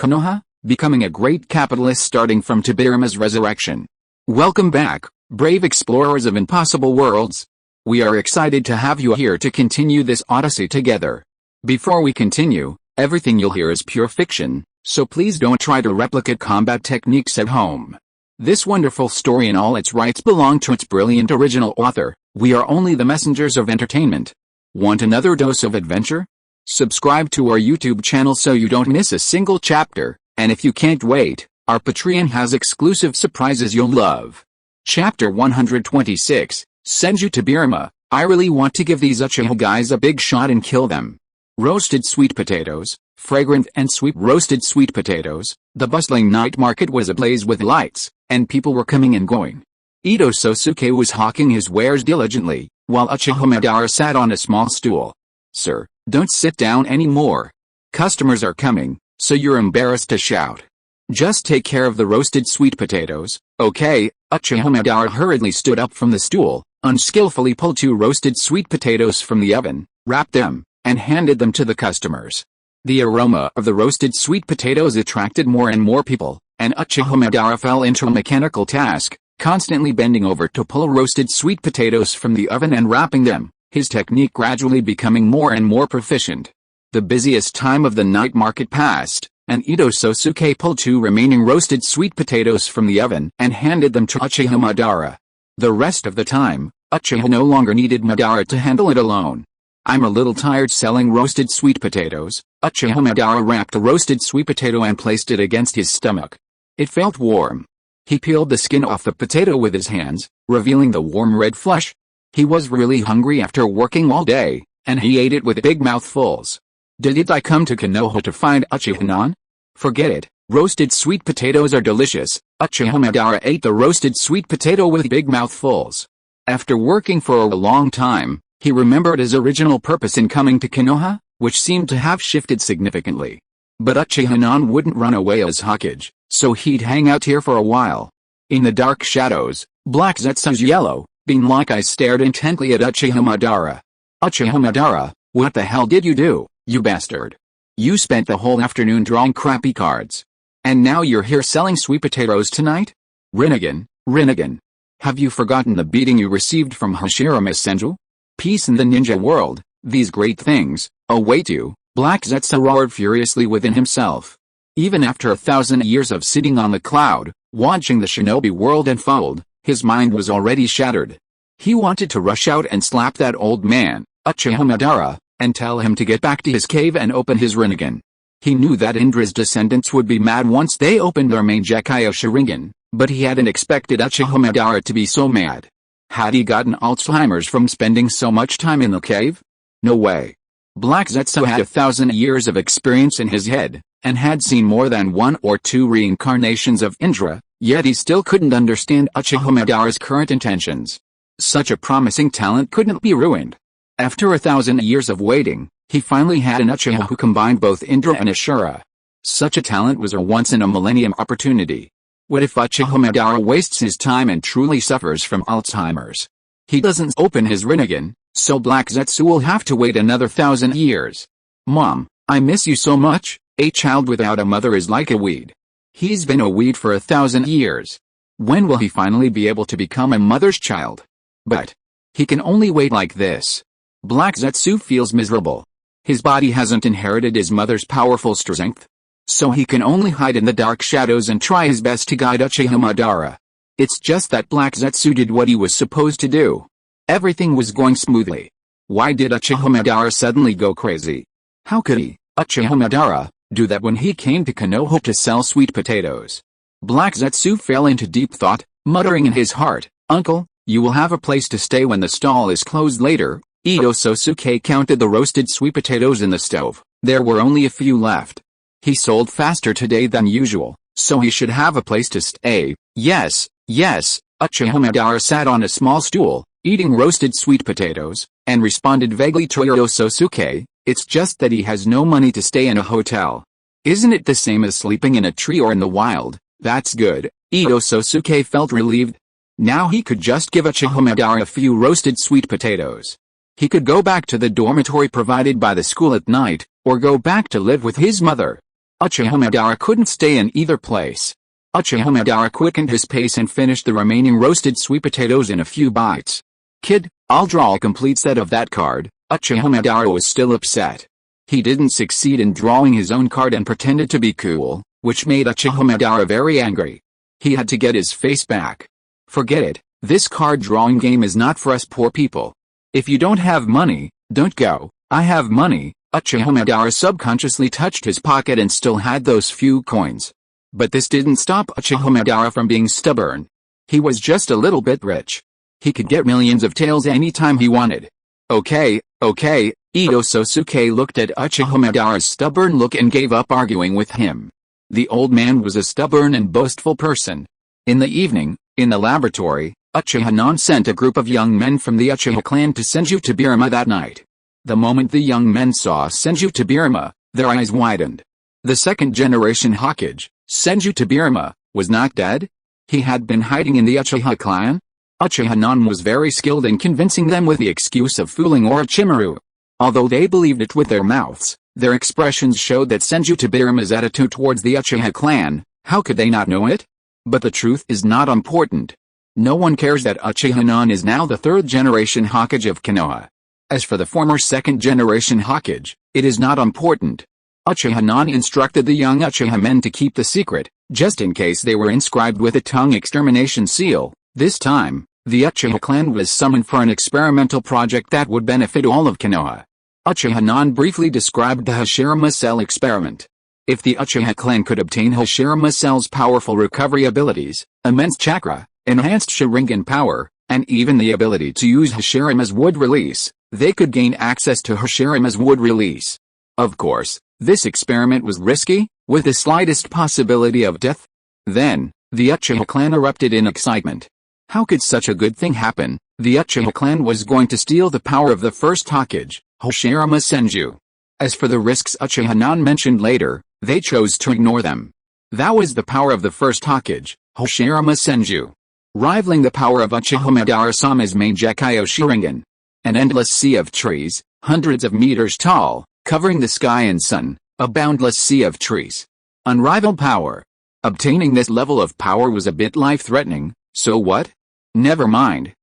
Konoha, becoming a great capitalist starting from Tobirama's resurrection. Welcome back, brave explorers of impossible worlds. We are excited to have you here to continue this odyssey together. Before we continue, everything you'll hear is pure fiction, so please don't try to replicate combat techniques at home. This wonderful story and all its rights belong to its brilliant original author. We are only the messengers of entertainment. Want another dose of adventure? Subscribe to our YouTube channel so you don't miss a single chapter, and if you can't wait, our Patreon has exclusive surprises you'll love. Chapter 126, Senju Tobirama. I really want to give these Uchiha guys a big shot and kill them. Roasted sweet potatoes, fragrant and sweet roasted sweet potatoes. The bustling night market was ablaze with lights, and people were coming and going. Ito Sosuke was hawking his wares diligently, while Uchiha Madara sat on a small stool. Sir, don't sit down anymore. Customers are coming, so you're embarrassed to shout. Just take care of the roasted sweet potatoes, okay? Uchiha Madara hurriedly stood up from the stool, unskillfully pulled 2 roasted sweet potatoes from the oven, wrapped them, and handed them to the customers. The aroma of the roasted sweet potatoes attracted more and more people, and Uchiha Madara fell into a mechanical task, constantly bending over to pull roasted sweet potatoes from the oven and wrapping them, his technique gradually becoming more and more proficient. The busiest time of the night market passed, and Ito Sosuke pulled 2 remaining roasted sweet potatoes from the oven and handed them to Uchiha Madara. The rest of the time, Uchiha no longer needed Madara to handle it alone. I'm a little tired selling roasted sweet potatoes. Uchiha Madara wrapped a roasted sweet potato and placed it against his stomach. It felt warm. He peeled the skin off the potato with his hands, revealing the warm red flesh. He was really hungry after working all day, and he ate it with big mouthfuls. Did I come to Konoha to find Uchiha-nan? Forget it, roasted sweet potatoes are delicious. Uchiha Madara ate the roasted sweet potato with big mouthfuls. After working for a long time, he remembered his original purpose in coming to Konoha, which seemed to have shifted significantly. But Uchiha-nan wouldn't run away as Hokage, so he'd hang out here for a while. In the dark shadows, Black Zetsu's yellow, bean-like eyes stared intently at Uchiha Madara. Uchiha Madara, what the hell did you do, you bastard? You spent the whole afternoon drawing crappy cards. And now you're here selling sweet potatoes tonight? Rinnegan. Have you forgotten the beating you received from Hashirama Senju? Peace in the ninja world, these great things, await you. Black Zetsu roared furiously within himself. Even after 1,000 years of sitting on the cloud, watching the shinobi world unfold, his mind was already shattered. He wanted to rush out and slap that old man, Uchiha Madara, and tell him to get back to his cave and open his Rinnegan. He knew that Indra's descendants would be mad once they opened their main Decay Sharingan, but he hadn't expected Uchiha Madara to be so mad. Had he gotten Alzheimer's from spending so much time in the cave? No way. Black Zetsu had 1,000 years of experience in his head, and had seen more than 1 or 2 reincarnations of Indra, yet he still couldn't understand Uchiha Madara's current intentions. Such a promising talent couldn't be ruined. After 1,000 years of waiting, he finally had an Uchiha who combined both Indra and Ashura. Such a talent was a once-in-a-millennium opportunity. What if Uchiha Madara wastes his time and truly suffers from Alzheimer's? He doesn't open his Rinnegan, so Black Zetsu will have to wait another 1,000 years. Mom, I miss you so much. A child without a mother is like a weed. He's been a weed for 1,000 years. When will he finally be able to become a mother's child? But he can only wait like this. Black Zetsu feels miserable. His body hasn't inherited his mother's powerful strength. So he can only hide in the dark shadows and try his best to guide Uchiha Madara. It's just that Black Zetsu did what he was supposed to do. Everything was going smoothly. Why did Uchiha Madara suddenly go crazy? How could he, Uchiha Madara, do that when he came to Konoha to sell sweet potatoes? Black Zetsu fell into deep thought, muttering in his heart, Uncle, you will have a place to stay when the stall is closed later. Ito Sosuke counted the roasted sweet potatoes in the stove. There were only a few left. He sold faster today than usual, so he should have a place to stay. Yes. Uchiha Madara sat on a small stool, eating roasted sweet potatoes, and responded vaguely to Ito Sosuke, it's just that he has no money to stay in a hotel. Isn't it the same as sleeping in a tree or in the wild? That's good. Ito Sosuke felt relieved. Now he could just give Uchiha Madara a few roasted sweet potatoes. He could go back to the dormitory provided by the school at night, or go back to live with his mother. Uchiha Madara couldn't stay in either place. Uchiha Madara quickened his pace and finished the remaining roasted sweet potatoes in a few bites. Kid, I'll draw a complete set of that card. Uchiha Madara was still upset. He didn't succeed in drawing his own card and pretended to be cool, which made Uchiha Madara very angry. He had to get his face back. Forget it, this card drawing game is not for us poor people. If you don't have money, don't go. I have money. Uchiha Madara subconsciously touched his pocket and still had those few coins. But this didn't stop Uchiha Madara from being stubborn. He was just a little bit rich. He could get millions of taels anytime he wanted. Okay, Ito Sosuke looked at Uchiha Madara's stubborn look and gave up arguing with him. The old man was a stubborn and boastful person. In the evening, in the laboratory, Uchiha Non sent a group of young men from the Uchiha clan to Senju Tobirama that night. The moment the young men saw Senju Tobirama, their eyes widened. The second-generation Hokage, Senju Tobirama, was not dead? He had been hiding in the Uchiha clan? Uchiha Non was very skilled in convincing them with the excuse of fooling Orochimaru. Although they believed it with their mouths, their expressions showed that Senju Tobirama's attitude towards the Uchiha clan. How could they not know it? But the truth is not important. No one cares that Uchiha Non is now the third-generation Hokage of Konoha. As for the former second-generation Hokage, it is not important. Uchiha Non instructed the young Uchiha men to keep the secret, just in case they were inscribed with a tongue extermination seal. This time, the Uchiha clan was summoned for an experimental project that would benefit all of Konoha. Uchiha Non briefly described the Hashirama Cell experiment. If the Uchiha clan could obtain Hashirama Cell's powerful recovery abilities, immense chakra, enhanced Sharingan power, and even the ability to use Hashirama's wood release, they could gain access to Hashirama's wood release. Of course, this experiment was risky, with the slightest possibility of death. Then, the Uchiha clan erupted in excitement. How could such a good thing happen? The Uchiha clan was going to steal the power of the first Hokage, Hashirama Senju. As for the risks Uchiha Non mentioned later, they chose to ignore them. That was the power of the first Hokage, Hashirama Senju. Rivaling the power of Uchiha Madara-sama's main Decay Sharingan. An endless sea of trees, hundreds of meters tall, covering the sky and sun, a boundless sea of trees. Unrivaled power. Obtaining this level of power was a bit life-threatening, so what? Never mind.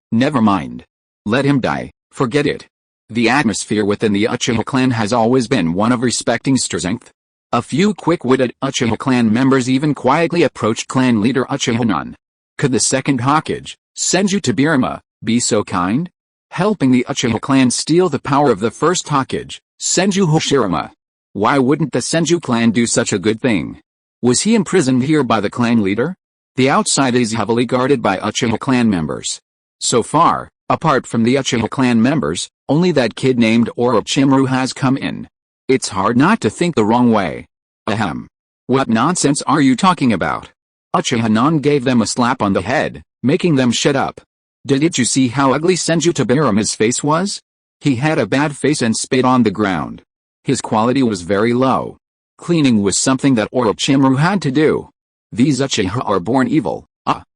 Let him die, forget it. The atmosphere within the Uchiha clan has always been one of respecting strength. A few quick-witted Uchiha clan members even quietly approached clan leader Uchiha Non. Could the second Hokage, Senju Tobirama, be so kind? Helping the Uchiha clan steal the power of the first Hokage, Senju Hashirama. Why wouldn't the Senju clan do such a good thing? Was he imprisoned here by the clan leader? The outside is heavily guarded by Uchiha clan members. So far, apart from the Uchiha clan members, only that kid named Orochimaru has come in. It's hard not to think the wrong way. Ahem. What nonsense are you talking about? Uchiha Non gave them a slap on the head, making them shut up. Did you see how ugly Senju Tobirama's face was? He had a bad face and spit on the ground. His quality was very low. Cleaning was something that Orochimaru had to do. These Uchiha are born evil.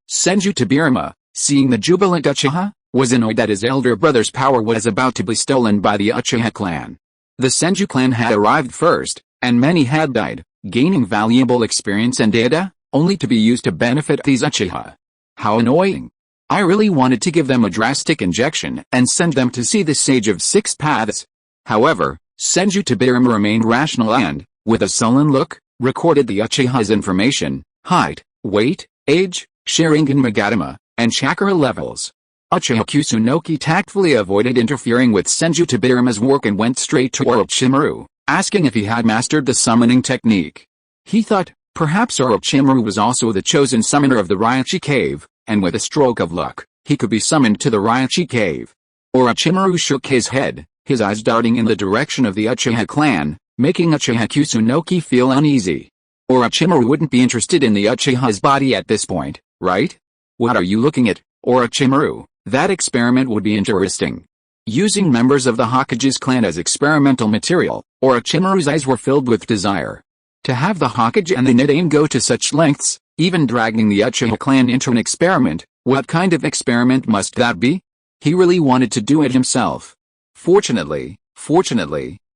Senju Tobirama, seeing the jubilant Uchiha, was annoyed that his elder brother's power was about to be stolen by the Uchiha clan. The Senju clan had arrived first, and many had died, gaining valuable experience and data, only to be used to benefit these Uchiha. How annoying. I really wanted to give them a drastic injection and send them to see the Sage of Six Paths. However, Senju Tobirama remained rational and, with a sullen look, recorded the Uchiha's information, height, weight, age, Sharingan Magatama, and chakra levels. Uchiha Kusunoki tactfully avoided interfering with Senju Tobirama's work and went straight to Orochimaru, asking if he had mastered the summoning technique. He thought, perhaps Orochimaru was also the chosen summoner of the Raichi Cave, and with a stroke of luck, he could be summoned to the Raichi Cave. Orochimaru shook his head, his eyes darting in the direction of the Uchiha clan, making Uchiha Kusunoki feel uneasy. Orochimaru wouldn't be interested in the Uchiha's body at this point, right? What are you looking at, Orochimaru? That experiment would be interesting. Using members of the Hokage's clan as experimental material, Orochimaru's eyes were filled with desire. To have the Hokage and the Nidain go to such lengths, even dragging the Uchiha clan into an experiment, what kind of experiment must that be? He really wanted to do it himself. Fortunately,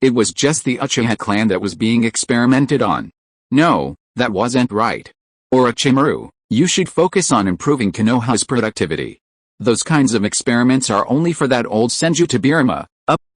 it was just the Uchiha clan that was being experimented on. No, that wasn't right. Orochimaru, you should focus on improving Konoha's productivity. Those kinds of experiments are only for that old Senju Tobirama,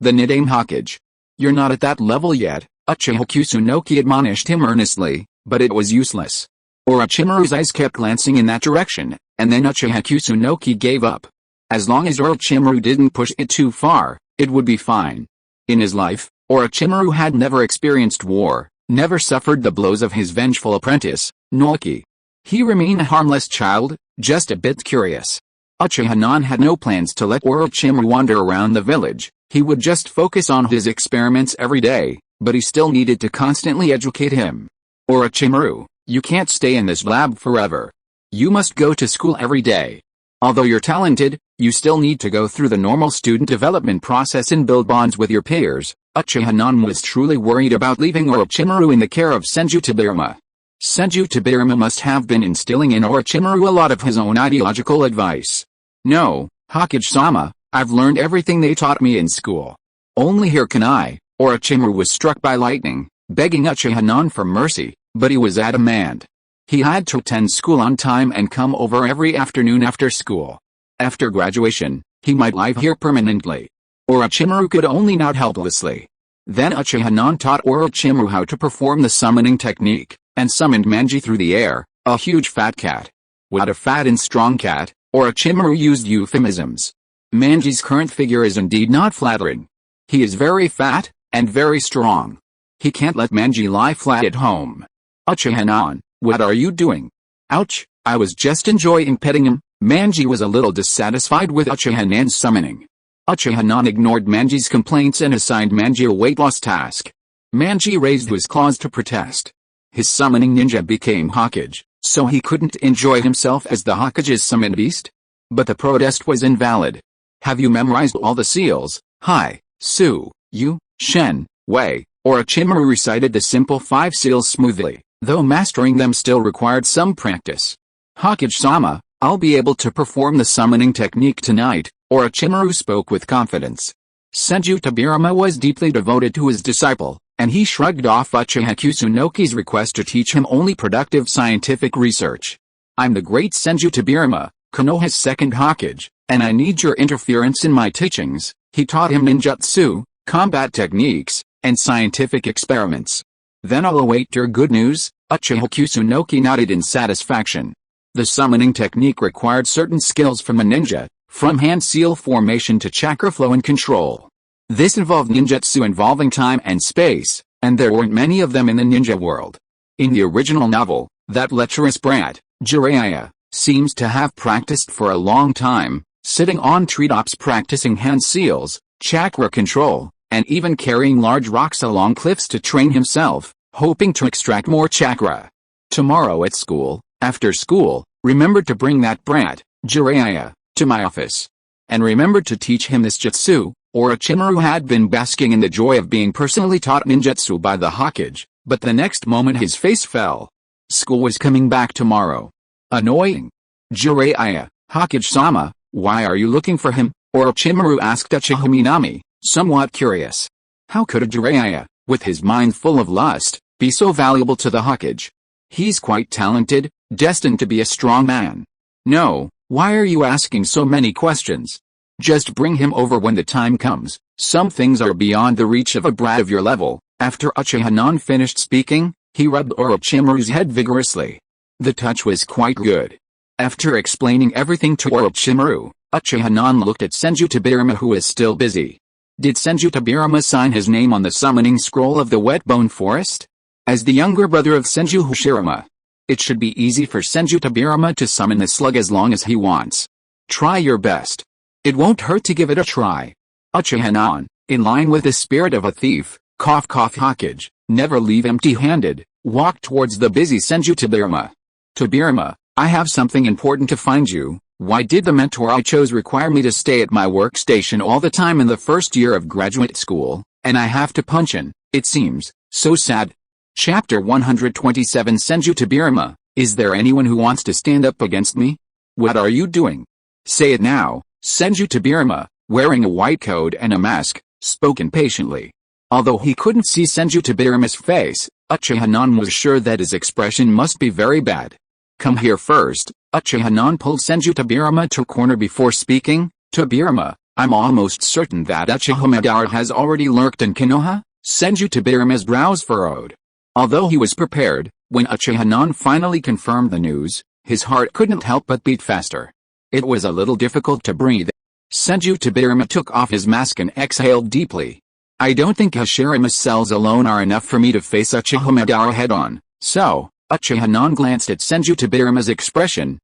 the Nidaime Hokage. You're not at that level yet, Uchiha Kusunoki admonished him earnestly, but it was useless. Orochimaru's eyes kept glancing in that direction, and then Uchiha Kusunoki gave up. As long as Orochimaru didn't push it too far, it would be fine. In his life, Orochimaru had never experienced war, never suffered the blows of his vengeful apprentice, Naoki. He remained a harmless child, just a bit curious. Uchiha had no plans to let Orochimaru wander around the village. He would just focus on his experiments every day, but he still needed to constantly educate him. Orochimaru, you can't stay in this lab forever. You must go to school every day. Although you're talented, you still need to go through the normal student development process and build bonds with your peers. Uchiha was truly worried about leaving Orochimaru in the care of Senju Tobirama. Senju Tobirama must have been instilling in Orochimaru a lot of his own ideological advice. No, Hokage-sama, I've learned everything they taught me in school. Only here can I. Orochimaru was struck by lightning, begging Uchiha for mercy, but he was adamant. He had to attend school on time and come over every afternoon after school. After graduation, he might live here permanently. Orochimaru could only nod helplessly. Then Uchiha taught Orochimaru how to perform the summoning technique, and summoned Manji through the air, a huge fat cat. What a fat and strong cat, Orochimaru used euphemisms. Manji's current figure is indeed not flattering. He is very fat, and very strong. He can't let Manji lie flat at home. Uchiha, what are you doing? Ouch, I was just enjoying petting him. Manji was a little dissatisfied with Uchiha summoning. Uchiha ignored Manji's complaints and assigned Manji a weight loss task. Manji raised his claws to protest. His summoning ninja became Hokage, so he couldn't enjoy himself as the Hokage's summoned beast? But the protest was invalid. Have you memorized all the seals? Hai, Su, Yu, Shen, Wei. Orochimaru recited the simple 5 seals smoothly, though mastering them still required some practice. Hokage-sama, I'll be able to perform the summoning technique tonight, Orochimaru spoke with confidence. Senju Tobirama was deeply devoted to his disciple, and he shrugged off Uchiha Kusunoki's request to teach him only productive scientific research. I'm the great Senju Tobirama, Konoha's second Hokage, and I need your interference in my teachings. He taught him ninjutsu, combat techniques, and scientific experiments. Then I'll await your good news. Uchiha Kusunoki nodded in satisfaction. The summoning technique required certain skills from a ninja, from hand seal formation to chakra flow and control. This involved ninjutsu involving time and space, and there weren't many of them in the ninja world. In the original novel, that lecherous brat, Jiraiya, seems to have practiced for a long time, sitting on treetops practicing hand seals, chakra control, and even carrying large rocks along cliffs to train himself, hoping to extract more chakra. Tomorrow at school, after school, remember to bring that brat, Jiraiya, to my office. And remember to teach him this jutsu. Orochimaru had been basking in the joy of being personally taught ninjutsu by the Hokage, but the next moment his face fell. School was coming back tomorrow. Annoying. Jiraiya, Hokage-sama, why are you looking for him? Orochimaru asked Uchiha Minami, somewhat curious. How could a Jiraiya, with his mind full of lust, be so valuable to the Hokage? He's quite talented, destined to be a strong man. No, why are you asking so many questions? Just bring him over when the time comes. Some things are beyond the reach of a brat of your level. After Uchiha finished speaking, he rubbed Orochimaru's head vigorously. The touch was quite good. After explaining everything to Orochimaru, Uchiha looked at Senju Tobirama, who was still busy. Did Senju Tobirama sign his name on the summoning scroll of the Wet Bone Forest? As the younger brother of Senju Hashirama, it should be easy for Senju Tobirama to summon the slug as long as he wants. Try your best. It won't hurt to give it a try. Uchiha, in line with the spirit of a thief, cough Hokage, never leave empty-handed, walked towards the busy Senju Tobirama. Tobirama, I have something important to find you. Why did the mentor I chose require me to stay at my workstation all the time in the first year of graduate school, and I have to punch in, it seems, so sad. Chapter 127 Senju Tobirama, is there anyone who wants to stand up against me? What are you doing? Say it now. Senju Tobirama, wearing a white coat and a mask, spoke impatiently. Although he couldn't see Senju Tobirama's face, Uchiha was sure that his expression must be very bad. Come here first. Uchiha pulled Senju Tobirama to a corner before speaking. Tobirama, I'm almost certain that Uchiha Madara has already lurked in Konoha. Senju Tobirama's brows furrowed. Although he was prepared, when Uchiha finally confirmed the news, his heart couldn't help but beat faster. It was a little difficult to breathe. Senju Tobirama took off his mask and exhaled deeply. I don't think Hashirama's cells alone are enough for me to face Uchiha Madara head-on, so, Uchiha glanced at Senju Tobirama's expression,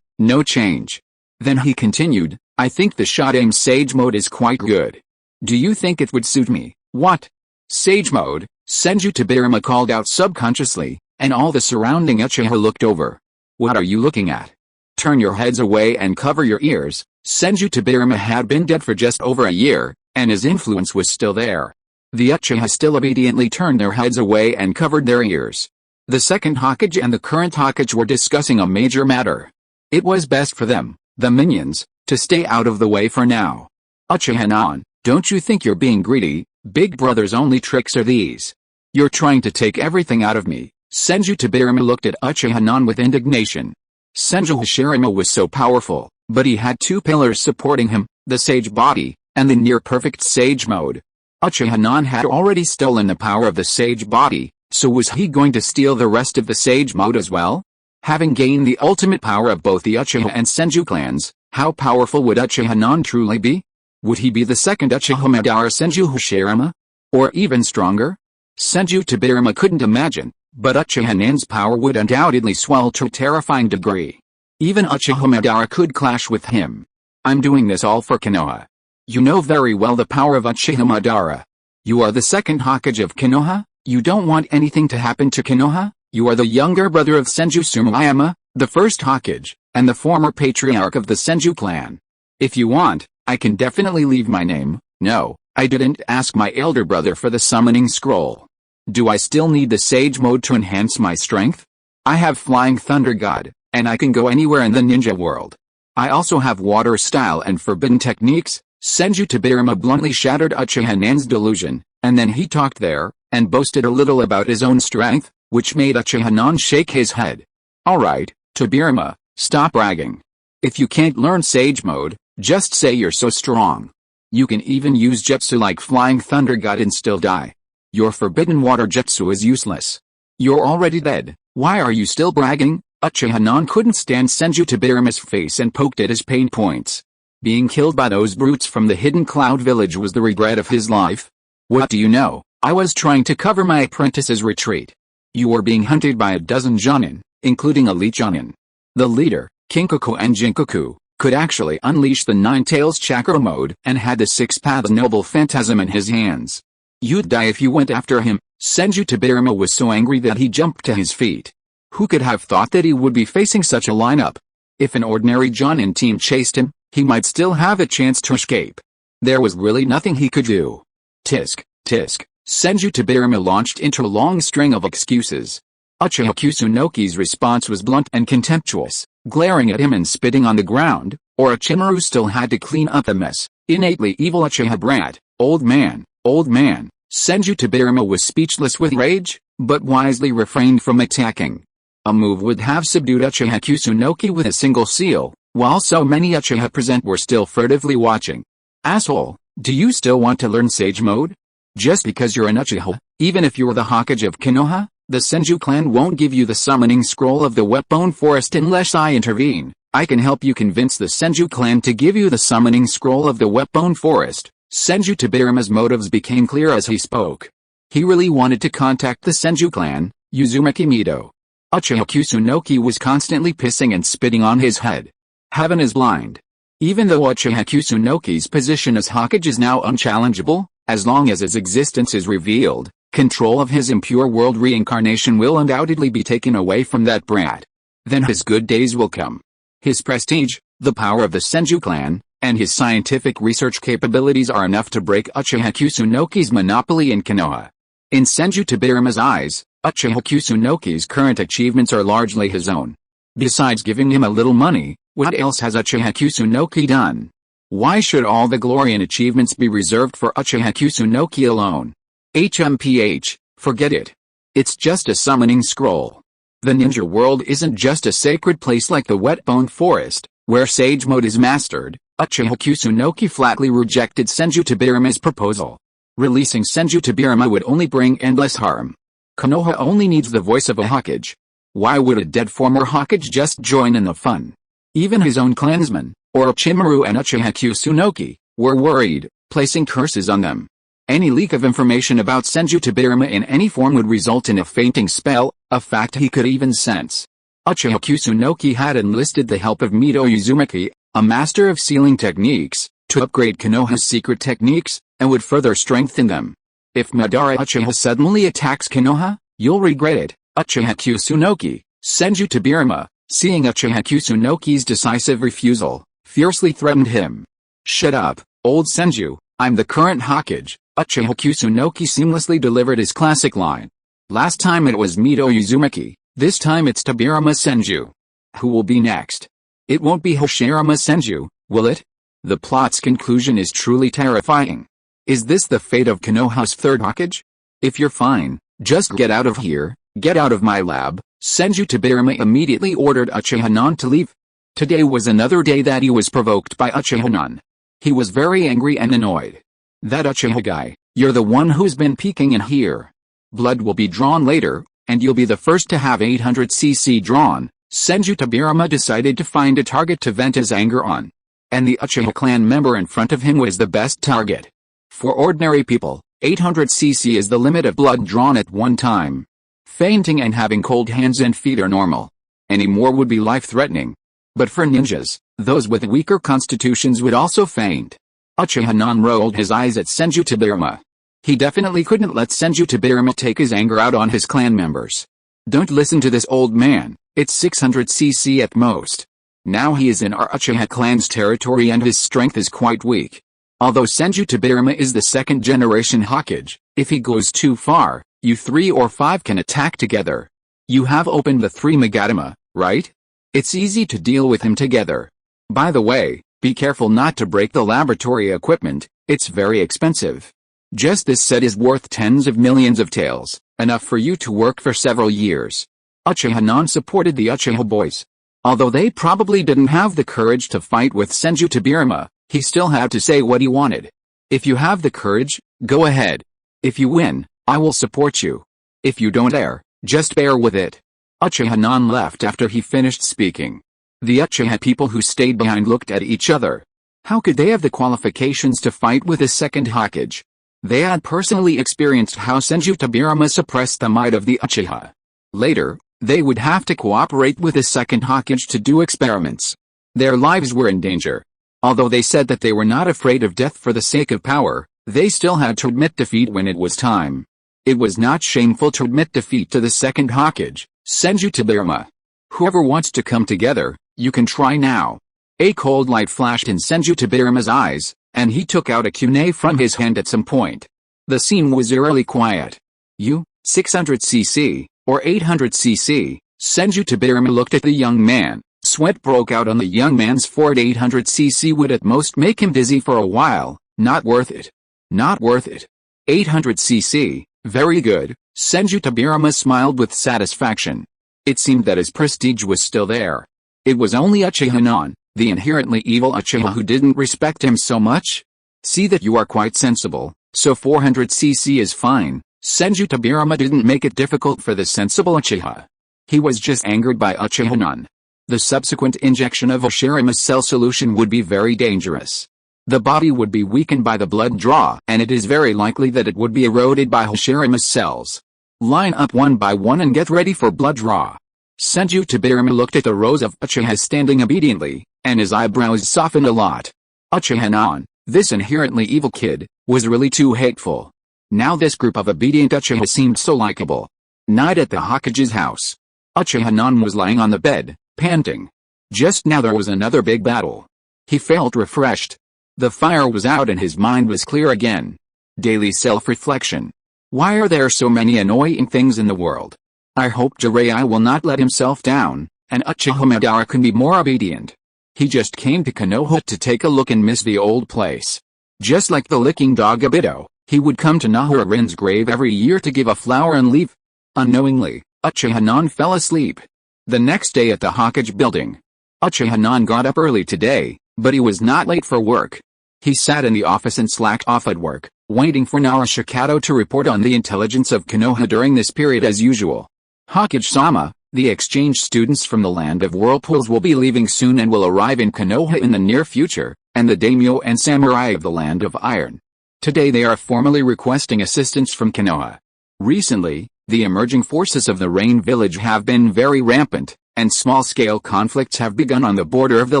no change. Then he continued, I think the Shodaime Sage mode is quite good. Do you think it would suit me? What? Sage mode? Senju Tobirama called out subconsciously, and all the surrounding Uchiha looked over. What are you looking at? Turn your heads away and cover your ears. Senju Tobirama had been dead for just over a year, and his influence was still there. The Uchiha still obediently turned their heads away and covered their ears. The second Hokage and the current Hokage were discussing a major matter. It was best for them, the minions, to stay out of the way for now. Uchiha, don't you think you're being greedy? Big brother's only tricks are these. You're trying to take everything out of me. Senju Tobirama looked at Uchiha with indignation. Senju Hashirama was so powerful, but he had two pillars supporting him, the Sage Body, and the near-perfect Sage Mode. Uchiha had already stolen the power of the Sage Body, so was he going to steal the rest of the Sage Mode as well? Having gained the ultimate power of both the Uchiha and Senju clans, how powerful would Uchiha truly be? Would he be the second Uchiha Madara Senju Hashirama? Or even stronger? Senju Tobirama couldn't imagine, but Uchiha power would undoubtedly swell to a terrifying degree. Even Uchiha Madara could clash with him. I'm doing this all for Konoha. You know very well the power of Uchiha Madara. You are the second Hokage of Konoha. You don't want anything to happen to Konoha. You are the younger brother of Senju Tsumayama, the first Hokage, and the former patriarch of the Senju clan. If you want, I can definitely leave my name. No, I didn't ask my elder brother for the summoning scroll. Do I still need the Sage Mode to enhance my strength? I have Flying Thunder God, and I can go anywhere in the ninja world. I also have Water Style and Forbidden Techniques. Senju Tobirama bluntly shattered Uchiha delusion, and then he talked there, and boasted a little about his own strength, which made Uchiha shake his head. Alright, Tobirama, stop bragging. If you can't learn Sage Mode, just say you're so strong. You can even use jutsu like Flying Thunder God and still die. Your Forbidden Water Jutsu is useless. You're already dead, why are you still bragging? Uchiha couldn't stand Senju Tobirama's face and poked at his pain points. Being killed by those brutes from the Hidden Cloud Village was the regret of his life. What do you know? I was trying to cover my apprentice's retreat. You were being hunted by a dozen Jonin, including Elite Jonin. The leader, Kinkaku and Jinkaku, could actually unleash the Nine Tails Chakra mode and had the Six Paths Noble Phantasm in his hands. You'd die if you went after him. Senju Tobirama was so angry that he jumped to his feet. Who could have thought that he would be facing such a lineup? If an ordinary Jonin team chased him, he might still have a chance to escape. There was really nothing he could do. Tisk, tisk. Senju Tobirama launched into a long string of excuses. Uchiha Kusunoki's response was blunt and contemptuous, glaring at him and spitting on the ground, or Orochimaru still had to clean up the mess. Innately evil Uchiha brat, old man, old man. Senju Tobirama was speechless with rage, but wisely refrained from attacking. A move would have subdued Uchiha Kusunoki with a single seal, while so many Uchiha present were still furtively watching. Asshole, do you still want to learn Sage Mode? Just because you're an Uchiha, even if you're the Hokage of Konoha, the Senju clan won't give you the summoning scroll of the Whetbone Forest unless I intervene. I can help you convince the Senju clan to give you the summoning scroll of the Whetbone Forest. Senju Tobirama's motives became clear as he spoke. He really wanted to contact the Senju clan, Uzumaki Mido. Uchiha Kusunoki was constantly pissing and spitting on his head. Heaven is blind. Even though Uchiha Kusunoki's position as Hokage is now unchallengeable, as long as his existence is revealed, control of his impure world reincarnation will undoubtedly be taken away from that brat. Then his good days will come. His prestige, the power of the Senju clan, and his scientific research capabilities are enough to break Uchiha Kusunoki's monopoly in Konoha. In Senju Tobirama's eyes, Uchiha Kusunoki's current achievements are largely his own. Besides giving him a little money, what else has Uchiha Kusunoki done? Why should all the glory and achievements be reserved for Uchiha Kusunoki alone? HMPH, forget it. It's just a summoning scroll. The ninja world isn't just a sacred place like the wet-bone forest, where sage mode is mastered. Uchiha Kusunoki flatly rejected Senju Tobirama's proposal. Releasing Senju Tobirama would only bring endless harm. Konoha only needs the voice of a Hokage. Why would a dead former Hokage just join in the fun? Even his own clansmen, Orochimaru and Uchiha Kusunoki, were worried, placing curses on them. Any leak of information about Senju Tobirama in any form would result in a fainting spell, a fact he could even sense. Uchiha Kusunoki had enlisted the help of Mito Uzumaki, a master of sealing techniques, to upgrade Konoha's secret techniques, and would further strengthen them. If Madara Uchiha suddenly attacks Konoha, you'll regret it. Uchiha Kusunoki, Senju Tobirama, seeing Uchiha Kusunoki's decisive refusal, fiercely threatened him. Shut up, old Senju, I'm the current Hokage. Uchiha Kusunoki seamlessly delivered his classic line. Last time it was Mito Uzumaki, this time it's Tobirama Senju. Who will be next? It won't be Hashirama Senju, will it? The plot's conclusion is truly terrifying. Is this the fate of Konoha's third Hokage? If you're fine, just get out of here, get out of my lab. Senju Tobirama immediately ordered Uchiha Non to leave. Today was another day that he was provoked by Uchiha Non. He was very angry and annoyed. That Uchiha guy, you're the one who's been peeking in here. Blood will be drawn later, and you'll be the first to have 800cc drawn. Senju Tobirama decided to find a target to vent his anger on. And the Uchiha clan member in front of him was the best target. For ordinary people, 800cc is the limit of blood drawn at one time. Fainting and having cold hands and feet are normal. Any more would be life-threatening. But for ninjas, those with weaker constitutions would also faint. Uchiha Non rolled his eyes at Senju Tobirama. He definitely couldn't let Senju Tobirama take his anger out on his clan members. Don't listen to this old man, it's 600cc at most. Now he is in our Uchiha clan's territory and his strength is quite weak. Although Senju Tobirama is the second generation Hokage, if he goes too far, you 3 or 5 can attack together. You have opened the 3 Magatama, right? It's easy to deal with him together. By the way, be careful not to break the laboratory equipment, it's very expensive. Just this set is worth tens of millions of taels, enough for you to work for several years. Uchiha Non supported the Uchiha boys. Although they probably didn't have the courage to fight with Senju Tobirama, he still had to say what he wanted. If you have the courage, go ahead. If you win, I will support you. If you don't dare, just bear with it. Uchiha Non left after he finished speaking. The Uchiha people who stayed behind looked at each other. How could they have the qualifications to fight with a second Hokage? They had personally experienced how Senju Tobirama suppressed the might of the Uchiha. Later, they would have to cooperate with a second Hokage to do experiments. Their lives were in danger. Although they said that they were not afraid of death for the sake of power, they still had to admit defeat when it was time. It was not shameful to admit defeat to the second Hokage, Senju Tobirama. Whoever wants to come together, you can try now. A cold light flashed in Senju Tobirama's eyes, and he took out a kunai from his hand at some point. The scene was eerily quiet. You, 600cc, or 800cc, Senju Tobirama looked at the young man. Sweat broke out on the young man's forehead. 800cc would at most make him dizzy for a while, not worth it. Not worth it. 800cc, very good, Senju Tobirama smiled with satisfaction. It seemed that his prestige was still there. It was only Uchiha Non, the inherently evil Uchiha, who didn't respect him so much. See that you are quite sensible, so 400cc is fine. Senju Tobirama didn't make it difficult for the sensible Uchiha. He was just angered by Uchiha Non. The subsequent injection of Hashirama's cell solution would be very dangerous. The body would be weakened by the blood draw, and it is very likely that it would be eroded by Hashirama's cells. Line up one by one and get ready for blood draw. Senju Tobirama looked at the rows of Uchihas standing obediently, and his eyebrows softened a lot. Uchiha Non, this inherently evil kid, was really too hateful. Now this group of obedient Uchiha seemed so likable. Night at the Hokage's house. Uchiha Non was lying on the bed, panting. Just now there was another big battle. He felt refreshed. The fire was out and his mind was clear again. Daily self-reflection. Why are there so many annoying things in the world? I hope Jiraiya will not let himself down, and Uchiha Madara can be more obedient. He just came to Konoha to take a look and miss the old place. Just like the licking dog Obito, He would come to Nahararin's grave every year to give a flower and leave. Unknowingly, Uchiha fell asleep. The next day at the Hokage building, Uchiha got up early today, but he was not late for work. He sat in the office and slacked off at work, waiting for Narashikato to report on the intelligence of Konoha during this period as usual. Hokage-sama, the exchange students from the land of whirlpools will be leaving soon and will arrive in Konoha in the near future, and the daimyo and samurai of the land of iron. Today they are formally requesting assistance from Konoha. Recently, the emerging forces of the Rain Village have been very rampant, and small-scale conflicts have begun on the border of the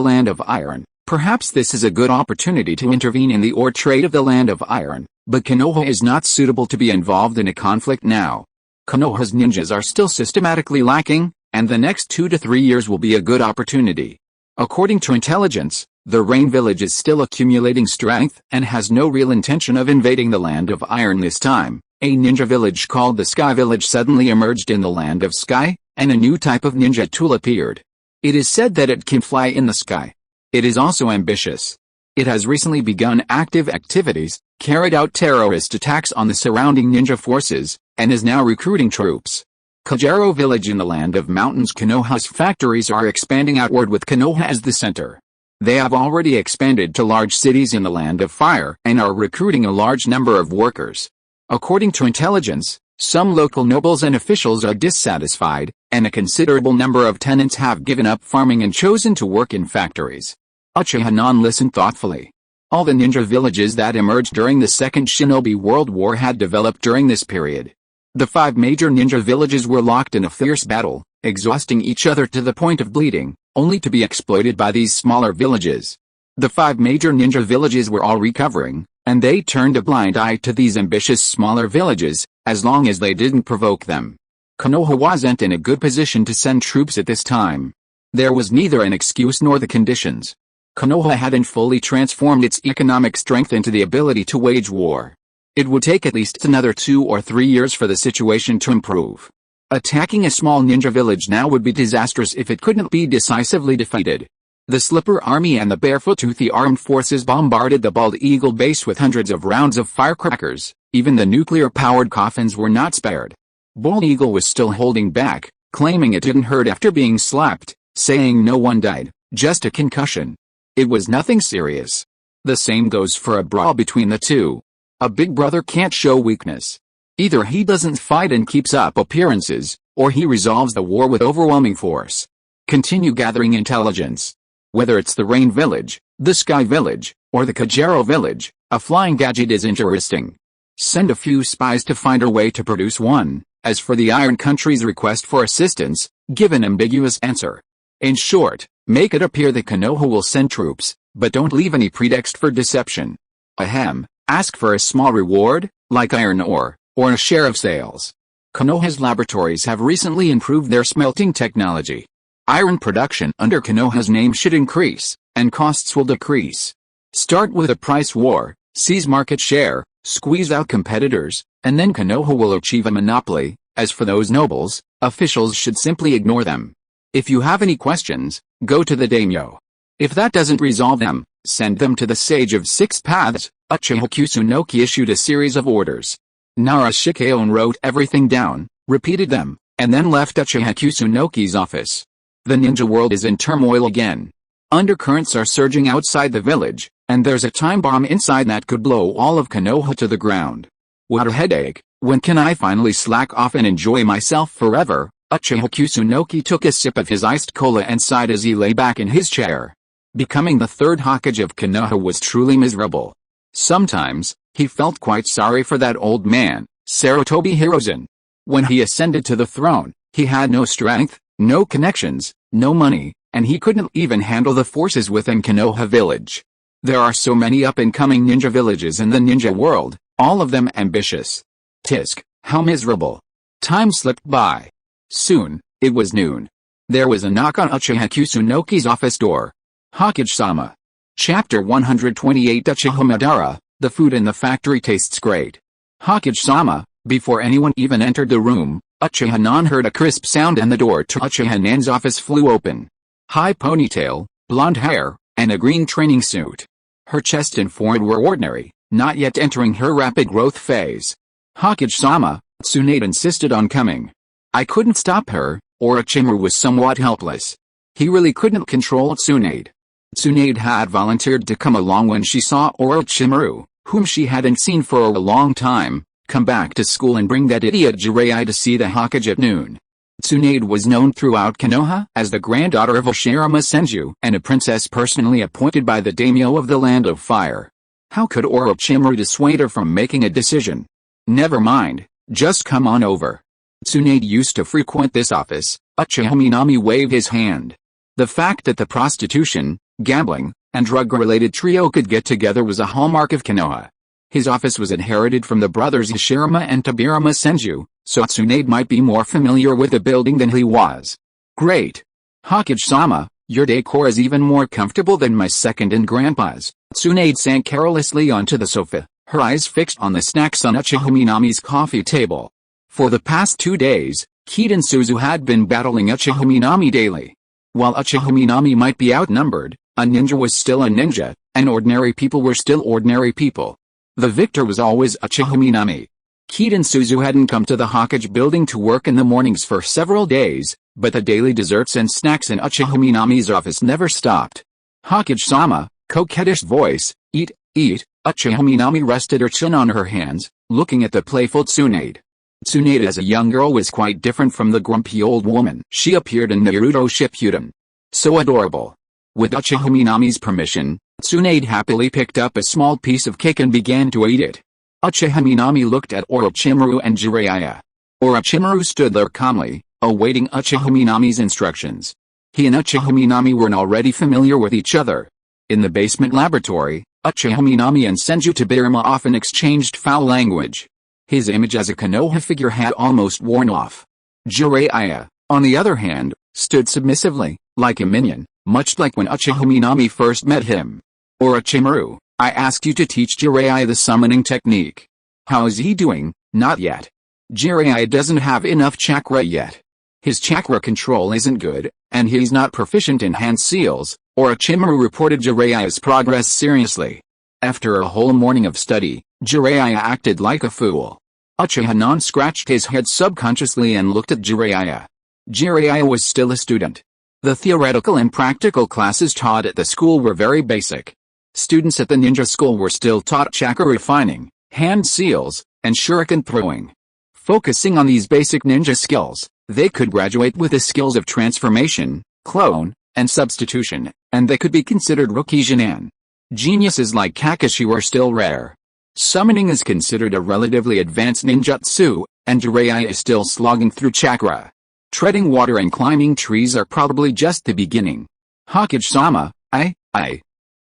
land of iron. Perhaps this is a good opportunity to intervene in the ore trade of the land of iron, but Konoha is not suitable to be involved in a conflict now. Konoha's ninjas are still systematically lacking, and the next 2 to 3 years will be a good opportunity. According to intelligence, the Rain Village is still accumulating strength and has no real intention of invading the land of iron this time. A ninja village called the Sky Village suddenly emerged in the land of Sky, and a new type of ninja tool appeared. It is said that it can fly in the sky. It is also ambitious. It has recently begun active activities, carried out terrorist attacks on the surrounding ninja forces, and is now recruiting troops. Kajaro Village in the land of mountains. Konoha's factories are expanding outward with Konoha as the center. They have already expanded to large cities in the land of fire and are recruiting a large number of workers. According to intelligence, some local nobles and officials are dissatisfied, and a considerable number of tenants have given up farming and chosen to work in factories. Uchiha listened thoughtfully. All the ninja villages that emerged during the Second Shinobi World War had developed during this period. The 5 major ninja villages were locked in a fierce battle, exhausting each other to the point of bleeding, only to be exploited by these smaller villages. The 5 major ninja villages were all recovering, and they turned a blind eye to these ambitious smaller villages, as long as they didn't provoke them. Konoha wasn't in a good position to send troops at this time. There was neither an excuse nor the conditions. Konoha hadn't fully transformed its economic strength into the ability to wage war. It would take at least another 2 or 3 years for the situation to improve. Attacking a small ninja village now would be disastrous if it couldn't be decisively defeated. The Slipper Army and the Barefoot Toothy armed forces bombarded the Bald Eagle base with hundreds of rounds of firecrackers. Even the nuclear-powered coffins were not spared. Bald Eagle was still holding back, claiming it didn't hurt after being slapped, saying no one died, just a concussion. It was nothing serious. The same goes for a brawl between the two. A big brother can't show weakness. Either he doesn't fight and keeps up appearances, or he resolves the war with overwhelming force. Continue gathering intelligence. Whether it's the Rain Village, the Sky Village, or the Kajaro Village, a flying gadget is interesting. Send a few spies to find a way to produce one. As for the Iron Country's request for assistance, give an ambiguous answer. In short, make it appear that Konoha will send troops, but don't leave any pretext for deception. Ahem, ask for a small reward, like iron ore, or a share of sales. Konoha's laboratories have recently improved their smelting technology. Iron production under Konoha's name should increase, and costs will decrease. Start with a price war, seize market share, squeeze out competitors, and then Konoha will achieve a monopoly. As for those nobles, officials should simply ignore them. If you have any questions, go to the daimyo. If that doesn't resolve them, send them to the Sage of Six Paths. Uchiha Kusunoki issued a series of orders. Narashikaon wrote everything down, repeated them, and then left Uchiha Kusunoki's office. The ninja world is in turmoil again. Undercurrents are surging outside the village, and there's a time bomb inside that could blow all of Konoha to the ground. What a headache. When can I finally slack off and enjoy myself forever? Uchiha Kusunoki took a sip of his iced cola and sighed as he lay back in his chair. Becoming the 3rd Hokage of Konoha was truly miserable. Sometimes, he felt quite sorry for that old man, Sarutobi Hiruzen. When he ascended to the throne, he had no strength, no connections, no money, and he couldn't even handle the forces within Konoha village. There are so many up-and-coming ninja villages in the ninja world, all of them ambitious. Tisk, how miserable. Time slipped by. Soon, it was noon. There was a knock on Uchiha Kusunoki's office door. Hokage-sama. Chapter 128. Uchiha Madara, the food in the factory tastes great. Hokage-sama. Before anyone even entered the room, Uchiha heard a crisp sound and the door to Uchiha office flew open. High ponytail, blonde hair, and a green training suit. Her chest and forehead were ordinary, not yet entering her rapid growth phase. Hokage-sama, Tsunade insisted on coming. I couldn't stop her, Orochimaru was somewhat helpless. He really couldn't control Tsunade. Tsunade had volunteered to come along when she saw Orochimaru, whom she hadn't seen for a long time, come back to school and bring that idiot Jiraiya to see the Hokage at noon. Tsunade was known throughout Konoha as the granddaughter of Oshirama Senju and a princess personally appointed by the daimyo of the Land of Fire. How could Orochimaru dissuade her from making a decision? Never mind, just come on over. Tsunade used to frequent this office. Uchiha Minami waved his hand. The fact that the prostitution, gambling, and drug-related trio could get together was a hallmark of Konoha. His office was inherited from the brothers Hashirama and Tobirama Senju, so Tsunade might be more familiar with the building than he was. Great. Hokage-sama, your decor is even more comfortable than my second and grandpa's. Tsunade sank carelessly onto the sofa, her eyes fixed on the snacks on Uchiha Minami's coffee table. For the past 2 days, Kiden Suzu had been battling Uchiha Minami daily. While Uchiha Minami might be outnumbered, a ninja was still a ninja, and ordinary people were still ordinary people. The victor was always Uchiha Minami. Kiden Suzu hadn't come to the Hokage building to work in the mornings for several days, but the daily desserts and snacks in Uchiha Minami's office never stopped. Hokage-sama, coquettish voice, eat, eat. Uchiha Minami rested her chin on her hands, looking at the playful Tsunade. Tsunade as a young girl was quite different from the grumpy old woman she appeared in Naruto Shippuden. So adorable. With Uchiha Minami's permission, Tsunade happily picked up a small piece of cake and began to eat it. Uchiha Minami looked at Orochimaru and Jiraiya. Orochimaru stood there calmly, awaiting Uchiha Minami's instructions. He and Uchiha Minami were already familiar with each other. In the basement laboratory, Uchiha Minami and Senju Tobirama often exchanged foul language. His image as a Konoha figure had almost worn off. Jiraiya, on the other hand, stood submissively, like a minion, much like when Uchiha Minami first met him. Orochimaru, I asked you to teach Jiraiya the summoning technique. How is he doing? Not yet. Jiraiya doesn't have enough chakra yet. His chakra control isn't good, and he's not proficient in hand seals. Orochimaru reported Jiraiya's progress seriously. After a whole morning of study, Jiraiya acted like a fool. Uchiha scratched his head subconsciously and looked at Jiraiya. Jiraiya was still a student. The theoretical and practical classes taught at the school were very basic. Students at the ninja school were still taught chakra refining, hand seals, and shuriken throwing. Focusing on these basic ninja skills, they could graduate with the skills of transformation, clone, and substitution, and they could be considered rookie genin. Geniuses like Kakashi were still rare. Summoning is considered a relatively advanced ninjutsu, and Jiraiya is still slogging through chakra. Treading water and climbing trees are probably just the beginning. Hokage-sama, I.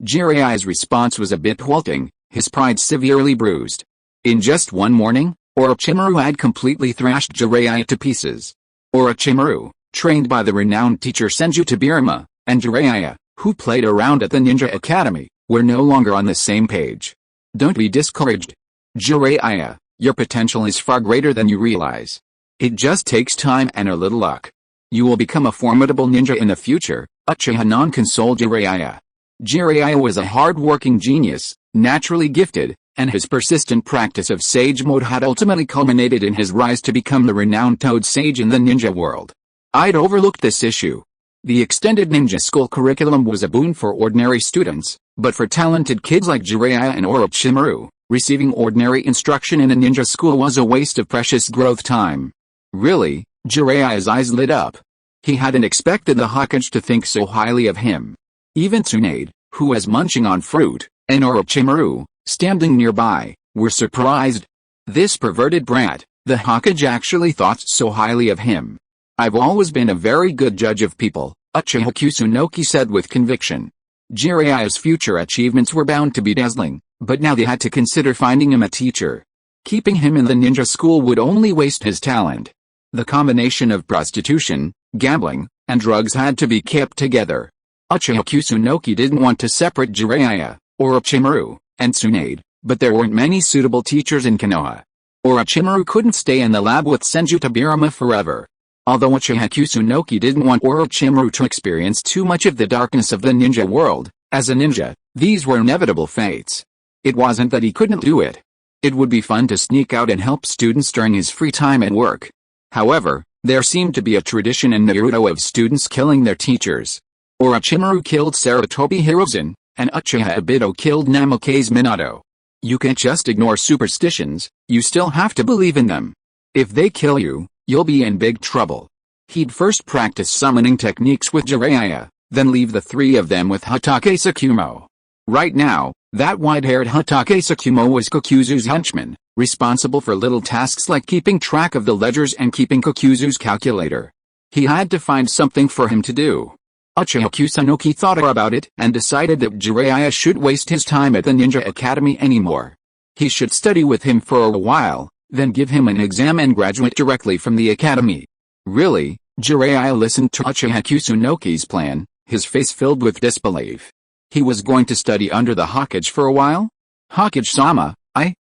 Jiraiya's response was a bit halting, his pride severely bruised. In just one morning, Orochimaru had completely thrashed Jiraiya to pieces. Orochimaru, trained by the renowned teacher Senju Tobirama, and Jiraiya, who played around at the Ninja Academy, were no longer on the same page. Don't be discouraged. Jiraiya, your potential is far greater than you realize. It just takes time and a little luck. You will become a formidable ninja in the future, Uchiha consoled Jiraiya. Jiraiya was a hard-working genius, naturally gifted, and his persistent practice of sage mode had ultimately culminated in his rise to become the renowned Toad Sage in the ninja world. I'd overlooked this issue. The extended ninja school curriculum was a boon for ordinary students, but for talented kids like Jiraiya and Orochimaru, receiving ordinary instruction in a ninja school was a waste of precious growth time. Really? Jiraiya's eyes lit up. He hadn't expected the Hokage to think so highly of him. Even Tsunade, who was munching on fruit, and Orochimaru, standing nearby, were surprised. This perverted brat, the Hokage actually thought so highly of him. I've always been a very good judge of people, Uchiha Kusunoki said with conviction. Jiraiya's future achievements were bound to be dazzling, but now they had to consider finding him a teacher. Keeping him in the ninja school would only waste his talent. The combination of prostitution, gambling, and drugs had to be kept together. Uchiha Kusunoki didn't want to separate Jiraiya, Orochimaru, and Tsunade, but there weren't many suitable teachers in Konoha. Orochimaru couldn't stay in the lab with Senju Tobirama forever. Although Uchiha Kusunoki didn't want Orochimaru to experience too much of the darkness of the ninja world, as a ninja, these were inevitable fates. It wasn't that he couldn't do it. It would be fun to sneak out and help students during his free time at work. However, there seemed to be a tradition in Naruto of students killing their teachers. Orochimaru killed Sarutobi Hiruzen, and Uchiha Obito killed Namake's Minato. You can't just ignore superstitions, you still have to believe in them. If they kill you, you'll be in big trouble. He'd first practice summoning techniques with Jiraiya, then leave the three of them with Hatake Tsukumo. Right now, that white-haired Hatake Tsukumo was Kokuzu's henchman, responsible for little tasks like keeping track of the ledgers and keeping Kokuzu's calculator. He had to find something for him to do. Uchiha Kusunoki thought about it and decided that Jiraiya shouldn't waste his time at the Ninja Academy anymore. He should study with him for a while, then give him an exam and graduate directly from the academy. Really? Jiraiya listened to Uchiha Kusunoki's plan, his face filled with disbelief. He was going to study under the Hokage for a while? Hokage-sama,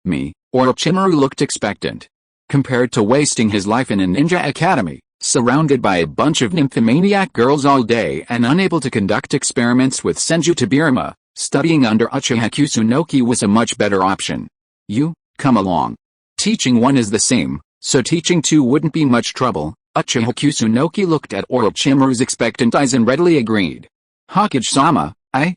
me, Orochimaru looked expectant. Compared to wasting his life in a ninja academy, surrounded by a bunch of nymphomaniac girls all day and unable to conduct experiments with Senju Tobirama, studying under Uchiha Kusunoki was a much better option. You, come along. Teaching one is the same, so teaching two wouldn't be much trouble. Uchiha Kusunoki looked at Orochimaru's expectant eyes and readily agreed. Hokage-sama, I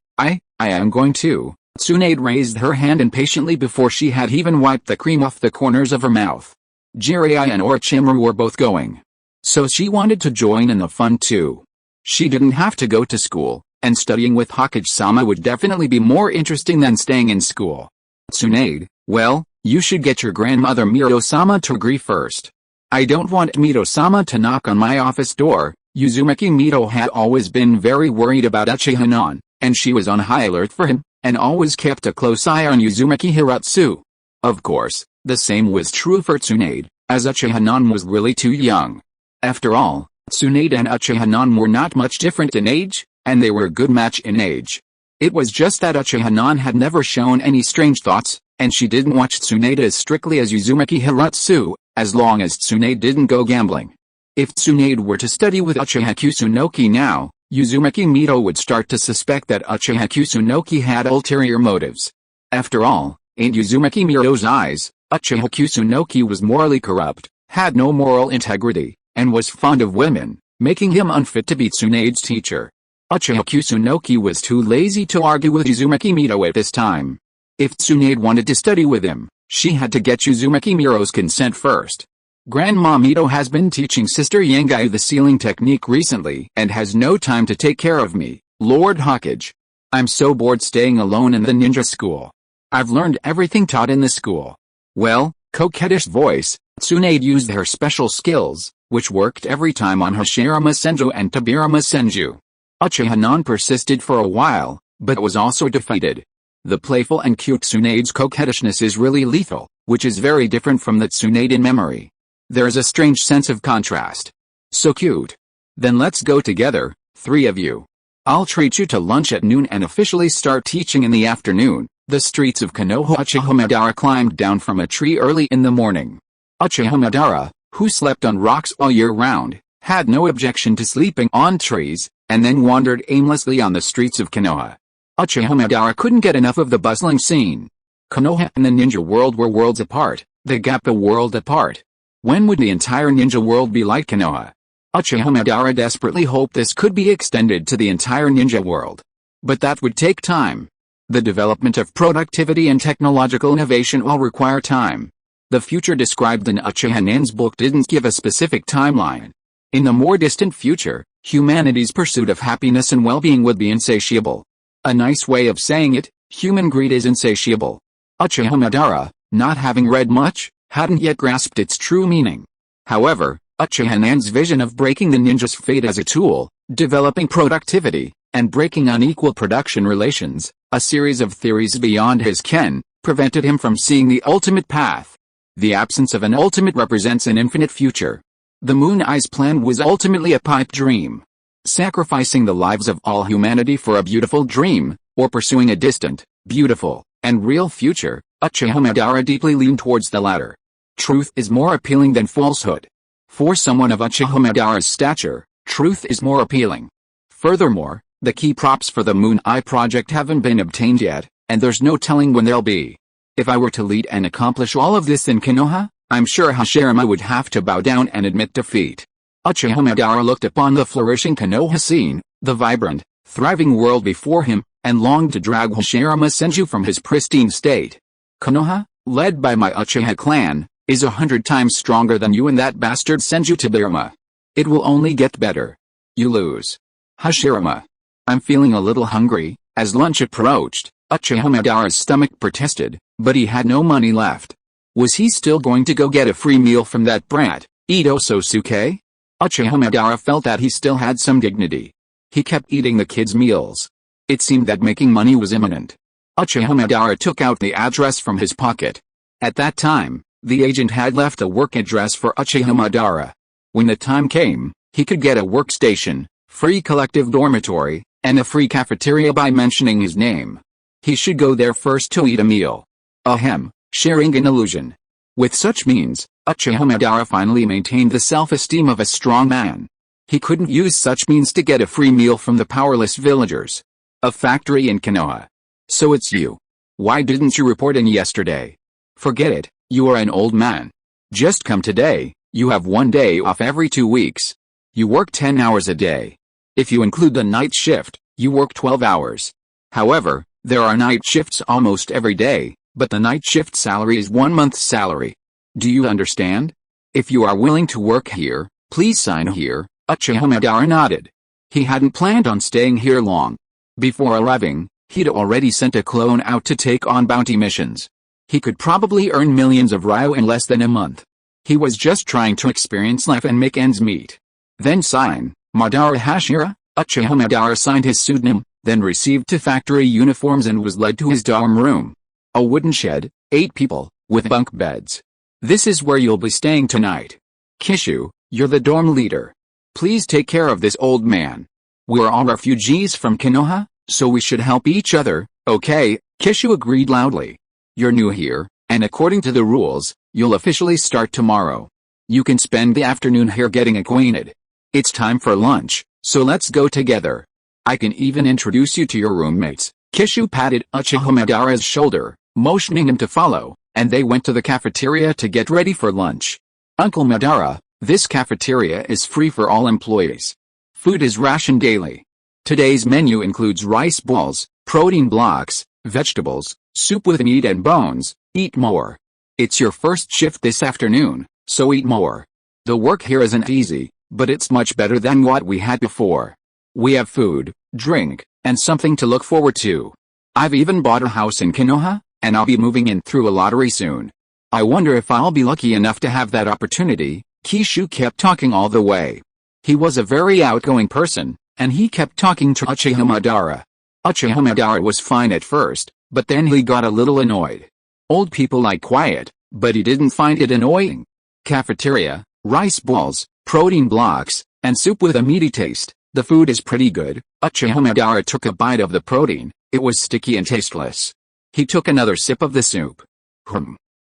am going to. Tsunade raised her hand impatiently before she had even wiped the cream off the corners of her mouth. Jiraiya and Orochimaru were both going. So she wanted to join in the fun too. She didn't have to go to school, and studying with Hokage-sama would definitely be more interesting than staying in school. Tsunade, well, you should get your grandmother Miro-sama to agree first. I don't want Mito-sama to knock on my office door. Uzumaki Mito had always been very worried about Uchiha Non, and she was on high alert for him, and always kept a close eye on Uzumaki Hiratsu. Of course, the same was true for Tsunade, as Uchiha Non was really too young. After all, Tsunade and Uchiha Non were not much different in age, and they were a good match in age. It was just that Uchiha Non had never shown any strange thoughts, and she didn't watch Tsunade as strictly as Uzumaki Hiratsu, as long as Tsunade didn't go gambling. If Tsunade were to study with Uchiha Kusunoki now, Uzumaki Mito would start to suspect that Uchiha Kusunoki had ulterior motives. After all, in Uzumaki Mito's eyes, Uchiha Kusunoki was morally corrupt, had no moral integrity, and was fond of women, making him unfit to be Tsunade's teacher. Uchiha Kusunoki was too lazy to argue with Uzumaki Mito at this time. If Tsunade wanted to study with him, she had to get Uzumaki Mito's consent first. Grandma Mito has been teaching Sister Yangai the sealing technique recently and has no time to take care of me, Lord Hokage. I'm so bored staying alone in the ninja school. I've learned everything taught in the school. Well, coquettish voice, Tsunade used her special skills, which worked every time on Hashirama Senju and Tobirama Senju. Uchiha Non persisted for a while, but was also defeated. The playful and cute Tsunade's coquettishness is really lethal, which is very different from the Tsunade in memory. There's a strange sense of contrast. So cute. Then let's go together, three of you. I'll treat you to lunch at noon and officially start teaching in the afternoon. The streets of Konoha. Uchiha Madara climbed down from a tree early in the morning. Uchiha Madara, who slept on rocks all year round, had no objection to sleeping on trees, and then wandered aimlessly on the streets of Konoha. Uchiha Madara couldn't get enough of the bustling scene. Konoha and the ninja world were worlds apart, the gap a world apart. When would the entire ninja world be like Konoha? Uchiha Madara desperately hoped this could be extended to the entire ninja world. But that would take time. The development of productivity and technological innovation all require time. The future described in Uchiha Nan's book didn't give a specific timeline. In the more distant future, humanity's pursuit of happiness and well-being would be insatiable. A nice way of saying it, human greed is insatiable. Uchiha Madara, not having read much, hadn't yet grasped its true meaning. However, Uchiha Nan's vision of breaking the ninja's fate as a tool, developing productivity, and breaking unequal production relations, a series of theories beyond his ken, prevented him from seeing the ultimate path. The absence of an ultimate represents an infinite future. The Moon Eye's plan was ultimately a pipe dream. Sacrificing the lives of all humanity for a beautiful dream, or pursuing a distant, beautiful, and real future, Uchiha Madara deeply leaned towards the latter. Truth is more appealing than falsehood. For someone of Uchiha Madara's stature, truth is more appealing. Furthermore, the key props for the Moon Eye project haven't been obtained yet, and there's no telling when they'll be. If I were to lead and accomplish all of this in Konoha, I'm sure Hashirama would have to bow down and admit defeat. Uchiha Madara looked upon the flourishing Konoha scene, the vibrant, thriving world before him, and longed to drag Hashirama Senju from his pristine state. Konoha, led by my Uchiha clan, is 100 times stronger than you and that bastard Senju Tobirama. It will only get better. You lose. Hashirama. I'm feeling a little hungry. As lunch approached, Uchiha Madara's stomach protested, but he had no money left. Was he still going to go get a free meal from that brat, Ito Sosuke? Uchiha Madara felt that he still had some dignity. He kept eating the kids' meals. It seemed that making money was imminent. Uchiha Madara took out the address from his pocket. At that time, the agent had left a work address for Uchiha Madara. When the time came, he could get a workstation, free collective dormitory, and a free cafeteria by mentioning his name. He should go there first to eat a meal. Ahem, sharing an illusion. With such means, Uchiha Madara finally maintained the self-esteem of a strong man. He couldn't use such means to get a free meal from the powerless villagers. A factory in Konoha. So it's you. Why didn't you report in yesterday? Forget it, you are an old man. Just come today, you have 1 day off every 2 weeks. You work 10 hours a day. If you include the night shift, you work 12 hours. However, there are night shifts almost every day, but the night shift salary is 1 month's salary. Do you understand? If you are willing to work here, please sign here. Uchiha Madara nodded. He hadn't planned on staying here long. Before arriving, he'd already sent a clone out to take on bounty missions. He could probably earn millions of ryo in less than a month. He was just trying to experience life and make ends meet. Then sign, Madara Hashira. Uchiha Madara signed his pseudonym, then received 2 factory uniforms and was led to his dorm room. A wooden shed, 8 people, with bunk beds. This is where you'll be staying tonight. Kishu, you're the dorm leader. Please take care of this old man. We're all refugees from Konoha, so we should help each other, okay? Kishu agreed loudly. You're new here, and according to the rules, you'll officially start tomorrow. You can spend the afternoon here getting acquainted. It's time for lunch, so let's go together. I can even introduce you to your roommates. Kishu patted Uchiha Madara's shoulder, motioning him to follow, and they went to the cafeteria to get ready for lunch. Uncle Madara, this cafeteria is free for all employees. Food is rationed daily. Today's menu includes rice balls, protein blocks, vegetables, soup with meat and bones. Eat more. It's your first shift this afternoon, so eat more. The work here isn't easy, but it's much better than what we had before. We have food, drink, and something to look forward to. I've even bought a house in Konoha, and I'll be moving in through a lottery soon. I wonder if I'll be lucky enough to have that opportunity. Kishu kept talking all the way. He was a very outgoing person, and he kept talking to Uchiha Madara. Uchiha Madara was fine at first, but then he got a little annoyed. Old people like quiet, but he didn't find it annoying. Cafeteria, rice balls, protein blocks, and soup with a meaty taste. The food is pretty good. Uchiha Madara took a bite of the protein. It was sticky and tasteless. He took another sip of the soup.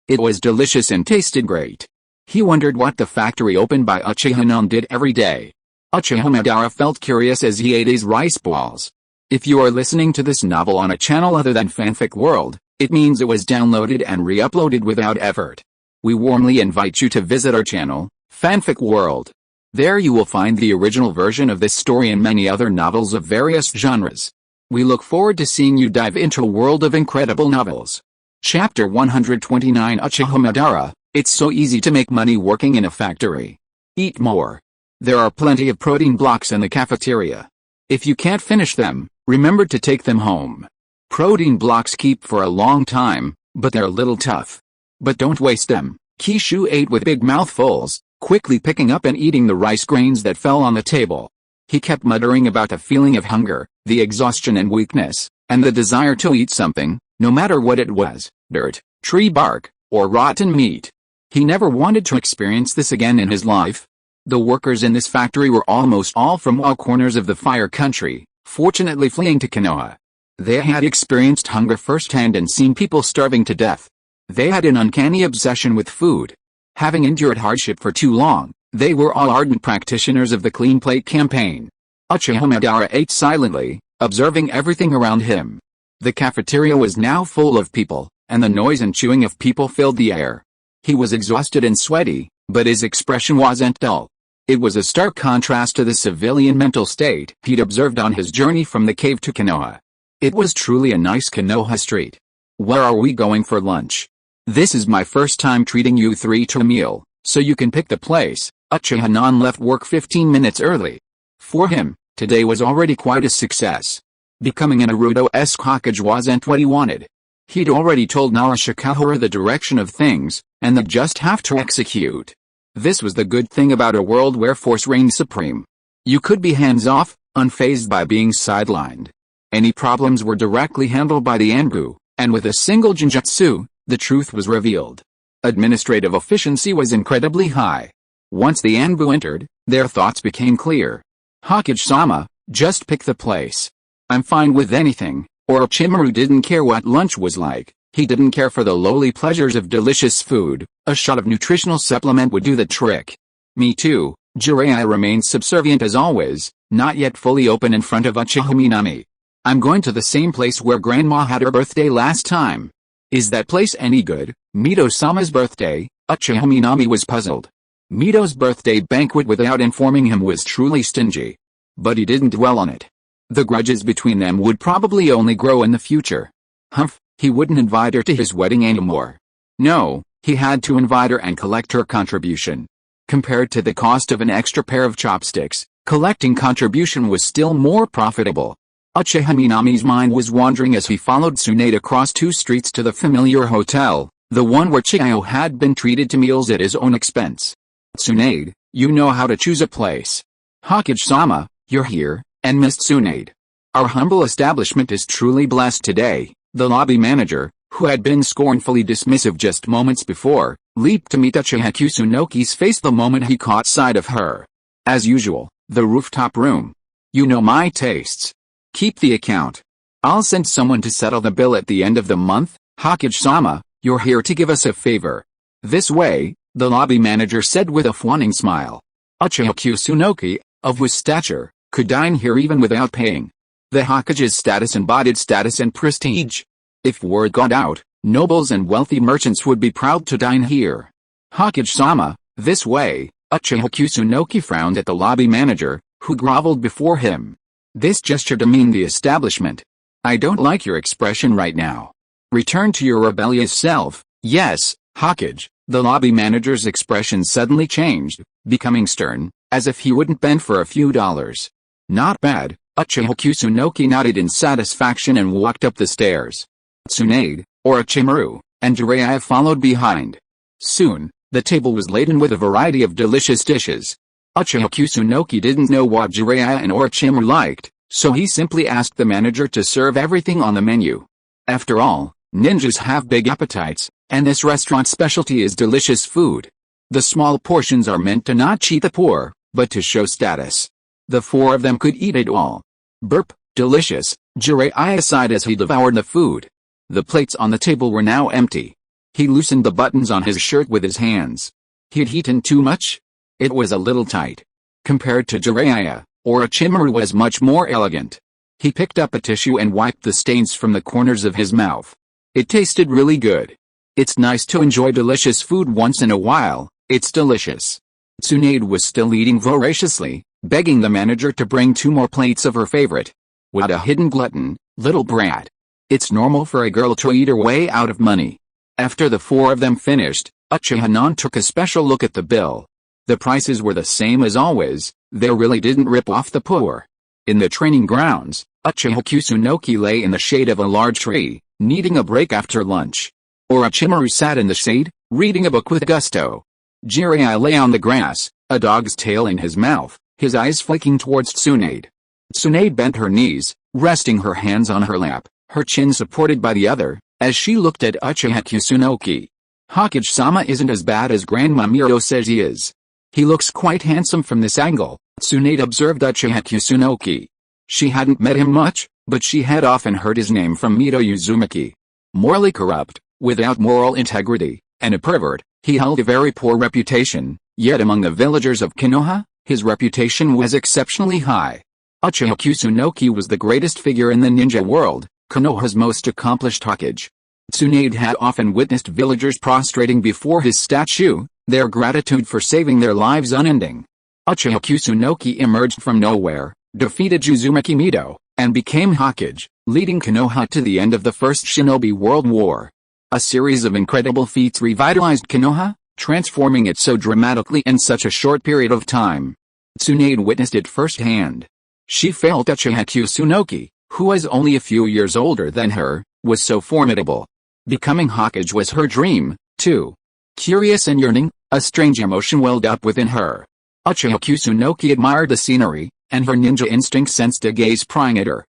It was delicious and tasted great. He wondered what the factory opened by Uchiha did every day. Uchiha Madara felt curious as he ate his rice balls. If you are listening to this novel on a channel other than Fanfic World, it means it was downloaded and re-uploaded without effort. We warmly invite you to visit our channel, Fanfic World. There you will find the original version of this story and many other novels of various genres. We look forward to seeing you dive into a world of incredible novels. Chapter 129 Uchiha Madara, it's so easy to make money working in a factory. Eat more. There are plenty of protein blocks in the cafeteria. If you can't finish them, remember to take them home. Protein blocks keep for a long time, but they're a little tough. But don't waste them. Kishu ate with big mouthfuls, quickly picking up and eating the rice grains that fell on the table. He kept muttering about the feeling of hunger, the exhaustion and weakness, and the desire to eat something, no matter what it was, dirt, tree bark, or rotten meat. He never wanted to experience this again in his life. The workers in this factory were almost all from all corners of the Fire Country, fortunately fleeing to Konoha. They had experienced hunger firsthand and seen people starving to death. They had an uncanny obsession with food. Having endured hardship for too long, they were all ardent practitioners of the Clean Plate campaign. Uchiha Madara ate silently, observing everything around him. The cafeteria was now full of people, and the noise and chewing of people filled the air. He was exhausted and sweaty, but his expression wasn't dull. It was a stark contrast to the civilian mental state he'd observed on his journey from the cave to Konoha. It was truly a nice Konoha street. Where are we going for lunch? This is my first time treating you three to a meal, so you can pick the place. Uchiha left work 15 minutes early. For him, today was already quite a success. Becoming an Naruto-esque Hokage wasn't what he wanted. He'd already told Narashikahara the direction of things, and they'd just have to execute. This was the good thing about a world where force reigned supreme. You could be hands-off, unfazed by being sidelined. Any problems were directly handled by the Anbu, and with a single genjutsu, the truth was revealed. Administrative efficiency was incredibly high. Once the Anbu entered, their thoughts became clear. Hokage-sama, just pick the place. I'm fine with anything. Orochimaru didn't care what lunch was like. He didn't care for the lowly pleasures of delicious food. A shot of nutritional supplement would do the trick. Me too. Jiraiya remained subservient as always, not yet fully open in front of Uchiha Minami. I'm going to the same place where Grandma had her birthday last time. Is that place any good? Mito-sama's birthday? Uchiha Minami was puzzled. Mito's birthday banquet without informing him was truly stingy. But he didn't dwell on it. The grudges between them would probably only grow in the future. Humph, he wouldn't invite her to his wedding anymore. No, he had to invite her and collect her contribution. Compared to the cost of an extra pair of chopsticks, collecting contribution was still more profitable. Uchiha Minami's mind was wandering as he followed Tsunade across 2 streets to the familiar hotel, the one where Chiyo had been treated to meals at his own expense. Tsunade, you know how to choose a place. Hokage-sama, you're here, and Miss Tsunade. Our humble establishment is truly blessed today. The lobby manager, who had been scornfully dismissive just moments before, leaped to meet Uchiha Kusunoki's face the moment he caught sight of her. As usual, the rooftop room. You know my tastes. Keep the account. I'll send someone to settle the bill at the end of the month. Hokage-sama, you're here to give us a favor. This way, the lobby manager said with a fawning smile. Uchiha Kusunoki, of whose stature, could dine here even without paying. The Hokage's status embodied status and prestige. If word got out, nobles and wealthy merchants would be proud to dine here. Hokage-sama, this way. Uchiha Kusunoki frowned at the lobby manager, who groveled before him. This gesture demeaned the establishment. I don't like your expression right now. Return to your rebellious self. Yes, Hokage. The lobby manager's expression suddenly changed, becoming stern, as if he wouldn't bend for a few dollars. Not bad. Uchiha Kusunoki nodded in satisfaction and walked up the stairs. Tsunade, Orochimaru, and Jiraiya followed behind. Soon, the table was laden with a variety of delicious dishes. Uchiha Kusunoki didn't know what Jiraiya and Orochimaru liked, so he simply asked the manager to serve everything on the menu. After all, ninjas have big appetites, and this restaurant's specialty is delicious food. The small portions are meant to not cheat the poor, but to show status. The 4 of them could eat it all. Burp, delicious, Jiraiya sighed as he devoured the food. The plates on the table were now empty. He loosened the buttons on his shirt with his hands. He'd eaten too much? It was a little tight. Compared to Jiraiya, Orochimaru was much more elegant. He picked up a tissue and wiped the stains from the corners of his mouth. It tasted really good. It's nice to enjoy delicious food once in a while. It's delicious. Tsunade was still eating voraciously, begging the manager to bring 2 more plates of her favorite. What a hidden glutton, little brat. It's normal for a girl to eat her way out of money. After the 4 of them finished, Uchiha took a special look at the bill. The prices were the same as always. They really didn't rip off the poor. In the training grounds, Uchiha Kusunoki lay in the shade of a large tree, needing a break after lunch. Orochimaru sat in the shade, reading a book with gusto. Jiraiya lay on the grass, a dog's tail in his mouth, his eyes flicking towards Tsunade. Tsunade bent her knees, resting her hands on her lap, her chin supported by the other, as she looked at Uchiha Kusunoki. Hokage-sama isn't as bad as Grandma Miro says he is. He looks quite handsome from this angle, Tsunade observed Uchiha Kusunoki. She hadn't met him much, but she had often heard his name from Mito Uzumaki. Morally corrupt, without moral integrity, and a pervert, he held a very poor reputation, yet among the villagers of Konoha, his reputation was exceptionally high. Uchiha Kusunoki was the greatest figure in the ninja world, Konoha's most accomplished Hokage. Tsunade had often witnessed villagers prostrating before his statue, their gratitude for saving their lives unending. Uchiha Kusunoki emerged from nowhere, defeated Uzumaki Mido, and became Hokage, leading Konoha to the end of the First Shinobi World War. A series of incredible feats revitalized Konoha, transforming it so dramatically in such a short period of time. Tsunade witnessed it firsthand. She felt Uchiha Kusunoki, who was only a few years older than her, was so formidable. Becoming Hokage was her dream, too. Curious and yearning, a strange emotion welled up within her. Uchiha Kusunoki admired the scenery, and her ninja instinct sensed a gaze prying at her.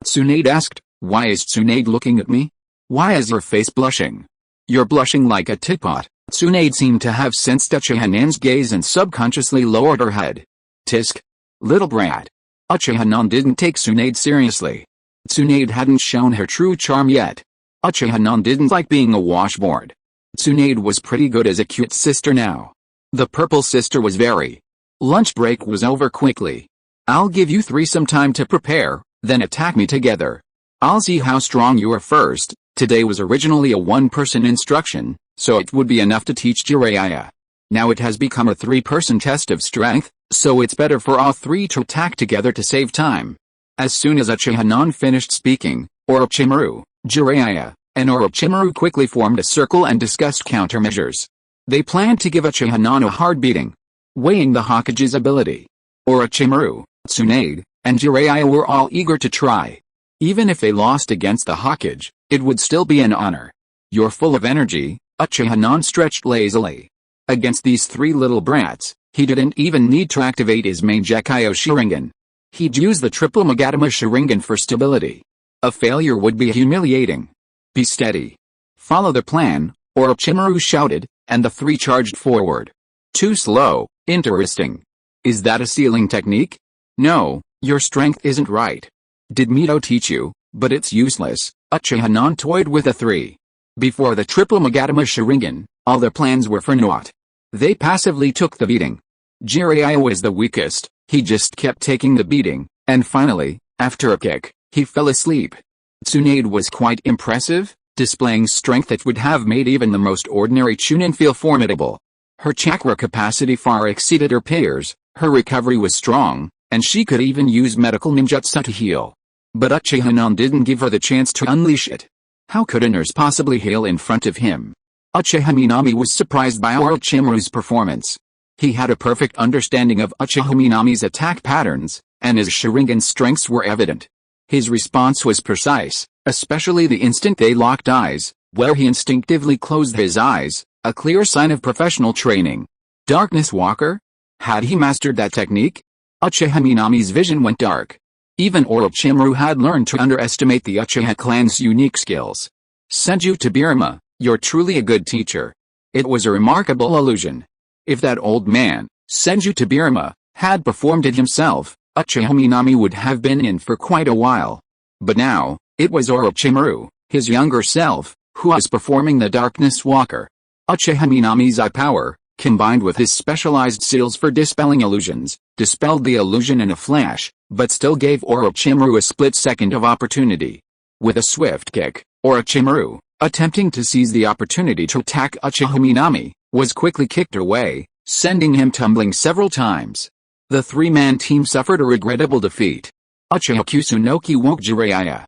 Tsunade asked, "Why is Tsunade looking at me? Why is your face blushing? You're blushing like a teapot." Tsunade seemed to have sensed Uchiha Nan's gaze and subconsciously lowered her head. Tisk. Little brat. Uchiha Nan didn't take Tsunade seriously. Tsunade hadn't shown her true charm yet. Uchiha Nan didn't like being a washboard. Tsunade was pretty good as a cute sister now. The purple sister was very. Lunch break was over quickly. "I'll give you three some time to prepare, then attack me together. I'll see how strong you are first." Today was originally a one-person instruction, so it would be enough to teach Jiraiya. Now it has become a three-person test of strength, so it's better for all three to attack together to save time. As soon as Uchiha Nan finished speaking, Orochimaru, Jiraiya, and Orochimaru quickly formed a circle and discussed countermeasures. They planned to give Uchiha Nan a hard beating. Weighing the Hokage's ability, Orochimaru, Tsunade, and Jiraiya were all eager to try. Even if they lost against the Hokage, it would still be an honor. "You're full of energy," Uchiha Nan stretched lazily. Against these three little brats, he didn't even need to activate his main Gekyo Sharingan. He'd use the triple Magatama Sharingan for stability. A failure would be humiliating. "Be steady. Follow the plan," Orochimaru shouted, and the three charged forward. "Too slow, interesting. Is that a sealing technique? No, your strength isn't right. Did Mido teach you? But it's useless." Uchiha Nan toyed with a three. Before the triple Magatama Sharingan, all their plans were for naught. They passively took the beating. Jiraiya was the weakest, he just kept taking the beating, and finally, after a kick, he fell asleep. Tsunade was quite impressive, displaying strength that would have made even the most ordinary Chunin feel formidable. Her chakra capacity far exceeded her peers, her recovery was strong, and she could even use medical ninjutsu to heal. But Uchiha Nan didn't give her the chance to unleash it. How could a nurse possibly heal in front of him? Uchiha Minami was surprised by Orochimaru's performance. He had a perfect understanding of Uchiha Minami's attack patterns, and his Sharingan strengths were evident. His response was precise, especially the instant they locked eyes, where he instinctively closed his eyes, a clear sign of professional training. Darkness Walker? Had he mastered that technique? Uchiha Minami's vision went dark. Even Orochimaru had learned to underestimate the Uchiha clan's unique skills. "Senju Tobirama, you're truly a good teacher." It was a remarkable illusion. If that old man, Senju Tobirama, had performed it himself, Uchiha Minami would have been in for quite a while. But now, it was Orochimaru, his younger self, who was performing the Darkness Walker. Uchiha Minami's eye power, combined with his specialized skills for dispelling illusions, dispelled the illusion in a flash, but still gave Orochimaru a split second of opportunity. With a swift kick, Orochimaru, attempting to seize the opportunity to attack Uchiha Minami, was quickly kicked away, sending him tumbling several times. The three-man team suffered a regrettable defeat. Uchiha Kusunoki woke Jiraiya,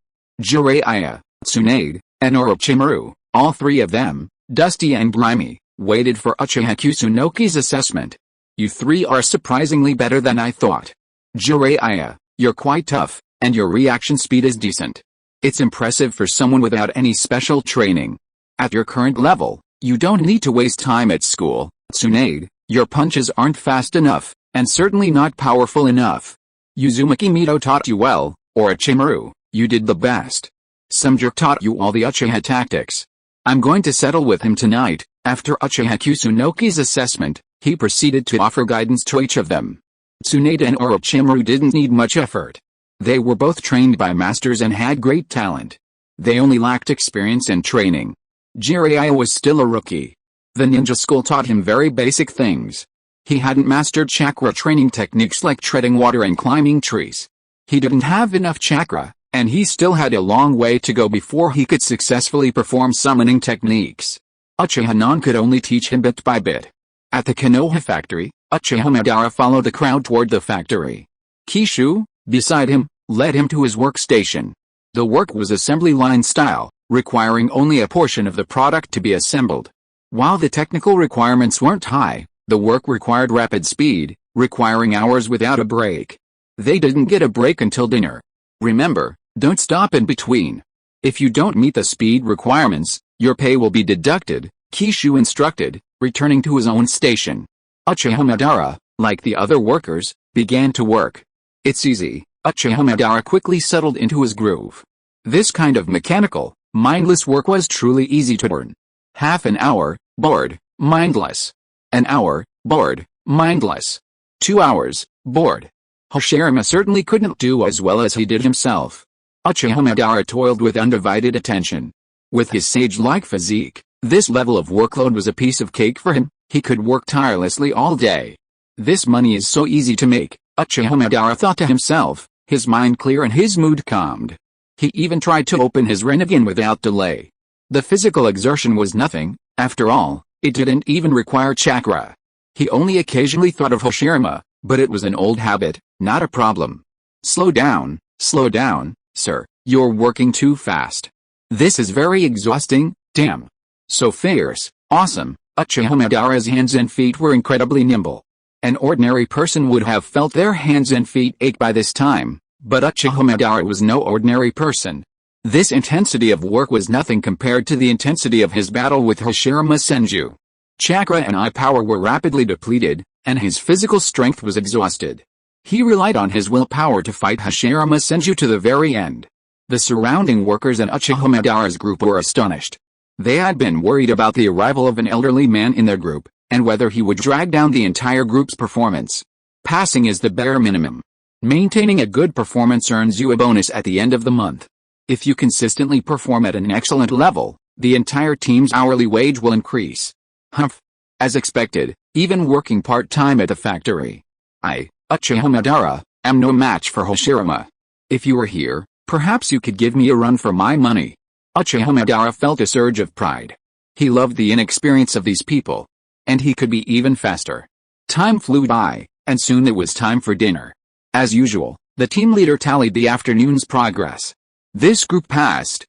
Tsunade, and Orochimaru, all three of them, dusty and grimy, waited for Uchiha Kusunoki's assessment. "You three are surprisingly better than I thought. Jiraiya, you're quite tough, and your reaction speed is decent. It's impressive for someone without any special training. At your current level, you don't need to waste time at school. Tsunade, your punches aren't fast enough, and certainly not powerful enough. Uzumaki Mido taught you well, Orochimaru, you did the best. Some jerk taught you all the Uchiha tactics. I'm going to settle with him tonight." After Uchiha Kusunoki's assessment, he proceeded to offer guidance to each of them. Tsunade and Orochimaru didn't need much effort. They were both trained by masters and had great talent. They only lacked experience and training. Jiraiya was still a rookie. The ninja school taught him very basic things. He hadn't mastered chakra training techniques like treading water and climbing trees. He didn't have enough chakra, and he still had a long way to go before he could successfully perform summoning techniques. Uchiha Non could only teach him bit by bit. At the Konoha factory, Uchiha Madara followed the crowd toward the factory. Kishu, beside him, led him to his workstation. The work was assembly line style, requiring only a portion of the product to be assembled. While the technical requirements weren't high, the work required rapid speed, requiring hours without a break. They didn't get a break until dinner. Remember, don't stop in between. If you don't meet the speed requirements, your pay will be deducted, Kishu instructed, returning to his own station. Uchiha Madara, like the other workers, began to work. It's easy, Uchiha Madara quickly settled into his groove. This kind of mechanical, mindless work was truly easy to learn. Half an hour, bored, mindless. An hour, bored, mindless. 2 hours, bored. Hashirama certainly couldn't do as well as he did himself. Uchiha Madara toiled with undivided attention. With his sage-like physique, this level of workload was a piece of cake for him. He could work tirelessly all day. This money is so easy to make, Uchiha Madara thought to himself, his mind clear and his mood calmed. He even tried to open his Rinnegan without delay. The physical exertion was nothing, after all, it didn't even require chakra. He only occasionally thought of Hashirama, but it was an old habit, not a problem. Slow down, sir, you're working too fast. This is very exhausting, damn. So fierce, awesome. Uchiha Madara's hands and feet were incredibly nimble. An ordinary person would have felt their hands and feet ache by this time, but Uchiha Madara was no ordinary person. This intensity of work was nothing compared to the intensity of his battle with Hashirama Senju. Chakra and eye power were rapidly depleted, and his physical strength was exhausted. He relied on his willpower to fight Hashirama Senju to the very end. The surrounding workers and Uchiha Madara's group were astonished. They had been worried about the arrival of an elderly man in their group, and whether he would drag down the entire group's performance. Passing is the bare minimum. Maintaining a good performance earns you a bonus at the end of the month. If you consistently perform at an excellent level, the entire team's hourly wage will increase. Humph. As expected, even working part-time at the factory. I, Uchiha Madara, am no match for Hashirama. If you were here, perhaps you could give me a run for my money. Uchiha Madara felt a surge of pride. He loved the inexperience of these people. And he could be even faster. Time flew by, and soon it was time for dinner. As usual, the team leader tallied the afternoon's progress. This group passed,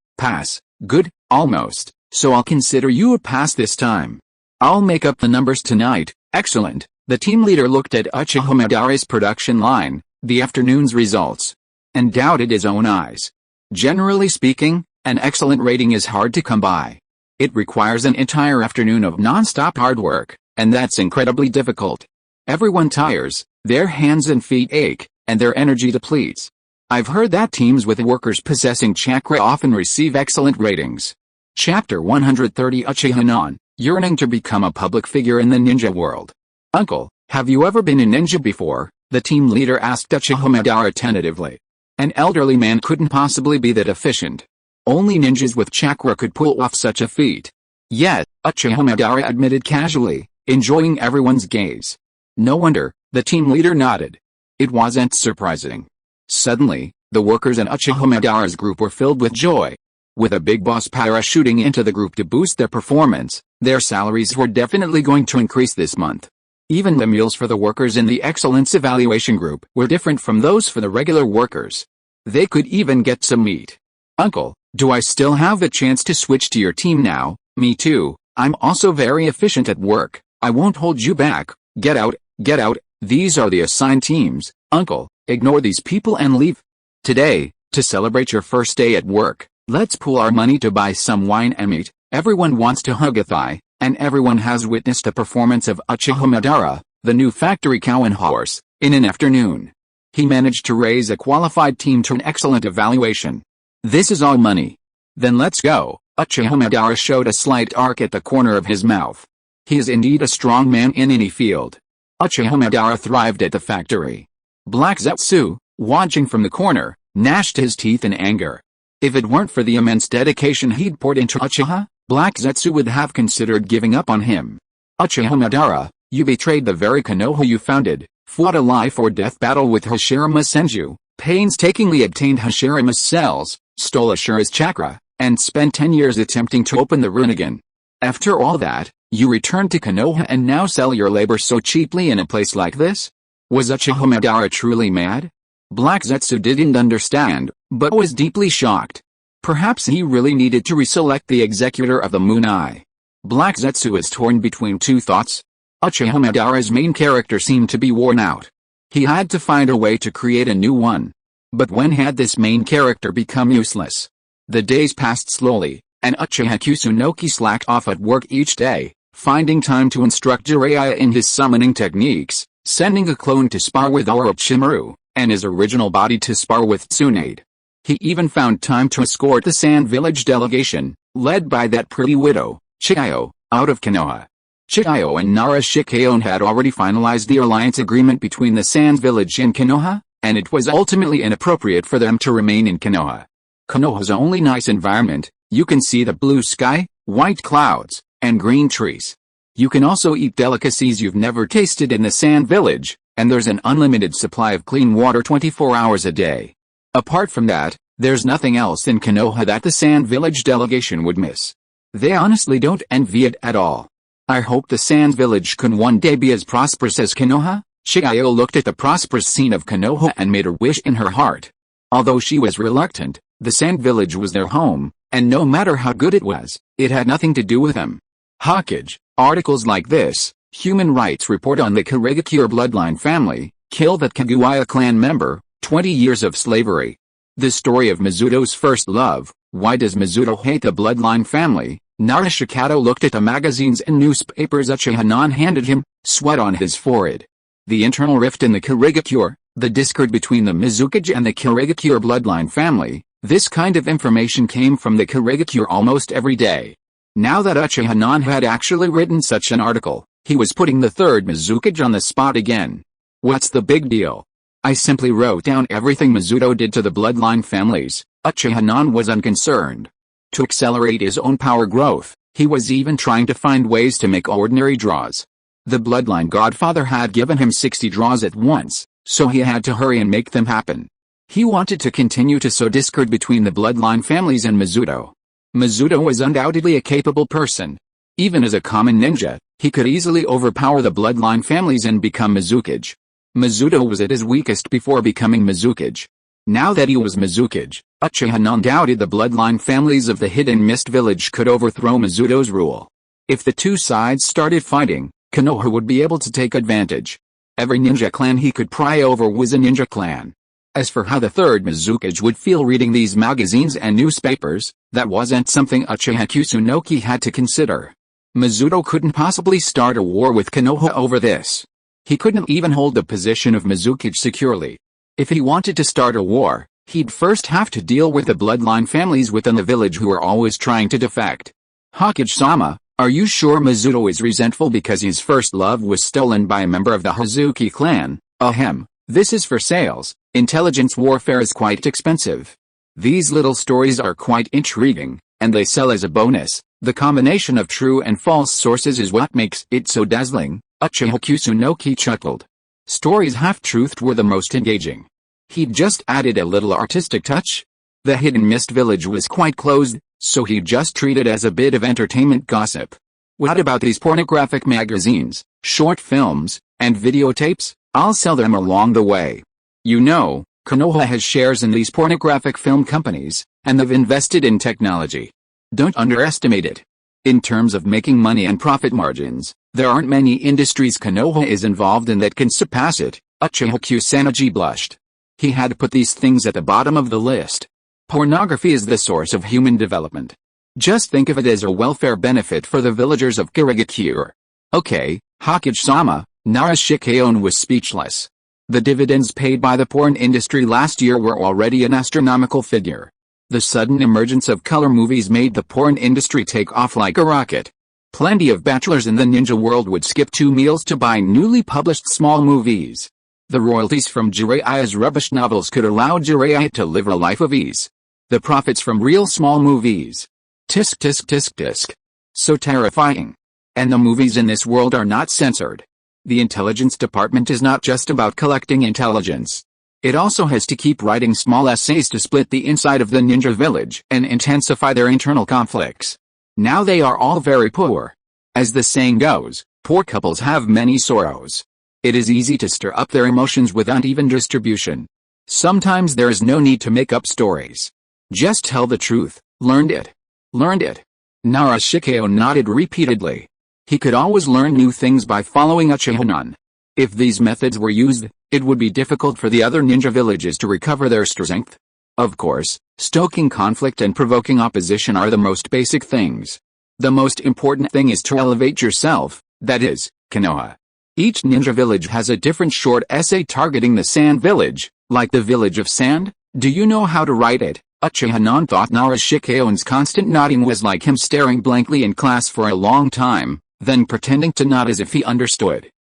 good, almost, so I'll consider you a pass this time. I'll make up the numbers tonight, excellent. The team leader looked at Uchiha Madara's production line, the afternoon's results, and doubted his own eyes. Generally speaking, an excellent rating is hard to come by. It requires an entire afternoon of non-stop hard work, and that's incredibly difficult. Everyone tires, their hands and feet ache, and their energy depletes. I've heard that teams with workers possessing chakra often receive excellent ratings. Chapter 130 Uchiha Non, yearning to become a public figure in the ninja world. Uncle, have you ever been a ninja before? The team leader asked Uchiha Madara tentatively. An elderly man couldn't possibly be that efficient. Only ninjas with chakra could pull off such a feat. Yet, Uchiha Madara admitted casually, enjoying everyone's gaze. No wonder, the team leader nodded. It wasn't surprising. Suddenly, the workers in Uchiha Madara's group were filled with joy. With a big boss parachuting into the group to boost their performance, their salaries were definitely going to increase this month. Even the meals for the workers in the Excellence Evaluation Group were different from those for the regular workers. They could even get some meat. Uncle, do I still have a chance to switch to your team now? Me too, I'm also very efficient at work. I won't hold you back. Get out, these are the assigned teams. Uncle, ignore these people and leave. Today, to celebrate your first day at work, let's pool our money to buy some wine and meat. Everyone wants to hug a thigh, and everyone has witnessed a performance of Uchiha Madara, the new factory cow and horse, in an afternoon. He managed to raise a qualified team to an excellent evaluation. This is all money. Then let's go. Uchiha Madara showed a slight arc at the corner of his mouth. He is indeed a strong man in any field. Uchiha Madara thrived at the factory. Black Zetsu, watching from the corner, gnashed his teeth in anger. If it weren't for the immense dedication he'd poured into Uchiha, Black Zetsu would have considered giving up on him. Uchiha Madara, you betrayed the very Konoha you founded, fought a life-or-death battle with Hashirama Senju, painstakingly obtained Hashirama's cells, stole Ashura's chakra, and spent 10 years attempting to open the Rinnegan. After all that, you return to Konoha and now sell your labor so cheaply in a place like this? Was Uchiha Madara truly mad? Black Zetsu didn't understand, but was deeply shocked. Perhaps he really needed to reselect the executor of the Moon Eye. Black Zetsu is torn between two thoughts. Uchiha Madara's main character seemed to be worn out. He had to find a way to create a new one. But when had this main character become useless? The days passed slowly, and Uchiha Kusunoki slacked off at work each day, finding time to instruct Jiraiya in his summoning techniques, sending a clone to spar with Orochimaru, and his original body to spar with Tsunade. He even found time to escort the Sand Village delegation, led by that pretty widow, Chiyo, out of Konoha. Chiyo and Nara Shikayon had already finalized the alliance agreement between the Sand Village and Konoha, and it was ultimately inappropriate for them to remain in Konoha. Konoha's only nice environment, you can see the blue sky, white clouds, and green trees. You can also eat delicacies you've never tasted in the Sand Village, and there's an unlimited supply of clean water 24 hours a day. Apart from that, there's nothing else in Konoha that the Sand Village delegation would miss. They honestly don't envy it at all. I hope the Sand Village can one day be as prosperous as Konoha. Chiyo looked at the prosperous scene of Konoha and made a wish in her heart. Although she was reluctant, the Sand Village was their home, and no matter how good it was, it had nothing to do with them. Hokage, articles like this, Human Rights Report on the Kirigakure bloodline family, kill that Kaguya clan member, 20 years of slavery. The story of Mizuto's first love, why does Mizuto hate the bloodline family? Narashikato looked at the magazines and newspapers Uchiha handed him, sweat on his forehead. The internal rift in the Kirigakure, the discord between the Mizukage and the Kirigakure bloodline family, this kind of information came from the Kirigakure almost every day. Now that Uchiha had actually written such an article, he was putting the third Mizukage on the spot again. What's the big deal? I simply wrote down everything Mizuto did to the bloodline families. Uchiha was unconcerned. To accelerate his own power growth, he was even trying to find ways to make ordinary draws. The bloodline godfather had given him 60 draws at once, so he had to hurry and make them happen. He wanted to continue to sow discord between the bloodline families and Mizuto. Mizuto was undoubtedly a capable person. Even as a common ninja, he could easily overpower the bloodline families and become Mizukage. Mizuto was at his weakest before becoming Mizukage. Now that he was Mizukage, Uchiha doubted the bloodline families of the Hidden Mist Village could overthrow Mizuto's rule. If the two sides started fighting, Konoha would be able to take advantage. Every ninja clan he could pry over was a ninja clan. As for how the third Mizukage would feel reading these magazines and newspapers, that wasn't something Uchiha Kusunoki had to consider. Mizuto couldn't possibly start a war with Konoha over this. He couldn't even hold the position of Mizukage securely. If he wanted to start a war, he'd first have to deal with the bloodline families within the village who were always trying to defect. Hokage-sama, are you sure Mizuto is resentful because his first love was stolen by a member of the Hazuki clan? Ahem, this is for sales. Intelligence warfare is quite expensive. These little stories are quite intriguing, and they sell as a bonus. The combination of true and false sources is what makes it so dazzling. Uchiha Kusunoki chuckled. Stories half-truthed were the most engaging. He'd just added a little artistic touch. The Hidden Mist Village was quite closed, so he'd just treat it as a bit of entertainment gossip. What about these pornographic magazines, short films, and videotapes? I'll sell them along the way. You know, Konoha has shares in these pornographic film companies, and they've invested in technology. Don't underestimate it. In terms of making money and profit margins, there aren't many industries Konoha is involved in that can surpass it. Uchiha Kusanagi blushed. He had put these things at the bottom of the list. Pornography is the source of human development. Just think of it as a welfare benefit for the villagers of Kirigakure. Okay, Hokage-sama, Narashikayon was speechless. The dividends paid by the porn industry last year were already an astronomical figure. The sudden emergence of color movies made the porn industry take off like a rocket. Plenty of bachelors in the ninja world would skip 2 meals to buy newly published small movies. The royalties from Jiraiya's rubbish novels could allow Jiraiya to live a life of ease. The profits from real small movies. Tisk tisk tisk tisk. So terrifying. And the movies in this world are not censored. The intelligence department is not just about collecting intelligence. It also has to keep writing small essays to split the inside of the ninja village and intensify their internal conflicts. Now they are all very poor. As the saying goes, poor couples have many sorrows. It is easy to stir up their emotions with uneven distribution. Sometimes there is no need to make up stories. Just tell the truth. Learned it. Learned it. Narushikyo nodded repeatedly. He could always learn new things by following Uchiha. If these methods were used, it would be difficult for the other ninja villages to recover their strength. Of course, stoking conflict and provoking opposition are the most basic things. The most important thing is to elevate yourself, that is, Konoha. Each ninja village has a different short essay targeting the Sand Village, like the Village of Sand. Do you know how to write it? Uchiha thought Narushikyo's constant nodding was like him staring blankly in class for a long time, then pretending to nod as if he understood.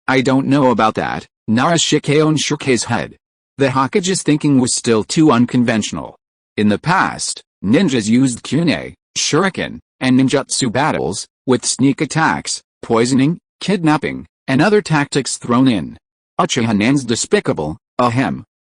I don't know about that. Narushikyo shook his head. The Hokage's thinking was still too unconventional. In the past, ninjas used kyune, shuriken, and ninjutsu battles, with sneak attacks, poisoning, kidnapping, and other tactics thrown in. Uchiha-nan's despicable,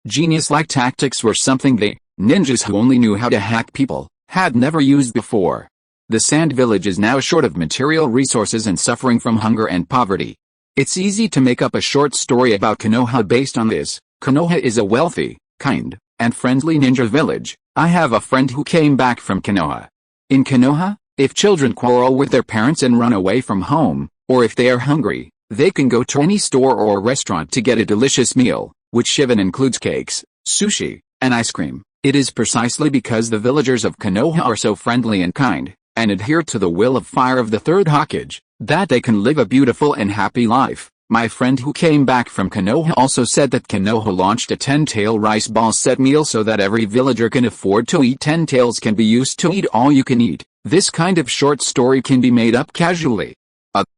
genius-like tactics were something they, ninjas who only knew how to hack people, had never used before. The Sand Village is now short of material resources and suffering from hunger and poverty. It's easy to make up a short story about Konoha based on this. Konoha is a wealthy, kind, and friendly ninja village. I have a friend who came back from Konoha. In Konoha, if children quarrel with their parents and run away from home, or if they are hungry, they can go to any store or restaurant to get a delicious meal, which even includes cakes, sushi, and ice cream. It is precisely because the villagers of Konoha are so friendly and kind, and adhere to the will of fire of the third Hokage, that they can live a beautiful and happy life. My friend who came back from Konoha also said that Konoha launched a 10-tail rice ball set meal so that every villager can afford to eat 10 tails can be used to eat all you can eat. This kind of short story can be made up casually.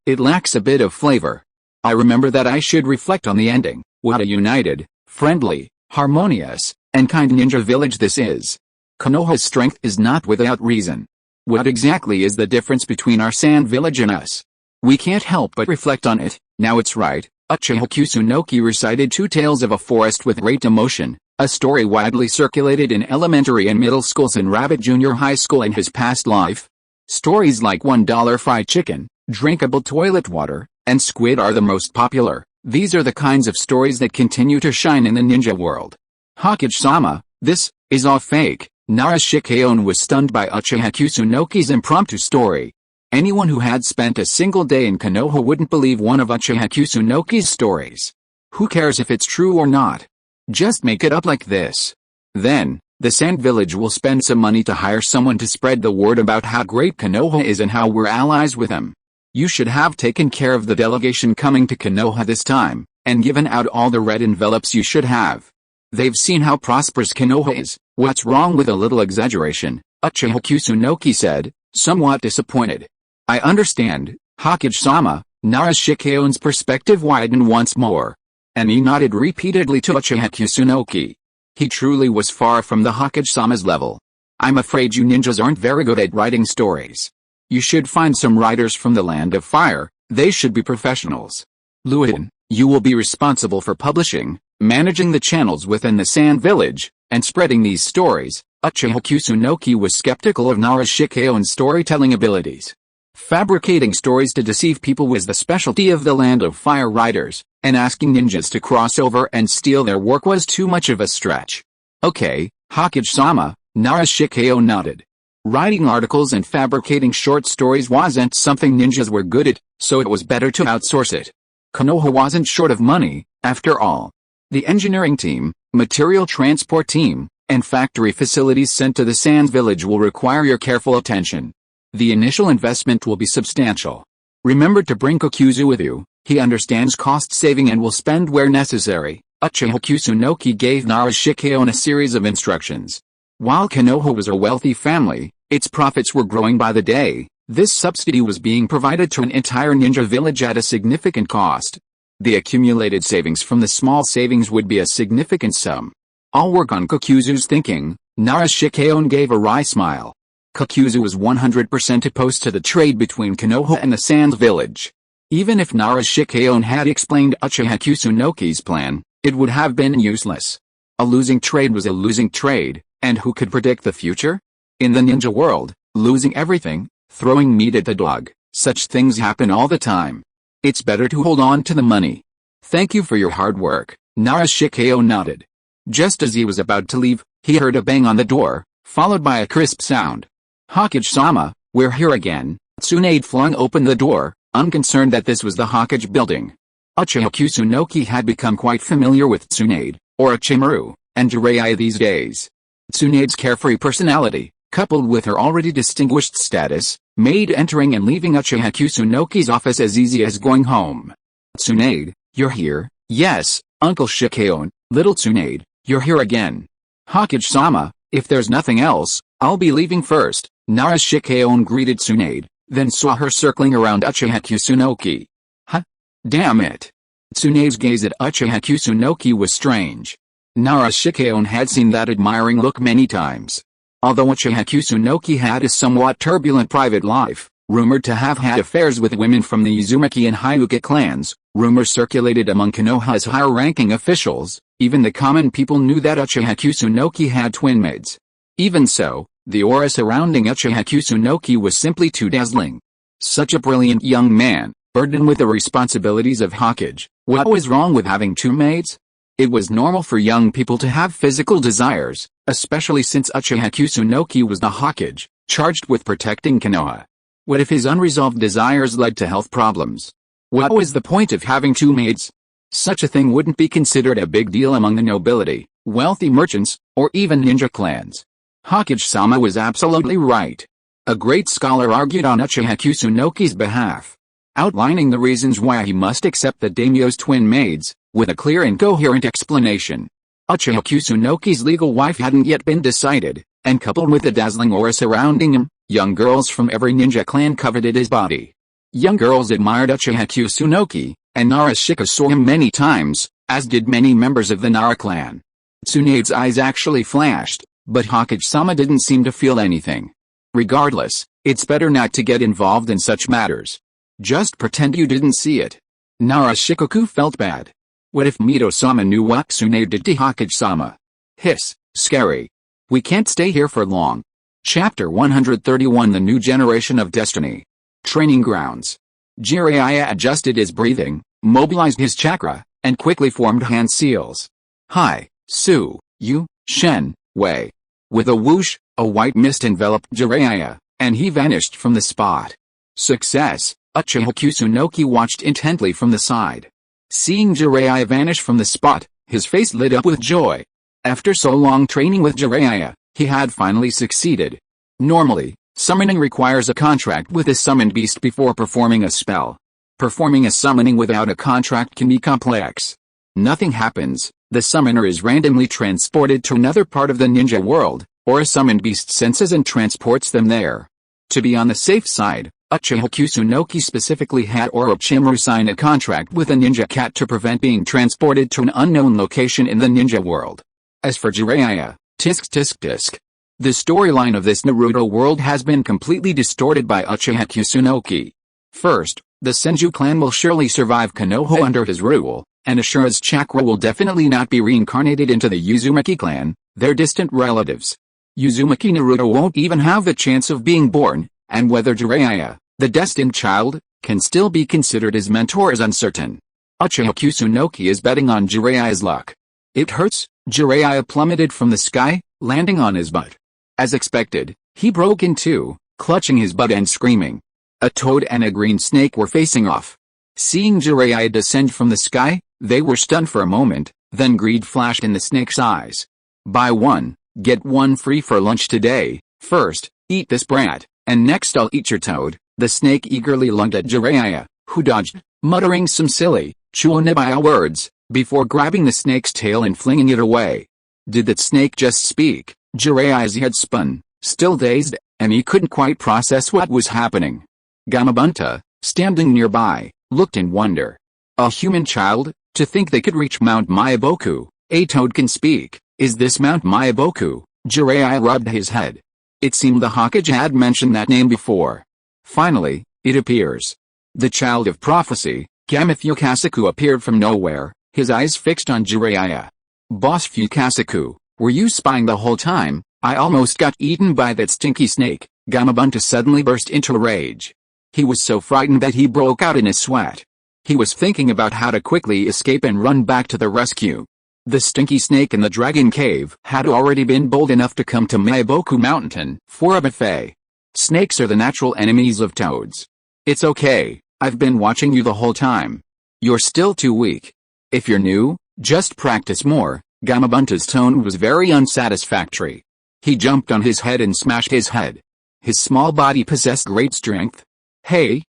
It lacks a bit of flavor. I remember that I should reflect on the ending. What a united, friendly, harmonious, and kind ninja village this is. Konoha's strength is not without reason. What exactly is the difference between our Sand Village and us? We can't help but reflect on it. Now it's right. Uchiha Kusunoki recited 2 Tales of a Forest with great emotion, a story widely circulated in elementary and middle schools and Rabbit Junior High School in his past life. Stories like $1 fried chicken, drinkable toilet water, and squid are the most popular. These are the kinds of stories that continue to shine in the ninja world. Hokage-sama, this is all fake. Narushikyo was stunned by Uchiha Kusunoki's impromptu story. Anyone who had spent a single day in Konoha wouldn't believe one of Uchiha Kusunoki's stories. Who cares if it's true or not? Just make it up like this. Then, the Sand Village will spend some money to hire someone to spread the word about how great Konoha is and how we're allies with them. You should have taken care of the delegation coming to Konoha this time, and given out all the red envelopes you should have. They've seen how prosperous Konoha is. What's wrong with a little exaggeration? Uchiha Kusunoki said, somewhat disappointed. I understand, Hokage-sama. Narushikyo's perspective widened once more. And he nodded repeatedly to Uchiha Kusunoki. He truly was far from the Hokage-sama's level. I'm afraid you ninjas aren't very good at writing stories. You should find some writers from the Land of Fire. They should be professionals. Luin, you will be responsible for publishing, managing the channels within the Sand Village, and spreading these stories. Uchiha Kusunoki was skeptical of Narushikyo's storytelling abilities. Fabricating stories to deceive people was the specialty of the Land of Fire writers, and asking ninjas to cross over and steal their work was too much of a stretch. Okay, Hokage-sama, Narushikyo nodded. Writing articles and fabricating short stories wasn't something ninjas were good at, so it was better to outsource it. Konoha wasn't short of money, after all. The engineering team, material transport team, and factory facilities sent to the Sand Village will require your careful attention. The initial investment will be substantial. Remember to bring Kokuzu with you. He understands cost saving and will spend where necessary. Uchiha Kusunoki gave Narushikyo a series of instructions. While Konoha was a wealthy family, its profits were growing by the day. This subsidy was being provided to an entire ninja village at a significant cost. The accumulated savings from the small savings would be a significant sum. I'll work on Kokuzu's thinking. Narushikyo gave a wry smile. Kokuzu was 100% opposed to the trade between Konoha and the Sand Village. Even if Narushikyo had explained Uchiha Kusunoki's plan, It would have been useless. A losing trade was a losing trade, and who could predict the future? In the ninja world, losing everything, throwing meat at the dog, such things happen all the time. It's better to hold on to the money. Thank you for your hard work, Narashikyo nodded. Just as he was about to leave, he heard a bang on the door, followed by a crisp sound. Hokage-sama, we're here again. Tsunade flung open the door, unconcerned that this was the Hokage building. Uchiha Kusunoki had become quite familiar with Tsunade, or Orochimaru, and Jiraiya these days. Tsunade's carefree personality, coupled with her already distinguished status, made entering and leaving Uchiha Kusunoki's office as easy as going home. Tsunade, you're here? Yes, Uncle Shikeon. Little Tsunade, you're here again. Hokage-sama, if there's nothing else, I'll be leaving first. Narashikyo greeted Tsunade, then saw her circling around Uchiha Kusunoki. Huh? Damn it. Tsunade's gaze at Uchiha Kusunoki was strange. Narashikyo had seen that admiring look many times. Although Uchiha Kusunoki had a somewhat turbulent private life, rumored to have had affairs with women from the Uzumaki and Hyuga clans, rumors circulated among Konoha's higher-ranking officials. Even the common people knew that Uchiha Kusunoki had twin maids. Even so, the aura surrounding Uchiha Kusunoki was simply too dazzling. Such a brilliant young man, burdened with the responsibilities of Hokage. What was wrong with having two maids? It was normal for young people to have physical desires, especially since Uchiha Kusunoki was the Hokage, charged with protecting Konoha. What if his unresolved desires led to health problems? What was the point of having two maids? Such a thing wouldn't be considered a big deal among the nobility, wealthy merchants, or even ninja clans. Hokage-sama was absolutely right. A great scholar argued on Uchiha Kusunoki's behalf, outlining the reasons why he must accept the daimyo's twin maids, with a clear and coherent explanation. Uchiha Kusunoki's legal wife hadn't yet been decided, and coupled with the dazzling aura surrounding him, young girls from every ninja clan coveted his body. Young girls admired Uchiha Kusunoki, and Narashika saw him many times, as did many members of the Nara clan. Tsunade's eyes actually flashed, but Hokage-sama didn't seem to feel anything. Regardless, it's better not to get involved in such matters. Just pretend you didn't see it. Narashikoku felt bad. What if Mito-sama knew what Tsunade did to Hokage-sama? Hiss, scary. We can't stay here for long. Chapter 131 The New Generation of Destiny. Training Grounds. Jiraiya adjusted his breathing, mobilized his chakra, and quickly formed hand seals. Hi, Su, Yu, Shen, Wei. With a whoosh, a white mist enveloped Jiraiya, and he vanished from the spot. Success. Uchiha Kusunoki watched intently from the side. Seeing Jiraiya vanish from the spot, his face lit up with joy. After so long training with Jiraiya, he had finally succeeded. Normally, summoning requires a contract with a summoned beast before performing a spell. Performing a summoning without a contract can be complex. Nothing happens, the summoner is randomly transported to another part of the ninja world, or a summoned beast senses and transports them there. To be on the safe side, Uchiha Kusunoki specifically had Orochimaru sign a contract with a ninja cat to prevent being transported to an unknown location in the ninja world. As for Jiraiya, tisk tisk tisk. The storyline of this Naruto world has been completely distorted by Uchiha Kusunoki. First, the Senju clan will surely survive Konoha under his rule, and Ashura's chakra will definitely not be reincarnated into the Uzumaki clan, their distant relatives. Uzumaki Naruto won't even have the chance of being born, and whether Jiraiya, the destined child, can still be considered his mentor is uncertain. Uchiha Kusunoki is betting on Jiraiya's luck. It hurts. Jiraiya plummeted from the sky, landing on his butt. As expected, he broke in two, clutching his butt and screaming. A toad and a green snake were facing off. Seeing Jiraiya descend from the sky, they were stunned for a moment, then greed flashed in the snake's eyes. Buy one, get one free for lunch today. First, eat this brat, and next I'll eat your toad. The snake eagerly lunged at Jiraiya, who dodged, muttering some silly, Chuonibaya words, before grabbing the snake's tail and flinging it away. Did that snake just speak? Jiraiya's head spun, still dazed, and he couldn't quite process what was happening. Gamabunta, standing nearby, looked in wonder. A human child? To think they could reach Mount Myaboku. A toad can speak. Is this Mount Myaboku? Jiraiya rubbed his head. It seemed the Hokage had mentioned that name before. Finally, it appears. The child of prophecy, Gamathu Kasaku appeared from nowhere, his eyes fixed on Jiraiya. "Boss Fukasaku, were you spying the whole time? I almost got eaten by that stinky snake." Gamabunta suddenly burst into a rage. He was so frightened that he broke out in a sweat. He was thinking about how to quickly escape and run back to the rescue. The stinky snake in the dragon cave had already been bold enough to come to Meiboku Mountain for a buffet. Snakes are the natural enemies of toads. "It's okay, I've been watching you the whole time. You're still too weak. If you're new, just practice more." Gamabunta's tone was very unsatisfactory. He jumped on his head and smashed his head. His small body possessed great strength. Hey,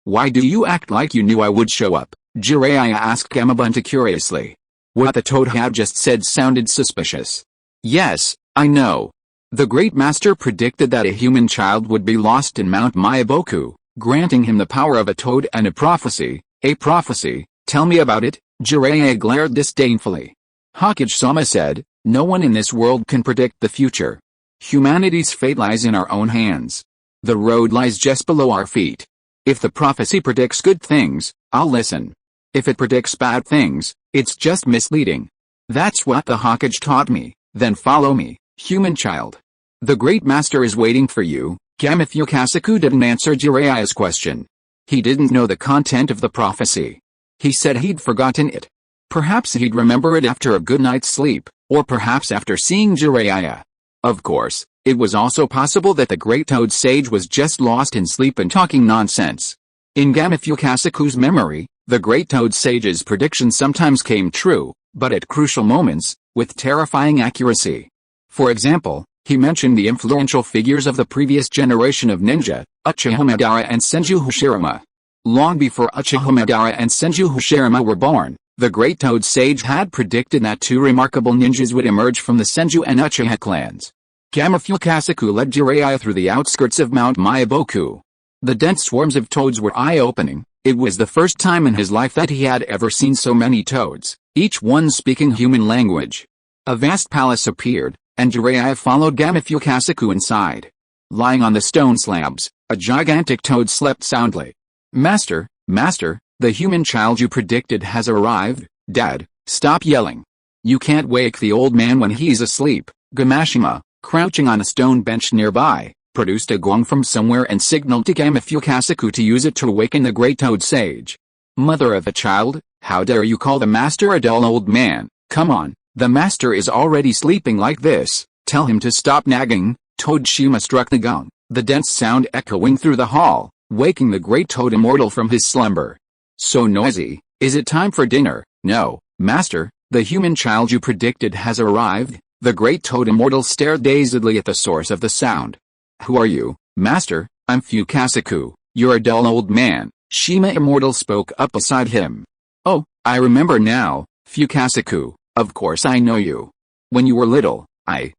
why do you act like you knew I would show up?" Jiraiya asked Gamabunta curiously. What the toad had just said sounded suspicious. "Yes, I know. The Great Master predicted that a human child would be lost in Mount Meiboku, granting him the power of a toad and a prophecy." "A prophecy? Tell me about it." Jiraiya glared disdainfully. Hokage-sama said, "No one in this world can predict the future. Humanity's fate lies in our own hands. The road lies just below our feet. If the prophecy predicts good things, I'll listen. If it predicts bad things, it's just misleading. That's what the Hokage taught me." "Then follow me, human child. The Great Master is waiting for you." Fukasaku didn't answer Jiraiya's question. He didn't know the content of the prophecy. He said he'd forgotten it. Perhaps he'd remember it after a good night's sleep, or perhaps after seeing Jiraiya. Of course, it was also possible that the Great Toad Sage was just lost in sleep and talking nonsense. In Fukasaku's memory, the Great Toad Sage's predictions sometimes came true, but at crucial moments, with terrifying accuracy. For example, he mentioned the influential figures of the previous generation of ninja, Uchiha Madara and Senju Tobirama. Long before Uchiha Madara and Senju Tobirama were born, the Great Toad Sage had predicted that two remarkable ninjas would emerge from the Senju and Uchiha clans. Fukasaku led Jiraiya through the outskirts of Mount Meiboku. The dense swarms of toads were eye-opening. It was the first time in his life that he had ever seen so many toads, each one speaking human language. A vast palace appeared, and Jiraiya followed Fukasaku inside. Lying on the stone slabs, a gigantic toad slept soundly. Master, the human child you predicted has arrived." "Dad, stop yelling. You can't wake the old man when he's asleep." Gamashima, crouching on a stone bench nearby, produced a gong from somewhere and signaled to Fukasaku to use it to awaken the Great Toad Sage. "Mother of a child, how dare you call the master a dull old man? Come on, the master is already sleeping like this. Tell him to stop nagging." Toadshima struck the gong, the dense sound echoing through the hall, waking the Great Toad Immortal from his slumber. "So noisy, is it time for dinner?" "No, master, the human child you predicted has arrived." The Great Toad Immortal stared dazedly at the source of the sound. "Who are you, master?" "I'm Fukasaku. You're a dull old man." Shima Immortal spoke up beside him. "Oh, I remember now, Fukasaku. Of course I know you. When you were little, I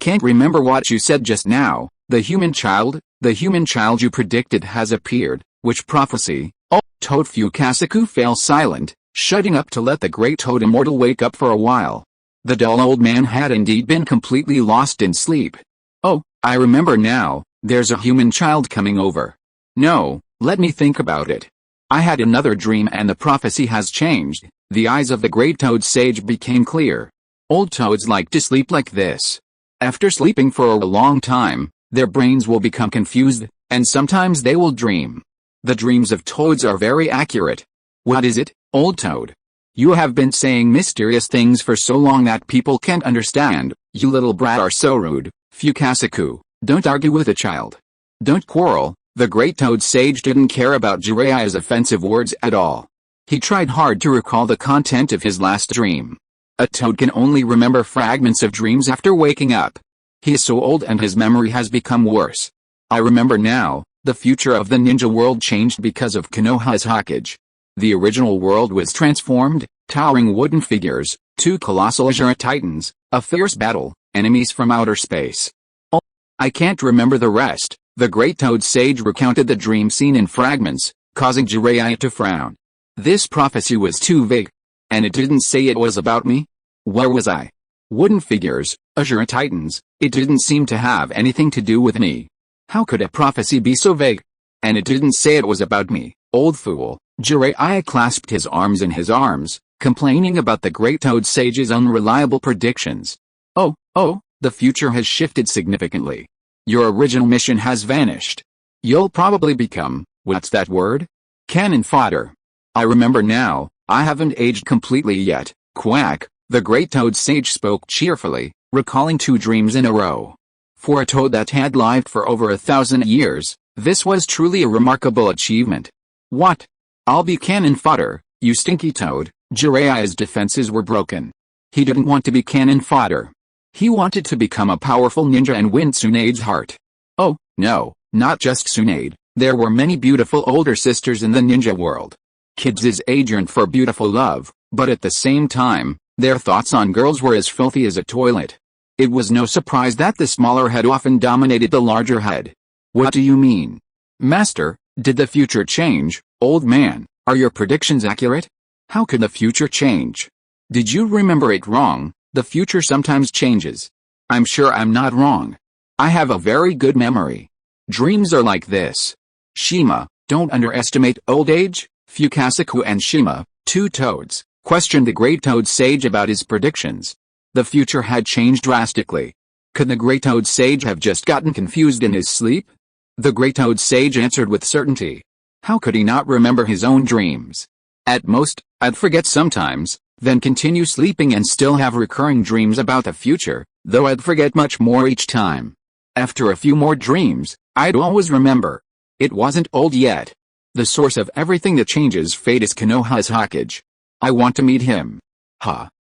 can't remember what you said just now." The human child you predicted has appeared." "Which prophecy?" "Oh." Toad Fukasaku fell silent, shutting up to let the Great Toad Immortal wake up for a while. The dull old man had indeed been completely lost in sleep. "Oh, I remember now, there's a human child coming over." "No, let me think about it. I had another dream and the prophecy has changed." The eyes of the Great Toad Sage became clear. Old toads like to sleep like this. After sleeping for a long time, their brains will become confused, and sometimes they will dream. The dreams of toads are very accurate. "What is it, old toad? You have been saying mysterious things for so long that people can't understand. You little brat are so rude." "Fukasaku, don't argue with a child. Don't quarrel." The Great Toad Sage didn't care about Jiraiya's offensive words at all. He tried hard to recall the content of his last dream. A toad can only remember fragments of dreams after waking up. He is so old and his memory has become worse. "I remember now, the future of the ninja world changed because of Konoha's Hokage. The original world was transformed, towering wooden figures, two colossal azure titans, a fierce battle, enemies from outer space. Oh, I can't remember the rest." The Great Toad Sage recounted the dream scene in fragments, causing Jiraiya to frown. This prophecy was too vague. And it didn't say it was about me? Where was I? Wooden figures, azure titans, it didn't seem to have anything to do with me. How could a prophecy be so vague? And it didn't say it was about me. Old fool, Jiraiya clasped his arms in his arms, complaining about the Great Toad Sage's unreliable predictions. Oh, the future has shifted significantly. Your original mission has vanished. You'll probably become, what's that word? Cannon fodder. I remember now, I haven't aged completely yet, quack, the Great Toad Sage spoke cheerfully, recalling 2 dreams in a row. For a toad that had lived for over 1,000 years, this was truly a remarkable achievement. What? I'll be cannon fodder, you stinky toad. Jiraiya's defenses were broken. He didn't want to be cannon fodder. He wanted to become a powerful ninja and win Tsunade's heart. Oh, no, not just Tsunade. There were many beautiful older sisters in the ninja world. Kids' age yearned for beautiful love, but at the same time, their thoughts on girls were as filthy as a toilet. It was no surprise that the smaller head often dominated the larger head. What do you mean? Master, did the future change? Old man, are your predictions accurate? How could the future change? Did you remember it wrong? The future sometimes changes. I'm sure I'm not wrong. I have a very good memory. Dreams are like this. Shima, don't underestimate old age. Fukasaku and Shima, 2 toads, questioned the Great Toad Sage about his predictions. The future had changed drastically. Could the Great Toad Sage have just gotten confused in his sleep? The Great Toad Sage answered with certainty. How could he not remember his own dreams? At most, I'd forget sometimes, then continue sleeping and still have recurring dreams about the future, though I'd forget much more each time. After a few more dreams, I'd always remember. It wasn't old yet. The source of everything that changes fate is Konoha's Hokage. I want to meet him.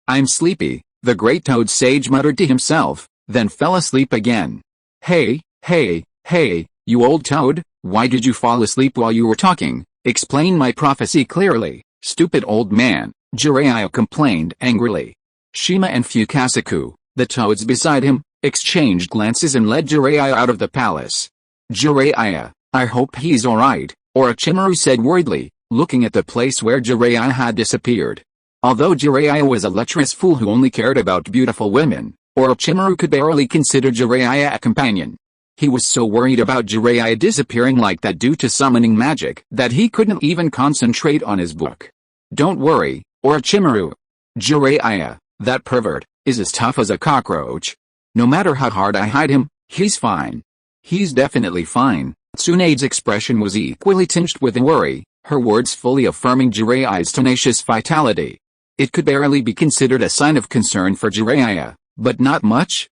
I'm sleepy, the Great Toad Sage muttered to himself, then fell asleep again. Hey, you old toad, why did you fall asleep while you were talking? Explain my prophecy clearly, stupid old man, Jiraiya complained angrily. Shima and Fukasaku, the toads beside him, exchanged glances and led Jiraiya out of the palace. Jiraiya, I hope he's alright, Orochimaru said worriedly, looking at the place where Jiraiya had disappeared. Although Jiraiya was a lecherous fool who only cared about beautiful women, Orochimaru could barely consider Jiraiya a companion. He was so worried about Jiraiya disappearing like that due to summoning magic that he couldn't even concentrate on his book. Don't worry, Orochimaru. Jiraiya, that pervert, is as tough as a cockroach. No matter how hard I hide him, he's fine. He's definitely fine. Tsunade's expression was equally tinged with worry, her words fully affirming Jiraiya's tenacious vitality. It could barely be considered a sign of concern for Jiraiya, but not much.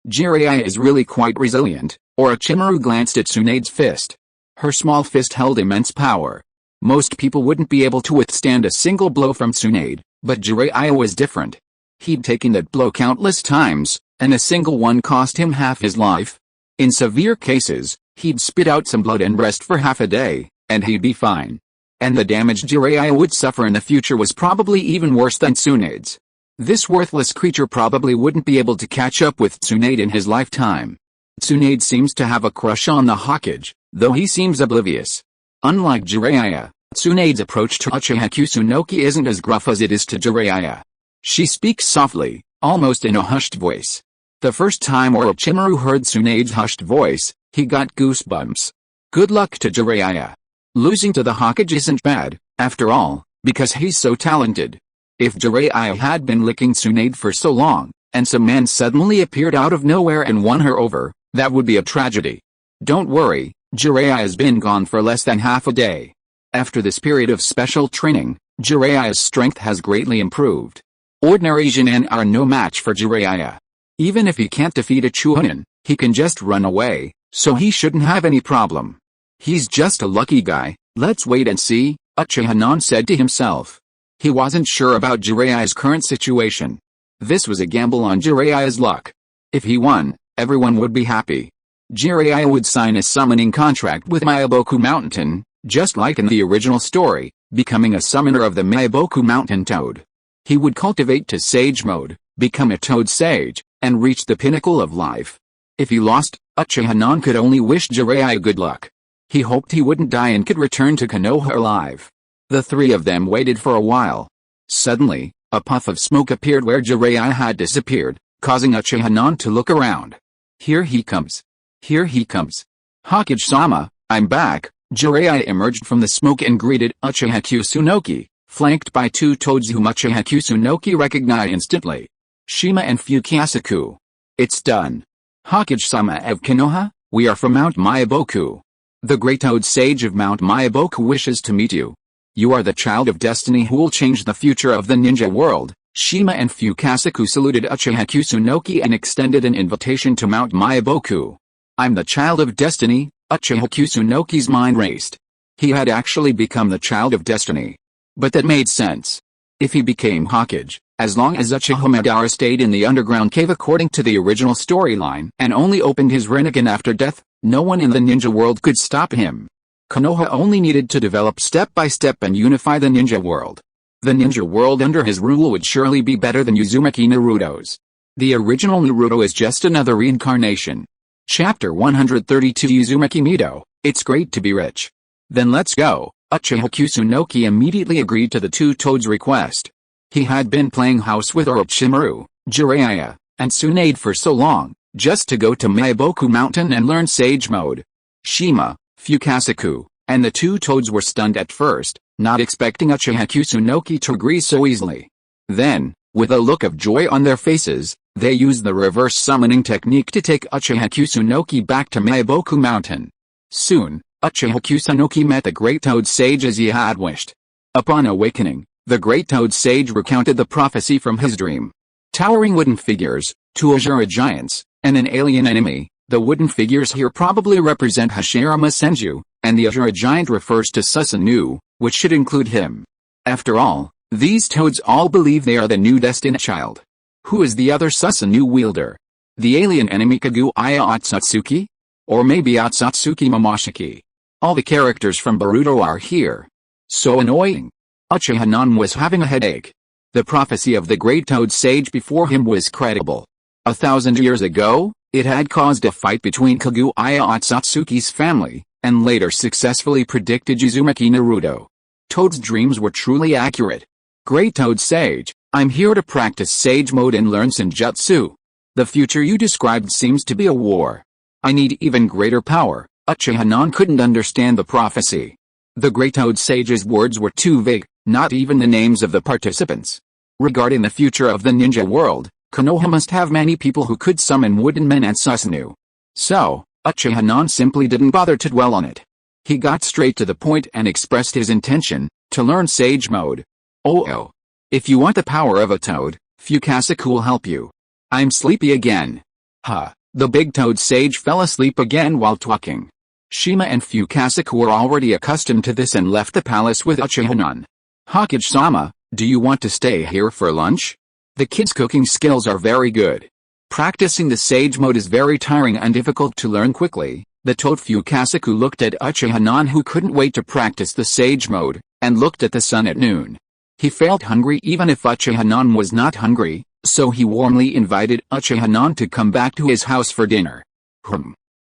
Jiraiya is really quite resilient. Orochimaru glanced at Tsunade's fist. Her small fist held immense power. Most people wouldn't be able to withstand a single blow from Tsunade, but Jiraiya was different. He'd taken that blow countless times, and a single one cost him half his life. In severe cases, he'd spit out some blood and rest for half a day, and he'd be fine. And the damage Jiraiya would suffer in the future was probably even worse than Tsunade's. This worthless creature probably wouldn't be able to catch up with Tsunade in his lifetime. Tsunade seems to have a crush on the Hokage, though he seems oblivious. Unlike Jiraiya, Tsunade's approach to Uchiha Kusunoki isn't as gruff as it is to Jiraiya. She speaks softly, almost in a hushed voice. The first time Orochimaru heard Tsunade's hushed voice, he got goosebumps. Good luck to Jiraiya. Losing to the Hokage isn't bad, after all, because he's so talented. If Jiraiya had been licking Tsunade for so long, and some man suddenly appeared out of nowhere and won her over, that would be a tragedy. Don't worry, Jiraiya has been gone for less than half a day. After this period of special training, Jiraiya's strength has greatly improved. Ordinary Genin are no match for Jiraiya. Even if he can't defeat a Chunin, he can just run away, so he shouldn't have any problem. He's just a lucky guy. Let's wait and see, Uchiha said to himself. He wasn't sure about Jiraiya's current situation. This was a gamble on Jiraiya's luck. If he won, everyone would be happy. Jiraiya would sign a summoning contract with Meiboku Mountain, just like in the original story, becoming a summoner of the Meiboku Mountain Toad. He would cultivate to Sage mode, become a Toad Sage, and reach the pinnacle of life. If he lost, Uchiha could only wish Jiraiya good luck. He hoped he wouldn't die and could return to Konoha alive. The three of them waited for a while. Suddenly, a puff of smoke appeared where Jiraiya had disappeared, causing Uchiha to look around. Here he comes. Here he comes. Hokage-sama, I'm back, Jiraiya emerged from the smoke and greeted Uchiha Kusunoki, flanked by two toads whom Uchiha Kusunoki recognized instantly. Shima and Fukasaku. It's done. Hokage-sama of Konoha, we are from Mount Myaboku. The Great Toad Sage of Mount Myaboku wishes to meet you. You are the child of destiny who will change the future of the ninja world. Shima and Fukasaku saluted Uchiha Kusunoki and extended an invitation to Mount Myaboku. I'm the child of destiny, Uchiha Kusunoki's mind raced. He had actually become the child of destiny. But that made sense. If he became Hokage, as long as Uchiha Madara stayed in the underground cave according to the original storyline and only opened his Rinnegan after death, no one in the ninja world could stop him. Konoha only needed to develop step by step and unify the ninja world. The ninja world under his rule would surely be better than Uzumaki Naruto's. The original Naruto is just another reincarnation. Chapter 132 Uzumaki Mido, it's great to be rich. Then let's go. Uchiha Kusunoki immediately agreed to the two toads' request. He had been playing house with Orochimaru, Jiraiya, and Tsunade for so long, just to go to Myaboku Mountain and learn Sage Mode. Shima, Fukasaku, and the two toads were stunned at first, not expecting Uchiha Kusunoki to agree so easily. Then, with a look of joy on their faces, they used the reverse summoning technique to take Uchiha Kusunoki back to Myaboku Mountain. Soon, Uchiha Kusunoki met the Great Toad Sage as he had wished. Upon awakening, the Great Toad Sage recounted the prophecy from his dream. Towering wooden figures, two Ashura giants, and an alien enemy. The wooden figures here probably represent Hashirama Senju, and the Ashura giant refers to Susanoo, which should include him. After all, these toads all believe they are the new destined child. Who is the other Susanoo wielder? The alien enemy Kaguya Otsutsuki? Or maybe Otsutsuki Momoshiki? All the characters from Boruto are here. So annoying. Uchiha Nan was having a headache. The prophecy of the Great Toad Sage before him was credible. 1,000 years ago, it had caused a fight between Kaguya Otsutsuki's family, and later successfully predicted Uzumaki Naruto. Toad's dreams were truly accurate. Great Toad Sage, I'm here to practice Sage Mode and learn Senjutsu. The future you described seems to be a war. I need even greater power. Uchiha Nan couldn't understand the prophecy. The Great Toad Sage's words were too vague, not even the names of the participants. Regarding the future of the ninja world, Konoha must have many people who could summon wooden men and Susanoo. So, Uchiha Nan simply didn't bother to dwell on it. He got straight to the point and expressed his intention, to learn Sage Mode. Oh. If you want the power of a toad, Fukasaku will help you. I'm sleepy again. The big toad sage fell asleep again while talking. Shima and Fukasaku were already accustomed to this and left the palace with Uchiha Nan. Hokage-sama, do you want to stay here for lunch? The kids' cooking skills are very good. Practicing the Sage Mode is very tiring and difficult to learn quickly. The toad Fukasaku looked at Uchiha Nan, who couldn't wait to practice the Sage Mode, and looked at the sun at noon. He felt hungry even if Uchiha Nan was not hungry, so he warmly invited Uchiha Nan to come back to his house for dinner.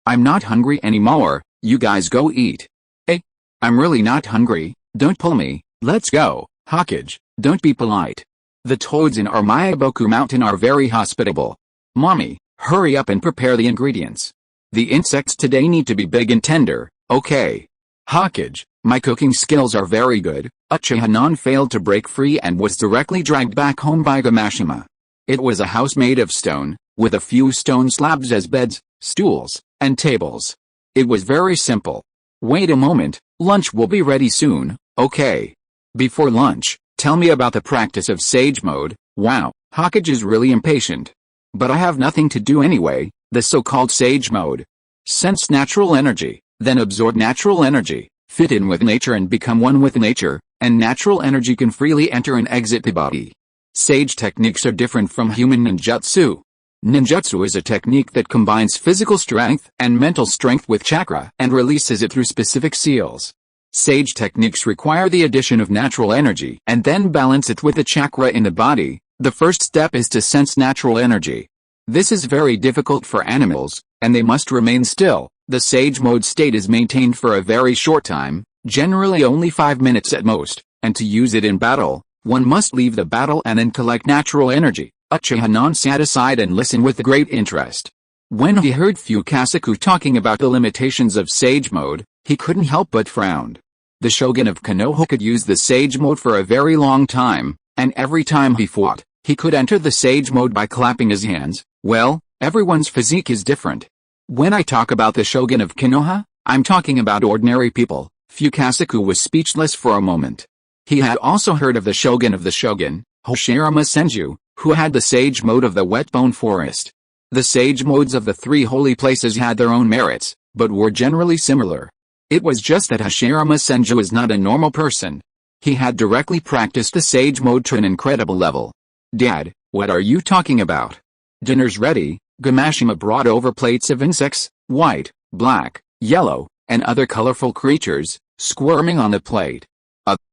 I'm not hungry anymore, you guys go eat. Hey, I'm really not hungry, don't pull me, let's go, Hokage, don't be polite. The toads in our Myaboku Mountain are very hospitable. Mommy, hurry up and prepare the ingredients. The insects today need to be big and tender, okay? Hokage, my cooking skills are very good. Uchiha Nan failed to break free and was directly dragged back home by Gamashima. It was a house made of stone, with a few stone slabs as beds, stools, and tables. It was very simple. Wait a moment, lunch will be ready soon, okay? Before lunch, tell me about the practice of Sage Mode. Wow, Hokage is really impatient. But I have nothing to do anyway, the so-called Sage Mode. Sense natural energy, then absorb natural energy, fit in with nature and become one with nature, and natural energy can freely enter and exit the body. Sage techniques are different from human ninjutsu. Ninjutsu is a technique that combines physical strength and mental strength with chakra and releases it through specific seals. Sage techniques require the addition of natural energy and then balance it with the chakra in the body. The first step is to sense natural energy. This is very difficult for animals, and they must remain still. The Sage Mode state is maintained for a very short time, generally only 5 minutes at most, and to use it in battle, one must leave the battle and then collect natural energy. Uchiha Nan sat aside and listened with great interest. When he heard Fukasaku talking about the limitations of Sage Mode, He couldn't help but frown. The shogun of Konoha could use the sage mode for a very long time, and every time he fought, he could enter the sage mode by clapping his hands. Well, everyone's physique is different. When I talk about the shogun of Konoha, I'm talking about ordinary people. Fukasaku was speechless for a moment. He had also heard of the shogun, Hashirama Senju, who had the sage mode of the wet bone forest. The sage modes of the three holy places had their own merits, but were generally similar. It was just that Hashirama Senju is not a normal person. He had directly practiced the sage mode to an incredible level. Dad, what are you talking about? Dinner's ready. Gamashima brought over plates of insects, white, black, yellow, and other colorful creatures, squirming on the plate.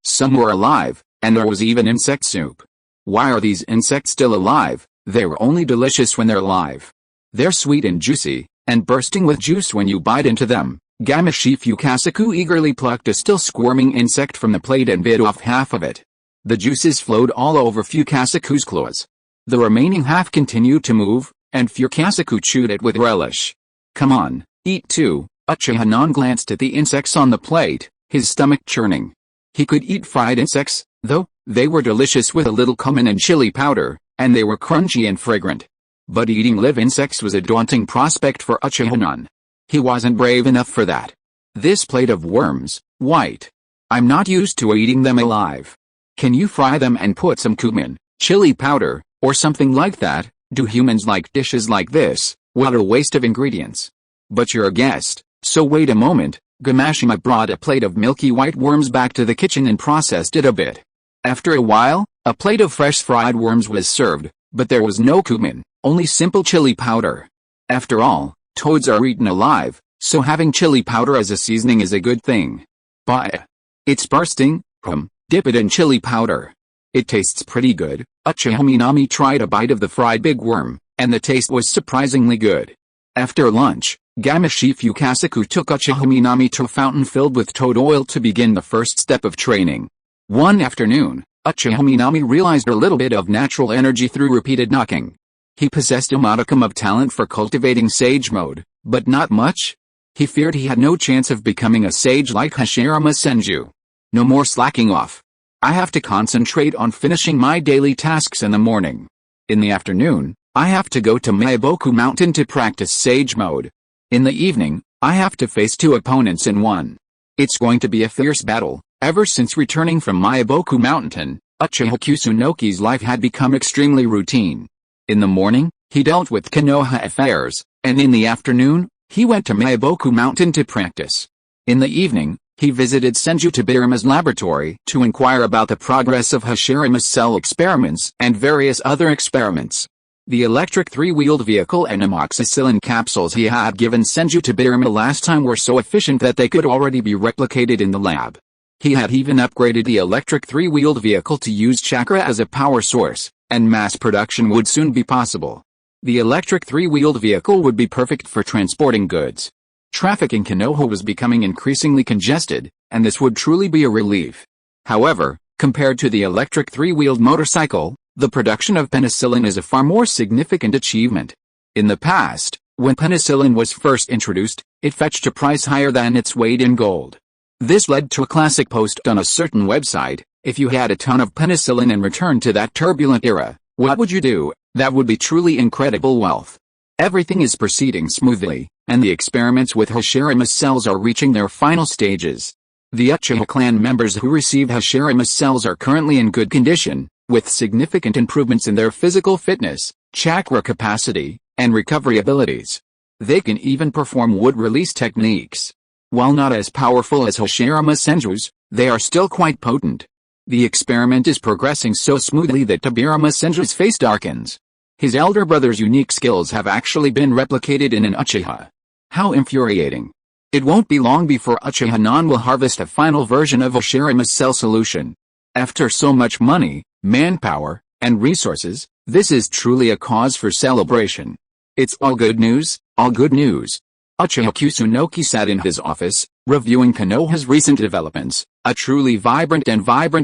Some were alive, and there was even insect soup. Why are these insects still alive? They were only delicious when they're alive. They're sweet and juicy, and bursting with juice when you bite into them. Gamashi Fukasaku eagerly plucked a still squirming insect from the plate and bit off half of it. The juices flowed all over Fukasaku's claws. The remaining half continued to move, and Fukasaku chewed it with relish. Come on, eat too. Uchiha glanced at the insects on the plate, his stomach churning. He could eat fried insects, though. They were delicious with a little cumin and chili powder, and they were crunchy and fragrant. But eating live insects was a daunting prospect for Uchiha. He wasn't brave enough for that. This plate of worms, white. I'm not used to eating them alive. Can you fry them and put some cumin, chili powder, or something like that? Do humans like dishes like this? What a waste of ingredients. But you're a guest, so wait a moment. Gamashima brought a plate of milky white worms back to the kitchen and processed it a bit. After a while, a plate of fresh fried worms was served, but there was no cumin, only simple chili powder. After all, toads are eaten alive, so having chili powder as a seasoning is a good thing. But it's bursting. Dip it in chili powder. It tastes pretty good. Uchiha tried a bite of the fried big worm, and the taste was surprisingly good. After lunch, Gamashi Fukasaku took Uchiha to a fountain filled with toad oil to begin the first step of training. One afternoon, Uchiha realized a little bit of natural energy through repeated knocking. He possessed a modicum of talent for cultivating sage mode, but not much. He feared he had no chance of becoming a sage like Hashirama Senju. No more slacking off. I have to concentrate on finishing my daily tasks in the morning. In the afternoon, I have to go to Meiboku Mountain to practice sage mode. In the evening, I have to face two opponents in one. It's going to be a fierce battle. Ever since returning from Meiboku Mountain, Uchiha Kusunoki's life had become extremely routine. In the morning, he dealt with Konoha affairs, and in the afternoon, he went to Meiboku Mountain to practice. In the evening, he visited Senju Tobirama's laboratory to inquire about the progress of Hashirama's cell experiments and various other experiments. The electric three-wheeled vehicle and amoxicillin capsules he had given Senju Tobirama last time were so efficient that they could already be replicated in the lab. He had even upgraded the electric three-wheeled vehicle to use chakra as a power source, and mass production would soon be possible. The electric three-wheeled vehicle would be perfect for transporting goods. Traffic in Konoha was becoming increasingly congested, and this would truly be a relief. However, compared to the electric three-wheeled motorcycle, the production of penicillin is a far more significant achievement. In the past, when penicillin was first introduced, it fetched a price higher than its weight in gold. This led to a classic post on a certain website: if you had a ton of penicillin and returned to that turbulent era, what would you do? That would be truly incredible wealth. Everything is proceeding smoothly, and the experiments with Hashirama's cells are reaching their final stages. The Uchiha clan members who receive Hashirama's cells are currently in good condition, with significant improvements in their physical fitness, chakra capacity, and recovery abilities. They can even perform wood release techniques. While not as powerful as Hashirama Senju's, they are still quite potent. The experiment is progressing so smoothly that Tobirama Senju's face darkens. His elder brother's unique skills have actually been replicated in an Uchiha. How infuriating. It won't be long before Uchiha will harvest a final version of Hashirama's cell solution. After so much money, manpower, and resources, this is truly a cause for celebration. It's all good news, all good news. Uchiha Kusunoki sat in his office, reviewing Konoha's recent developments, a truly vibrant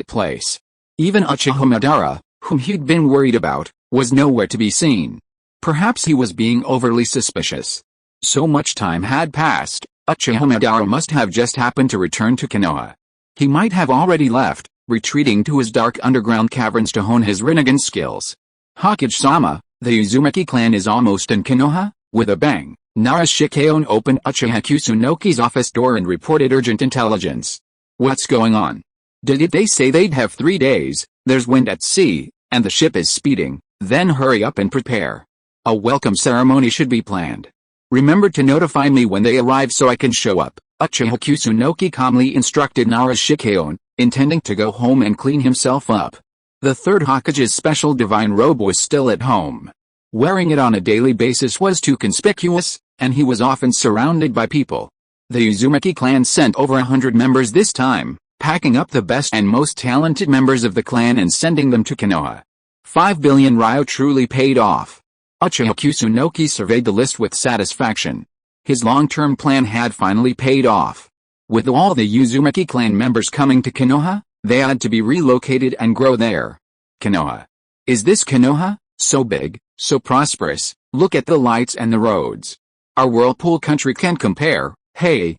place. Even Uchiha Madara, whom he'd been worried about, was nowhere to be seen. Perhaps he was being overly suspicious. So much time had passed, Uchiha Madara must have just happened to return to Konoha. He might have already left, retreating to his dark underground caverns to hone his Rinnegan skills. Hokage-sama, the Uzumaki clan is almost in Konoha. With a bang, Narashikeon opened Uchiha Kusunoki's office door and reported urgent intelligence. What's going on? Did they say they'd have 3 days? There's wind at sea, and the ship is speeding. Then hurry up and prepare. A welcome ceremony should be planned. Remember to notify me when they arrive so I can show up. Uchiha Kusunoki calmly instructed Narashikeon, intending to go home and clean himself up. The third Hokage's special divine robe was still at home. Wearing it on a daily basis was too conspicuous, and he was often surrounded by people. The Uzumaki clan sent over 100 members this time, packing up the best and most talented members of the clan and sending them to Konoha. 5 billion ryo truly paid off. Uchiha Kusunoki surveyed the list with satisfaction. His long-term plan had finally paid off. With all the Uzumaki clan members coming to Konoha, they had to be relocated and grow there. Konoha. Is this Konoha? So big, so prosperous, look at the lights and the roads. Our whirlpool country can't compare. Hey,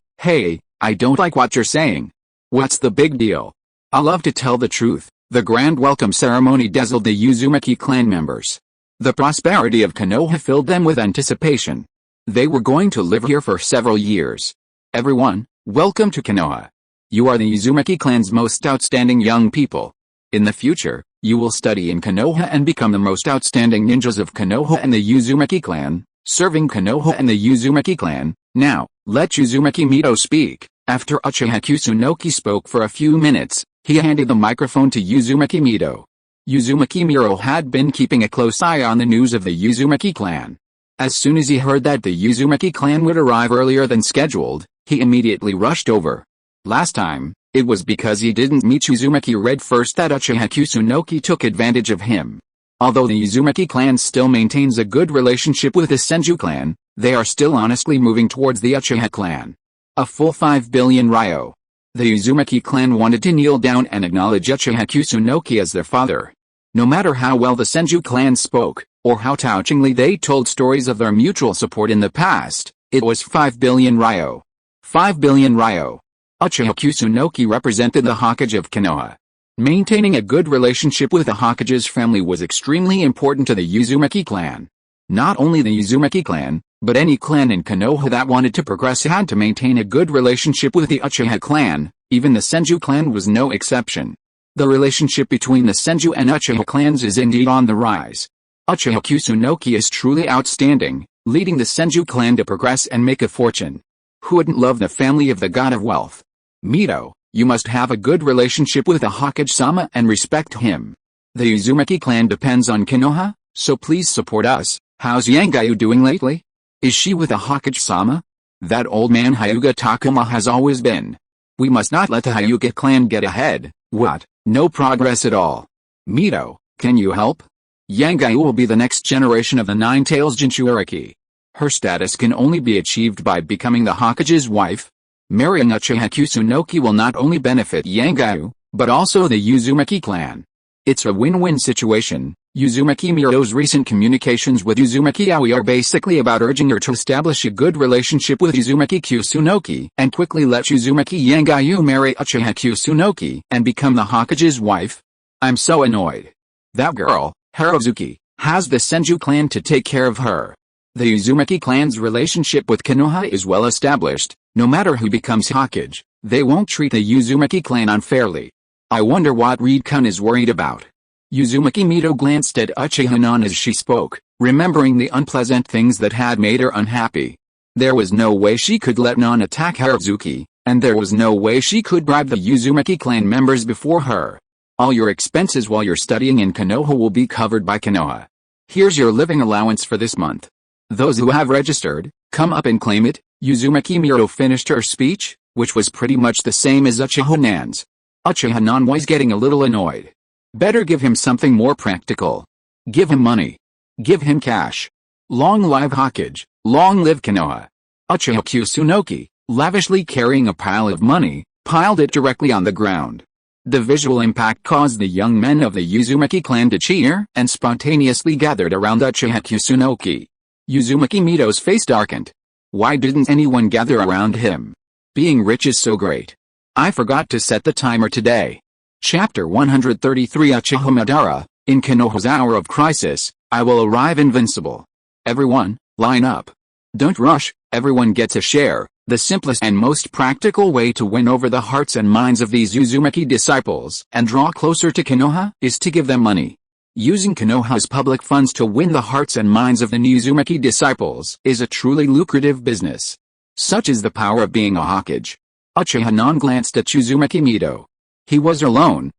I don't like what you're saying. What's the big deal? I love to tell the truth. The grand welcome ceremony dazzled the Uzumaki clan members. The prosperity of Konoha filled them with anticipation. They were going to live here for several years. Everyone, welcome to Konoha. You are the Uzumaki clan's most outstanding young people. In the future, you will study in Konoha and become the most outstanding ninjas of Konoha and the Uzumaki clan, serving Konoha and the Uzumaki clan. Now, let Uzumaki Mito speak. After Uchiha Kusunoki spoke for a few minutes, he handed the microphone to Uzumaki Mito. Uzumaki Mito had been keeping a close eye on the news of the Uzumaki clan. As soon as he heard that the Uzumaki clan would arrive earlier than scheduled, he immediately rushed over. Last time, it was because he didn't meet Uzumaki Red first that Uchiha Kusunoki took advantage of him. Although the Uzumaki clan still maintains a good relationship with the Senju clan, they are still honestly moving towards the Uchiha clan. A full 5 billion ryo. The Uzumaki clan wanted to kneel down and acknowledge Uchiha Kusunoki as their father. No matter how well the Senju clan spoke, or how touchingly they told stories of their mutual support in the past, it was 5 billion ryo. 5 billion ryo. Uchiha Kusunoki represented the Hokage of Konoha. Maintaining a good relationship with the Hokage's family was extremely important to the Uzumaki clan. Not only the Uzumaki clan, but any clan in Konoha that wanted to progress had to maintain a good relationship with the Uchiha clan. Even the Senju clan was no exception. The relationship between the Senju and Uchiha clans is indeed on the rise. Uchiha Kusunoki is truly outstanding, leading the Senju clan to progress and make a fortune. Who wouldn't love the family of the god of wealth? Mito, you must have a good relationship with the Hokage-sama and respect him. The Uzumaki clan depends on Konoha, so please support us. How's Yangayu doing lately? Is she with the Hokage-sama? That old man Hyuga Takuma has always been. We must not let the Hyuga clan get ahead. What? No progress at all. Mito, can you help? Yangayu will be the next generation of the Nine-Tails Jinchuuriki. Her status can only be achieved by becoming the Hokage's wife. Marrying Uchiha Kusunoki will not only benefit Yangayu, but also the Uzumaki clan. It's a win-win situation. Uzumaki Mito's recent communications with Uzumaki Aoi are basically about urging her to establish a good relationship with Uzumaki Kusunoki and quickly let Uzumaki Yangayu marry Uchiha Kusunoki and become the Hokage's wife. I'm so annoyed. That girl, Haruzuki, has the Senju clan to take care of her. The Uzumaki clan's relationship with Konoha is well established. No matter who becomes Hokage, they won't treat the Uzumaki clan unfairly. I wonder what Reed-kun is worried about. Uzumaki Mito glanced at Uchiha as she spoke, remembering the unpleasant things that had made her unhappy. There was no way she could let Non attack Haruzuki, and there was no way she could bribe the Uzumaki clan members before her. All your expenses while you're studying in Konoha will be covered by Konoha. Here's your living allowance for this month. Those who have registered, come up and claim it. Uzumaki Mito finished her speech, which was pretty much the same as Uchiha Nan's. Uchiha Nan was getting a little annoyed. Better give him something more practical. Give him money. Give him cash. Long live Hokage, long live Konoha. Uchiha Kusunoki, lavishly carrying a pile of money, piled it directly on the ground. The visual impact caused the young men of the Uzumaki clan to cheer and spontaneously gathered around Uchiha Kusunoki. Uzumaki Mito's face darkened. Why didn't anyone gather around him? Being rich is so great. I forgot to set the timer today. Chapter 133 Uchiha Madara, in Konoha's hour of crisis, I will arrive invincible. Everyone, line up. Don't rush, everyone gets a share. The simplest and most practical way to win over the hearts and minds of these Uzumaki disciples and draw closer to Konoha is to give them money. Using Konoha's public funds to win the hearts and minds of the Uzumaki disciples is a truly lucrative business. Such is the power of being a Hokage. Uchiha non glanced at Uzumaki Mito. He was alone,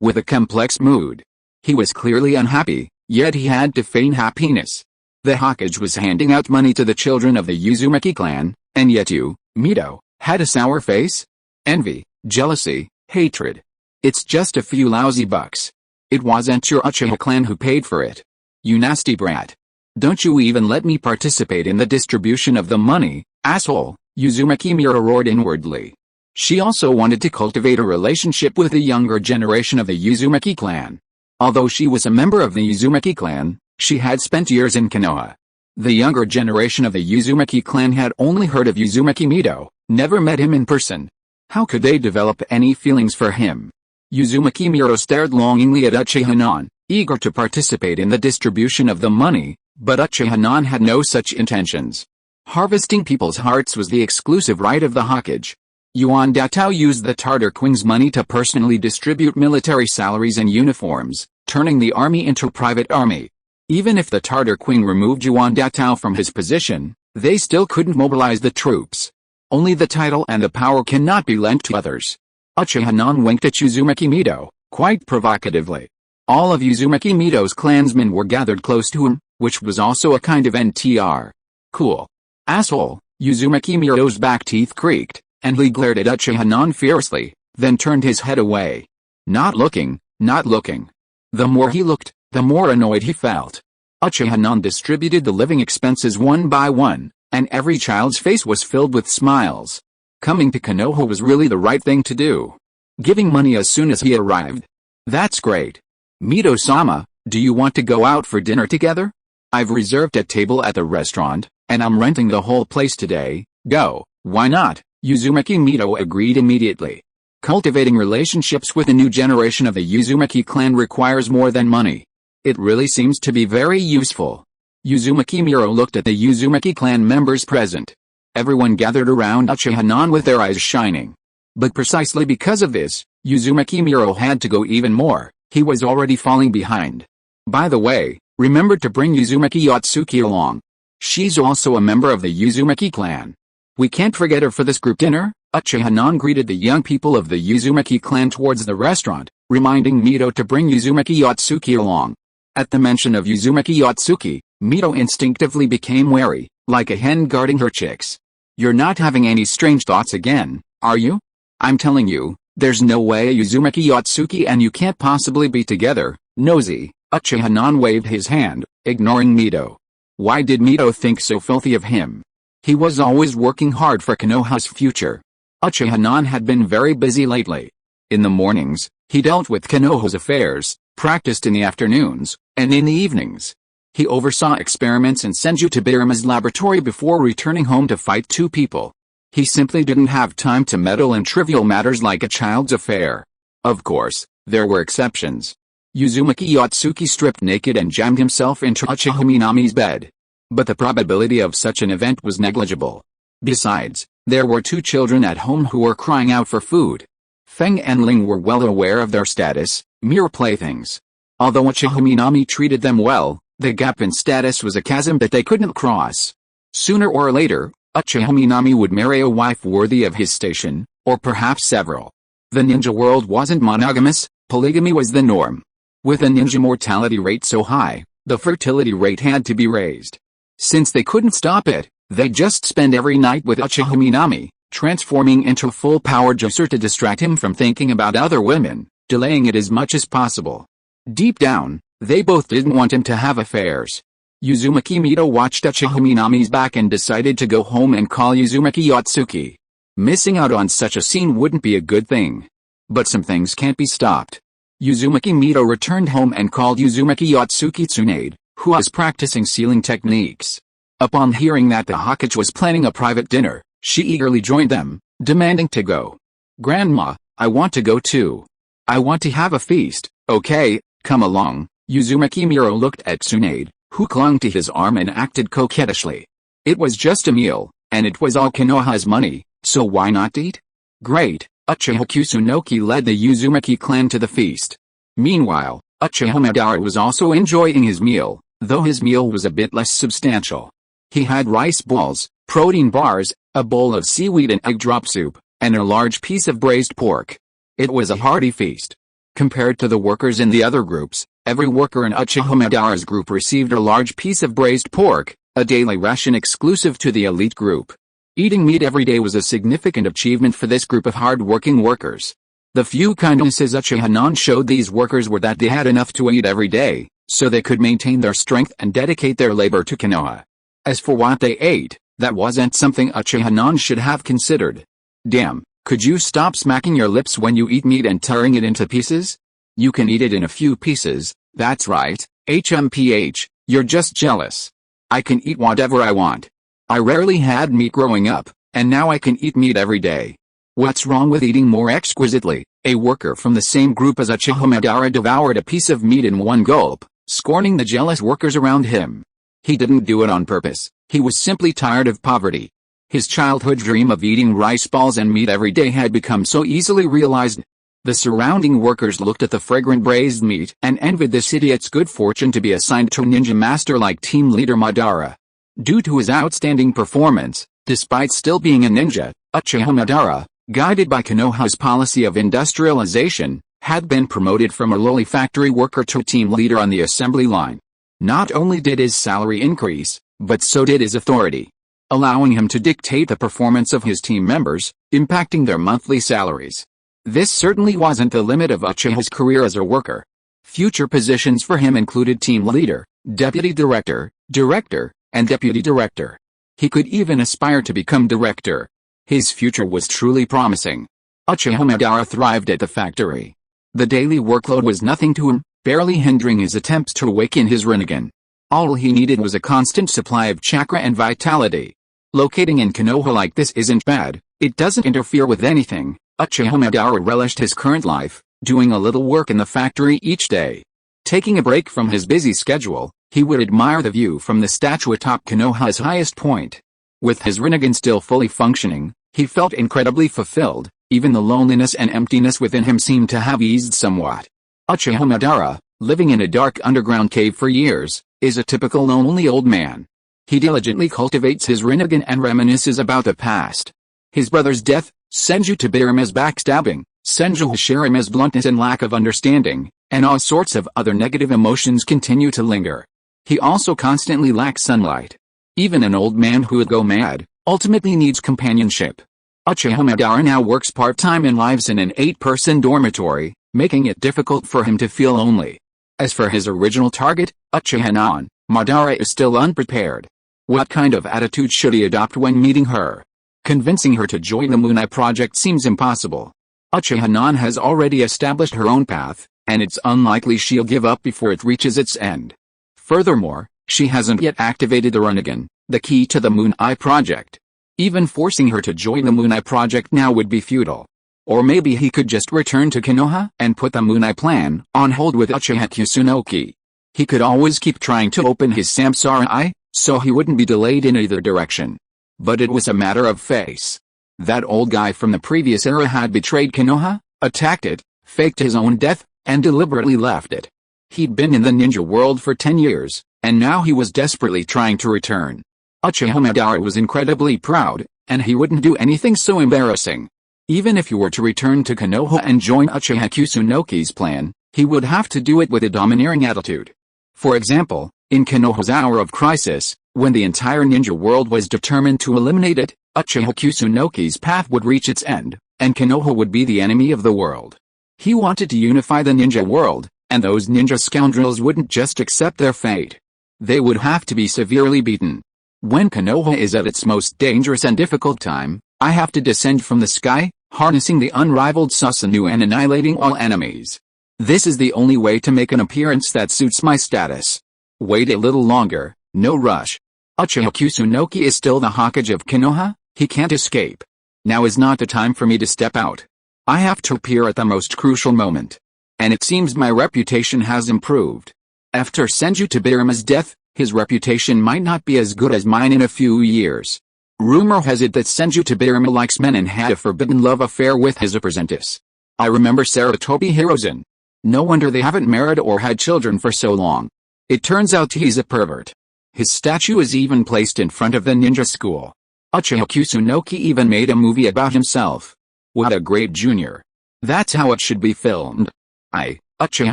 with a complex mood. He was clearly unhappy, yet he had to feign happiness. The Hokage was handing out money to the children of the Uzumaki clan, and yet Mito, had a sour face? Envy, jealousy, hatred. It's just a few lousy bucks. It wasn't your Uchiha clan who paid for it. You nasty brat. Don't you even let me participate in the distribution of the money, asshole, Uzumaki Mito roared inwardly. She also wanted to cultivate a relationship with the younger generation of the Uzumaki clan. Although she was a member of the Uzumaki clan, she had spent years in Konoha. The younger generation of the Uzumaki clan had only heard of Uzumaki Mito, never met him in person. How could they develop any feelings for him? Uzumaki Mito stared longingly at Uchiha non, eager to participate in the distribution of the money, but Uchiha non had no such intentions. Harvesting people's hearts was the exclusive right of the Hokage. Yuan Datao used the Tartar Queen's money to personally distribute military salaries and uniforms, turning the army into a private army. Even if the Tartar Queen removed Yuan Datao from his position, they still couldn't mobilize the troops. Only the title and the power cannot be lent to others. Uchiha non winked at Uzumaki Mito, quite provocatively. All of Uzumaki Mito's clansmen were gathered close to him, which was also a kind of NTR. Cool. Asshole, Uzumaki Mito's back teeth creaked, and he glared at Uchiha non fiercely, then turned his head away. Not looking. The more he looked, the more annoyed he felt. Uchiha non distributed the living expenses one by one, and every child's face was filled with smiles. Coming to Konoha was really the right thing to do. Giving money as soon as he arrived. That's great. Mito-sama, do you want to go out for dinner together? I've reserved a table at the restaurant, and I'm renting the whole place today. Go, why not? Uzumaki Mito agreed immediately. Cultivating relationships with the new generation of the Uzumaki clan requires more than money. It really seems to be very useful. Uzumaki Mito looked at the Uzumaki clan members present. Everyone gathered around Uchiha non with their eyes shining. But precisely because of this, Uzumaki Mito had to go even more. He was already falling behind. By the way, remember to bring Uzumaki Yotsuki along. She's also a member of the Uzumaki clan. We can't forget her for this group dinner. Uchiha non greeted the young people of the Uzumaki clan towards the restaurant, reminding Mito to bring Uzumaki Yotsuki along. At the mention of Uzumaki Yotsuki, Mito instinctively became wary, like a hen guarding her chicks. You're not having any strange thoughts again, are you? I'm telling you, there's no way Uzumaki Yotsuki and you can't possibly be together, nosy. Uchiha non waved his hand, ignoring Mito. Why did Mito think so filthy of him? He was always working hard for Konoha's future. Uchiha non had been very busy lately. In the mornings, he dealt with Konoha's affairs, practiced in the afternoons, and in the evenings. He oversaw experiments in Senju Tobirama's laboratory before returning home to fight two people. He simply didn't have time to meddle in trivial matters like a child's affair. Of course, there were exceptions. Uzumaki Yotsuki stripped naked and jammed himself into Uchiha Minami's bed. But the probability of such an event was negligible. Besides, there were two children at home who were crying out for food. Feng and Ling were well aware of their status, mere playthings. Although Uchiha Minami treated them well, the gap in status was a chasm that they couldn't cross. Sooner or later, Uchiha Minami would marry a wife worthy of his station, or perhaps several. The ninja world wasn't monogamous, polygamy was the norm. With a ninja mortality rate so high, the fertility rate had to be raised. Since they couldn't stop it, they just spend every night with Uchiha Minami, transforming into a full-power juicer to distract him from thinking about other women, delaying it as much as possible. Deep down, they both didn't want him to have affairs. Uzumaki Mito watched Uchiha Minami's back and decided to go home and call Uzumaki Yotsuki. Missing out on such a scene wouldn't be a good thing. But some things can't be stopped. Uzumaki Mito returned home and called Uzumaki Yotsuki Tsunade, who was practicing sealing techniques. Upon hearing that the Hokage was planning a private dinner, she eagerly joined them, demanding to go. "Grandma, I want to go too. I want to have a feast." "Okay, come along." Uzumaki Miro looked at Tsunade, who clung to his arm and acted coquettishly. It was just a meal, and it was all Konoha's money, so why not eat? Great. Uchiha Kusunoki led the Uzumaki clan to the feast. Meanwhile, Uchiha Madara was also enjoying his meal, though his meal was a bit less substantial. He had rice balls, protein bars, a bowl of seaweed and egg drop soup, and a large piece of braised pork. It was a hearty feast. Compared to the workers in the other groups, every worker in Uchiha Madara's group received a large piece of braised pork, a daily ration exclusive to the elite group. Eating meat every day was a significant achievement for this group of hard-working workers. The few kindnesses Uchiha showed these workers were that they had enough to eat every day, so they could maintain their strength and dedicate their labor to Konoha. As for what they ate, that wasn't something Uchiha should have considered. Damn, could you stop smacking your lips when you eat meat and tearing it into pieces? You can eat it in a few pieces, that's right, HMPH, you're just jealous. I can eat whatever I want. I rarely had meat growing up, and now I can eat meat every day. What's wrong with eating more exquisitely? A worker from the same group as Uchiha Madara devoured a piece of meat in one gulp, scorning the jealous workers around him. He didn't do it on purpose, he was simply tired of poverty. His childhood dream of eating rice balls and meat every day had become so easily realized. The surrounding workers looked at the fragrant braised meat and envied this idiot's good fortune to be assigned to a ninja master like team leader Madara. Due to his outstanding performance, despite still being a ninja, Uchiha Madara, guided by Konoha's policy of industrialization, had been promoted from a lowly factory worker to team leader on the assembly line. Not only did his salary increase, but so did his authority, allowing him to dictate the performance of his team members, impacting their monthly salaries. This certainly wasn't the limit of Uchiha's career as a worker. Future positions for him included team leader, deputy director, director, and deputy director. He could even aspire to become director. His future was truly promising. Uchiha Madara thrived at the factory. The daily workload was nothing to him, barely hindering his attempts to awaken his Rinnegan. All he needed was a constant supply of chakra and vitality. Locating in Konoha like this isn't bad, it doesn't interfere with anything. Uchiha Madara relished his current life, doing a little work in the factory each day. Taking a break from his busy schedule, he would admire the view from the statue atop Konoha's highest point. With his Rinnegan still fully functioning, he felt incredibly fulfilled, even the loneliness and emptiness within him seemed to have eased somewhat. Uchiha Madara, living in a dark underground cave for years, is a typical lonely old man. He diligently cultivates his Rinnegan and reminisces about the past. His brother's death, Senju Tobirama's backstabbing, Senju Hashirama's bluntness and lack of understanding, and all sorts of other negative emotions continue to linger. He also constantly lacks sunlight. Even an old man who would go mad, ultimately needs companionship. Uchiha Madara now works part-time and lives in an 8-person dormitory, making it difficult for him to feel lonely. As for his original target, Uchiha Madara is still unprepared. What kind of attitude should he adopt when meeting her? Convincing her to join the Moon Eye project seems impossible. Uchiha has already established her own path, and it's unlikely she'll give up before it reaches its end. Furthermore, she hasn't yet activated the Rinnegan, the key to the Moon Eye project. Even forcing her to join the Moon Eye project now would be futile. Or maybe he could just return to Konoha and put the Moon Eye plan on hold with Uchiha Kusunoki. He could always keep trying to open his Samsara Eye, so he wouldn't be delayed in either direction. But it was a matter of face. That old guy from the previous era had betrayed Konoha, attacked it, faked his own death, and deliberately left it. He'd been in the ninja world for 10 years, and now he was desperately trying to return. Uchiha Madara was incredibly proud, and he wouldn't do anything so embarrassing. Even if he were to return to Konoha and join Uchiha Kusunoki's plan, he would have to do it with a domineering attitude. For example, in Konoha's hour of crisis, when the entire ninja world was determined to eliminate it, Uchiha Kusunoki's path would reach its end, and Konoha would be the enemy of the world. He wanted to unify the ninja world, and those ninja scoundrels wouldn't just accept their fate. They would have to be severely beaten. When Konoha is at its most dangerous and difficult time, I have to descend from the sky, harnessing the unrivaled Susanoo and annihilating all enemies. This is the only way to make an appearance that suits my status. Wait a little longer, no rush. Uchiha Kusunoki is still the Hokage of Konoha, he can't escape. Now is not the time for me to step out. I have to appear at the most crucial moment. And it seems my reputation has improved. After Senju Tobirama's death, his reputation might not be as good as mine in a few years. Rumor has it that Senju Tobirama likes men and had a forbidden love affair with his apprentice. I remember Sarutobi Hiruzen. No wonder they haven't married or had children for so long. It turns out he's a pervert. His statue is even placed in front of the ninja school. Uchiha Kusunoki even made a movie about himself. What a great junior. That's how it should be filmed. I, Uchiha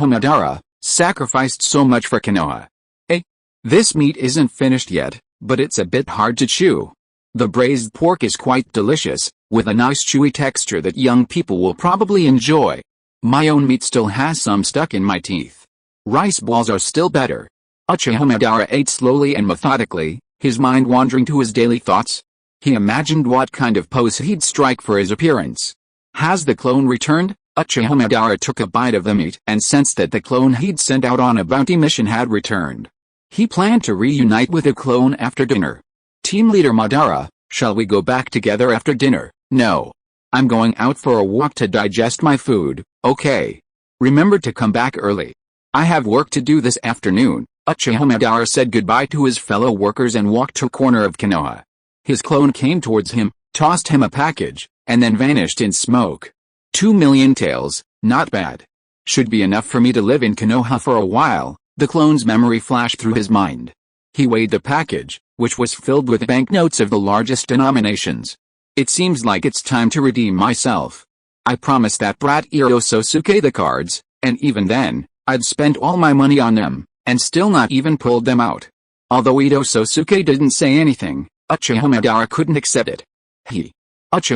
Madara, sacrificed so much for Konoha. This meat isn't finished yet, but it's a bit hard to chew. The braised pork is quite delicious, with a nice chewy texture that young people will probably enjoy. My own meat still has some stuck in my teeth. Rice balls are still better. Uchiha Madara ate slowly and methodically, his mind wandering to his daily thoughts. He imagined what kind of pose he'd strike for his appearance. Has the clone returned? Uchiha Madara took a bite of the meat and sensed that the clone he'd sent out on a bounty mission had returned. He planned to reunite with the clone after dinner. Team leader Madara, shall we go back together after dinner? No. I'm going out for a walk to digest my food, okay. Remember to come back early. I have work to do this afternoon. Uchiha Madara said goodbye to his fellow workers and walked to a corner of Konoha. His clone came towards him, tossed him a package, and then vanished in smoke. 2 million taels, not bad. Should be enough for me to live in Konoha for a while. The clone's memory flashed through his mind. He weighed the package, which was filled with banknotes of the largest denominations. It seems like it's time to redeem myself. I promised that brat Iro Sosuke the cards, and even then, I'd spent all my money on them, and still not even pulled them out. Although Ito Sosuke didn't say anything, Uchiha Madara couldn't accept it. Uchiha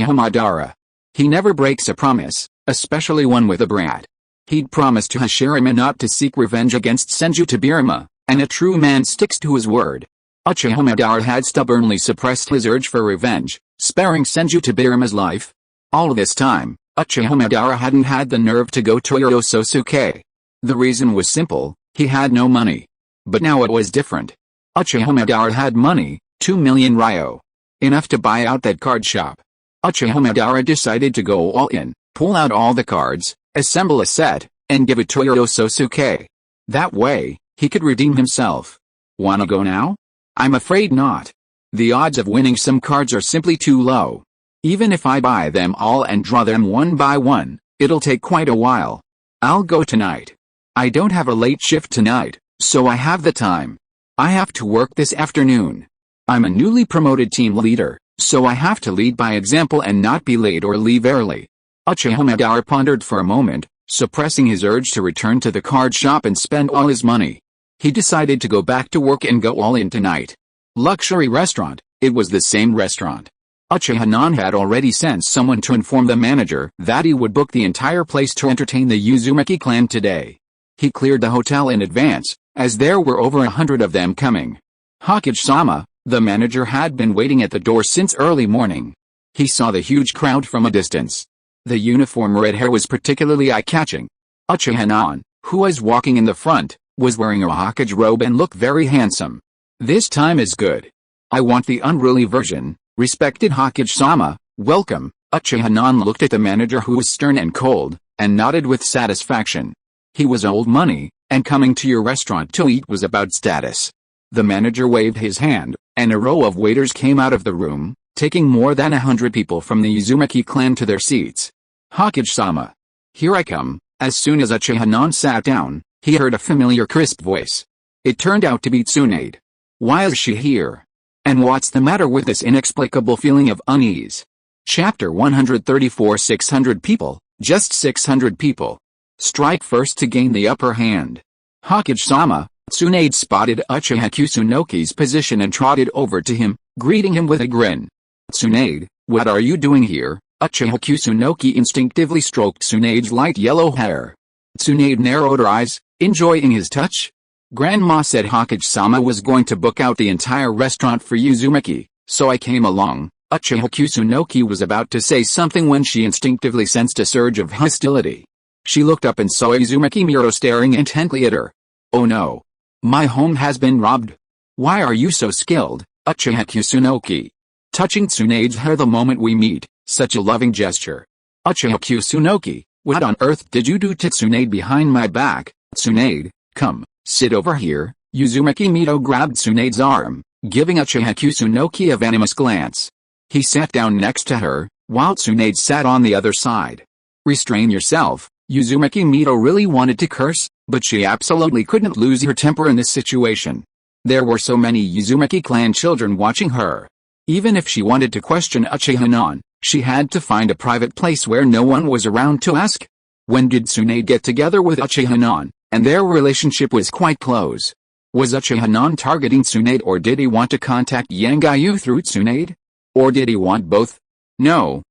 Madara. He never breaks a promise, especially one with a brat. He'd promised to Hashirama not to seek revenge against Senju Tobirama, and a true man sticks to his word. Uchiha Madara had stubbornly suppressed his urge for revenge, sparing Senju Tobirama's life. All this time, Uchiha Madara hadn't had the nerve to go to Iro Sosuke. The reason was simple, he had no money. But now it was different. Uchiha Madara had money, 2 million ryo. Enough to buy out that card shop. Uchiha Madara decided to go all in, pull out all the cards, assemble a set, and give it to Iro Sosuke. That way, he could redeem himself. Wanna go now? I'm afraid not. The odds of winning some cards are simply too low. Even if I buy them all and draw them one by one, it'll take quite a while. I'll go tonight. I don't have a late shift tonight, so I have the time. I have to work this afternoon. I'm a newly promoted team leader, so I have to lead by example and not be late or leave early. Uchiha Madara pondered for a moment, suppressing his urge to return to the card shop and spend all his money. He decided to go back to work and go all in tonight. Luxury restaurant, it was the same restaurant. Uchiha Non had already sent someone to inform the manager that he would book the entire place to entertain the Uzumaki clan today. He cleared the hotel in advance, as there were over 100 of them coming. Hokage-sama, the manager, had been waiting at the door since early morning. He saw the huge crowd from a distance. The uniform red hair was particularly eye-catching. Uchiha Non, who was walking in the front, was wearing a Hokage robe and looked very handsome. This time is good. I want the unruly version, respected Hokage-sama, welcome. Uchiha Non looked at the manager, who was stern and cold, and nodded with satisfaction. He was old money, and coming to your restaurant to eat was about status. The manager waved his hand, and a row of waiters came out of the room, taking more than 100 people from the Uzumaki clan to their seats. Hokage-sama. Here I come. As soon as Uchiha Non sat down, he heard a familiar crisp voice. It turned out to be Tsunade. Why is she here? And what's the matter with this inexplicable feeling of unease? Chapter 134. 600 people, just 600 people. Strike first to gain the upper hand. Hokage-sama. Tsunade spotted Uchiha Kusunoki's position and trotted over to him, greeting him with a grin. Tsunade, what are you doing here? Uchiha Kusunoki instinctively stroked Tsunade's light yellow hair. Tsunade narrowed her eyes, enjoying his touch. Grandma said Hokage-sama was going to book out the entire restaurant for Uzumaki, so I came along. Uchiha Kusunoki was about to say something when she instinctively sensed a surge of hostility. She looked up and saw Uzumaki Miro staring intently at her. Oh no. My home has been robbed. Why are you so skilled? Uchiha Kusunoki. Touching Tsunade's hair the moment we meet, such a loving gesture. Uchiha Kusunoki, what on earth did you do to Tsunade behind my back? Tsunade, come, sit over here. Uzumaki Mito grabbed Tsunade's arm, giving Uchiha Kusunoki a venomous glance. He sat down next to her, while Tsunade sat on the other side. Restrain yourself. Uzumaki Mito really wanted to curse, but she absolutely couldn't lose her temper in this situation. There were so many Uzumaki clan children watching her. Even if she wanted to question Uchiha Non, she had to find a private place where no one was around to ask. When did Tsunade get together with Uchiha Non, and their relationship was quite close? Was Uchiha Non targeting Tsunade, or did he want to contact Yangayu through Tsunade? Or did he want both? No.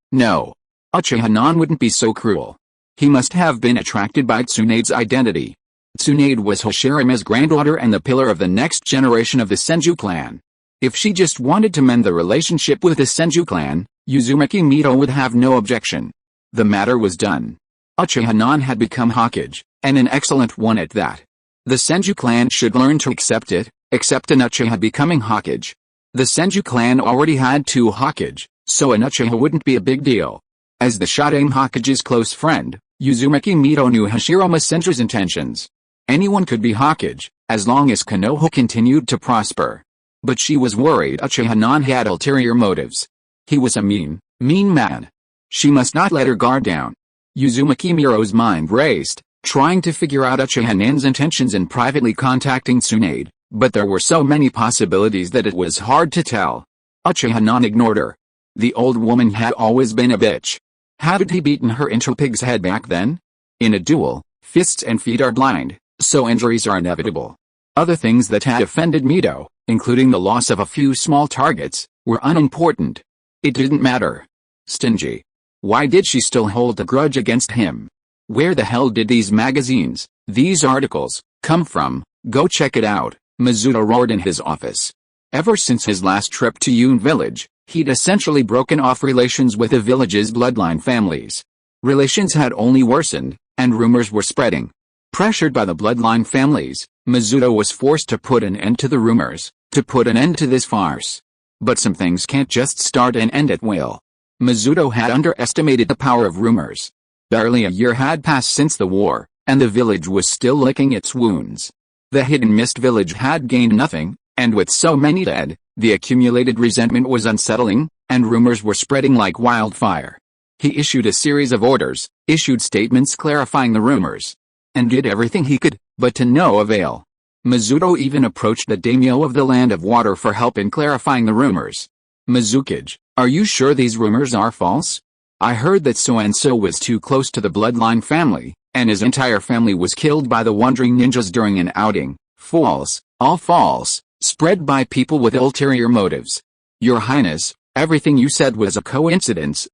Uchiha Non wouldn't be so cruel. He must have been attracted by Tsunade's identity. Tsunade was Hashirame's granddaughter and the pillar of the next generation of the Senju clan. If she just wanted to mend the relationship with the Senju clan, Uzumaki Mito would have no objection. The matter was done. Uchiha Non had become Hokage, and an excellent one at that. The Senju clan should learn to accept it, accept an Uchiha becoming Hokage. The Senju clan already had 2 Hokage, so an Uchiha wouldn't be a big deal. As the Shodan Hokage's close friend, Uzumaki Mito knew Hashirama Senju's intentions. Anyone could be Hokage, as long as Konoha continued to prosper. But she was worried Uchiha Non had ulterior motives. He was a mean man. She must not let her guard down. Uzumaki Mito's mind raced, trying to figure out Uchiha Non's intentions in privately contacting Tsunade, but there were so many possibilities that it was hard to tell. Uchiha Non ignored her. The old woman had always been a bitch. Hadn't he beaten her into a pig's head back then? In a duel, fists and feet are blind, so injuries are inevitable. Other things that had offended Mito, including the loss of a few small targets, were unimportant. It didn't matter. Stingy. Why did she still hold a grudge against him? Where the hell did these magazines, these articles, come from? Go check it out, Mizuto roared in his office. Ever since his last trip to Yun Village, he'd essentially broken off relations with the village's bloodline families. Relations had only worsened, and rumors were spreading. Pressured by the bloodline families, Mizuto was forced to put an end to the rumors, to put an end to this farce. But some things can't just start and end at will. Mizuto had underestimated the power of rumors. Barely a year had passed since the war, and the village was still licking its wounds. The Hidden Mist village had gained nothing, and with so many dead, the accumulated resentment was unsettling, and rumors were spreading like wildfire. He issued a series of orders, issued statements clarifying the rumors, and did everything he could, but to no avail. Mizuto even approached the daimyo of the Land of Water for help in clarifying the rumors. Mizukage, are you sure these rumors are false? I heard that so-and-so was too close to the bloodline family, and his entire family was killed by the wandering ninjas during an outing. False, all false, spread by people with ulterior motives. Your Highness, everything you said was a coincidence,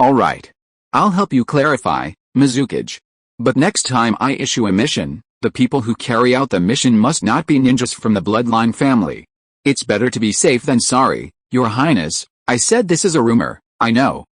alright. I'll help you clarify, Mizukage. But next time I issue a mission, the people who carry out the mission must not be ninjas from the bloodline family. It's better to be safe than sorry, Your Highness. I said this is a rumor, I know,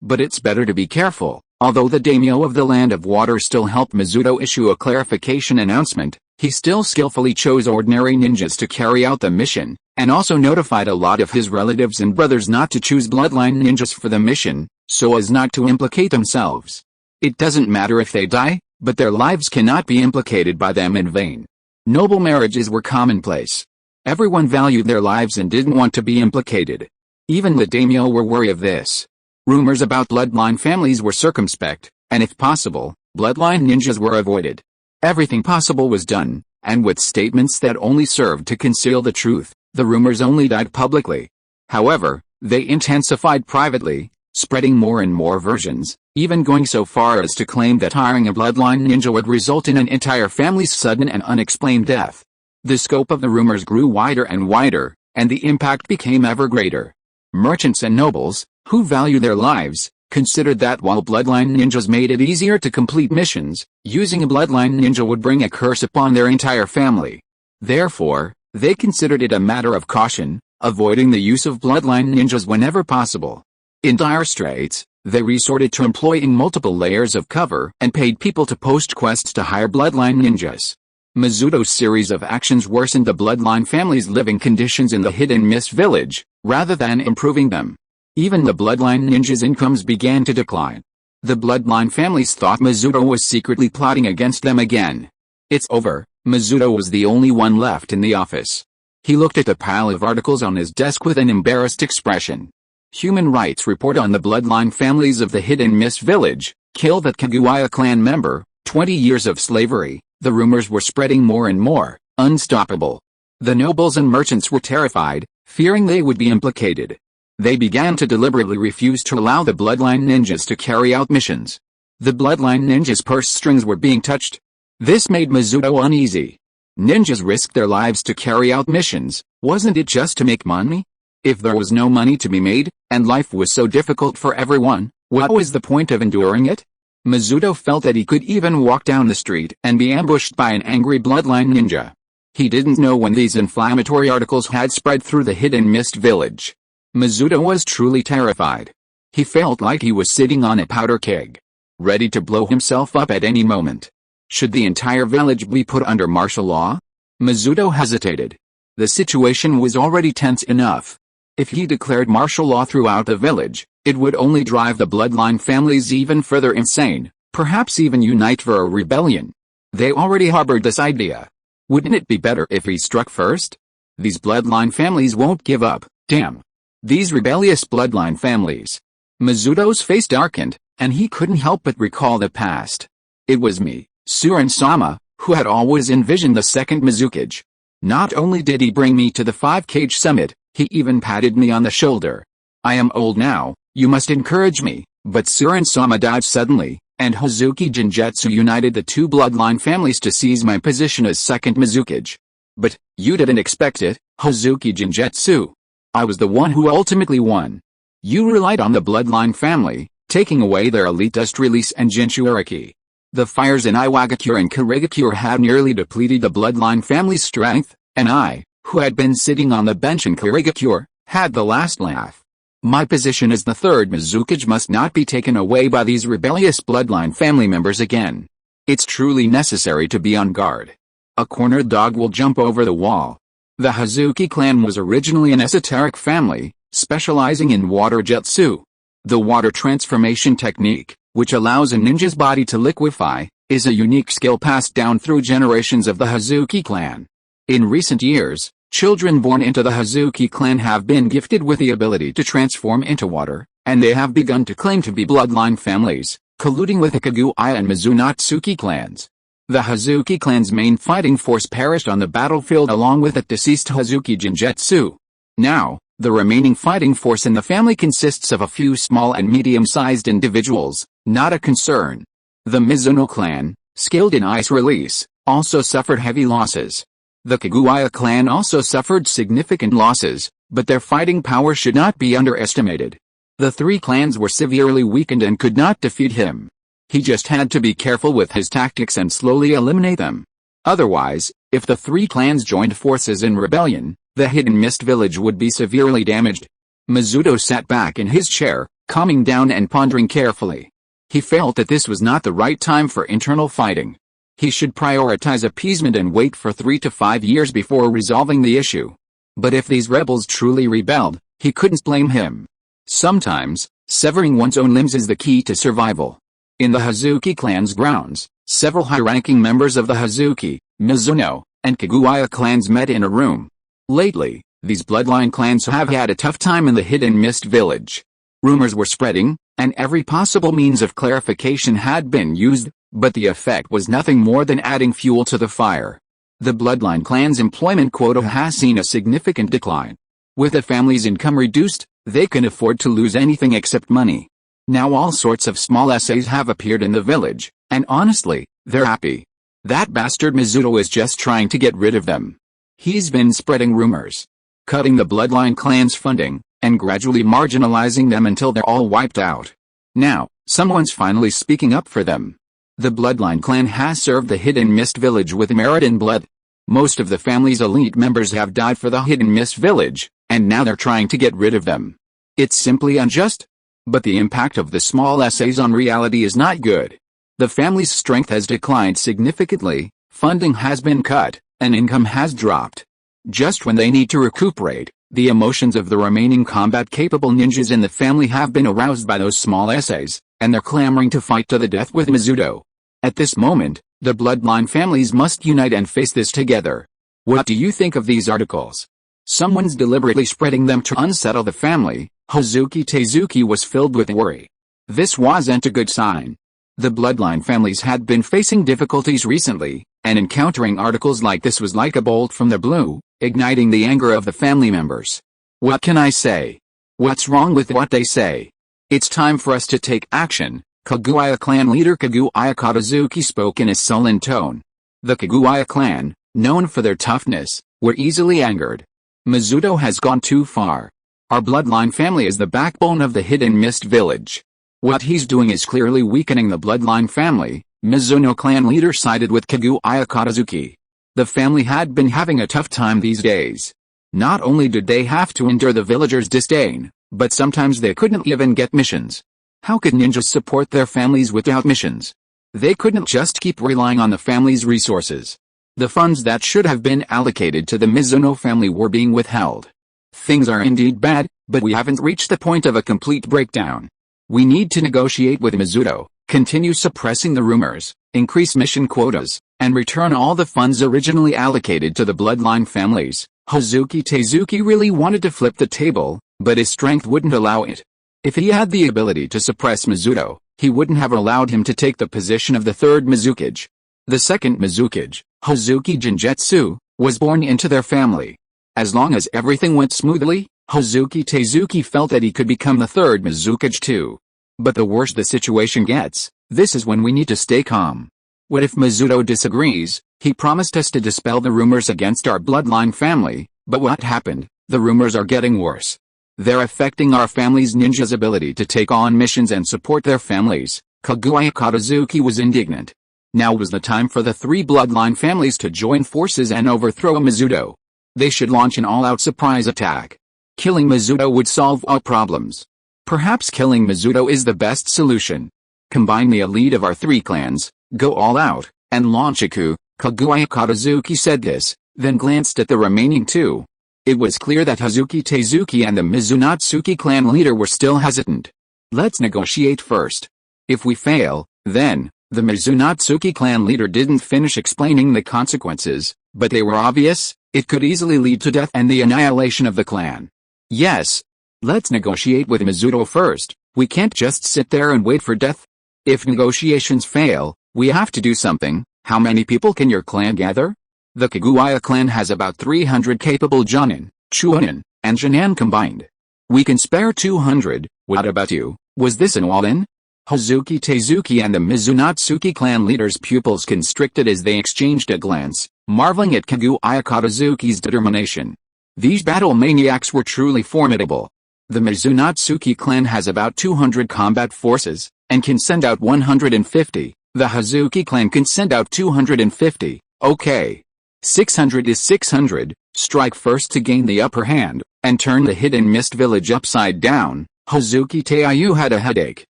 but it's better to be careful. Although the daimyo of the Land of Water still helped Mizuto issue a clarification announcement, he still skillfully chose ordinary ninjas to carry out the mission, and also notified a lot of his relatives and brothers not to choose bloodline ninjas for the mission, so as not to implicate themselves. It doesn't matter if they die, but their lives cannot be implicated by them in vain. Noble marriages were commonplace. Everyone valued their lives and didn't want to be implicated. Even the daimyo were wary of this. Rumors about bloodline families were circumspect, and if possible, bloodline ninjas were avoided. Everything possible was done, and with statements that only served to conceal the truth, the rumors only died publicly. However, they intensified privately, spreading more and more versions, even going so far as to claim that hiring a bloodline ninja would result in an entire family's sudden and unexplained death. The scope of the rumors grew wider and wider, and the impact became ever greater. Merchants and nobles, who value their lives, considered that while bloodline ninjas made it easier to complete missions, using a bloodline ninja would bring a curse upon their entire family. Therefore, they considered it a matter of caution, avoiding the use of bloodline ninjas whenever possible. In dire straits, they resorted to employing multiple layers of cover and paid people to post quests to hire bloodline ninjas. Mizuto's series of actions worsened the bloodline family's living conditions in the Hidden Mist village, rather than improving them. Even the bloodline ninjas' incomes began to decline. The bloodline families thought Mizuto was secretly plotting against them again. It's over. Mizuto was the only one left in the office. He looked at the pile of articles on his desk with an embarrassed expression. Human rights report on the bloodline families of the Hidden Mist village, kill that Kaguya clan member, 20 years of slavery. The rumors were spreading more and more, unstoppable. The nobles and merchants were terrified, fearing they would be implicated. They began to deliberately refuse to allow the bloodline ninjas to carry out missions. The bloodline ninjas' purse strings were being touched. This made Mizuto uneasy. Ninjas risked their lives to carry out missions, wasn't it just to make money? If there was no money to be made, and life was so difficult for everyone, what was the point of enduring it? Mizuto felt that he could even walk down the street and be ambushed by an angry bloodline ninja. He didn't know when these inflammatory articles had spread through the Hidden Mist village. Mizuto was truly terrified. He felt like he was sitting on a powder keg, ready to blow himself up at any moment. Should the entire village be put under martial law? Mizuto hesitated. The situation was already tense enough. If he declared martial law throughout the village, it would only drive the bloodline families even further insane, perhaps even unite for a rebellion. They already harbored this idea. Wouldn't it be better if he struck first? These bloodline families won't give up, damn. These rebellious bloodline families. Mizuto's face darkened, and he couldn't help but recall the past. It was me, Surin-sama, who had always envisioned the second Mizukage. Not only did he bring me to the 5-Kage summit, he even patted me on the shoulder. I am old now, you must encourage me, but Surin-sama died suddenly, and Hazuki Genjutsu united the two bloodline families to seize my position as second Mizukage. But, you didn't expect it, Hazuki Genjutsu. I was the one who ultimately won. You relied on the bloodline family, taking away their elite dust release and Jinchuuriki. The fires in Iwagakure and Kirigakure had nearly depleted the bloodline family's strength, and I, who had been sitting on the bench in Kirigakure, had the last laugh. My position as the third Mizukage must not be taken away by these rebellious bloodline family members again. It's truly necessary to be on guard. A cornered dog will jump over the wall. The Hazuki clan was originally an esoteric family, specializing in water jutsu. The water transformation technique, which allows a ninja's body to liquefy, is a unique skill passed down through generations of the Hazuki clan. In recent years, children born into the Hazuki clan have been gifted with the ability to transform into water, and they have begun to claim to be bloodline families, colluding with the Kaguya and Mizunatsuki clans. The Hazuki clan's main fighting force perished on the battlefield along with the deceased Hazuki Genjutsu. Now, the remaining fighting force in the family consists of a few small and medium-sized individuals, not a concern. The Mizuno clan, skilled in ice release, also suffered heavy losses. The Kaguya clan also suffered significant losses, but their fighting power should not be underestimated. The three clans were severely weakened and could not defeat him. He just had to be careful with his tactics and slowly eliminate them. Otherwise, if the three clans joined forces in rebellion, the Hidden Mist village would be severely damaged. Mizuto sat back in his chair, calming down and pondering carefully. He felt that this was not the right time for internal fighting. He should prioritize appeasement and wait for 3 to 5 years before resolving the issue. But if these rebels truly rebelled, he couldn't blame him. Sometimes, severing one's own limbs is the key to survival. In the Hazuki clan's grounds, several high-ranking members of the Hazuki, Mizuno, and Kaguya clans met in a room. Lately, these bloodline clans have had a tough time in the Hidden Mist village. Rumors were spreading, and every possible means of clarification had been used, but the effect was nothing more than adding fuel to the fire. The bloodline clan's employment quota has seen a significant decline. With the family's income reduced, they can afford to lose anything except money. Now all sorts of small essays have appeared in the village, and honestly, they're happy. That bastard Mizuto is just trying to get rid of them. He's been spreading rumors, cutting the bloodline clan's funding, and gradually marginalizing them until they're all wiped out. Now, someone's finally speaking up for them. The bloodline clan has served the Hidden Mist village with merit and blood. Most of the family's elite members have died for the Hidden Mist village, and now they're trying to get rid of them. It's simply unjust. But the impact of the small essays on reality is not good. The family's strength has declined significantly, Funding has been cut, and income has dropped. Just when they need to recuperate, the emotions of the remaining combat-capable ninjas in the family have been aroused by those small essays, and they're clamoring to fight to the death with Mizuto. At this moment, the bloodline families must unite and face this together. What do you think of these articles? Someone's deliberately spreading them to unsettle the family. Hazuki Tezuki was filled with worry. This wasn't a good sign. The bloodline families had been facing difficulties recently, and encountering articles like this was like a bolt from the blue, igniting the anger of the family members. What can I say? What's wrong with what they say? It's time for us to take action, Kaguya clan leader Kaguya Katazuki spoke in a sullen tone. The Kaguya clan, known for their toughness, were easily angered. Mizuto has gone too far. Our bloodline family is the backbone of the Hidden Mist village. What he's doing is clearly weakening the bloodline family. Mizuno clan leader sided with Kaguya Katazuki. The family had been having a tough time these days. Not only did they have to endure the villagers' disdain, but sometimes they couldn't even get missions. How could ninjas support their families without missions? They couldn't just keep relying on the family's resources. The funds that should have been allocated to the Mizuno family were being withheld. Things are indeed bad, but we haven't reached the point of a complete breakdown. We need to negotiate with Mizuto, continue suppressing the rumors, increase mission quotas, and return all the funds originally allocated to the bloodline families. Hazuki Tezuki really wanted to flip the table, but his strength wouldn't allow it. If he had the ability to suppress Mizuto, he wouldn't have allowed him to take the position of the third Mizukage. The second Mizukage, Hazuki Jinjetsu, was born into their family. As long as everything went smoothly, Hazuki Tezuki felt that he could become the third Mizukage too. But the worse the situation gets, this is when we need to stay calm. What if Mizuto disagrees? He promised us to dispel the rumors against our bloodline family, but what happened? The rumors are getting worse. They're affecting our family's ninjas' ability to take on missions and support their families. Kaguya Katazuki was indignant. Now was the time for the three bloodline families to join forces and overthrow Mizuto. They should launch an all-out surprise attack. Killing Mizuto would solve all problems. Perhaps killing Mizuto is the best solution. Combine the elite of our three clans, go all out, and launch a coup. Kaguya Katazuki said this, then glanced at the remaining two. It was clear that Hazuki Tezuki and the Mizunatsuki clan leader were still hesitant. Let's negotiate first. If we fail, then, the Mizunatsuki clan leader didn't finish explaining the consequences, but they were obvious. It could easily lead to death and the annihilation of the clan. Yes. Let's negotiate with Mizuto first. We can't just sit there and wait for death. If negotiations fail, we have to do something. How many people can your clan gather? The Kaguya clan has about 300 capable Jonin, Chunin, and Jinan combined. We can spare 200, what about you? Was this an all-in? Hazuki Tezuki and the Mizunatsuki clan leaders' pupils constricted as they exchanged a glance, marveling at Kaguya Katazuki's determination. These battle maniacs were truly formidable. The Mizunatsuki clan has about 200 combat forces, and can send out 150. The Hazuki clan can send out 250, okay. 600 is 600, strike first to gain the upper hand, and turn the Hidden Mist village upside down. Hazuki Teiyu had a headache.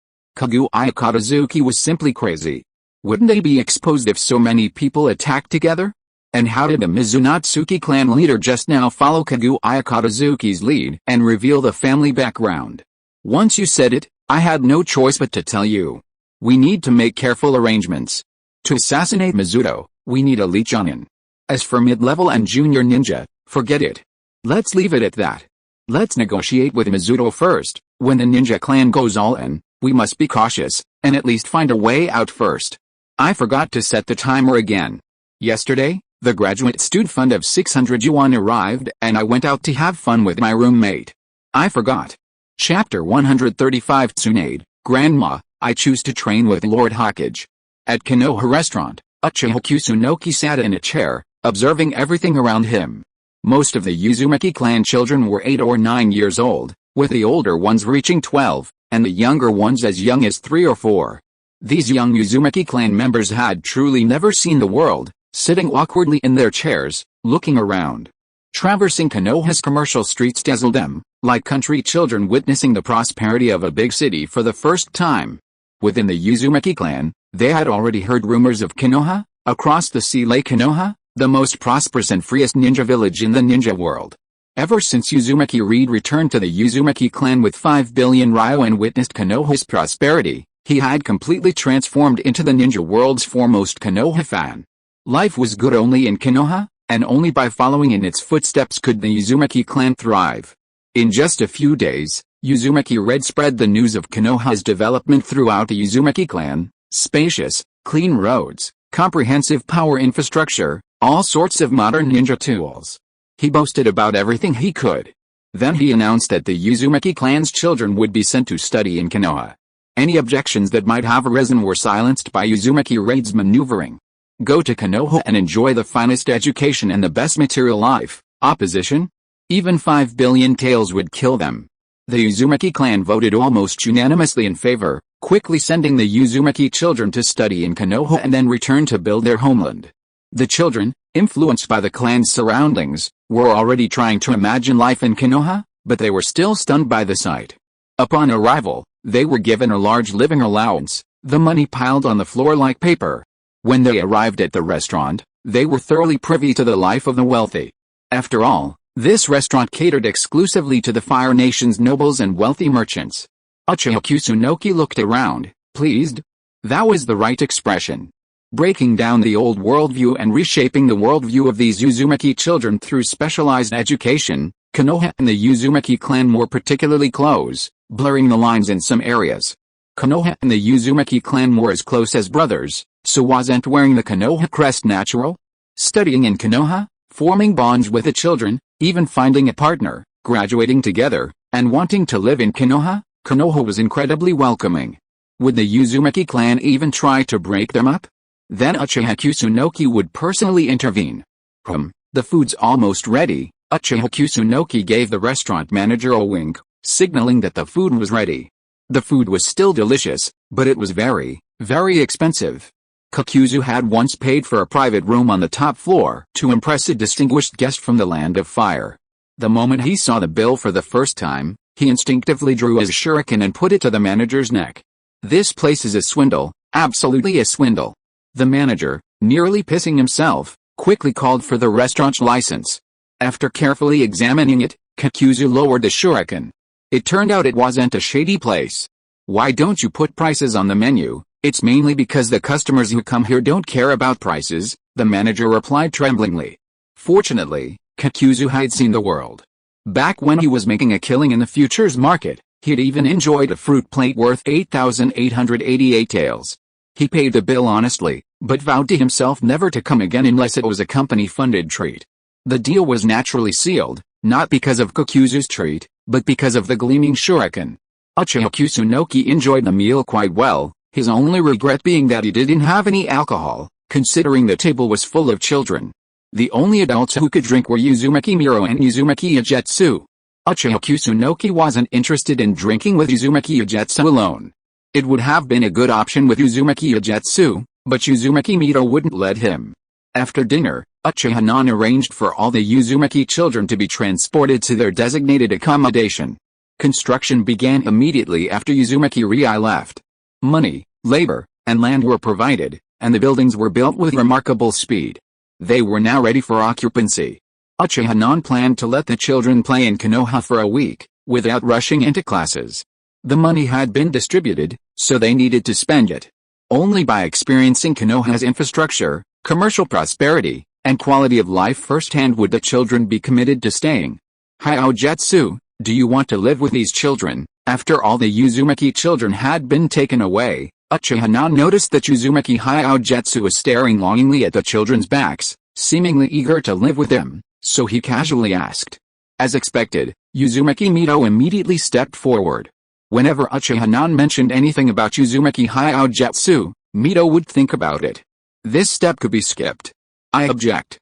Kaguya Katazuki was simply crazy. Wouldn't they be exposed if so many people attacked together? And how did the Mizunatsuki clan leader just now follow Kaguya Katazuki's lead and reveal the family background? Once you said it, I had no choice but to tell you. We need to make careful arrangements. To assassinate Mizuto, we need elite Jonin. As for mid-level and junior ninja, forget it. Let's leave it at that. Let's negotiate with Mizuto first. When the ninja clan goes all in, we must be cautious, and at least find a way out first. I forgot to set the timer again. Yesterday, the graduate stud fund of 600 yuan arrived and I went out to have fun with my roommate. I forgot. Chapter 135 Tsunade, Grandma, I choose to train with Lord Hokage. At Konoha restaurant, Uchiha Kusunoki sat in a chair, observing everything around him. Most of the Uzumaki clan children were 8 or 9 years old, with the older ones reaching 12, and the younger ones as young as 3 or 4. These young Uzumaki clan members had truly never seen the world, sitting awkwardly in their chairs, looking around. Traversing Konoha's commercial streets dazzled them, like country children witnessing the prosperity of a big city for the first time. Within the Uzumaki clan, they had already heard rumors of Konoha, Across the sea lay Konoha, the most prosperous and freest ninja village in the ninja world. Ever since Uzumaki Reed returned to the Uzumaki clan with 5 billion ryo and witnessed Konoha's prosperity, he had completely transformed into the ninja world's foremost Konoha fan. Life was good only in Konoha, and only by following in its footsteps could the Uzumaki clan thrive. In just a few days, Uzumaki Red spread the news of Konoha's development throughout the Uzumaki clan: spacious, clean roads, comprehensive power infrastructure, all sorts of modern ninja tools. He boasted about everything he could. Then he announced that the Uzumaki clan's children would be sent to study in Konoha. Any objections that might have arisen were silenced by Uzumaki Reid's maneuvering. Go to Konoha and enjoy the finest education and the best material life. Opposition? Even 5 billion taels would kill them. The Uzumaki clan voted almost unanimously in favor, quickly sending the Uzumaki children to study in Konoha and then return to build their homeland. The children, influenced by the clan's surroundings, were already trying to imagine life in Konoha, but they were still stunned by the sight. Upon arrival, they were given a large living allowance, the money piled on the floor like paper. When they arrived at the restaurant, they were thoroughly privy to the life of the wealthy. After all, this restaurant catered exclusively to the Fire Nation's nobles and wealthy merchants. Uchiha Kusunoki looked around, pleased. That was the right expression. Breaking down the old worldview and reshaping the worldview of these Uzumaki children through specialized education, Konoha and the Uzumaki clan were particularly close, blurring the lines in some areas. Konoha and the Uzumaki clan were as close as brothers, so wasn't wearing the Konoha crest natural? Studying in Konoha, forming bonds with the children, even finding a partner, graduating together, and wanting to live in Konoha, Konoha was incredibly welcoming. Would the Uzumaki clan even try to break them up? Then Uchiha Kusunoki would personally intervene. The food's almost ready. Uchiha Kusunoki gave the restaurant manager a wink, signaling that the food was ready. The food was still delicious, but it was very, very expensive. Kakuzu had once paid for a private room on the top floor to impress a distinguished guest from the land of fire. The moment he saw the bill for the first time, he instinctively drew his shuriken and put it to the manager's neck. This place is a swindle, absolutely a swindle. The manager, nearly pissing himself, quickly called for the restaurant's license. After carefully examining it, Kakuzu lowered the shuriken. It turned out it wasn't a shady place. Why don't you put prices on the menu? It's mainly because the customers who come here don't care about prices, the manager replied tremblingly. Fortunately, Kakuzu had seen the world. Back when he was making a killing in the futures market, he'd even enjoyed a fruit plate worth 8,888 taels. He paid the bill honestly, but vowed to himself never to come again unless it was a company-funded treat. The deal was naturally sealed, not because of Kakuzu's treat, but because of the gleaming shuriken. Uchiha Kusunoki enjoyed the meal quite well, his only regret being that he didn't have any alcohol, considering the table was full of children. The only adults who could drink were Uzumaki Miro and Uzumaki Yajetsu. Uchiha Kusunoki wasn't interested in drinking with Uzumaki Yajetsu alone. It would have been a good option with Uzumaki Yajetsu, but Uzumaki Miro wouldn't let him. After dinner, Uchiha arranged for all the Uzumaki children to be transported to their designated accommodation. Construction began immediately after Uzumaki Rii left. Money, labor, and land were provided, and the buildings were built with remarkable speed. They were now ready for occupancy. Uchiha planned to let the children play in Konoha for a week, without rushing into classes. The money had been distributed, so they needed to spend it. Only by experiencing Konoha's infrastructure, commercial prosperity, and quality of life firsthand would the children be committed to staying. Hyojetsu, do you want to live with these children? After all the Uzumaki children had been taken away, Uchiha noticed that Uzumaki Hyojetsu was staring longingly at the children's backs, seemingly eager to live with them, so he casually asked. As expected, Uzumaki Mito immediately stepped forward. Whenever Uchiha mentioned anything about Uzumaki Hyojetsu, Mito would think about it. This step could be skipped. I object.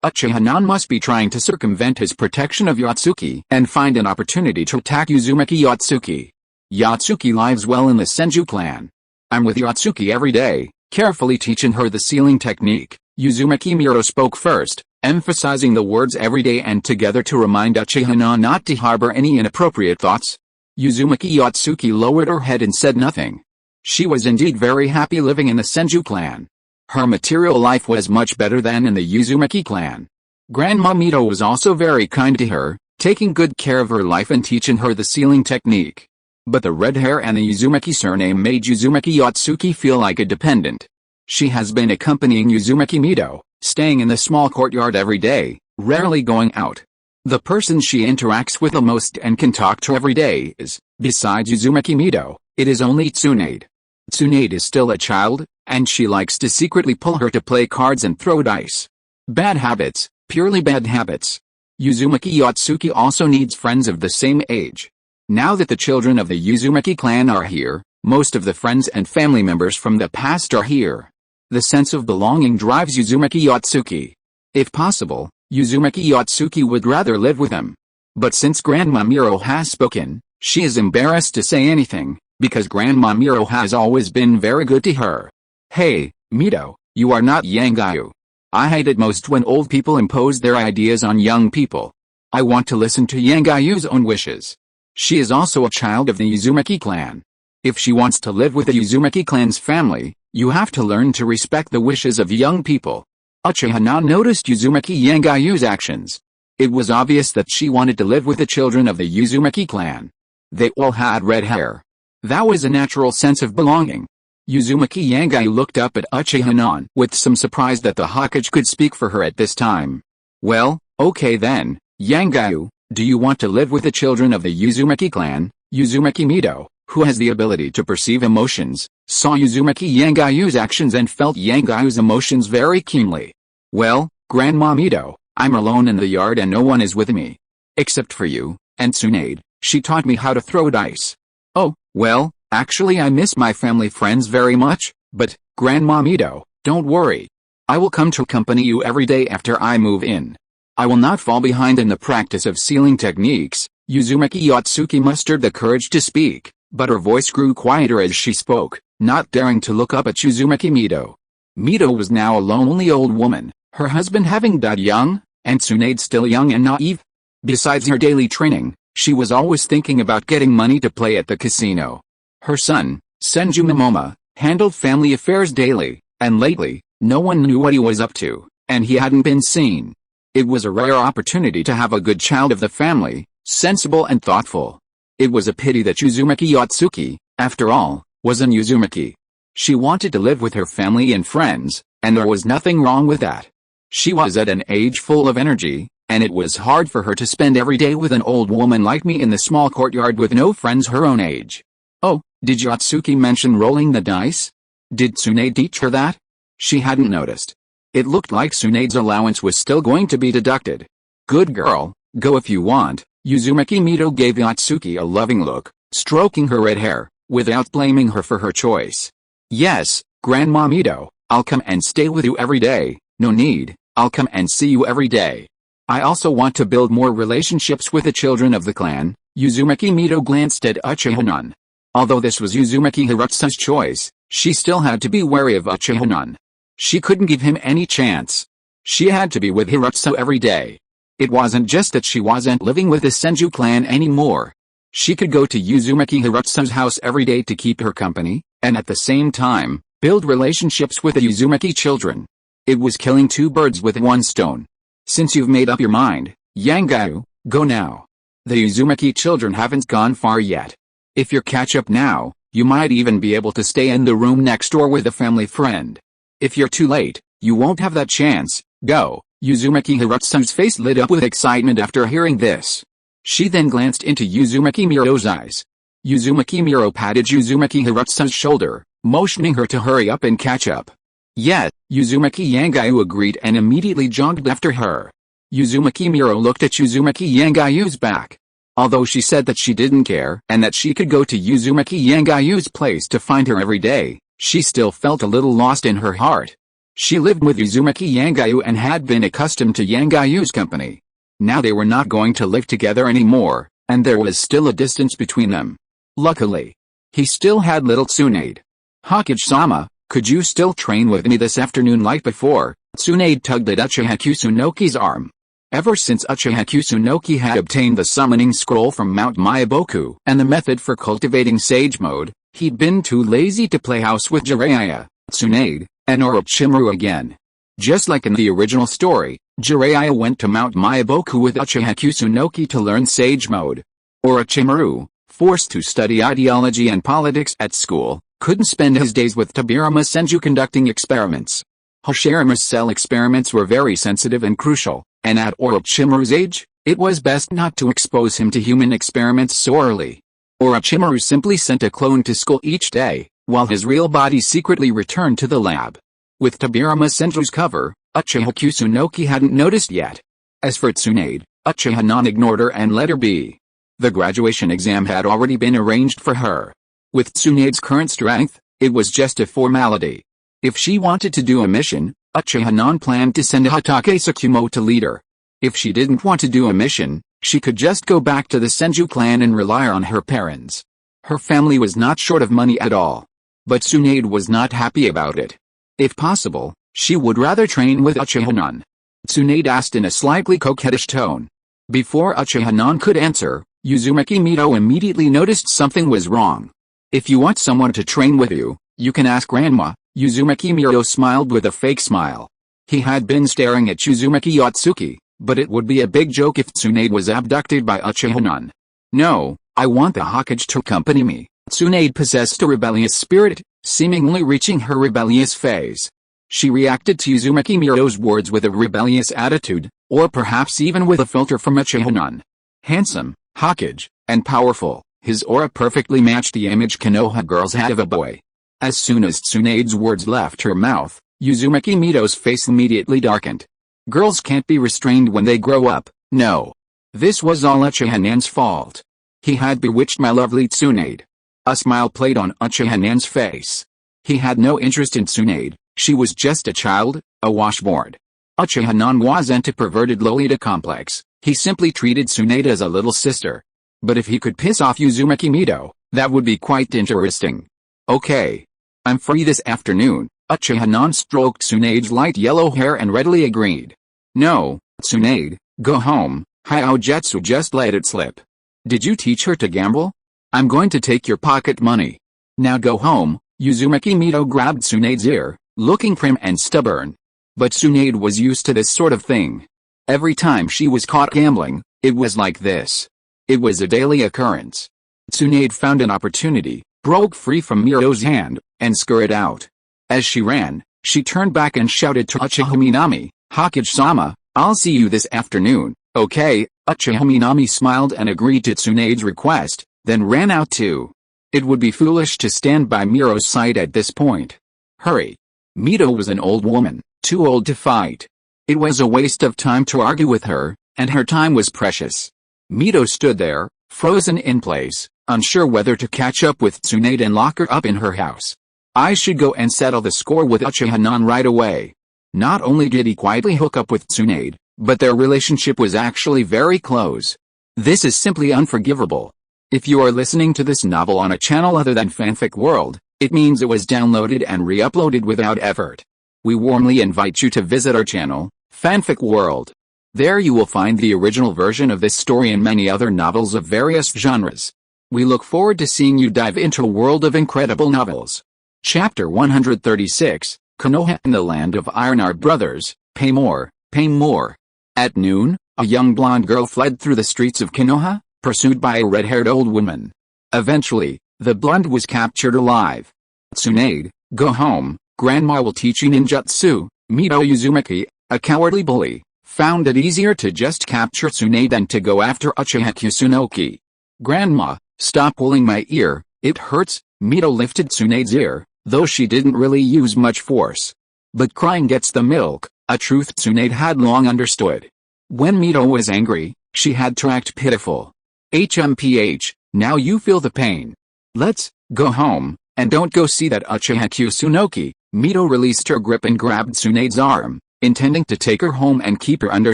Uchiha must be trying to circumvent his protection of Yotsuki and find an opportunity to attack Uzumaki Yotsuki. Yotsuki lives well in the Senju clan. I'm with Yotsuki every day, carefully teaching her the sealing technique. Uzumaki Miro spoke first, emphasizing the words every day and together to remind Uchiha not to harbor any inappropriate thoughts. Uzumaki Yotsuki lowered her head and said nothing. She was indeed very happy living in the Senju clan. Her material life was much better than in the Uzumaki clan. Grandma Mito was also very kind to her, taking good care of her life and teaching her the sealing technique. But the red hair and the Uzumaki surname made Uzumaki Yotsuki feel like a dependent. She has been accompanying Uzumaki Mito, staying in the small courtyard every day, rarely going out. The person she interacts with the most and can talk to every day is, besides Uzumaki Mito, it is only Tsunade. Tsunade is still a child, and she likes to secretly pull her to play cards and throw dice. Bad habits, purely bad habits. Uzumaki Yotsuki also needs friends of the same age. Now that the children of the Uzumaki clan are here, most of the friends and family members from the past are here. The sense of belonging drives Uzumaki Yotsuki. If possible, Uzumaki Yotsuki would rather live with them. But since Grandma Miro has spoken, she is embarrassed to say anything, because Grandma Miro has always been very good to her. Hey, Mito, you are not Yangayu. I hate it most when old people impose their ideas on young people. I want to listen to Yangayu's own wishes. She is also a child of the Uzumaki clan. If she wants to live with the Uzumaki clan's family, you have to learn to respect the wishes of young people. Uchiha now noticed Uzumaki Yangayu's actions. It was obvious that she wanted to live with the children of the Uzumaki clan. They all had red hair. That was a natural sense of belonging. Uzumaki Yangayu looked up at Uchiha with some surprise that the Hokage could speak for her at this time. Well, okay then, Yangayu, do you want to live with the children of the Uzumaki clan? Uzumaki Mito, who has the ability to perceive emotions, saw Uzumaki Yangayu's actions and felt Yangayu's emotions very keenly. Well, Grandma Mito, I'm alone in the yard and no one is with me. Except for you, and Tsunade, she taught me how to throw dice. Oh, well, actually I miss my family friends very much, but, Grandma Mito, don't worry. I will come to accompany you every day after I move in. I will not fall behind in the practice of sealing techniques. Uzumaki Yotsuki mustered the courage to speak, but her voice grew quieter as she spoke, not daring to look up at Uzumaki Mito. Mito was now a lonely old woman, her husband having died young, and Tsunade still young and naive. Besides her daily training, she was always thinking about getting money to play at the casino. Her son, Senju Momoma, handled family affairs daily, and lately, no one knew what he was up to, and he hadn't been seen. It was a rare opportunity to have a good child of the family, sensible and thoughtful. It was a pity that Uzumaki Yotsuki, after all, was an Uzumaki. She wanted to live with her family and friends, and there was nothing wrong with that. She was at an age full of energy, and it was hard for her to spend every day with an old woman like me in the small courtyard with no friends her own age. Oh, did Yotsuki mention rolling the dice? Did Tsunade teach her that? She hadn't noticed. It looked like Tsunade's allowance was still going to be deducted. Good girl, go if you want. Uzumaki Mito gave Yotsuki a loving look, stroking her red hair, without blaming her for her choice. Yes, Grandma Mito, I'll come and stay with you every day. No need, I'll come and see you every day. I also want to build more relationships with the children of the clan. Uzumaki Mito glanced at Uchiha. Although this was Uzumaki Hirutsu's choice, she still had to be wary of Uchiha. She couldn't give him any chance. She had to be with Hirutsu every day. It wasn't just that she wasn't living with the Senju clan anymore. She could go to Uzumaki Hirutsu's house every day to keep her company, and at the same time, build relationships with the Uzumaki children. It was killing two birds with one stone. Since you've made up your mind, Yangayu, go now. The Uzumaki children haven't gone far yet. If you catch up now, you might even be able to stay in the room next door with a family friend. If you're too late, you won't have that chance. Go. Uzumaki Hirutsu's face lit up with excitement after hearing this. She then glanced into Uzumaki Miro's eyes. Uzumaki Miro patted Uzumaki Hirutsu's shoulder, motioning her to hurry up and catch up. Yet, Uzumaki Yangayu agreed and immediately jogged after her. Uzumaki Miro looked at Uzumaki Yangayu's back. Although she said that she didn't care and that she could go to Uzumaki Yangayu's place to find her every day, she still felt a little lost in her heart. She lived with Uzumaki Yangayu and had been accustomed to Yangayu's company. Now they were not going to live together anymore, and there was still a distance between them. Luckily, he still had little Tsunade. Hokage-sama, could you still train with me this afternoon like before? Tsunade tugged at Uchiha Kusunoki's arm. Ever since Uchiha Kusunoki had obtained the summoning scroll from Mount Myaboku and the method for cultivating Sage Mode, he'd been too lazy to play house with Jiraiya. Tsunade, And Orochimaru again. Just like in the original story, Jiraiya went to Mount Myaboku with Uchiha Kusunoki to learn Sage Mode. Orochimaru, forced to study ideology and politics at school, couldn't spend his days with Tobirama Senju conducting experiments. Hashirama's cell experiments were very sensitive and crucial, and at Orochimaru's age, it was best not to expose him to human experiments so early. Orochimaru simply sent a clone to school each day, while his real body secretly returned to the lab. With Tobirama Senju's cover, Uchiha Kusunoki hadn't noticed yet. As for Tsunade, Uchiha non ignored her and let her be. The graduation exam had already been arranged for her. With Tsunade's current strength, it was just a formality. If she wanted to do a mission, Uchiha non planned to send Hatake Tsukumo to lead her. If she didn't want to do a mission, she could just go back to the Senju clan and rely on her parents. Her family was not short of money at all. But Tsunade was not happy about it. If possible, she would rather train with Uchiha non. Tsunade asked in a slightly coquettish tone. Before Uchiha non could answer, Uzumaki Mito immediately noticed something was wrong. If you want someone to train with you, you can ask Grandma. Uzumaki Mito smiled with a fake smile. He had been staring at Uzumaki Yotsuki, but it would be a big joke if Tsunade was abducted by Uchiha non. No, I want the Hokage to accompany me. Tsunade possessed a rebellious spirit, seemingly reaching her rebellious phase. She reacted to Uzumaki Mito's words with a rebellious attitude, or perhaps even with a filter from Uchiha non. Handsome, Hokage, and powerful, his aura perfectly matched the image Konoha girls had of a boy. As soon as Tsunade's words left her mouth, Uzumaki Mito's face immediately darkened. Girls can't be restrained when they grow up, no. This was all Uchiha Nan's fault. He had bewitched my lovely Tsunade. A smile played on Uchiha Nan's face. He had no interest in Tsunade, she was just a child, a washboard. Uchiha Nan wasn't a perverted Lolita complex, he simply treated Tsunade as a little sister. But if he could piss off Uzumaki Mito, that would be quite interesting. Okay. I'm free this afternoon. Uchiha Nan stroked Tsunade's light yellow hair and readily agreed. No, Tsunade, go home, Hyojetsu just let it slip. Did you teach her to gamble? I'm going to take your pocket money. Now go home. Uzumaki Mito grabbed Tsunade's ear, looking prim and stubborn. But Tsunade was used to this sort of thing. Every time she was caught gambling, it was like this. It was a daily occurrence. Tsunade found an opportunity, broke free from Mito's hand, and scurried out. As she ran, she turned back and shouted to Uchiha Minami, Hokage-sama, I'll see you this afternoon, okay? Uchiha Minami smiled and agreed to Tsunade's request, then ran out too. It would be foolish to stand by Miro's side at this point. Hurry. Mito was an old woman, too old to fight. It was a waste of time to argue with her, and her time was precious. Mito stood there, frozen in place, unsure whether to catch up with Tsunade and lock her up in her house. I should go and settle the score with Uchiha Nan right away. Not only did he quietly hook up with Tsunade, but their relationship was actually very close. This is simply unforgivable. If you are listening to this novel on a channel other than Fanfic World, it means it was downloaded and re-uploaded without effort. We warmly invite you to visit our channel, Fanfic World. There you will find the original version of this story and many other novels of various genres. We look forward to seeing you dive into a world of incredible novels. Chapter 136, Konoha and the Land of Iron. Our brothers, pay more, pay more. At noon, a young blonde girl fled through the streets of Konoha, pursued by a red-haired old woman. Eventually, the blonde was captured alive. Tsunade, go home, Grandma will teach you ninjutsu. Mito Uzumaki, a cowardly bully, found it easier to just capture Tsunade than to go after Uchiha Kusunoki. Grandma, stop pulling my ear, it hurts. Mito lifted Tsunade's ear, though she didn't really use much force. But crying gets the milk, a truth Tsunade had long understood. When Mito was angry, she had to act pitiful. HMPH, now you feel the pain. Let's go home, and don't go see that Uchiha Kusunoki. Mito released her grip and grabbed Tsunade's arm, intending to take her home and keep her under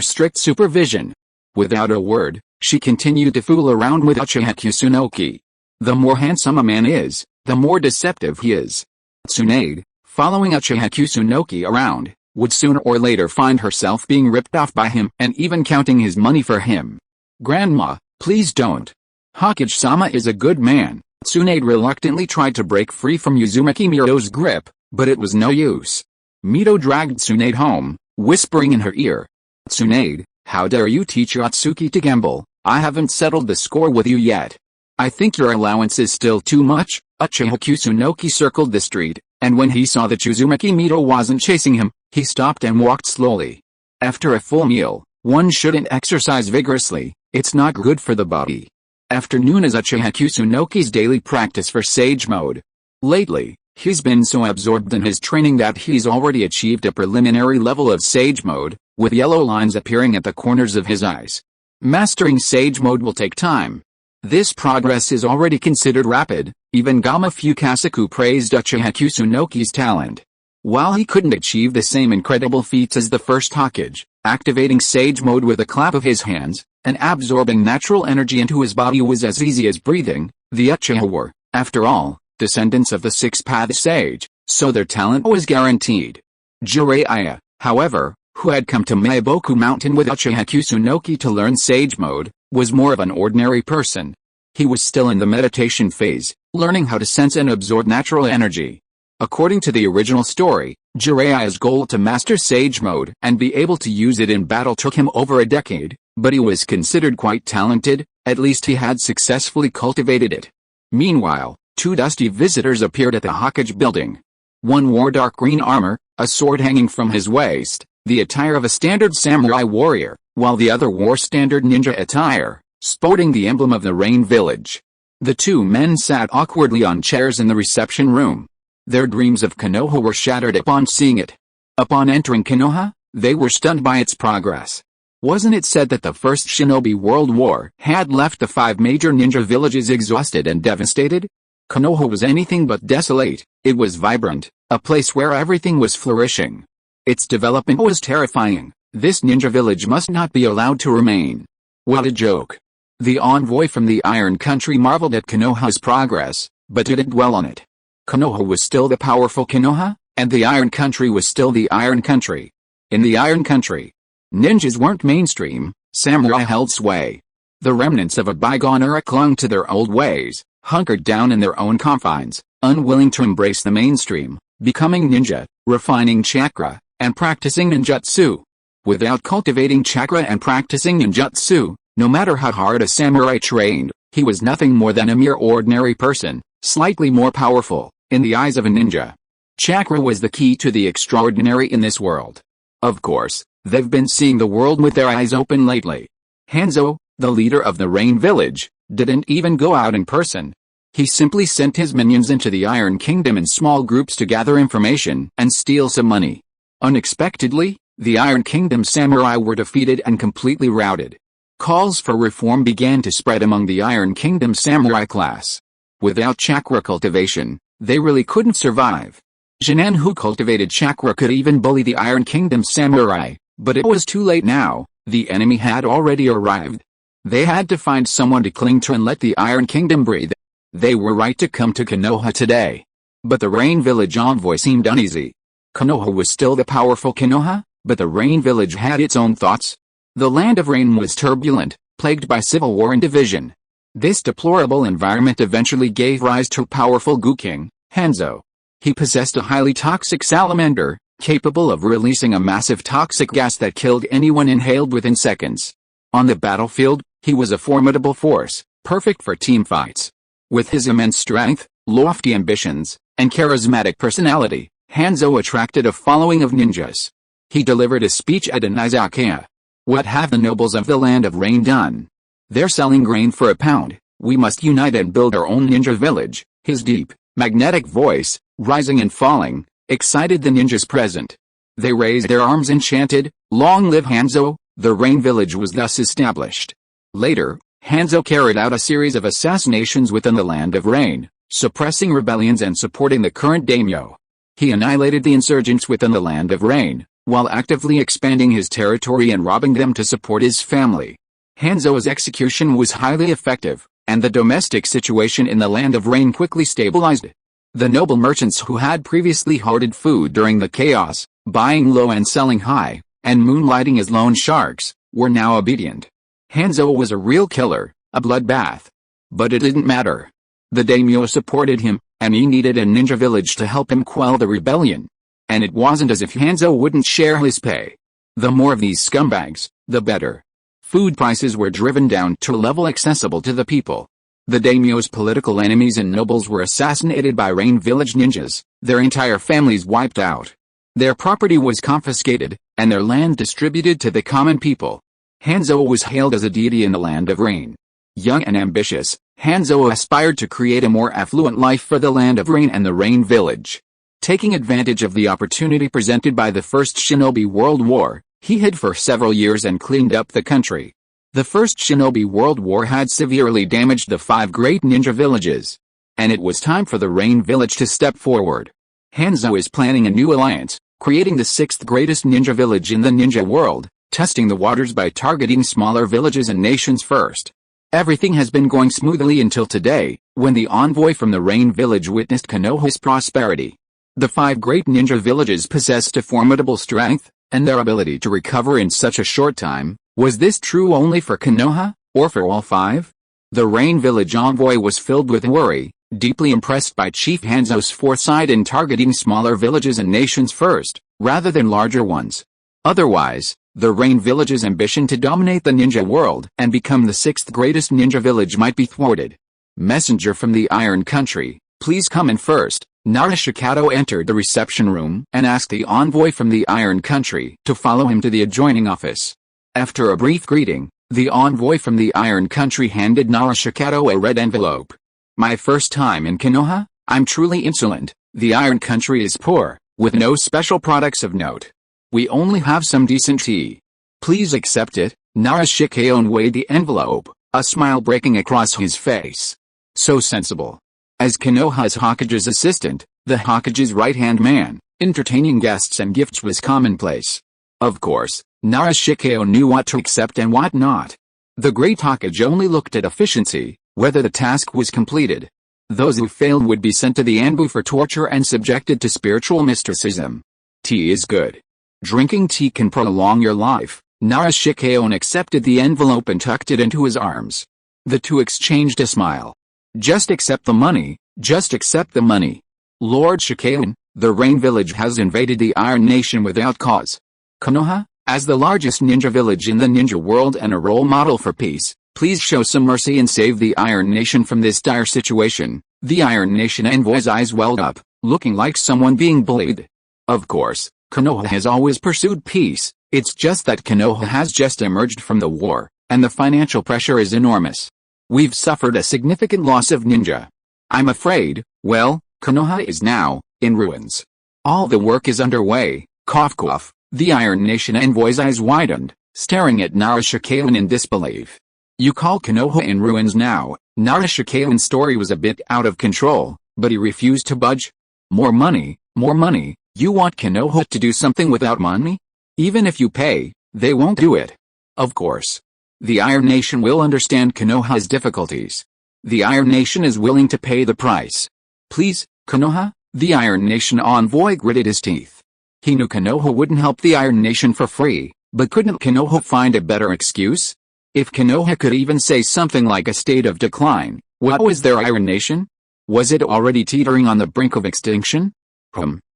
strict supervision. Without a word, she continued to fool around with Uchiha Kusunoki. The more handsome a man is, the more deceptive he is. Tsunade, following Uchiha Kusunoki around, would sooner or later find herself being ripped off by him and even counting his money for him. Grandma, please don't. Hokage-sama is a good man. Tsunade reluctantly tried to break free from Uzumaki Miro's grip, but it was no use. Mito dragged Tsunade home, whispering in her ear. "Tsunade, how dare you teach Yotsuki to gamble? I haven't settled the score with you yet. I think your allowance is still too much." Uchiha Kusunoki circled the street, and when he saw that Uzumaki Mito wasn't chasing him, he stopped and walked slowly. After a full meal, one shouldn't exercise vigorously, it's not good for the body. Afternoon is Uchiha Kusunoki's daily practice for Sage Mode. Lately, he's been so absorbed in his training that he's already achieved a preliminary level of Sage Mode, with yellow lines appearing at the corners of his eyes. Mastering Sage Mode will take time. This progress is already considered rapid. Even Gama Fukasaku praised Uchiha Kusunoki's talent. While he couldn't achieve the same incredible feats as the first Hokage, activating Sage Mode with a clap of his hands, and absorbing natural energy into his body was as easy as breathing, the Uchiha were, after all, descendants of the Six-Path Sage, so their talent was guaranteed. Jiraiya, however, who had come to Meiboku Mountain with Uchiha Kusunoki to learn Sage Mode, was more of an ordinary person. He was still in the meditation phase, learning how to sense and absorb natural energy. According to the original story, Jiraiya's goal to master Sage Mode and be able to use it in battle took him over a decade, but he was considered quite talented, at least he had successfully cultivated it. Meanwhile, two dusty visitors appeared at the Hokage building. One wore dark green armor, a sword hanging from his waist, the attire of a standard samurai warrior, while the other wore standard ninja attire, sporting the emblem of the Rain Village. The two men sat awkwardly on chairs in the reception room. Their dreams of Konoha were shattered upon seeing it. Upon entering Konoha, they were stunned by its progress. Wasn't it said that the First Shinobi World War had left the 5 major ninja villages exhausted and devastated? Konoha was anything but desolate, it was vibrant, a place where everything was flourishing. Its development was terrifying. This ninja village must not be allowed to remain. What a joke. The envoy from the Iron Country marveled at Konoha's progress, but didn't dwell on it. Konoha was still the powerful Konoha, and the Iron Country was still the Iron Country. In the Iron Country, ninjas weren't mainstream, samurai held sway. The remnants of a bygone era clung to their old ways, hunkered down in their own confines, unwilling to embrace the mainstream, becoming ninja, refining chakra, and practicing ninjutsu. Without cultivating chakra and practicing ninjutsu, no matter how hard a samurai trained, he was nothing more than a mere ordinary person, slightly more powerful, in the eyes of a ninja. Chakra was the key to the extraordinary in this world. Of course, they've been seeing the world with their eyes open lately. Hanzo, the leader of the Rain Village, didn't even go out in person. He simply sent his minions into the Iron Kingdom in small groups to gather information and steal some money. Unexpectedly, the Iron Kingdom samurai were defeated and completely routed. Calls for reform began to spread among the Iron Kingdom samurai class. Without chakra cultivation, they really couldn't survive. Jinan, who cultivated chakra, could even bully the Iron Kingdom samurai, but it was too late now, the enemy had already arrived. They had to find someone to cling to and let the Iron Kingdom breathe. They were right to come to Konoha today. But the Rain Village envoy seemed uneasy. Konoha was still the powerful Konoha, but the Rain Village had its own thoughts. The land of Rain was turbulent, plagued by civil war and division. This deplorable environment eventually gave rise to powerful Gu-King, Hanzo. He possessed a highly toxic salamander, capable of releasing a massive toxic gas that killed anyone inhaled within seconds. On the battlefield, he was a formidable force, perfect for team fights. With his immense strength, lofty ambitions, and charismatic personality, Hanzo attracted a following of ninjas. He delivered a speech at an izakaya. What have the nobles of the land of Rain done? They're selling grain for a pound. We must unite and build our own ninja village. His deep, magnetic voice, rising and falling, excited the ninjas present. They raised their arms and chanted, "Long live Hanzo!" The Rain Village was thus established. Later, Hanzo carried out a series of assassinations within the land of Rain, suppressing rebellions and supporting the current daimyo. He annihilated the insurgents within the land of Rain, while actively expanding his territory and robbing them to support his family. Hanzo's execution was highly effective, and the domestic situation in the land of Rain quickly stabilized. The noble merchants who had previously hoarded food during the chaos, buying low and selling high, and moonlighting as loan sharks, were now obedient. Hanzo was a real killer, a bloodbath. But it didn't matter. The daimyo supported him, and he needed a ninja village to help him quell the rebellion. And it wasn't as if Hanzo wouldn't share his pay. The more of these scumbags, the better. Food prices were driven down to a level accessible to the people. The daimyo's political enemies and nobles were assassinated by Rain Village ninjas, their entire families wiped out. Their property was confiscated, and their land distributed to the common people. Hanzo was hailed as a deity in the land of rain. Young and ambitious, Hanzo aspired to create a more affluent life for the land of rain and the Rain Village. Taking advantage of the opportunity presented by the First Shinobi World War, he hid for several years and cleaned up the country. The First Shinobi World War had severely damaged the 5 great ninja villages. And it was time for the Rain Village to step forward. Hanzo is planning a new alliance, creating the 6th greatest ninja village in the ninja world, testing the waters by targeting smaller villages and nations first. Everything has been going smoothly until today, when the envoy from the Rain Village witnessed Konoha's prosperity. The 5 great ninja villages possessed a formidable strength, and their ability to recover in such a short time. Was this true only for Konoha, or for all 5? The Rain Village envoy was filled with worry, deeply impressed by Chief Hanzo's foresight in targeting smaller villages and nations first, rather than larger ones. Otherwise, the Rain Village's ambition to dominate the ninja world and become the 6th greatest ninja village might be thwarted. Messenger from the Iron Country, please come in first. Narashikato entered the reception room and asked the envoy from the Iron Country to follow him to the adjoining office. After a brief greeting, the envoy from the Iron Country handed Narashikato a red envelope. My first time in Konoha, I'm truly insolent. The Iron Country is poor, with no special products of note. We only have some decent tea. Please accept it. Narashikato weighed the envelope, a smile breaking across his face. So sensible. As Konoha's Hokage's assistant, the Hokage's right-hand man, entertaining guests and gifts was commonplace. Of course, Narashikato knew what to accept and what not. The great Hokage only looked at efficiency, whether the task was completed. Those who failed would be sent to the Anbu for torture and subjected to spiritual mysticism. Tea is good. Drinking tea can prolong your life. Narashikato accepted the envelope and tucked it into his arms. The two exchanged a smile. Just accept the money, just accept the money. Lord Shikaon, the Rain Village has invaded the Iron Nation without cause. Konoha, as the largest ninja village in the ninja world and a role model for peace, please show some mercy and save the Iron Nation from this dire situation. The Iron Nation envoy's eyes welled up, looking like someone being bullied. Of course, Konoha has always pursued peace, it's just that Konoha has just emerged from the war, and the financial pressure is enormous. We've suffered a significant loss of ninja. I'm afraid, well, Konoha is now in ruins. All the work is underway. Cough cough. The Iron Nation envoy's eyes widened, staring at Narashikaon in disbelief. You call Konoha in ruins now? Narashikaon's story was a bit out of control, but he refused to budge. More money, more money. You want Konoha to do something without money? Even if you pay, they won't do it. Of course. The Iron Nation will understand Konoha's difficulties. The Iron Nation is willing to pay the price. Please, Konoha? The Iron Nation envoy gritted his teeth. He knew Konoha wouldn't help the Iron Nation for free, but couldn't Konoha find a better excuse? If Konoha could even say something like a state of decline, what was their Iron Nation? Was it already teetering on the brink of extinction?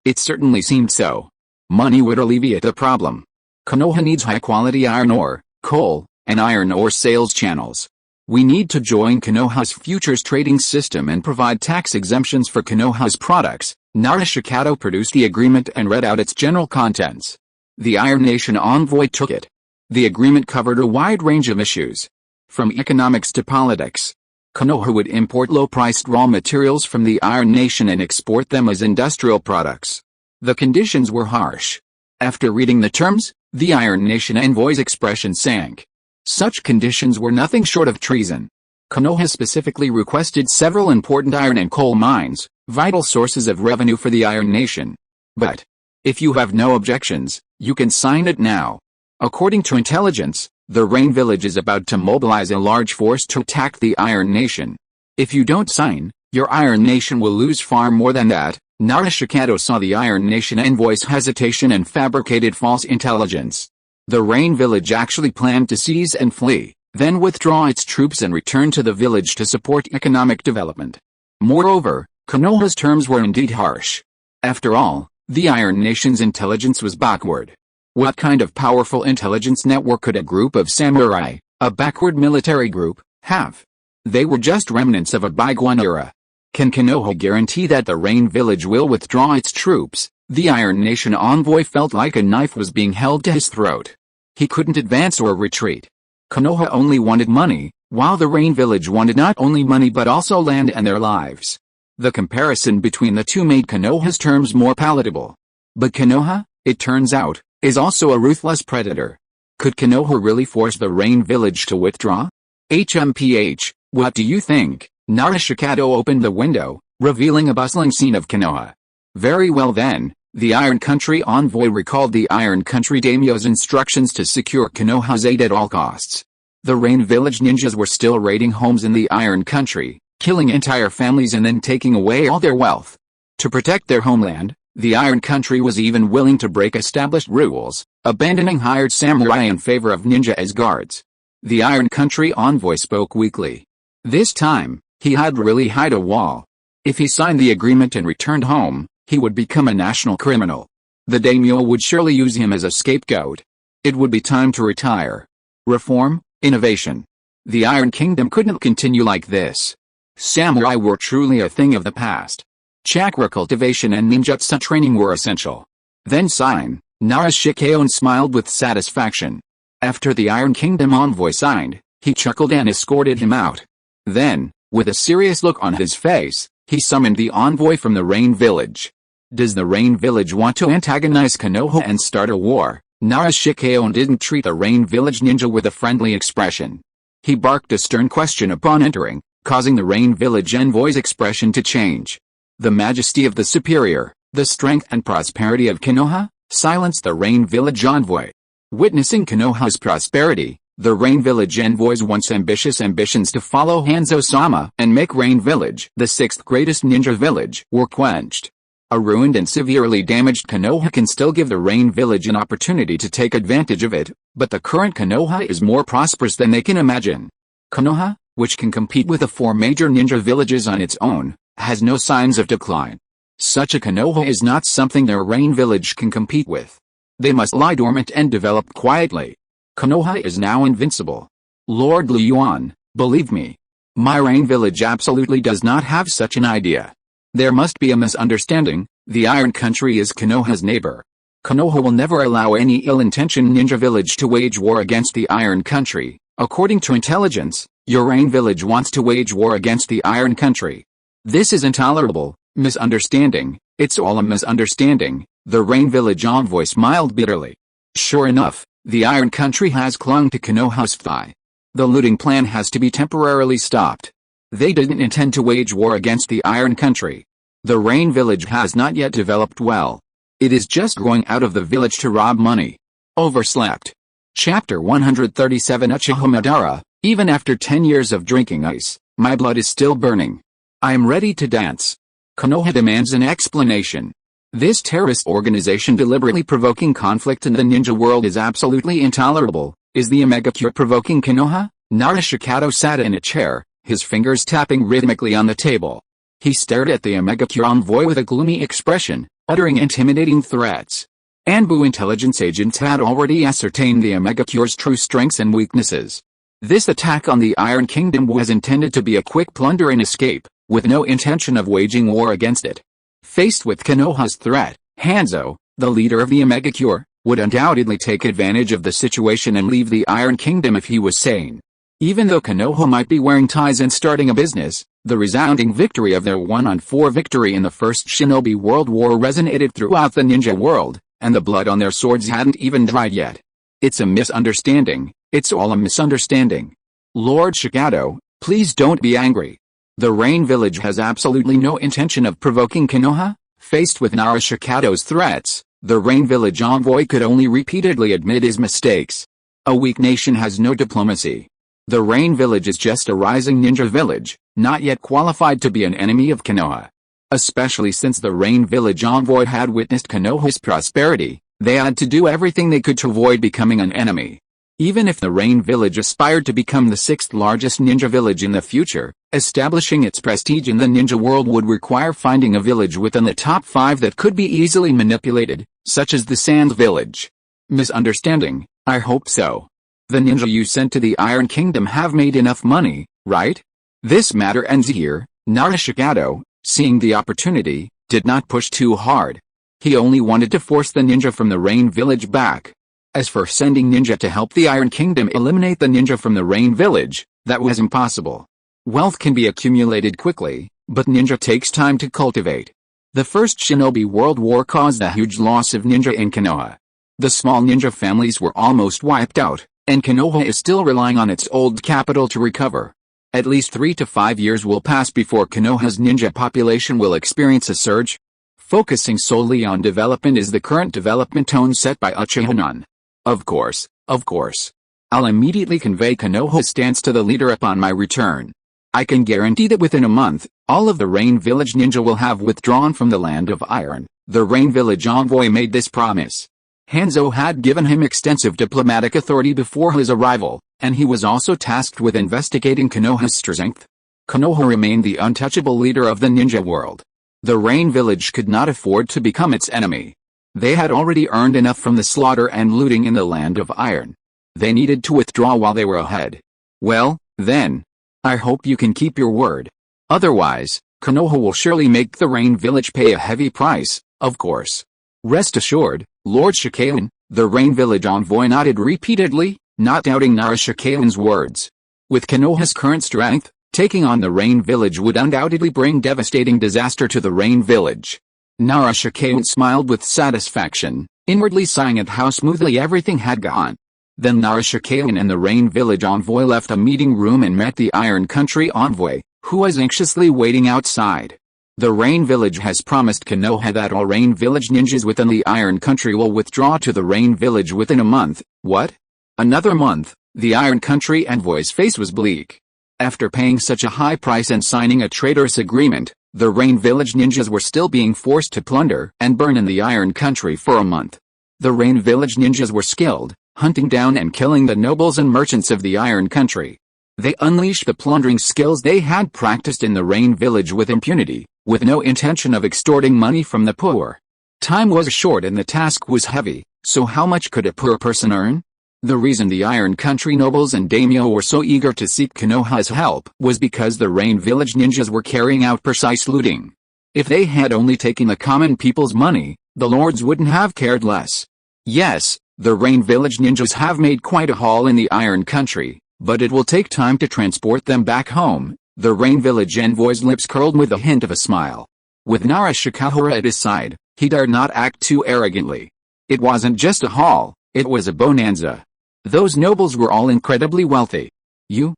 It certainly seemed so. Money would alleviate the problem. Konoha needs high-quality iron ore, coal, and iron ore sales channels. We need to join Konoha's futures trading system and provide tax exemptions for Konoha's products. Narashikato produced the agreement and read out its general contents. The Iron Nation envoy took it. The agreement covered a wide range of issues, from economics to politics. Konoha would import low-priced raw materials from the Iron Nation and export them as industrial products. The conditions were harsh. After reading the terms, the Iron Nation envoy's expression sank. Such conditions were nothing short of treason. Konoha specifically requested several important iron and coal mines, vital sources of revenue for the Iron Nation. But, if you have no objections, you can sign it now. According to intelligence, the Rain Village is about to mobilize a large force to attack the Iron Nation. If you don't sign, your Iron Nation will lose far more than that. Narashikato saw the Iron Nation envoy's hesitation and fabricated false intelligence. The Rain Village actually planned to seize and flee, then withdraw its troops and return to the village to support economic development. Moreover, Konoha's terms were indeed harsh. After all, The Iron Nation's intelligence was backward. What kind of powerful intelligence network could a group of samurai, a backward military group, have? They were just remnants of a bygone era. Can Konoha guarantee that the Rain Village will withdraw its troops? The Iron Nation envoy felt like a knife was being held to his throat. He couldn't advance or retreat. Konoha only wanted money, while the Rain Village wanted not only money but also land and their lives. The comparison between the two made Konoha's terms more palatable. But Konoha, it turns out, is also a ruthless predator. Could Konoha really force the Rain Village to withdraw? HMPH, what do you think? Narashikado opened the window, revealing a bustling scene of Konoha. Very well then, the Iron Country envoy recalled the Iron Country daimyo's instructions to secure Konoha's aid at all costs. The Rain Village ninjas were still raiding homes in the Iron Country, killing entire families and then taking away all their wealth. To protect their homeland, the Iron Country was even willing to break established rules, abandoning hired samurai in favor of ninja as guards. The Iron Country envoy spoke weakly. This time, he had really hit a wall. If he signed the agreement and returned home, he would become a national criminal. The daimyo would surely use him as a scapegoat. It would be time to retire. Reform, innovation. The Iron Kingdom couldn't continue like this. Samurai were truly a thing of the past. Chakra cultivation and ninjutsu training were essential. Then sign, Narashikado smiled with satisfaction. After the Iron Kingdom envoy signed, he chuckled and escorted him out. Then, with a serious look on his face, he summoned the envoy from the Rain Village. Does the Rain Village want to antagonize Konoha and start a war? Narashikado didn't treat the Rain Village ninja with a friendly expression. He barked a stern question upon entering, causing the Rain Village envoy's expression to change. The majesty of the superior, the strength and prosperity of Konoha, silenced the Rain Village envoy. Witnessing Konoha's prosperity, the Rain Village envoy's once ambitious ambitions to follow Hanzo-sama and make Rain Village the sixth greatest ninja village were quenched. A ruined and severely damaged Konoha can still give the Rain Village an opportunity to take advantage of it, but the current Konoha is more prosperous than they can imagine. Konoha, which can compete with the four major ninja villages on its own, has no signs of decline. Such a Konoha is not something their Rain Village can compete with. They must lie dormant and develop quietly. Konoha is now invincible. Lord Li Yuan, believe me. My Rain Village absolutely does not have such an idea. There must be a misunderstanding. The Iron Country is Konoha's neighbor. Konoha will never allow any ill-intentioned ninja village to wage war against the Iron Country. According to intelligence, your Rain Village wants to wage war against the Iron Country. This is intolerable. Misunderstanding. It's all a misunderstanding. The Rain Village envoy smiled bitterly. Sure enough, the Iron Country has clung to Konoha's thigh. The looting plan has to be temporarily stopped. They didn't intend to wage war against the Iron Country. The Rain Village has not yet developed well. It is just going out of the village to rob money. Overslept. Chapter 137 Uchiha Madara. Even after 10 years of drinking ice, my blood is still burning. I am ready to dance. Konoha demands an explanation. This terrorist organization deliberately provoking conflict in the ninja world is absolutely intolerable. Is the Omega Cure provoking Konoha? Narashikado sat in a chair, his fingers tapping rhythmically on the table. He stared at the Omega Cure envoy with a gloomy expression, uttering intimidating threats. Anbu intelligence agents had already ascertained the Omega Cure's true strengths and weaknesses. This attack on the Iron Kingdom was intended to be a quick plunder and escape, with no intention of waging war against it. Faced with Konoha's threat, Hanzo, the leader of the Omega Cure, would undoubtedly take advantage of the situation and leave the Iron Kingdom if he was sane. Even though Konoha might be wearing ties and starting a business, the resounding victory of their 1-on-4 victory in the First Shinobi World War resonated throughout the ninja world, and the blood on their swords hadn't even dried yet. It's a misunderstanding. It's all a misunderstanding. Lord Shikado, please don't be angry. The Rain Village has absolutely no intention of provoking Konoha. Faced with Narashikado's threats, the Rain Village envoy could only repeatedly admit his mistakes. A weak nation has no diplomacy. The Rain Village is just a rising ninja village, not yet qualified to be an enemy of Konoha. Especially since the Rain Village envoy had witnessed Konoha's prosperity, they had to do everything they could to avoid becoming an enemy. Even if the Rain Village aspired to become the sixth largest ninja village in the future, establishing its prestige in the ninja world would require finding a village within the top 5 that could be easily manipulated, such as the Sand Village. Misunderstanding, I hope so. The ninja you sent to the Iron Kingdom have made enough money, right? This matter ends here. Narashikado, seeing the opportunity, did not push too hard. He only wanted to force the ninja from the Rain Village back. As for sending ninja to help the Iron Kingdom eliminate the ninja from the Rain Village, that was impossible. Wealth can be accumulated quickly, but ninja takes time to cultivate. The First Shinobi World War caused a huge loss of ninja in Konoha. The small ninja families were almost wiped out, and Konoha is still relying on its old capital to recover. At least 3 to 5 years will pass before Konoha's ninja population will experience a surge. Focusing solely on development is the current development tone set by Uchiha. Of course. I'll immediately convey Konoha's stance to the leader upon my return. I can guarantee that within a month, all of the Rain Village ninja will have withdrawn from the Land of Iron. The Rain Village envoy made this promise. Hanzo had given him extensive diplomatic authority before his arrival, and he was also tasked with investigating Konoha's strength. Konoha remained the untouchable leader of the ninja world. The Rain Village could not afford to become its enemy. They had already earned enough from the slaughter and looting in the Land of Iron. They needed to withdraw while they were ahead. Well, then. I hope you can keep your word. Otherwise, Konoha will surely make the Rain Village pay a heavy price, of course. Rest assured, Lord Shikalan, the Rain Village envoy nodded repeatedly, not doubting Narashikalan's words. With Konoha's current strength, taking on the Rain Village would undoubtedly bring devastating disaster to the Rain Village. Narashikalan smiled with satisfaction, inwardly sighing at how smoothly everything had gone. Then Narashikalan and the Rain Village envoy left a meeting room and met the Iron Country envoy, who was anxiously waiting outside. The Rain Village has promised Konoha that all Rain Village ninjas within the Iron Country will withdraw to the Rain Village within a month. What? Another month? The Iron Country envoy's face was bleak. After paying such a high price and signing a traitorous agreement, the Rain Village ninjas were still being forced to plunder and burn in the Iron Country for a month. The Rain Village ninjas were skilled, hunting down and killing the nobles and merchants of the Iron Country. They unleashed the plundering skills they had practiced in the Rain Village with impunity, with no intention of extorting money from the poor. Time was short and the task was heavy, so how much could a poor person earn? The reason the Iron Country nobles and daimyo were so eager to seek Konoha's help was because the Rain Village ninjas were carrying out precise looting. If they had only taken the common people's money, the lords wouldn't have cared less. Yes, the Rain Village ninjas have made quite a haul in the Iron Country, but it will take time to transport them back home. The Rain Village envoy's lips curled with a hint of a smile. With Narashikawa at his side, he dared not act too arrogantly. It wasn't just a haul, it was a bonanza. Those nobles were all incredibly wealthy. You,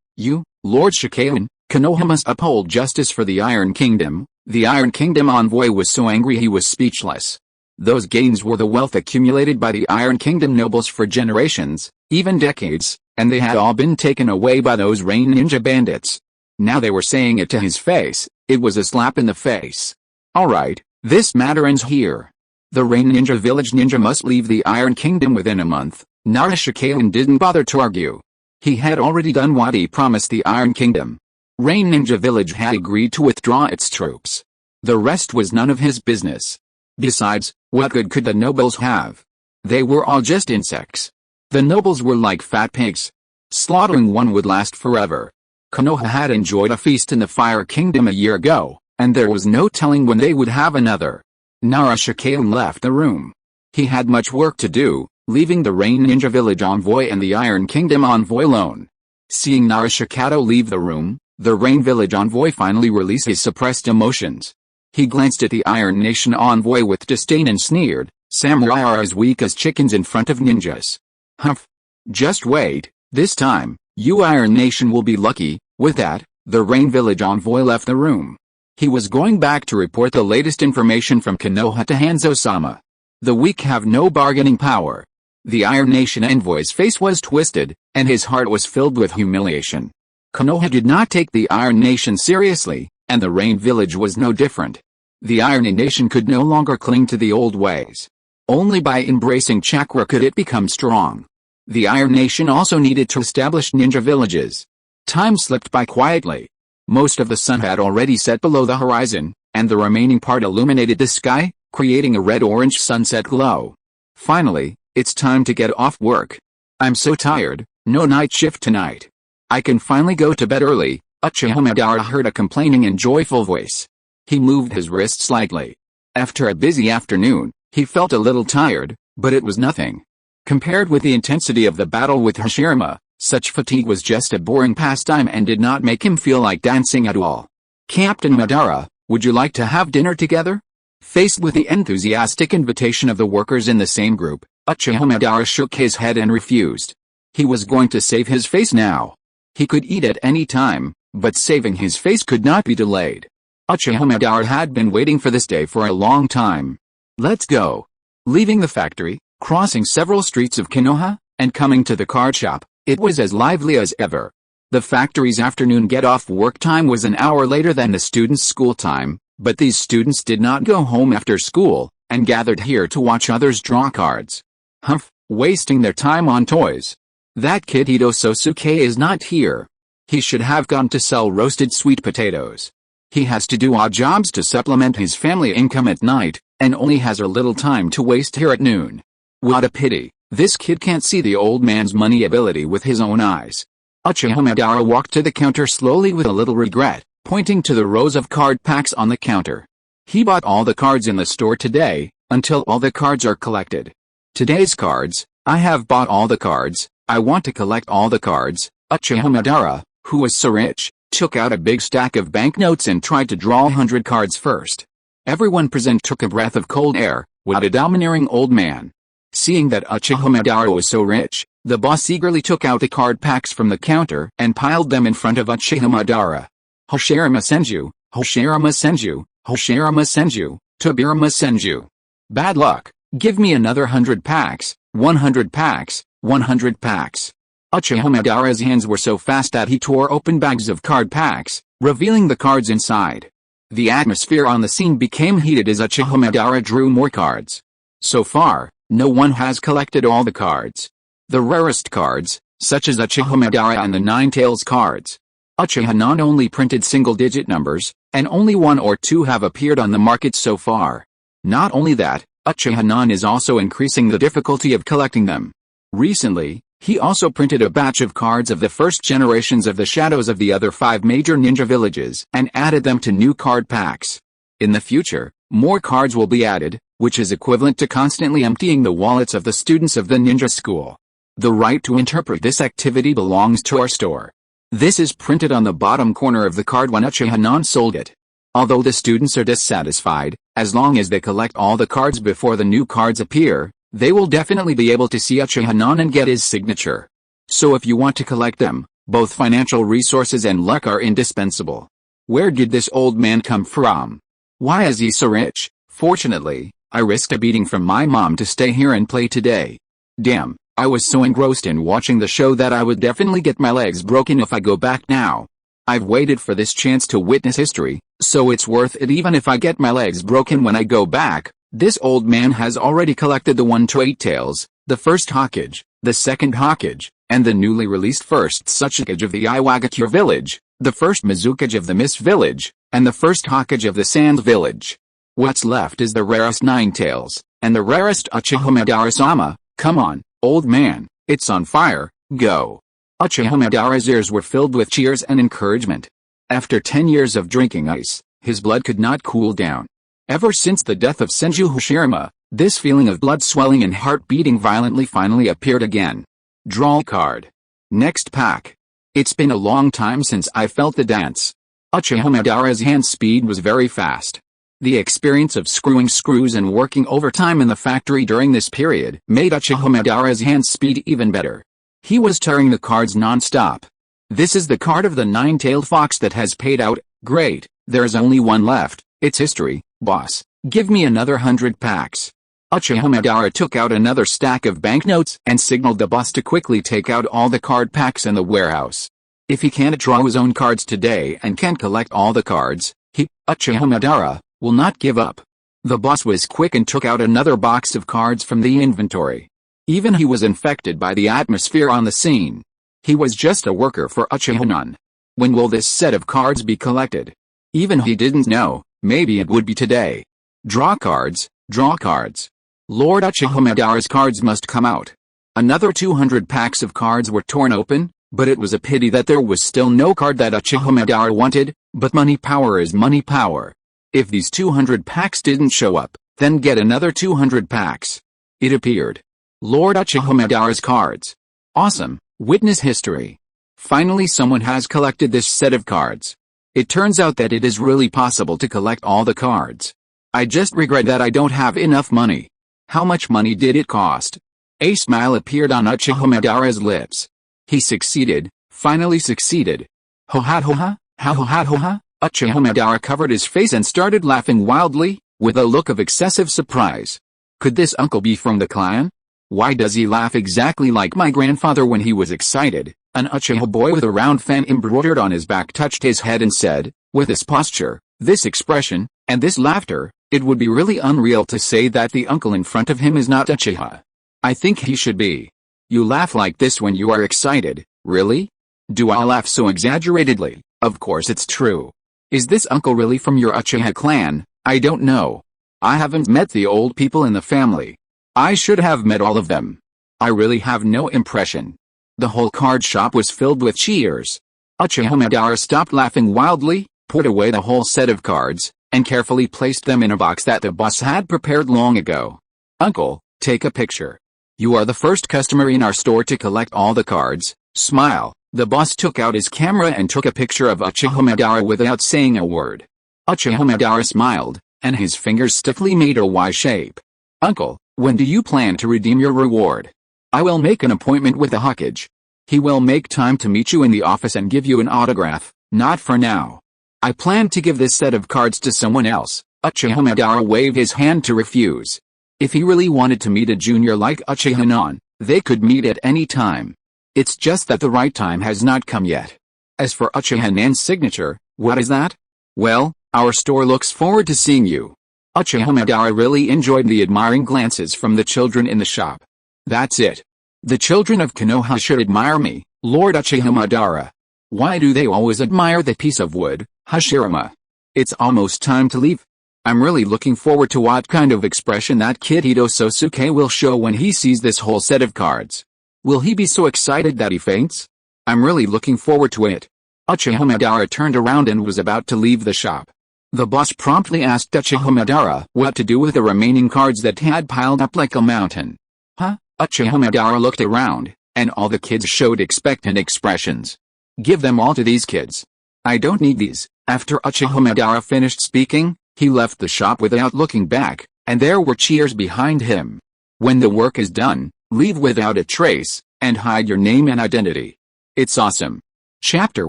Lord Shikalan, Konoha must uphold justice for the Iron Kingdom. The Iron Kingdom envoy was so angry he was speechless. Those gains were the wealth accumulated by the Iron Kingdom nobles for generations, even decades, and they had all been taken away by those Rain Ninja bandits. Now they were saying it to his face. It was a slap in the face. Alright, this matter ends here. The Rain Ninja Village ninja must leave the Iron Kingdom within a month. Narashikalan didn't bother to argue. He had already done what he promised the Iron Kingdom. Rain Ninja Village had agreed to withdraw its troops. The rest was none of his business. Besides, what good could the nobles have? They were all just insects. The nobles were like fat pigs. Slaughtering one would last forever. Konoha had enjoyed a feast in the Fire Kingdom a year ago, and there was no telling when they would have another. Narashikalan left the room. He had much work to do, leaving the Rain Ninja Village envoy and the Iron Kingdom envoy alone. Seeing Narashikawa leave the room, the Rain Village envoy finally released his suppressed emotions. He glanced at the Iron Nation envoy with disdain and sneered, "Samurai are as weak as chickens in front of ninjas." Humph. Just wait, this time, you Iron Nation will be lucky. With that, the Rain Village envoy left the room. He was going back to report the latest information from Konoha to Hanzo-sama. The weak have no bargaining power. The Iron Nation envoy's face was twisted, and his heart was filled with humiliation. Konoha did not take the Iron Nation seriously, and the Rain Village was no different. The Iron Nation could no longer cling to the old ways. Only by embracing chakra could it become strong. The Iron Nation also needed to establish ninja villages. Time slipped by quietly. Most of the sun had already set below the horizon, and the remaining part illuminated the sky, creating a red-orange sunset glow. Finally, it's time to get off work. I'm so tired, no night shift tonight. I can finally go to bed early, Uchiha Madara heard a complaining and joyful voice. He moved his wrist slightly. After a busy afternoon, he felt a little tired, but it was nothing. Compared with the intensity of the battle with Hashirama, such fatigue was just a boring pastime and did not make him feel like dancing at all. Captain Madara, would you like to have dinner together? Faced with the enthusiastic invitation of the workers in the same group, Uchiha Madara shook his head and refused. He was going to save his face now. He could eat at any time, but saving his face could not be delayed. Uchiha Madara had been waiting for this day for a long time. Let's go. Leaving the factory, crossing several streets of Konoha, and coming to the card shop, it was as lively as ever. The factory's afternoon get-off work time was an hour later than the students' school time, but these students did not go home after school, and gathered here to watch others draw cards. Humph, wasting their time on toys. That kid Hito Sosuke is not here. He should have gone to sell roasted sweet potatoes. He has to do odd jobs to supplement his family income at night, and only has a little time to waste here at noon. What a pity, this kid can't see the old man's money ability with his own eyes. Uchiha Madara walked to the counter slowly with a little regret, pointing to the rows of card packs on the counter. He bought all the cards in the store today, until all the cards are collected. Today's cards, I have bought all the cards, I want to collect all the cards. Uchiha Madara, who was so rich, took out a big stack of banknotes and tried to draw 100 cards first. Everyone present took a breath of cold air. What a domineering old man. Seeing that Uchiha Madara was so rich, the boss eagerly took out the card packs from the counter and piled them in front of Uchiha Madara. Hashirama Senju, Hashirama Senju, Hashirama Senju, Tobirama Senju. Bad luck, give me another 100 packs, 100 packs, 100 packs. Uchiha Madara's hands were so fast that he tore open bags of card packs, revealing the cards inside. The atmosphere on the scene became heated as Uchiha Madara drew more cards. So far, no one has collected all the cards. The rarest cards, such as Uchiha Madara and the Nine-Tails cards. Uchiha not only printed single-digit numbers, and only one or two have appeared on the market so far. Not only that, Uchiha Non is also increasing the difficulty of collecting them. Recently, he also printed a batch of cards of the first generations of the shadows of the other 5 major ninja villages and added them to new card packs. In the future, more cards will be added, which is equivalent to constantly emptying the wallets of the students of the ninja school. The right to interpret this activity belongs to our store. This is printed on the bottom corner of the card when Uchiha Non sold it. Although the students are dissatisfied, as long as they collect all the cards before the new cards appear, they will definitely be able to see Uchiha Non and get his signature. So if you want to collect them, both financial resources and luck are indispensable. Where did this old man come from? Why is he so rich? Fortunately, I risked a beating from my mom to stay here and play today. Damn, I was so engrossed in watching the show that I would definitely get my legs broken if I go back now. I've waited for this chance to witness history, so it's worth it even if I get my legs broken when I go back. This old man has already collected the 1 to 8 tails, the first Hokage, the second Hokage, and the newly released first Tsuchikage of the Iwagakure village, the first Mizukage of the Mist village, and the first Hokage of the Sand village. What's left is the rarest 9 tails, and the rarest Uchiha Madara-sama. Come on, old man, it's on fire, go. Uchiha Madara's ears were filled with cheers and encouragement. After 10 years of drinking ice, his blood could not cool down. Ever since the death of Senju Hashirama, this feeling of blood swelling and heart beating violently finally appeared again. Draw card. Next pack. It's been a long time since I felt the dance. Uchiha Madara's hand speed was very fast. The experience of screwing screws and working overtime in the factory during this period made Uchiha Madara's hand speed even better. He was tearing the cards non-stop. This is the card of the 9-tailed fox that has paid out. Great, there's only one left. It's history, boss. Give me another 100 packs. Uchiha Madara took out another stack of banknotes and signaled the boss to quickly take out all the card packs in the warehouse. If he can't draw his own cards today and can't collect all the cards, Uchiha Madara, will not give up. The boss was quick and took out another box of cards from the inventory. Even he was infected by the atmosphere on the scene. He was just a worker for Uchiha. When will this set of cards be collected? Even he didn't know, maybe it would be today. Draw cards, draw cards. Lord Uchiha Madara's cards must come out. Another 200 packs of cards were torn open, but it was a pity that there was still no card that Uchiha Madara wanted, but money power is money power. If these 200 packs didn't show up, then get another 200 packs. It appeared. Lord Uchiha Madara's cards. Awesome, witness history. Finally someone has collected this set of cards. It turns out that it is really possible to collect all the cards. I just regret that I don't have enough money. How much money did it cost? A smile appeared on Uchiha Madara's lips. He succeeded, finally succeeded. Ho-ha-ho-ha, ha-ho-ha-ho-ha. Uchiha Madara covered his face and started laughing wildly, with a look of excessive surprise. Could this uncle be from the clan? Why does he laugh exactly like my grandfather when he was excited? An Uchiha boy with a round fan embroidered on his back touched his head and said, with this posture, this expression, and this laughter, it would be really unreal to say that the uncle in front of him is not Uchiha. I think he should be. You laugh like this when you are excited, really? Do I laugh so exaggeratedly? Of course it's true. Is this uncle really from your Uchiha clan? I don't know. I haven't met the old people in the family. I should have met all of them. I really have no impression. The whole card shop was filled with cheers. Uchiha Madara stopped laughing wildly, put away the whole set of cards, and carefully placed them in a box that the boss had prepared long ago. Uncle, take a picture. You are the first customer in our store to collect all the cards. Smile. The boss took out his camera and took a picture of Uchiha Madara without saying a word. Uchiha Madara smiled, and his fingers stiffly made a Y shape. Uncle, when do you plan to redeem your reward? I will make an appointment with the Hokage. He will make time to meet you in the office and give you an autograph. Not for now. I plan to give this set of cards to someone else. Uchiha Madara waved his hand to refuse. If he really wanted to meet a junior like Uchiha, they could meet at any time. It's just that the right time has not come yet. As for Uchiha-nan's signature, what is that? Well, our store looks forward to seeing you. Uchiha Madara really enjoyed the admiring glances from the children in the shop. That's it. The children of Konoha should admire me, Lord Uchiha Madara. Why do they always admire the piece of wood, Hashirama? It's almost time to leave. I'm really looking forward to what kind of expression that kid Ito Sosuke will show when he sees this whole set of cards. Will he be so excited that he faints? I'm really looking forward to it. Uchiha Madara turned around and was about to leave the shop. The boss promptly asked Uchiha Madara what to do with the remaining cards that had piled up like a mountain. Huh? Uchiha Madara looked around, and all the kids showed expectant expressions. Give them all to these kids. I don't need these. After Uchiha Madara finished speaking, he left the shop without looking back, and there were cheers behind him. When the work is done, leave without a trace, and hide your name and identity. It's awesome. Chapter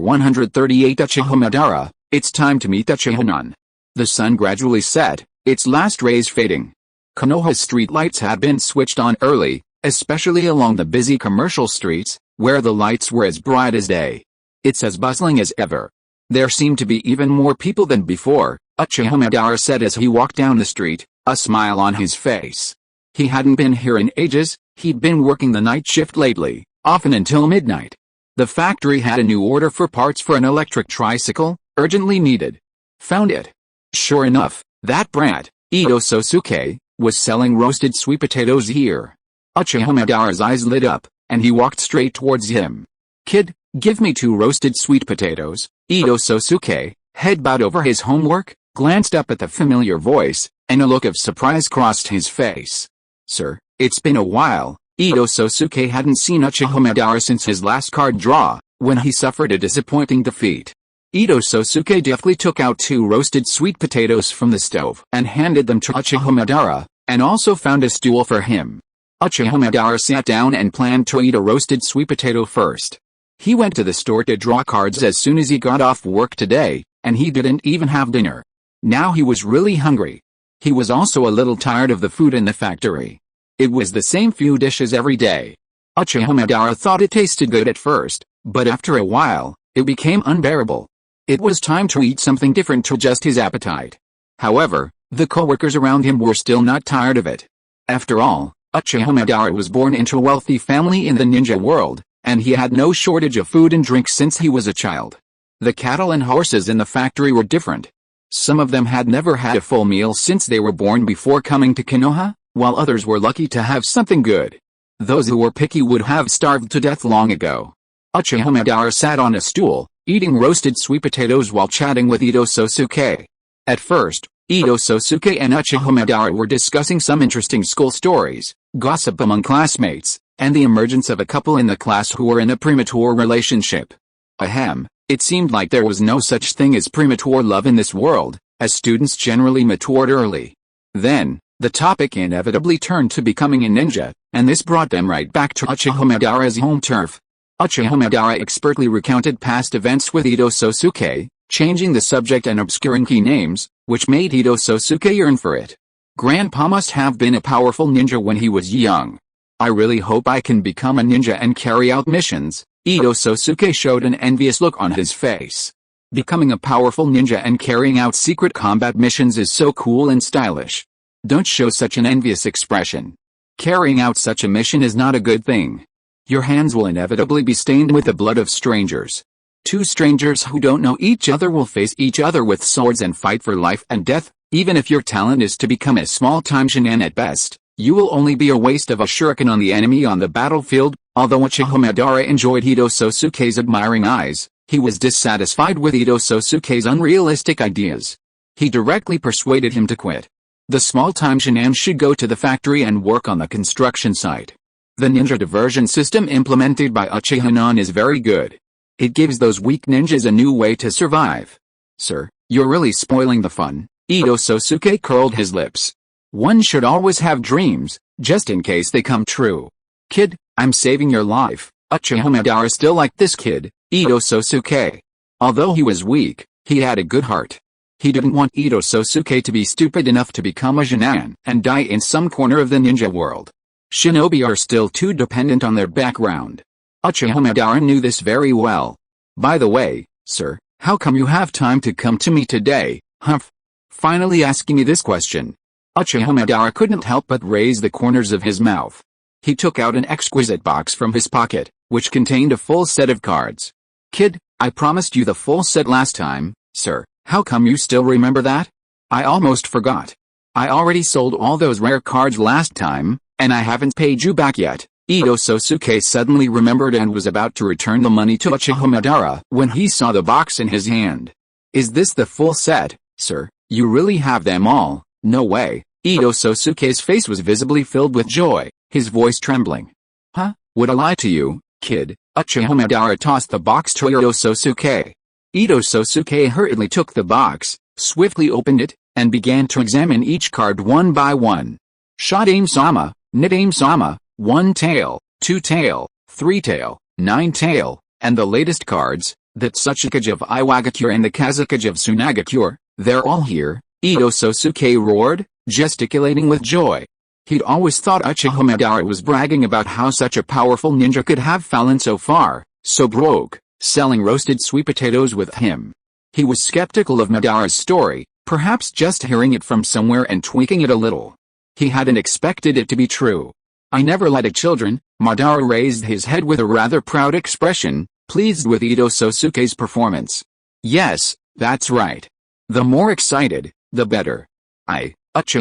138 Uchiha Madara, it's time to meet Uchiha. The sun gradually set, its last rays fading. Konoha's street lights had been switched on early, especially along the busy commercial streets, where the lights were as bright as day. It's as bustling as ever. There seemed to be even more people than before, Uchiha Madara said as he walked down the street, a smile on his face. He hadn't been here in ages, he'd been working the night shift lately, often until midnight. The factory had a new order for parts for an electric tricycle, urgently needed. Found it. Sure enough, that brat, Ito Sosuke, was selling roasted sweet potatoes here. Uchiha Madara's eyes lit up, and he walked straight towards him. Kid, give me 2 roasted sweet potatoes. Ito Sosuke, head bowed over his homework, glanced up at the familiar voice, and a look of surprise crossed his face. Sir, it's been a while. Ito Sosuke hadn't seen Uchiha Madara since his last card draw, when he suffered a disappointing defeat. Ito Sosuke deftly took out 2 roasted sweet potatoes from the stove and handed them to Uchiha Madara, and also found a stool for him. Uchiha Madara sat down and planned to eat a roasted sweet potato first. He went to the store to draw cards as soon as he got off work today, and he didn't even have dinner. Now he was really hungry. He was also a little tired of the food in the factory. It was the same few dishes every day. Uchiha Madara thought it tasted good at first, but after a while, it became unbearable. It was time to eat something different to adjust his appetite. However, the co-workers around him were still not tired of it. After all, Uchiha Madara was born into a wealthy family in the ninja world, and he had no shortage of food and drink since he was a child. The cattle and horses in the factory were different. Some of them had never had a full meal since they were born before coming to Konoha, while others were lucky to have something good. Those who were picky would have starved to death long ago. Uchiha Madara sat on a stool, eating roasted sweet potatoes while chatting with Ito Sosuke. At first, Ito Sosuke and Uchiha Madara were discussing some interesting school stories, gossip among classmates, and the emergence of a couple in the class who were in a premature relationship. Ahem, it seemed like there was no such thing as premature love in this world, as students generally matured early. Then, the topic inevitably turned to becoming a ninja, and this brought them right back to Uchiha Madara's home turf. Uchiha Madara expertly recounted past events with Ito Sosuke, changing the subject and obscuring key names, which made Ito Sosuke yearn for it. Grandpa must have been a powerful ninja when he was young. I really hope I can become a ninja and carry out missions. Ito Sosuke showed an envious look on his face. Becoming a powerful ninja and carrying out secret combat missions is so cool and stylish. Don't show such an envious expression. Carrying out such a mission is not a good thing. Your hands will inevitably be stained with the blood of strangers. Two strangers who don't know each other will face each other with swords and fight for life and death. Even if your talent is to become a small-time shinin at best, you will only be a waste of a shuriken on the enemy on the battlefield. Although Uchiha Madara enjoyed Ito Sosuke's admiring eyes, he was dissatisfied with Ito Sosuke's unrealistic ideas. He directly persuaded him to quit. The small-time shinin should go to the factory and work on the construction site. The ninja diversion system implemented by Uchiha is very good. It gives those weak ninjas a new way to survive. Sir, you're really spoiling the fun. Ito Sosuke curled his lips. One should always have dreams, just in case they come true. Kid, I'm saving your life. Uchiha Madara still liked this kid, Ito Sosuke. Although he was weak, he had a good heart. He didn't want Ito Sosuke to be stupid enough to become a shinin and die in some corner of the ninja world. Shinobi are still too dependent on their background. Uchiha Madara knew this very well. By the way, sir, how come you have time to come to me today, humph? Finally asking me this question. Uchiha Madara couldn't help but raise the corners of his mouth. He took out an exquisite box from his pocket, which contained a full set of cards. Kid, I promised you the full set last time, sir, how come you still remember that? I almost forgot. I already sold all those rare cards last time, and I haven't paid you back yet. Ito Sosuke suddenly remembered and was about to return the money to Uchiha Madara when he saw the box in his hand. Is this the full set, sir? You really have them all? No way. Ito Sosuke's face was visibly filled with joy, his voice trembling. Huh? Would I lie to you, kid? Uchiha Madara tossed the box to Ito Sosuke. Ito Sosuke hurriedly took the box, swiftly opened it, and began to examine each card one by one. Shadame-sama, Nidame-sama, 1 tail, 2 tail, 3 tail, 9 tail, and the latest cards, the Tsuchikage of Iwagakure and the Kazakage of Tsunagakure, they're all here, Ito Sosuke roared, gesticulating with joy. He'd always thought Uchiha Madara was bragging about how such a powerful ninja could have fallen so far, so broke, selling roasted sweet potatoes with him. He was skeptical of Madara's story, perhaps just hearing it from somewhere and tweaking it a little. He hadn't expected it to be true. I never lied to children. Madara raised his head with a rather proud expression, pleased with Ito Sosuke's performance. Yes, that's right. The more excited, the better. Uchiha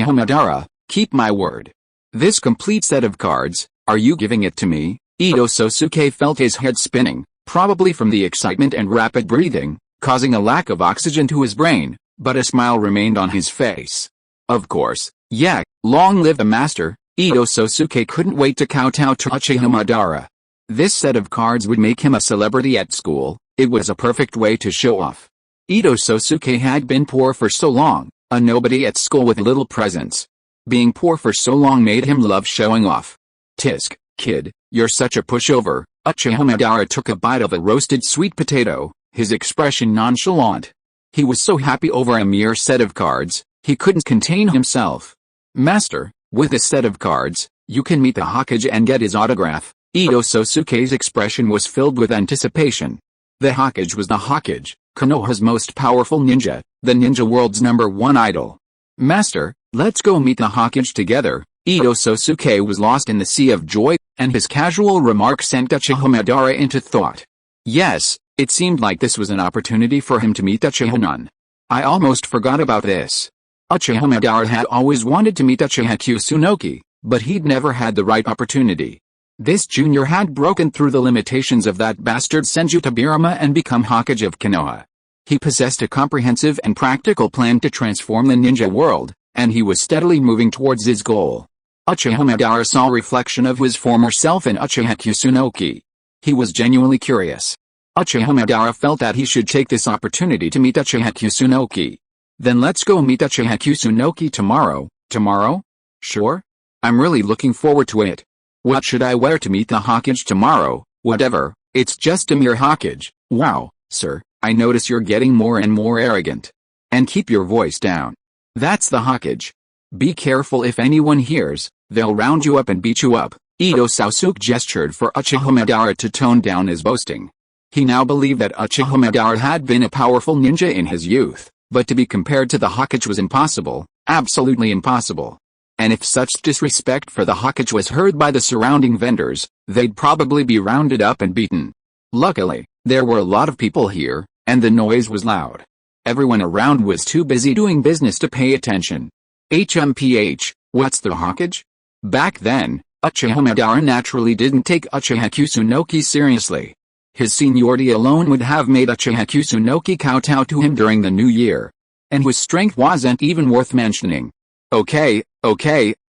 Madara, keep my word. This complete set of cards, are you giving it to me? Ito Sosuke felt his head spinning, probably from the excitement and rapid breathing, causing a lack of oxygen to his brain, but a smile remained on his face. Of course, yeah, long live the master. Ito Sosuke couldn't wait to kowtow to Uchiha Madara. This set of cards would make him a celebrity at school. It was a perfect way to show off. Ito Sosuke had been poor for so long, a nobody at school with little presence. Being poor for so long made him love showing off. Tisk, kid, you're such a pushover. Uchiha Madara took a bite of a roasted sweet potato, his expression nonchalant. He was so happy over a mere set of cards, he couldn't contain himself. Master, with this set of cards, you can meet the Hokage and get his autograph. Ito Sosuke's expression was filled with anticipation. The Hokage was the Hokage, Konoha's most powerful ninja, the ninja world's #1 idol. Master, let's go meet the Hokage together. Ito Sosuke was lost in the sea of joy, and his casual remark sent Uchiha Madara into thought. Yes, it seemed like this was an opportunity for him to meet Uchiha Nun. I almost forgot about this. Uchiha Madara had always wanted to meet Uchiha Kusunoki, but he'd never had the right opportunity. This junior had broken through the limitations of that bastard Senju Tobirama and become Hokage of Konoha. He possessed a comprehensive and practical plan to transform the ninja world, and he was steadily moving towards his goal. Uchiha Madara saw a reflection of his former self in Uchiha Kusunoki. He was genuinely curious. Uchiha Madara felt that he should take this opportunity to meet Uchiha Kusunoki. Then let's go meet Uchiha Kusunoki tomorrow. Tomorrow? Sure? I'm really looking forward to it. What should I wear to meet the Hokage tomorrow? Whatever, it's just a mere Hokage. Wow, sir, I notice you're getting more and more arrogant. And keep your voice down. That's the Hokage. Be careful if anyone hears, they'll round you up and beat you up. Ito Sasuke gestured for Uchiha Madara to tone down his boasting. He now believed that Uchiha Madara had been a powerful ninja in his youth, but to be compared to the Hokage was impossible, absolutely impossible. And if such disrespect for the Hokage was heard by the surrounding vendors, they'd probably be rounded up and beaten. Luckily, there were a lot of people here, and the noise was loud. Everyone around was too busy doing business to pay attention. HMPH, what's the Hokage? Back then, Uchiha Madara naturally didn't take Uchiha Kusunoki seriously. His seniority alone would have made Uchiha Kusunoki kowtow to him during the new year. And his strength wasn't even worth mentioning. Okay,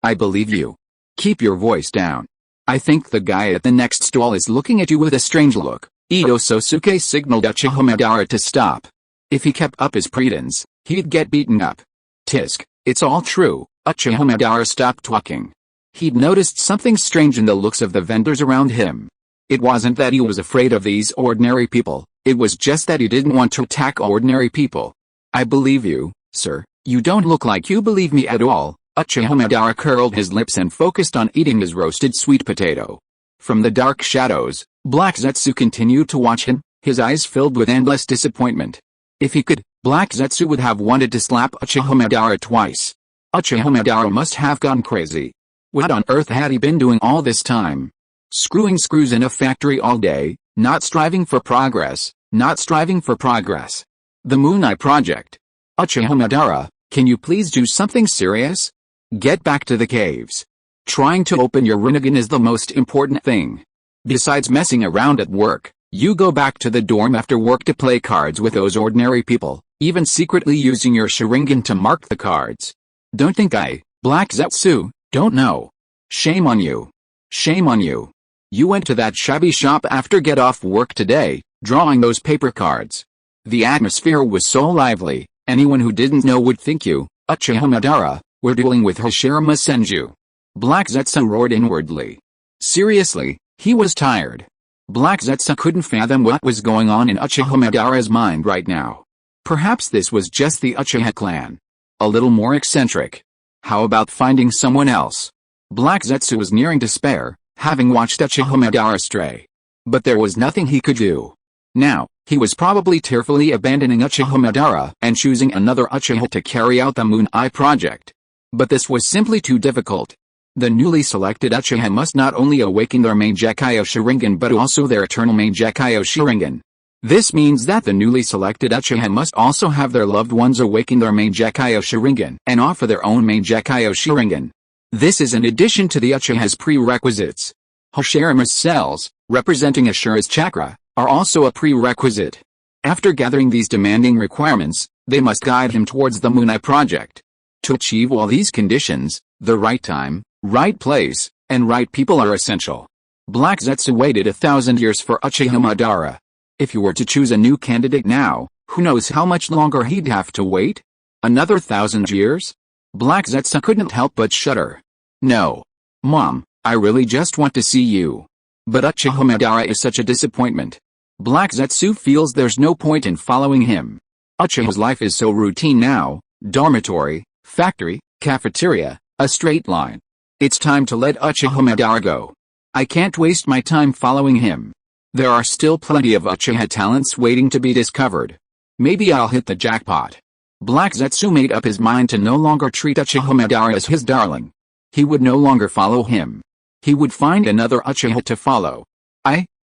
I believe you. Keep your voice down. I think the guy at the next stall is looking at you with a strange look. Ito Sosuke signaled Uchiha Madara to stop. If he kept up his pretense, he'd get beaten up. Tisk, it's all true. Uchiha Madara stopped talking. He'd noticed something strange in the looks of the vendors around him. It wasn't that he was afraid of these ordinary people, it was just that he didn't want to attack ordinary people. I believe you, sir. You don't look like you believe me at all. Uchiha Madara curled his lips and focused on eating his roasted sweet potato. From the dark shadows, Black Zetsu continued to watch him, his eyes filled with endless disappointment. If he could, Black Zetsu would have wanted to slap Uchiha Madara twice. Uchiha Madara must have gone crazy. What on earth had he been doing all this time? Screwing screws in a factory all day, not striving for progress, The Moon Eye Project. Uchiha Madara, can you please do something serious? Get back to the caves. Trying to open your Rinnegan is the most important thing. Besides messing around at work, you go back to the dorm after work to play cards with those ordinary people, even secretly using your Sharingan to mark the cards. Don't think I, Black Zetsu, don't know. Shame on you. Shame on you. You went to that shabby shop after get off work today, drawing those paper cards. The atmosphere was so lively, anyone who didn't know would think you, Uchiha Madara, were dueling with Hashirama Senju. Black Zetsu roared inwardly. Seriously, he was tired. Black Zetsu couldn't fathom what was going on in Uchiha Madara's mind right now. Perhaps this was just the Uchiha clan. A little more eccentric. How about finding someone else? Black Zetsu was nearing despair, having watched Uchiha Madara stray. But there was nothing he could do. Now, he was probably tearfully abandoning Uchiha Madara and choosing another Uchiha to carry out the Moon Eye project. But this was simply too difficult. The newly selected Uchiha must not only awaken their main Decay Sharingan but also their eternal main Decay Sharingan. This means that the newly selected Uchiha must also have their loved ones awaken their main Decay Sharingan and offer their own main Decay Sharingan. This is in addition to the Uchiha's prerequisites. Hashirama's cells, representing Ashura's chakra, are also a prerequisite. After gathering these demanding requirements, they must guide him towards the Moon Eye project. To achieve all these conditions, the right time, right place, and right people are essential. Black Zetsu waited 1,000 years for Uchiha Madara. If you were to choose a new candidate now, who knows how much longer he'd have to wait? Another 1,000 years? Black Zetsu couldn't help but shudder. No. Mom, I really just want to see you. But Uchiha Madara is such a disappointment. Black Zetsu feels there's no point in following him. Uchiha's life is so routine now, dormitory, factory, cafeteria, a straight line. It's time to let Uchiha Madara go. I can't waste my time following him. There are still plenty of Uchiha talents waiting to be discovered. Maybe I'll hit the jackpot. Black Zetsu made up his mind to no longer treat Uchiha Madara as his darling. He would no longer follow him. He would find another Uchiha to follow.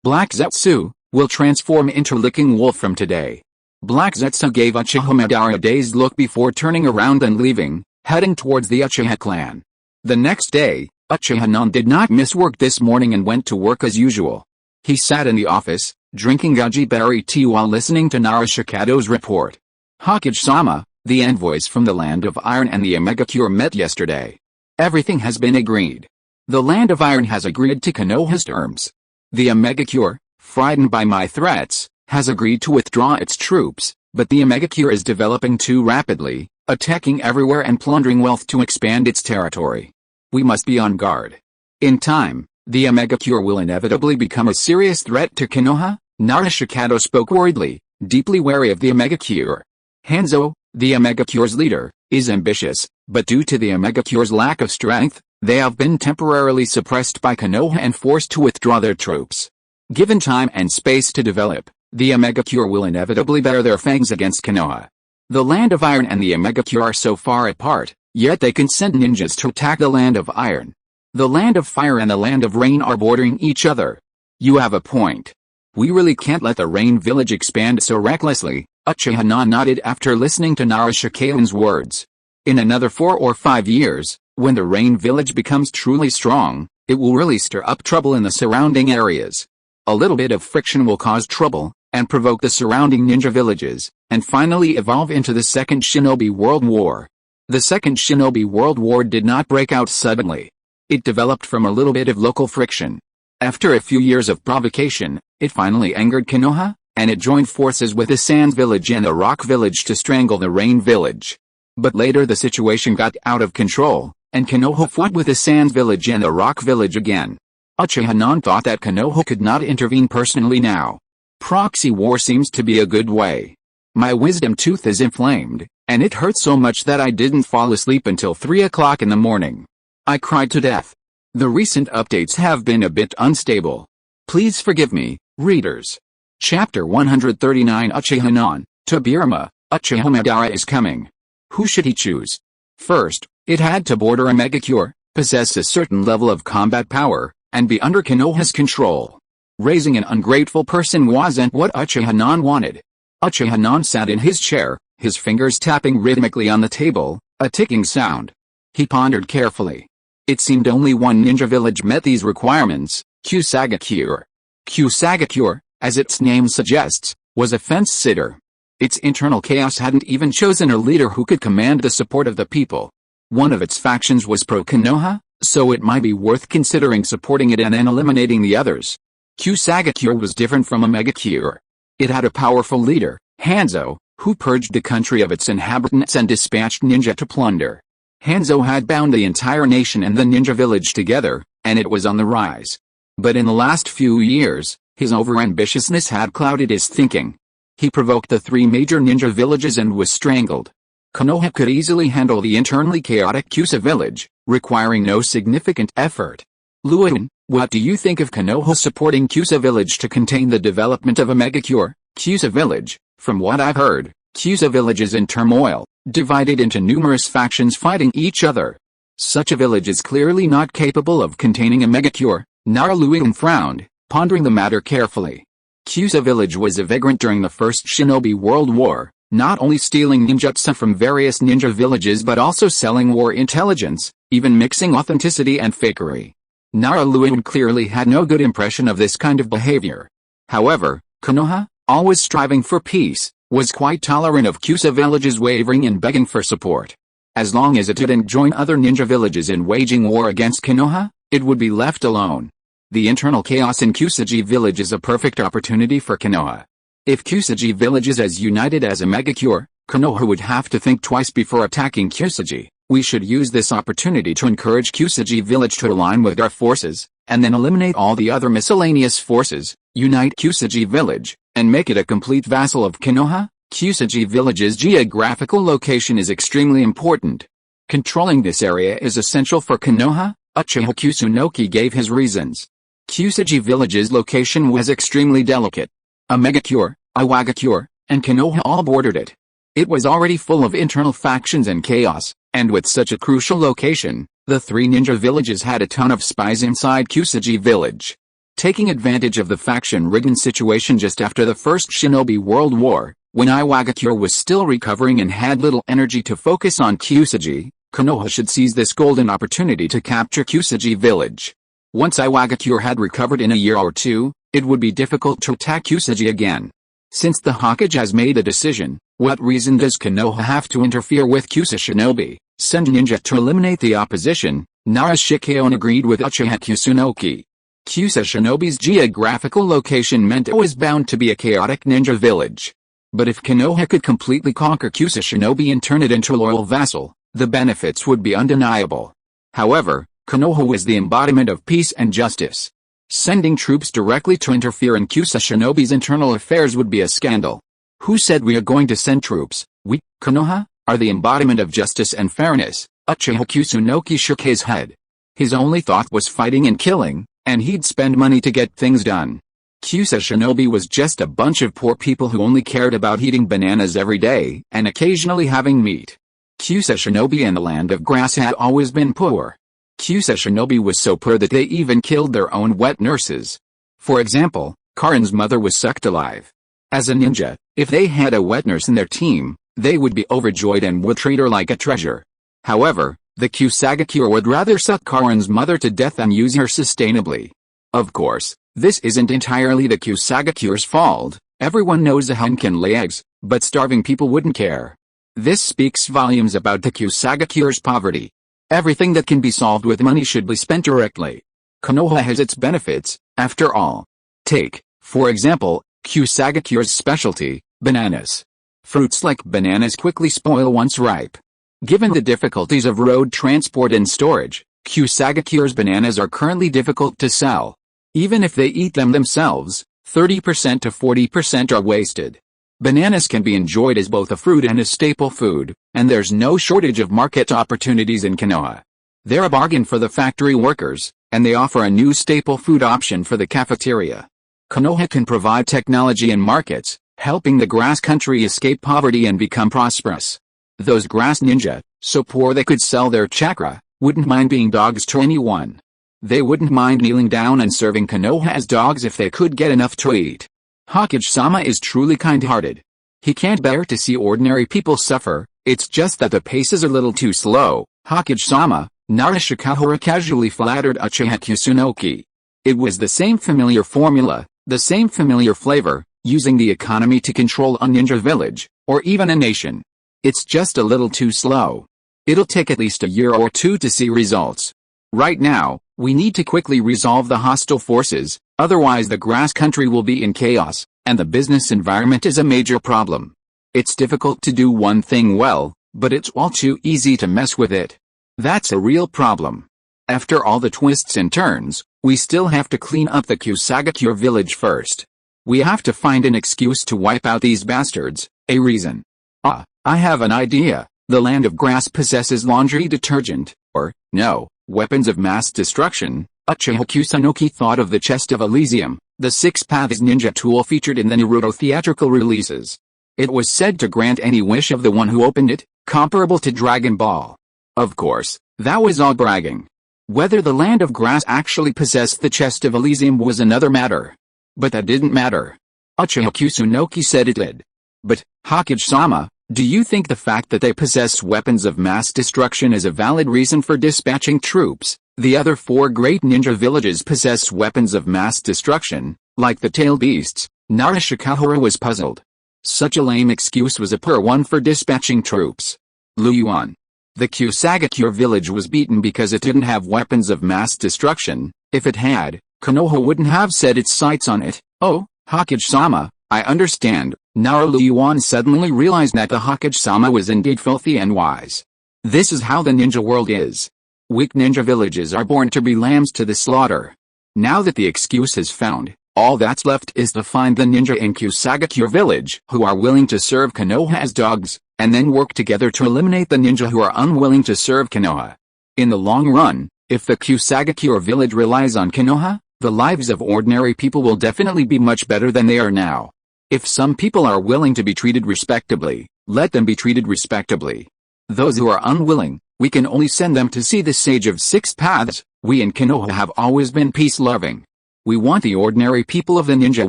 Black Zetsu, will transform into Licking Wolf from today. Black Zetsu gave Uchiha Madara a dazed look before turning around and leaving, heading towards the Uchiha clan. The next day, Uchiha Non did not miss work this morning and went to work as usual. He sat in the office, drinking goji berry tea while listening to Narashikado's report. Hokage-sama, the envoys from the Land of Iron and the Omega Cure met yesterday. Everything has been agreed. The Land of Iron has agreed to Konoha's terms. The Omega Cure, frightened by my threats, has agreed to withdraw its troops, but the Omega Cure is developing too rapidly, attacking everywhere and plundering wealth to expand its territory. We must be on guard. In time, the Omega Cure will inevitably become a serious threat to Konoha. Narashikado spoke worriedly, deeply wary of the Omega Cure. Hanzo, the Omega Cure's leader, is ambitious, but due to the Omega Cure's lack of strength, they have been temporarily suppressed by Konoha and forced to withdraw their troops. Given time and space to develop, the Omega Cure will inevitably bare their fangs against Konoha. The Land of Iron and the Omega Cure are so far apart, yet they can send ninjas to attack the Land of Iron. The Land of Fire and the Land of Rain are bordering each other. You have a point. We really can't let the Rain Village expand so recklessly, Uchiha Non nodded after listening to Narashikado's words. In another 4 or 5 years, when the Rain Village becomes truly strong, it will really stir up trouble in the surrounding areas. A little bit of friction will cause trouble, and provoke the surrounding ninja villages, and finally evolve into the Second Shinobi World War. The Second Shinobi World War did not break out suddenly. It developed from a little bit of local friction. After a few years of provocation, it finally angered Konoha, and it joined forces with the Sands Village and the Rock Village to strangle the Rain Village. But later the situation got out of control, and Konoha fought with the Sands Village and the Rock Village again. Uchiha Non thought that Konoha could not intervene personally now. Proxy war seems to be a good way. My wisdom tooth is inflamed, and it hurts so much that I didn't fall asleep until 3 o'clock in the morning. I cried to death. The recent updates have been a bit unstable. Please forgive me, readers. Chapter 139 Uchiha Non, Tobirama, Uchiha Madara is coming. Who should he choose? First, it had to border a Mega Cure, possess a certain level of combat power, and be under Konoha's control. Raising an ungrateful person wasn't what Uchiha Non wanted. Uchiha Non sat in his chair, his fingers tapping rhythmically on the table, a ticking sound. He pondered carefully. It seemed only one ninja village met these requirements, Kusagakure. Kusagakure, as its name suggests, was a fence-sitter. Its internal chaos hadn't even chosen a leader who could command the support of the people. One of its factions was pro-Konoha, so it might be worth considering supporting it and then eliminating the others. Kusagakure was different from Omega Cure. It had a powerful leader, Hanzo, who purged the country of its inhabitants and dispatched ninja to plunder. Hanzo had bound the entire nation and the ninja village together, and it was on the rise. But in the last few years, his overambitiousness had clouded his thinking. He provoked the 3 major ninja villages and was strangled. Konoha could easily handle the internally chaotic Kusa village, requiring no significant effort. Luan, what do you think of Konoha supporting Kusa village to contain the development of a Mega Cure? Kusa village, from what I've heard, Kusa village is in turmoil, divided into numerous factions fighting each other. Such a village is clearly not capable of containing a Mega Cure. Naraluigan frowned, pondering the matter carefully. Kusa village was a vagrant during the First Shinobi World War, not only stealing ninjutsu from various ninja villages but also selling war intelligence, even mixing authenticity and fakery. Naraluigan clearly had no good impression of this kind of behavior. However, Konoha, always striving for peace, was quite tolerant of Kusa villages wavering and begging for support. As long as it didn't join other ninja villages in waging war against Konoha, it would be left alone. The internal chaos in Kusagi village is a perfect opportunity for Konoha. If Kusagi village is as united as a Mega Cure, Konoha would have to think twice before attacking Kusagi. We should use this opportunity to encourage Kusagi village to align with our forces, and then eliminate all the other miscellaneous forces, unite Kusagi village, and make it a complete vassal of Konoha. Kusagi village's geographical location is extremely important. Controlling this area is essential for Konoha. Uchiha Kusunoki gave his reasons. Kusagi village's location was extremely delicate. A Mega Cure, a Waga Cure, and Konoha all bordered it. It was already full of internal factions and chaos, And with such a crucial location, the three ninja villages had a ton of spies inside Kusuji village. Taking advantage of the faction-ridden situation just after the First Shinobi World War, when Iwagakure was still recovering and had little energy to focus on Kusuji, Konoha should seize this golden opportunity to capture Kusuji village. Once Iwagakure had recovered in a year or two, it would be difficult to attack Kusuji again. Since the Hokage has made a decision, what reason does Konoha have to interfere with Shinobi? Send ninja to eliminate the opposition. Nara Shikeon agreed with Uchiha Kusunoki. Shinobi's geographical location meant it was bound to be a chaotic ninja village. But if Konoha could completely conquer Shinobi and turn it into a loyal vassal, the benefits would be undeniable. However, Konoha was the embodiment of peace and justice. Sending troops directly to interfere in Shinobi's internal affairs would be a scandal. Who said we are going to send troops? We, Konoha, are the embodiment of justice and fairness. Uchiha Kusunoki shook his head. His only thought was fighting and killing, and he'd spend money to get things done. Shinobi was just a bunch of poor people who only cared about eating bananas every day and occasionally having meat. Shinobi and the land of grass had always been poor. Shinobi was so poor that they even killed their own wet nurses. For example, Karin's mother was sucked alive. As a ninja, if they had a wet nurse in their team, they would be overjoyed and would treat her like a treasure. However, the Kusagakure would rather suck Karin's mother to death than use her sustainably. Of course, this isn't entirely the Kusagakure's fault. Everyone knows a hen can lay eggs, but starving people wouldn't care. This speaks volumes about the Kusagakure's poverty. Everything that can be solved with money should be spent directly. Konoha has its benefits, after all. Take, for example, Kusagakure's specialty, bananas. Fruits like bananas quickly spoil once ripe. Given the difficulties of road transport and storage, Kusagakure's bananas are currently difficult to sell. Even if they eat them themselves, 30% to 40% are wasted. Bananas can be enjoyed as both a fruit and a staple food, and there's no shortage of market opportunities in Konoha. They're a bargain for the factory workers, and they offer a new staple food option for the cafeteria. Konoha can provide technology and markets, helping the grass country escape poverty and become prosperous. Those grass ninja, so poor they could sell their chakra, wouldn't mind being dogs to anyone. They wouldn't mind kneeling down and serving Konoha as dogs if they could get enough to eat. Hokage-sama is truly kind-hearted. He can't bear to see ordinary people suffer, it's just that the pace is a little too slow. Hokage-sama, Nara Shikahara casually flattered Uchiha Kusunoki. It was the same familiar formula, the same familiar flavor, using the economy to control a ninja village, or even a nation. It's just a little too slow. It'll take at least a year or two to see results. Right now, we need to quickly resolve the hostile forces, otherwise the grass country will be in chaos, and the business environment is a major problem. It's difficult to do one thing well, but it's all too easy to mess with it. That's a real problem. After all the twists and turns, we still have to clean up the Kusagakure village first. We have to find an excuse to wipe out these bastards, a reason. I have an idea. The land of grass possesses laundry detergent, or, no, weapons of mass destruction. Uchiha Kusunoki thought of the Chest of Elysium, the Six Paths ninja tool featured in the Naruto theatrical releases. It was said to grant any wish of the one who opened it, comparable to Dragon Ball. Of course, that was all bragging. Whether the land of grass actually possessed the Chest of Elysium was another matter. But that didn't matter. Uchiha Kusunoki said it did. But, Hokage-sama, do you think the fact that they possess weapons of mass destruction is a valid reason for dispatching troops? The other four great ninja villages possess weapons of mass destruction, like the tailed beasts. Nara Shikahara was puzzled. Such a lame excuse was a poor one for dispatching troops. Lu Yuan. The Kusagakure village was beaten because it didn't have weapons of mass destruction. If it had, Konoha wouldn't have set its sights on it. Oh, Hokage-sama, I understand. Nara Yuan suddenly realized that the Hokage-sama was indeed filthy and wise. This is how the ninja world is. Weak ninja villages are born to be lambs to the slaughter. Now that the excuse is found, all that's left is to find the ninja in Kusagakure village who are willing to serve Konoha as dogs, and then work together to eliminate the ninja who are unwilling to serve Konoha. In the long run, if the Kusagakure village relies on Konoha, the lives of ordinary people will definitely be much better than they are now. If some people are willing to be treated respectably, let them be treated respectably. Those who are unwilling, We can only send them to see the Sage of Six Paths. We in Konoha have always been peace-loving. We want the ordinary people of the ninja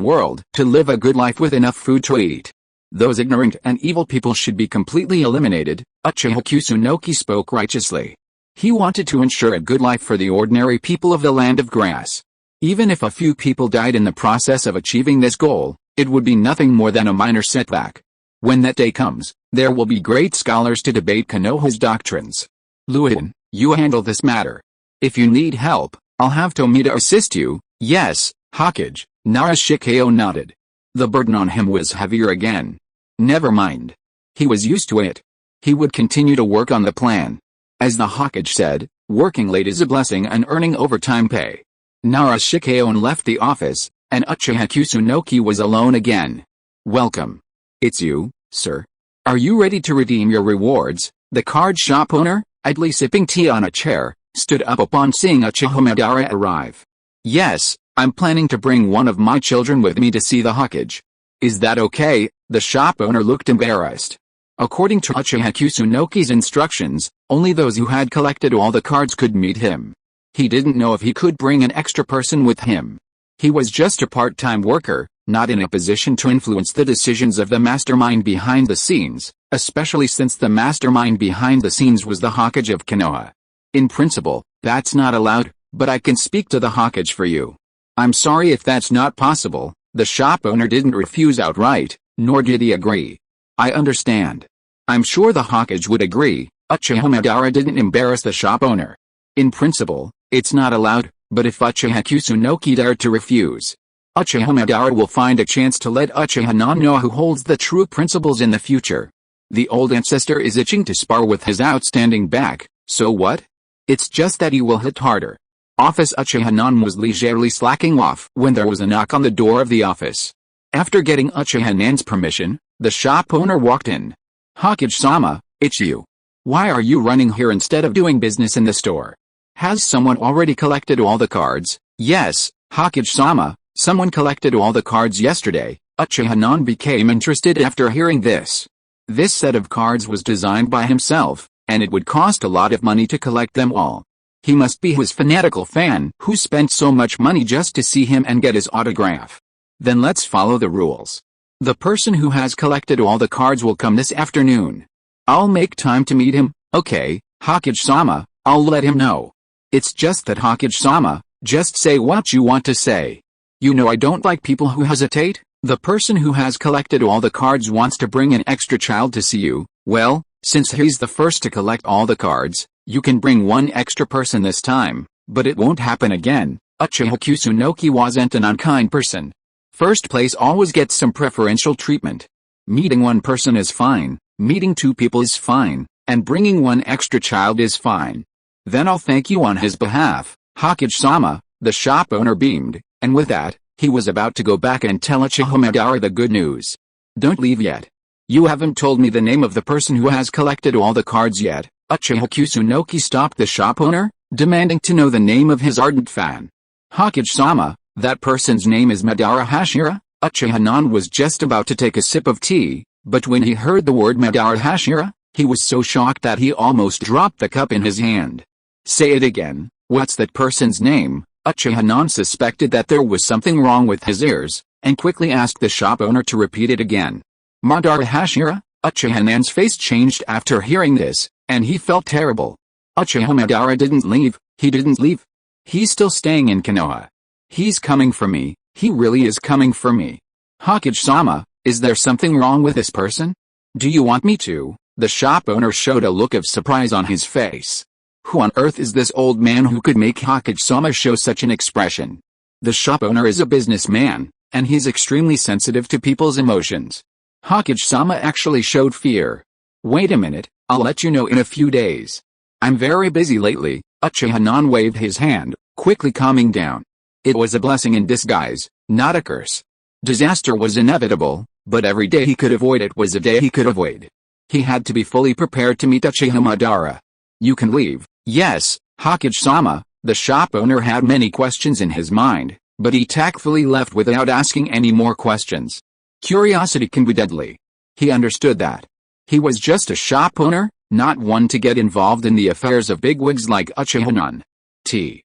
world to live a good life with enough food to eat. Those ignorant and evil people should be completely eliminated. Uchiha Kusunoki spoke righteously. He wanted to ensure a good life for the ordinary people of the Land of Grass. Even if a few people died in the process of achieving this goal, it would be nothing more than a minor setback. When that day comes, there will be great scholars to debate Konoha's doctrines. Luiden, you handle this matter. If you need help, I'll have Tomita assist you. Yes, Hokage. Narashikyo nodded. The burden on him was heavier again. Never mind. He was used to it. He would continue to work on the plan. As the Hokage said, working late is a blessing and earning overtime pay. Narashikyo left the office, and Uchiha Kusunoki was alone again. Welcome. It's you, sir. Are you ready to redeem your rewards? The card shop owner, idly sipping tea on a chair, stood up upon seeing Uchiha Madara arrive. Yes, I'm planning to bring one of my children with me to see the Hokage. Is that okay? The shop owner looked embarrassed. According to Uchiha Kusunoki's instructions, only those who had collected all the cards could meet him. He didn't know if he could bring an extra person with him. He was just a part-time worker, not in a position to influence the decisions of the mastermind behind the scenes, especially since the mastermind behind the scenes was the Hokage of Konoha. In principle, that's not allowed, but I can speak to the Hokage for you. I'm sorry if that's not possible. The shop owner didn't refuse outright, nor did he agree. I understand. I'm sure the Hokage would agree. Uchiha Madara didn't embarrass the shop owner. In principle, it's not allowed, but if Uchiha Kusunoki dared to refuse, Uchiha Madara will find a chance to let Uchiha Non know who holds the true principles in the future. The old ancestor is itching to spar with his outstanding back, so what? It's just that he will hit harder. Office Uchiha Non was leisurely slacking off when there was a knock on the door of the office. After getting Uchiha Nan's permission, the shop owner walked in. Hokage-sama, it's you. Why are you running here instead of doing business in the store? Has someone already collected all the cards? Yes, Hokage-sama, someone collected all the cards yesterday. Uchiha Non became interested after hearing this. This set of cards was designed by himself, and it would cost a lot of money to collect them all. He must be his fanatical fan who spent so much money just to see him and get his autograph. Then let's follow the rules. The person who has collected all the cards will come this afternoon. I'll make time to meet him. Okay, Hokage-sama, I'll let him know. It's just that Hokage-sama, just say what you want to say. You know I don't like people who hesitate. The person who has collected all the cards wants to bring an extra child to see you. Well, since he's the first to collect all the cards, you can bring one extra person this time, but it won't happen again. Uchiha Kusunoki wasn't an unkind person. First place always gets some preferential treatment. Meeting one person is fine, meeting two people is fine, and bringing one extra child is fine. Then I'll thank you on his behalf, Hokage-sama. The shop owner beamed, and with that, he was about to go back and tell Uchiha Madara the good news. Don't leave yet. You haven't told me the name of the person who has collected all the cards yet. Uchiha Kusunoki stopped the shop owner, demanding to know the name of his ardent fan. Hokage-sama, that person's name is Madara Hashira. Uchiha Non was just about to take a sip of tea, but when he heard the word Madara Hashira, he was so shocked that he almost dropped the cup in his hand. Say it again, what's that person's name? Uchiha Non suspected that there was something wrong with his ears, and quickly asked the shop owner to repeat it again. Madara Hashira? Uchiha Nan's face changed after hearing this, and he felt terrible. Uchiha Madara didn't leave. He didn't leave. He's still staying in Konoha. He's coming for me. He really is coming for me. Hokage-sama, is there something wrong with this person? Do you want me to? The shop owner showed a look of surprise on his face. Who on earth is this old man who could make Hokage-sama show such an expression? The shop owner is a businessman, and he's extremely sensitive to people's emotions. Hokage-sama actually showed fear. Wait a minute, I'll let you know in a few days. I'm very busy lately. Uchiha Non waved his hand, quickly calming down. It was a blessing in disguise, not a curse. Disaster was inevitable, but every day he could avoid it was a day he could avoid. He had to be fully prepared to meet Uchiha Madara. You can leave. Yes, Hokage-sama. The shop owner had many questions in his mind, but he tactfully left without asking any more questions. Curiosity can be deadly. He understood that. He was just a shop owner, not one to get involved in the affairs of bigwigs like Uchiha. Tea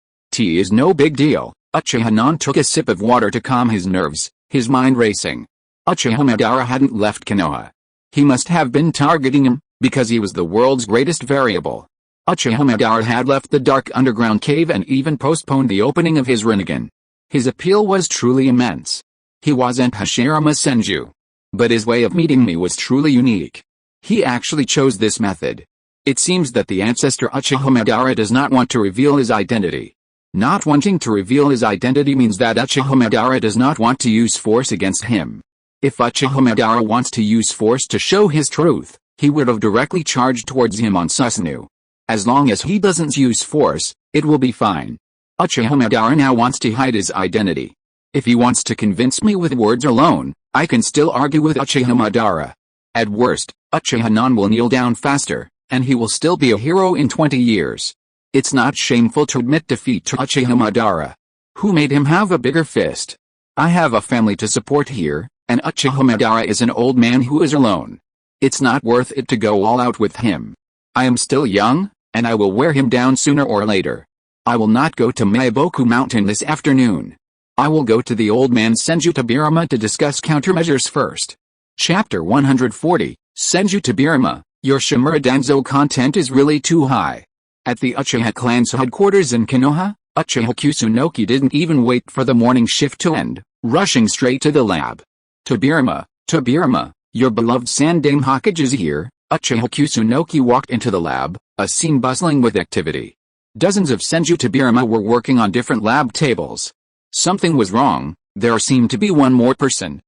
is no big deal. Uchiha took a sip of water to calm his nerves, his mind racing. Uchiha Madara hadn't left Konoha. He must have been targeting him, because he was the world's greatest variable. Uchiha Madara had left the dark underground cave and even postponed the opening of his Rinnegan. His appeal was truly immense. He wasn't Hashirama Senju. But his way of meeting me was truly unique. He actually chose this method. It seems that the ancestor Uchiha Madara does not want to reveal his identity. Not wanting to reveal his identity means that Uchiha Madara does not want to use force against him. If Uchiha Madara wants to use force to show his truth, he would have directly charged towards him on Susanoo. As long as he doesn't use force, it will be fine. Uchiha Madara now wants to hide his identity. If he wants to convince me with words alone, I can still argue with Uchiha Madara. At worst, Uchiha will kneel down faster, and he will still be a hero in 20 years. It's not shameful to admit defeat to Uchiha Madara. Who made him have a bigger fist? I have a family to support here, and Uchiha Madara is an old man who is alone. It's not worth it to go all out with him. I am still young, and I will wear him down sooner or later. I will not go to Meiboku Mountain this afternoon. I will go to the old man Senju Tobirama to discuss countermeasures first. Chapter 140, Senju Tobirama, your Shimura Danzo content is really too high. At the Uchiha clan's headquarters in Konoha, Uchiha Kusunoki didn't even wait for the morning shift to end, rushing straight to the lab. Tobirama, your beloved Second Hokage is here. Uchiha Kusunoki walked into the lab, a scene bustling with activity. Dozens of Senju Tobirama were working on different lab tables. Something was wrong, there seemed to be one more person.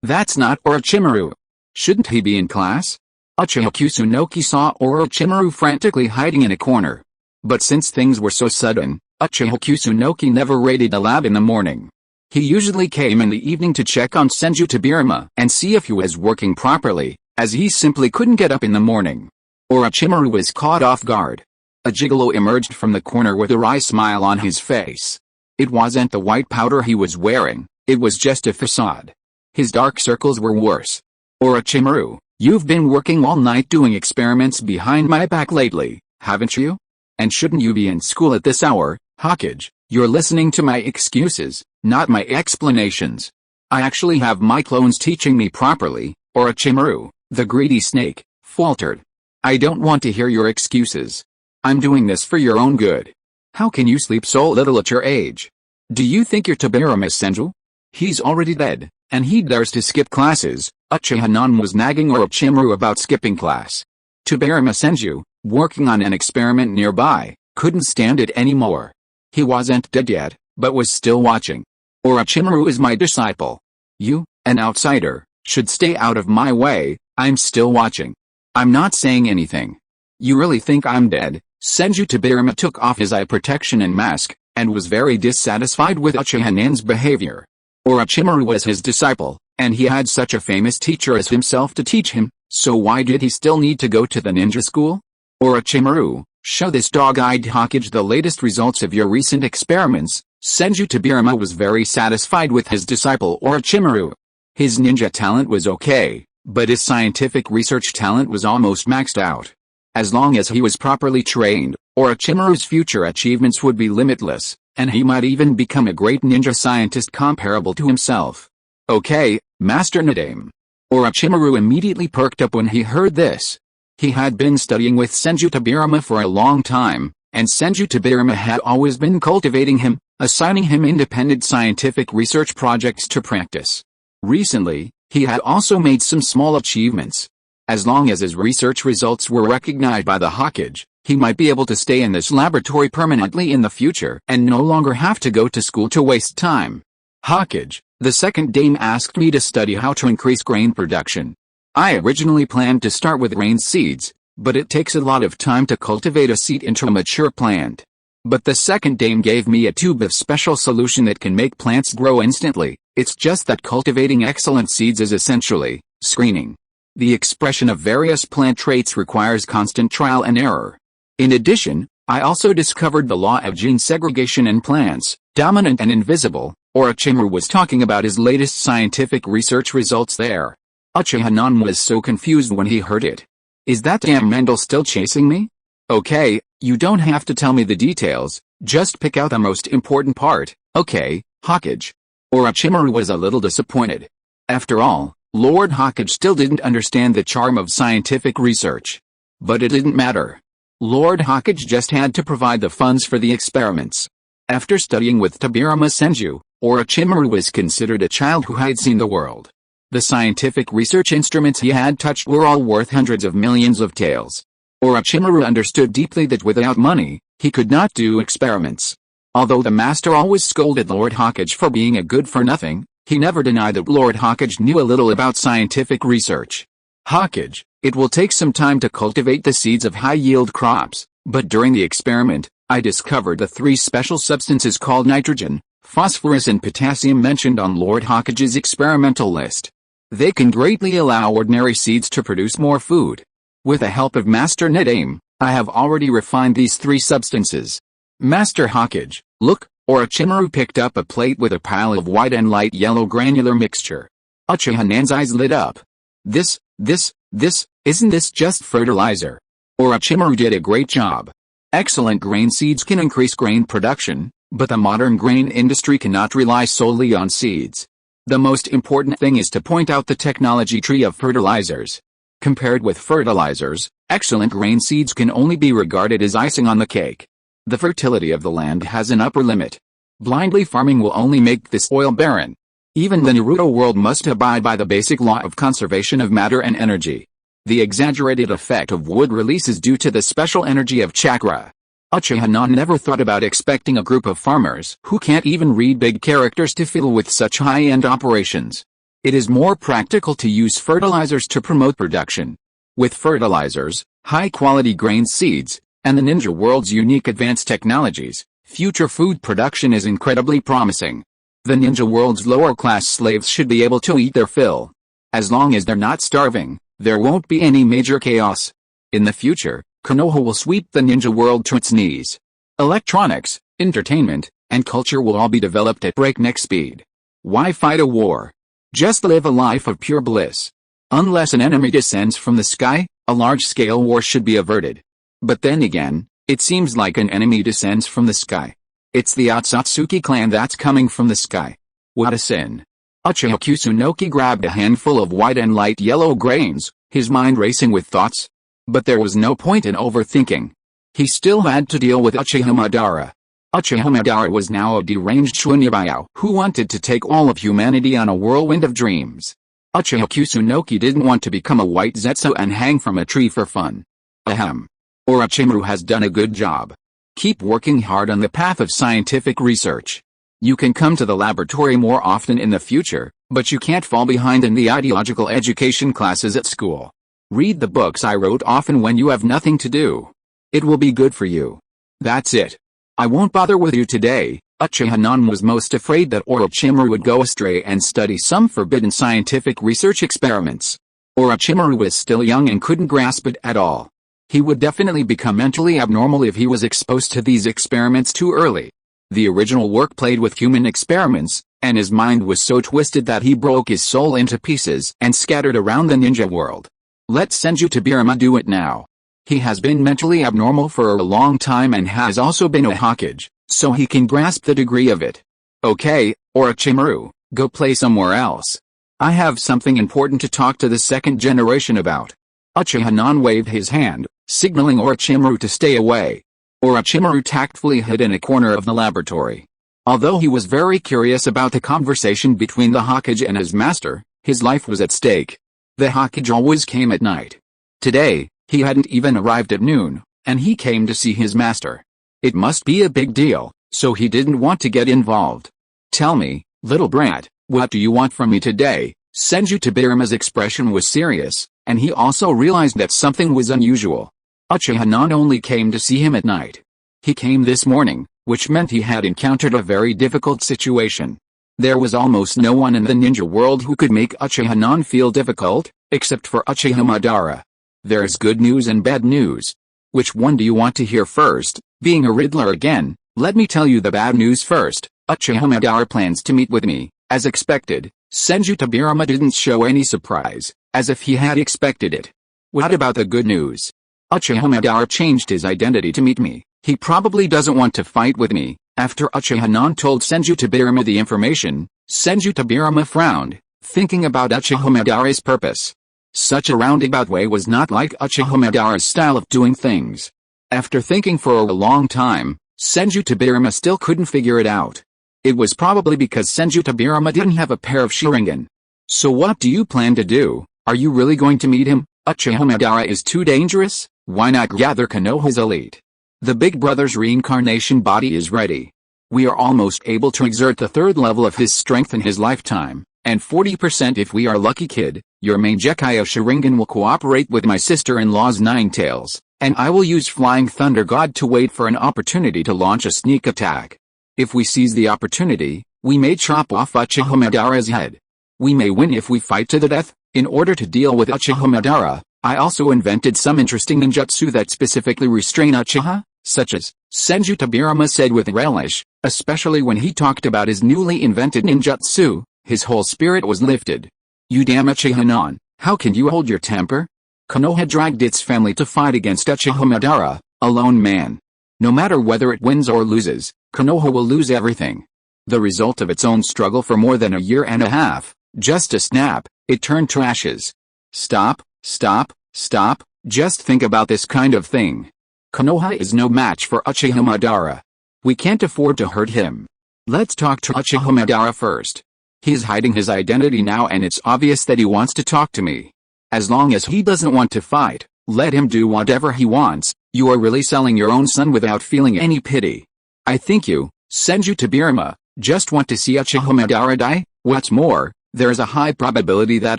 That's not Orochimaru. Shouldn't he be in class? Uchiha Kusunoki saw Orochimaru frantically hiding in a corner. But since things were so sudden, Uchiha Kusunoki never raided the lab in the morning. He usually came in the evening to check on Senju Tobirama and see if he was working properly, as he simply couldn't get up in the morning. Orochimaru was caught off guard. A gigolo emerged from the corner with a wry smile on his face. It wasn't the white powder he was wearing, it was just a facade. His dark circles were worse. Orochimaru, you've been working all night doing experiments behind my back lately, haven't you? And shouldn't you be in school at this hour, Hokage? You're listening to my excuses, not my explanations. I actually have my clones teaching me properly. Orochimaru, the greedy snake, faltered. I don't want to hear your excuses. I'm doing this for your own good. How can you sleep so little at your age? Do you think you're Tobirama Senju? He's already dead, and he dares to skip classes. Uchiha was nagging Orochimaru about skipping class. Tobirama Senju, working on an experiment nearby, couldn't stand it anymore. He wasn't dead yet, but was still watching. Orochimaru is my disciple. You, an outsider, should stay out of my way. I'm still watching. I'm not saying anything. You really think I'm dead? Senju Tobirama took off his eye protection and mask, and was very dissatisfied with Uchiha-nan's behavior. Orochimaru was his disciple, and he had such a famous teacher as himself to teach him, so why did he still need to go to the ninja school? Orochimaru, show this dog-eyed Hokage the latest results of your recent experiments. Senju Tobirama was very satisfied with his disciple Orochimaru. His ninja talent was okay, but his scientific research talent was almost maxed out. As long as he was properly trained, Orochimaru's future achievements would be limitless, and he might even become a great ninja scientist comparable to himself. Okay, Master Nadame. Orochimaru immediately perked up when he heard this. He had been studying with Senju Tobirama for a long time, and Senju Tobirama had always been cultivating him, assigning him independent scientific research projects to practice. Recently, he had also made some small achievements. As long as his research results were recognized by the Hokage, he might be able to stay in this laboratory permanently in the future and no longer have to go to school to waste time. Hokage, the second dame asked me to study how to increase grain production. I originally planned to start with rain seeds, but it takes a lot of time to cultivate a seed into a mature plant. But the second dame gave me a tube of special solution that can make plants grow instantly. It's just that cultivating excellent seeds is essentially screening. The expression of various plant traits requires constant trial and error. In addition, I also discovered the law of gene segregation in plants, dominant and invisible. Orochimaru was talking about his latest scientific research results there. Uchiha was so confused when he heard it. Is that damn Mendel still chasing me? Okay, you don't have to tell me the details, just pick out the most important part, okay, Hokage. Orochimaru was a little disappointed. After all, Lord Hokage still didn't understand the charm of scientific research. But it didn't matter. Lord Hokage just had to provide the funds for the experiments. After studying with Tobirama Senju, Orochimaru was considered a child who had seen the world. The scientific research instruments he had touched were all worth hundreds of millions of taels. Orochimaru understood deeply that without money, he could not do experiments. Although the master always scolded Lord Hokage for being a good-for-nothing, he never denied that Lord Hokage knew a little about scientific research. Hokage, it will take some time to cultivate the seeds of high-yield crops, but during the experiment, I discovered the 3 special substances called nitrogen, phosphorus and potassium mentioned on Lord Hokage's experimental list. They can greatly allow ordinary seeds to produce more food. With the help of Master Nedame, I have already refined these 3 substances. Master Hokage, look, Orochimaru picked up a plate with a pile of white and light yellow granular mixture. Uchiha Nan's eyes lit up. Isn't this just fertilizer? Orochimaru did a great job. Excellent grain seeds can increase grain production, but the modern grain industry cannot rely solely on seeds. The most important thing is to point out the technology tree of fertilizers. Compared with fertilizers, excellent grain seeds can only be regarded as icing on the cake. The fertility of the land has an upper limit. Blindly farming will only make the soil barren. Even the Naruto world must abide by the basic law of conservation of matter and energy. The exaggerated effect of wood release is due to the special energy of chakra. Uchiha Nan never thought about expecting a group of farmers who can't even read big characters to fiddle with such high-end operations. It is more practical to use fertilizers to promote production. With fertilizers, high-quality grain seeds, and the ninja world's unique advanced technologies, future food production is incredibly promising. The ninja world's lower-class slaves should be able to eat their fill. As long as they're not starving, there won't be any major chaos. In the future, Konoha will sweep the ninja world to its knees. Electronics, entertainment, and culture will all be developed at breakneck speed. Why fight a war? Just live a life of pure bliss. Unless an enemy descends from the sky, a large-scale war should be averted. But then again, it seems like an enemy descends from the sky. It's the Otsutsuki clan that's coming from the sky. What a sin. Uchiha Kusunoki grabbed a handful of white and light yellow grains, his mind racing with thoughts. But there was no point in overthinking. He still had to deal with Uchiha Madara. Uchiha Madara was now a deranged Shunyabao who wanted to take all of humanity on a whirlwind of dreams. Uchiha Kusunoki didn't want to become a white Zetsu and hang from a tree for fun. Ahem. Orochimaru has done a good job. Keep working hard on the path of scientific research. You can come to the laboratory more often in the future, but you can't fall behind in the ideological education classes at school. Read the books I wrote often when you have nothing to do. It will be good for you. That's it. I won't bother with you today. Uchiha Nan was most afraid that Orochimaru would go astray and study some forbidden scientific research experiments. Orochimaru was still young and couldn't grasp it at all. He would definitely become mentally abnormal if he was exposed to these experiments too early. The original work played with human experiments, and his mind was so twisted that he broke his soul into pieces and scattered around the ninja world. Let Senju Tobirama do it now. He has been mentally abnormal for a long time and has also been a Hokage, so he can grasp the degree of it. Okay, Orochimaru, go play somewhere else. I have something important to talk to the second generation about. Uchiha Nan waved his hand, signaling Orochimaru to stay away. Orochimaru tactfully hid in a corner of the laboratory. Although he was very curious about the conversation between the Hokage and his master, his life was at stake. The Hokage always came at night. Today, he hadn't even arrived at noon, and he came to see his master. It must be a big deal, so he didn't want to get involved. Tell me, little brat, what do you want from me today? Senju Tobirama's expression was serious, and he also realized that something was unusual. Uchiha Nan only came to see him at night. He came this morning, which meant he had encountered a very difficult situation. There was almost no one in the ninja world who could make Uchiha Nan feel difficult, except for Uchiha Madara. There's good news and bad news. Which one do you want to hear first? Being a Riddler again, let me tell you the bad news first. Uchiha Madara plans to meet with me, as expected. Senju Tobirama didn't show any surprise, as if he had expected it. What about the good news? Uchiha Madara changed his identity to meet me. He probably doesn't want to fight with me. After Uchiha Non told Senju Tobirama the information, Senju Tobirama frowned, thinking about Uchiha Madara's purpose. Such a roundabout way was not like Uchiha Madara's style of doing things. After thinking for a long time, Senju Tobirama still couldn't figure it out. It was probably because Senju Tobirama didn't have a pair of Sharingan. So what do you plan to do? Are you really going to meet him? Uchiha Madara is too dangerous? Why not gather Konoha's elite? The big brother's reincarnation body is ready. We are almost able to exert the third level of his strength in his lifetime, and 40% if we are lucky. Kid, your main Decay Sharingan will cooperate with my sister-in-law's Nine Tails, and I will use Flying Thunder God to wait for an opportunity to launch a sneak attack. If we seize the opportunity, we may chop off Uchiha Madara's head. We may win if we fight to the death. In order to deal with Uchiha Madara, I also invented some interesting ninjutsu that specifically restrain Uchiha, such as, Senju Tobirama said with relish, especially when he talked about his newly invented ninjutsu, his whole spirit was lifted. You damn Uchiha Non, how can you hold your temper? Konoha dragged its family to fight against Uchiha Madara, a lone man. No matter whether it wins or loses, Konoha will lose everything. The result of its own struggle for more than a year and a half, just a snap, it turned to ashes. Stop, stop, stop, just think about this kind of thing. Konoha is no match for Uchiha Madara. We can't afford to hurt him. Let's talk to Uchiha Madara first. He's hiding his identity now and it's obvious that he wants to talk to me. As long as he doesn't want to fight, let him do whatever he wants. You are really selling your own son without feeling any pity. I think you, Senju Tobirama, just want to see Uchiha Madara die. What's more, there is a high probability that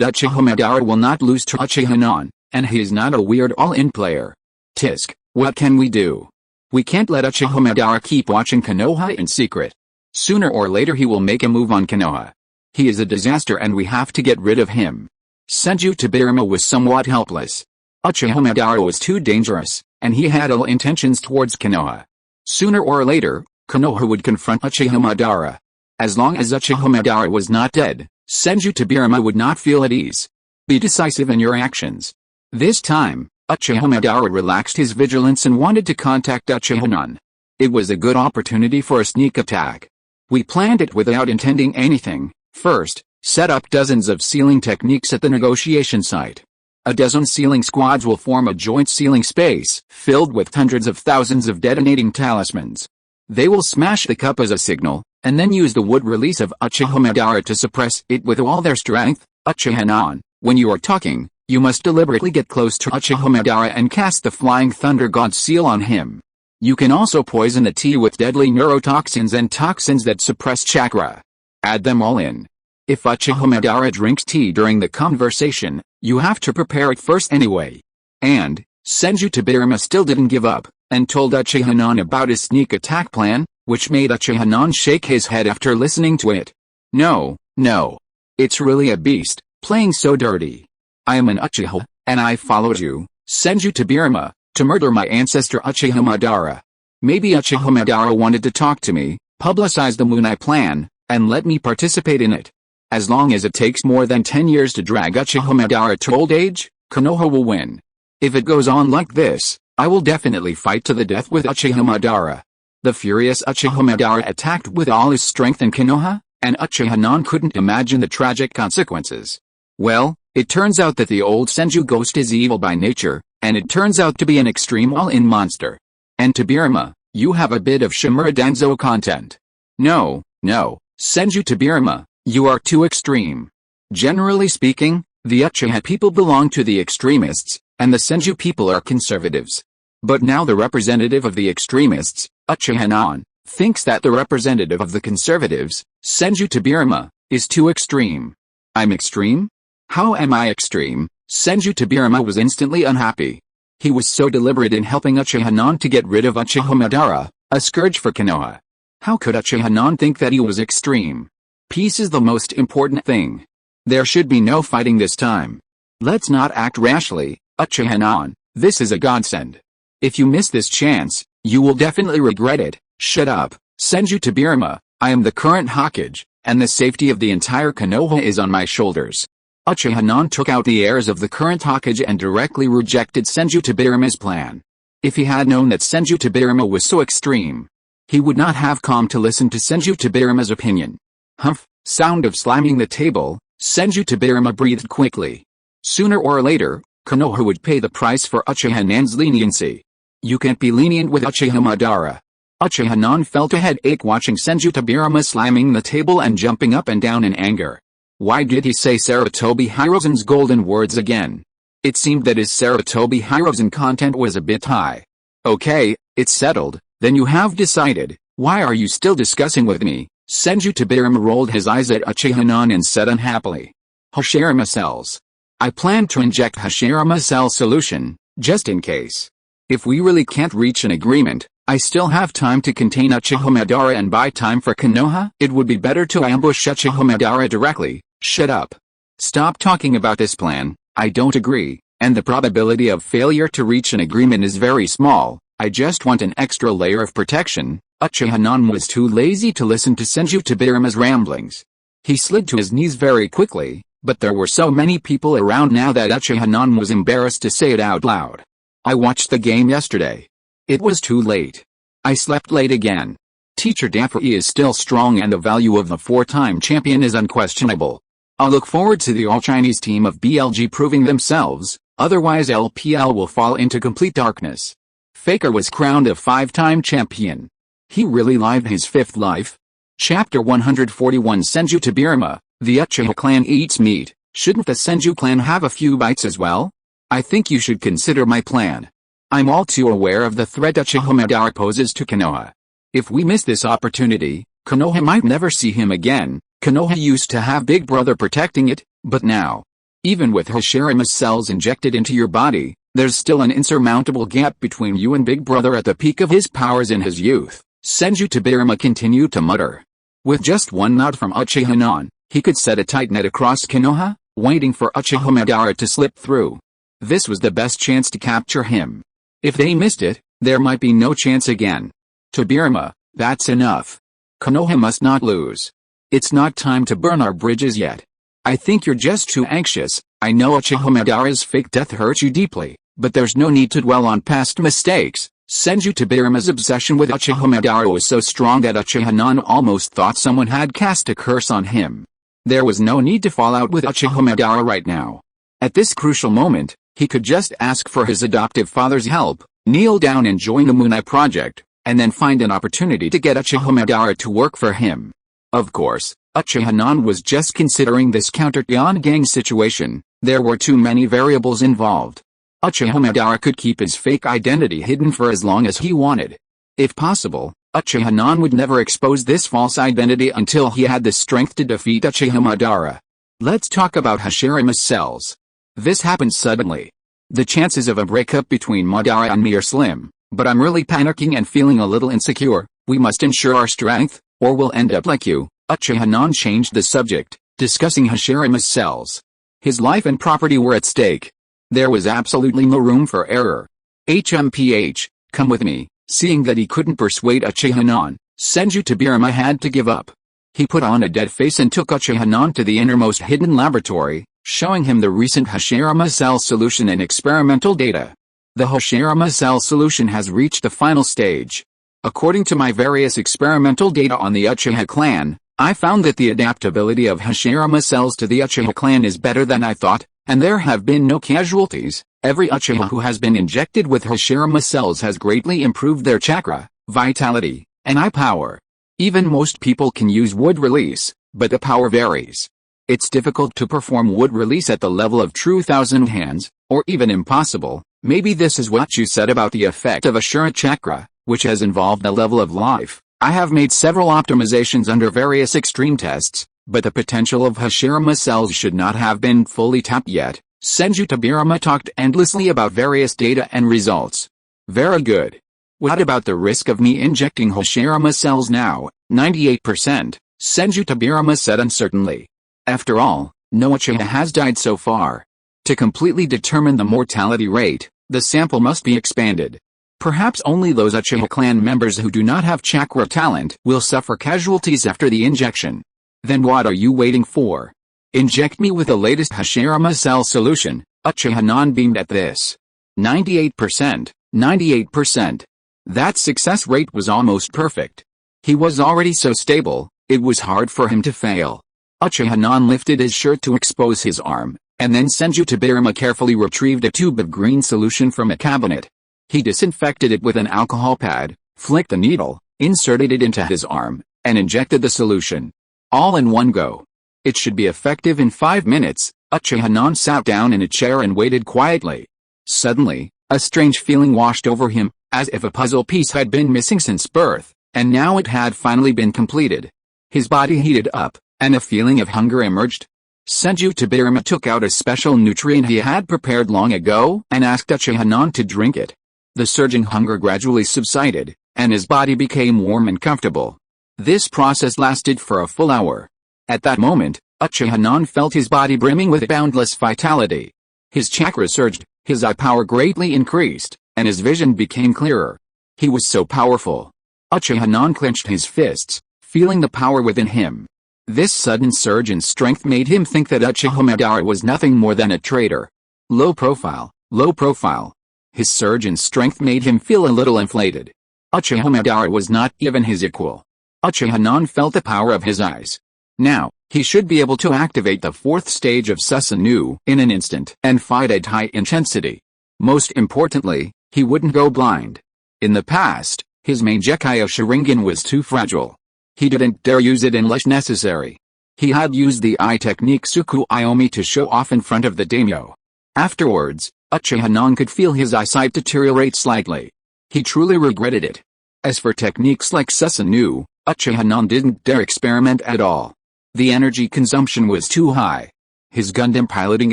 Uchiha Madara will not lose to Uchiha Non, and he is not a weird all-in player. Tisk, what can we do? We can't let Uchiha Madara keep watching Konoha in secret. Sooner or later he will make a move on Konoha. He is a disaster and we have to get rid of him. Senju Tobirama was somewhat helpless. Uchiha Madara was too dangerous, and he had ill intentions towards Konoha. Sooner or later, Konoha would confront Uchiha Madara. As long as Uchiha Madara was not dead, Senju Tobirama would not feel at ease. Be decisive in your actions. This time, Uchiha Madara relaxed his vigilance and wanted to contact Uchiha Non. It was a good opportunity for a sneak attack. We planned it without intending anything. First, set up dozens of sealing techniques at the negotiation site. A dozen sealing squads will form a joint sealing space, filled with hundreds of thousands of detonating talismans. They will smash the cup as a signal, and then use the wood release of Uchiha Madara to suppress it with all their strength. Uchiha Non, when you are talking, you must deliberately get close to Uchiha Madara and cast the Flying Thunder God seal on him. You can also poison the tea with deadly neurotoxins and toxins that suppress chakra. Add them all in. If Uchiha Madara drinks tea during the conversation, you have to prepare it first anyway. And, Senju Tobirama still didn't give up, and told Uchiha Non about his sneak attack plan, which made Uchiha Non shake his head after listening to it. No, no. It's really a beast, playing so dirty. I am an Uchiha, and I followed you, Senju Tobirama, to murder my ancestor Uchiha Madara. Maybe Uchiha Madara wanted to talk to me, publicize the Moonai plan, and let me participate in it. As long as it takes more than 10 years to drag Uchiha Madara to old age, Konoha will win. If it goes on like this, I will definitely fight to the death with Uchiha Madara. The furious Uchiha Madara attacked with all his strength in Konoha, and Uchiha Non couldn't imagine the tragic consequences. Well, it turns out that the old Senju ghost is evil by nature, and it turns out to be an extreme all-in monster. And Tobirama, you have a bit of Shimura Danzo content. No, Senju Tobirama, you are too extreme. Generally speaking, the Uchiha people belong to the extremists, and the Senju people are conservatives. But now the representative of the extremists, Uchiha Non, thinks that the representative of the conservatives, Senju Tobirama, is too extreme. I'm extreme? How am I extreme? Senju Tobirama was instantly unhappy. He was so deliberate in helping Uchiha Non to get rid of Uchiha Madara, a scourge for Konoha. How could Uchiha Non think that he was extreme? Peace is the most important thing. There should be no fighting this time. Let's not act rashly, Uchiha Non, this is a godsend. If you miss this chance, you will definitely regret it. Shut up, Senju Tobirama, I am the current Hokage, and the safety of the entire Konoha is on my shoulders. Uchiha Non took out the heirs of the current Hokage and directly rejected Senju Tobirama's plan. If he had known that Senju Tobirama was so extreme, he would not have come to listen to Senju Tobirama's opinion. Humph! Sound of slamming the table, Senju Tobirama breathed quickly. Sooner or later, Konoha would pay the price for Uchiha Nan's leniency. You can't be lenient with Uchiha Madara. Uchiha Non felt a headache watching Senju Tobirama slamming the table and jumping up and down in anger. Why did he say Sarutobi Hiruzen's golden words again? It seemed that his Sarutobi Hiruzen content was a bit high. Okay, it's settled, then you have decided. Why are you still discussing with me? Senju Tobirama rolled his eyes at Uchiha Non and said unhappily. Hashirama cells. I plan to inject Hashirama cell solution, just in case. If we really can't reach an agreement, I still have time to contain Uchiha Madara and buy time for Konoha. It would be better to ambush Uchiha Madara directly. Shut up. Stop talking about this plan. I don't agree, and the probability of failure to reach an agreement is very small. I just want an extra layer of protection. Uchiha Non was too lazy to listen to Senju Tobirama's ramblings. He slid to his knees very quickly, but there were so many people around now that Uchiha Non was embarrassed to say it out loud. I watched the game yesterday. It was too late. I slept late again. Teacher Daffy is still strong and the value of the 4-time champion is unquestionable. I'll look forward to the all-Chinese team of BLG proving themselves, otherwise LPL will fall into complete darkness. Faker was crowned a 5-time champion. He really lived his 5th life. Chapter 141 Senju Tobirama, the Uchiha clan eats meat. Shouldn't the Senju clan have a few bites as well? I think you should consider my plan. I'm all too aware of the threat Uchiha Madara poses to Konoha. If we miss this opportunity, Konoha might never see him again. Konoha used to have Big Brother protecting it, but now, even with Hashirama cells injected into your body, there's still an insurmountable gap between you and Big Brother at the peak of his powers in his youth. Senju Tobirama continued to mutter. With just one nod from Uchiha Non, he could set a tight net across Konoha, waiting for Uchiha Madara to slip through. This was the best chance to capture him. If they missed it, there might be no chance again. Tobirama, that's enough. Konoha must not lose. It's not time to burn our bridges yet. I think you're just too anxious. I know Uchiha Madara's fake death hurt you deeply, but there's no need to dwell on past mistakes. Senju Tobirama's obsession with Uchiha Madara was so strong that Uchiha Non almost thought someone had cast a curse on him. There was no need to fall out with Uchiha Madara right now. At this crucial moment, he could just ask for his adoptive father's help, kneel down and join the Moon Eye project, and then find an opportunity to get Uchiha Madara to work for him. Of course, Uchiha Non was just considering this counter-Tian gang situation. There were too many variables involved. Uchiha Madara could keep his fake identity hidden for as long as he wanted. If possible, Uchiha Non would never expose this false identity until he had the strength to defeat Uchiha Madara. Let's talk about Hashirama's cells. This happened suddenly. The chances of a breakup between Madara and me are slim, but I'm really panicking and feeling a little insecure. We must ensure our strength, or we'll end up like you. Uchiha Non changed the subject, discussing Hashirama's cells. His life and property were at stake. There was absolutely no room for error. HMPH, come with me. Seeing that he couldn't persuade Uchiha Non, Senju Tobirama had to give up. He put on a dead face and took Uchiha Non to the innermost hidden laboratory, showing him the recent Hashirama cell solution and experimental data. The Hashirama cell solution has reached the final stage. According to my various experimental data on the Uchiha clan, I found that the adaptability of Hashirama cells to the Uchiha clan is better than I thought, and there have been no casualties. Every Uchiha who has been injected with Hashirama cells has greatly improved their chakra, vitality, and eye power. Even most people can use wood release, but the power varies. It's difficult to perform wood release at the level of true thousand hands, or even impossible. Maybe this is what you said about the effect of Ashura chakra, which has involved a level of life. I have made several optimizations under various extreme tests, but the potential of Hashirama cells should not have been fully tapped yet. Senju Tobirama talked endlessly about various data and results. Very good. What about the risk of me injecting Hashirama cells now? 98%, Senju Tobirama said uncertainly. After all, no Uchiha has died so far. To completely determine the mortality rate, the sample must be expanded. Perhaps only those Uchiha clan members who do not have chakra talent will suffer casualties after the injection. Then what are you waiting for? Inject me with the latest Hashirama cell solution. Uchiha Non beamed at this. 98%, 98%. That success rate was almost perfect. He was already so stable, it was hard for him to fail. Uchiha Non lifted his shirt to expose his arm, and then Senju Tobirama carefully retrieved a tube of green solution from a cabinet. He disinfected it with an alcohol pad, flicked the needle, inserted it into his arm, and injected the solution. All in one go. It should be effective in 5 minutes. Uchiha Non sat down in a chair and waited quietly. Suddenly, a strange feeling washed over him, as if a puzzle piece had been missing since birth, and now it had finally been completed. His body heated up, and a feeling of hunger emerged. Senju Tobirama took out a special nutrient he had prepared long ago and asked Uchiha Non to drink it. The surging hunger gradually subsided, and his body became warm and comfortable. This process lasted for a full hour. At that moment, Uchiha Non felt his body brimming with boundless vitality. His chakra surged, his eye power greatly increased, and his vision became clearer. He was so powerful. Uchiha Non clenched his fists, feeling the power within him. This sudden surge in strength made him think that Uchiha Madara was nothing more than a traitor. Low profile, low profile. His surge in strength made him feel a little inflated. Uchiha Madara was not even his equal. Uchiha Non felt the power of his eyes. Now, he should be able to activate the 4th stage of Susanoo in an instant and fight at high intensity. Most importantly, he wouldn't go blind. In the past, his main Decay Sharingan was too fragile. He didn't dare use it unless necessary. He had used the eye technique Suku Iomi to show off in front of the daimyo. Afterwards, Uchiha Non could feel his eyesight deteriorate slightly. He truly regretted it. As for techniques like Susanoo, Uchiha Non didn't dare experiment at all. The energy consumption was too high. His Gundam piloting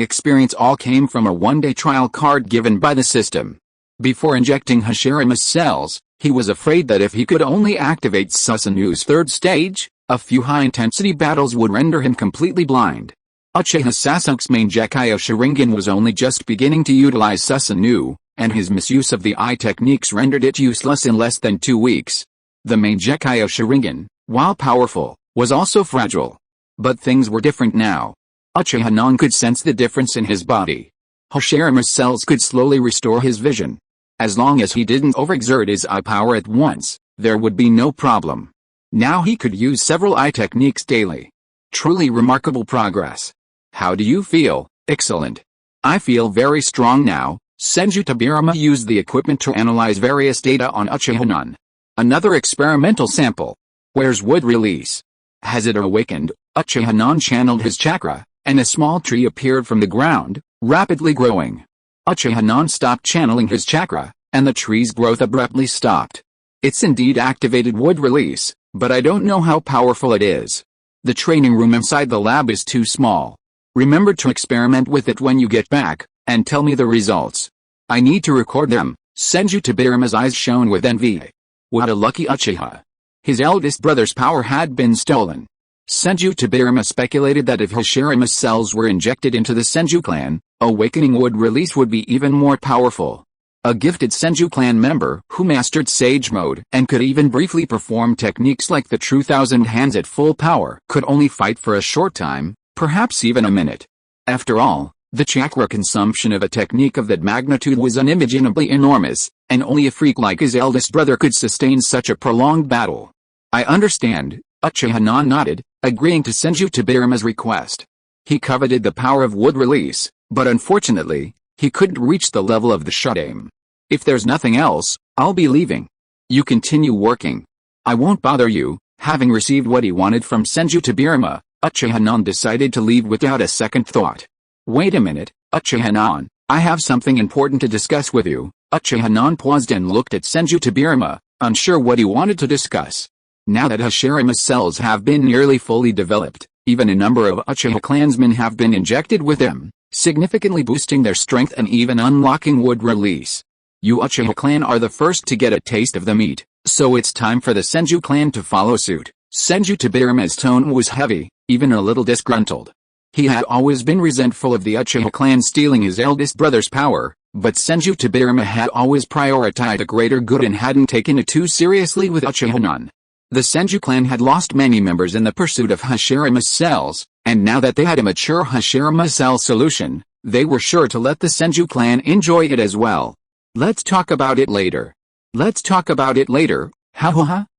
experience all came from a one-day trial card given by the system. Before injecting Hashirama's cells, he was afraid that if he could only activate Susanoo's 3rd stage, a few high-intensity battles would render him completely blind. Uchiha Sasuke's main Decay Sharingan was only just beginning to utilize Susanoo, and his misuse of the eye techniques rendered it useless in less than 2 weeks. The main Decay Sharingan, while powerful, was also fragile. But things were different now. Uchiha Non could sense the difference in his body. Hashirama's cells could slowly restore his vision. As long as he didn't overexert his eye power at once, there would be no problem. Now he could use several eye techniques daily. Truly remarkable progress. How do you feel? Excellent. I feel very strong now. Senju Tobirama used the equipment to analyze various data on Uchiha Non. Another experimental sample. Where's wood release? Has it awakened? Uchiha Non channeled his chakra, and a small tree appeared from the ground, rapidly growing. Uchiha Non stopped channeling his chakra, and the tree's growth abruptly stopped. It's indeed activated wood release, but I don't know how powerful it is. The training room inside the lab is too small. Remember to experiment with it when you get back, and tell me the results. I need to record them. Senju Tobirama's eyes shone with envy. What a lucky Uchiha. His eldest brother's power had been stolen. Senju Tobirama speculated that if Hashirama's cells were injected into the Senju clan, awakening wood release would be even more powerful. A gifted Senju clan member who mastered Sage Mode and could even briefly perform techniques like the True Thousand Hands at full power could only fight for a short time, perhaps even a minute. After all, the chakra consumption of a technique of that magnitude was unimaginably enormous, and only a freak like his eldest brother could sustain such a prolonged battle. I understand. Uchiha Non nodded, agreeing to Senju Tobirama's request. He coveted the power of wood release, but unfortunately, he couldn't reach the level of the Shudame. If there's nothing else, I'll be leaving. You continue working. I won't bother you. Having received what he wanted from Senju Tobirama, Uchiha Non decided to leave without a second thought. Wait a minute, Uchiha Non, I have something important to discuss with you. Uchiha Non paused and looked at Senju Tobirama, unsure what he wanted to discuss. Now that Hashirama's cells have been nearly fully developed, even a number of Uchiha clansmen have been injected with them, significantly boosting their strength and even unlocking wood release. You Uchiha clan are the first to get a taste of the meat, so it's time for the Senju clan to follow suit. Senju Tobirama's tone was heavy, even a little disgruntled. He had always been resentful of the Uchiha clan stealing his eldest brother's power, but Senju Tobirama had always prioritized a greater good and hadn't taken it too seriously with Uchiha Non. The Senju clan had lost many members in the pursuit of Hashirame's cells, and now that they had a mature Hashirama cell solution, they were sure to let the Senju clan enjoy it as well. Let's talk about it later. Ha.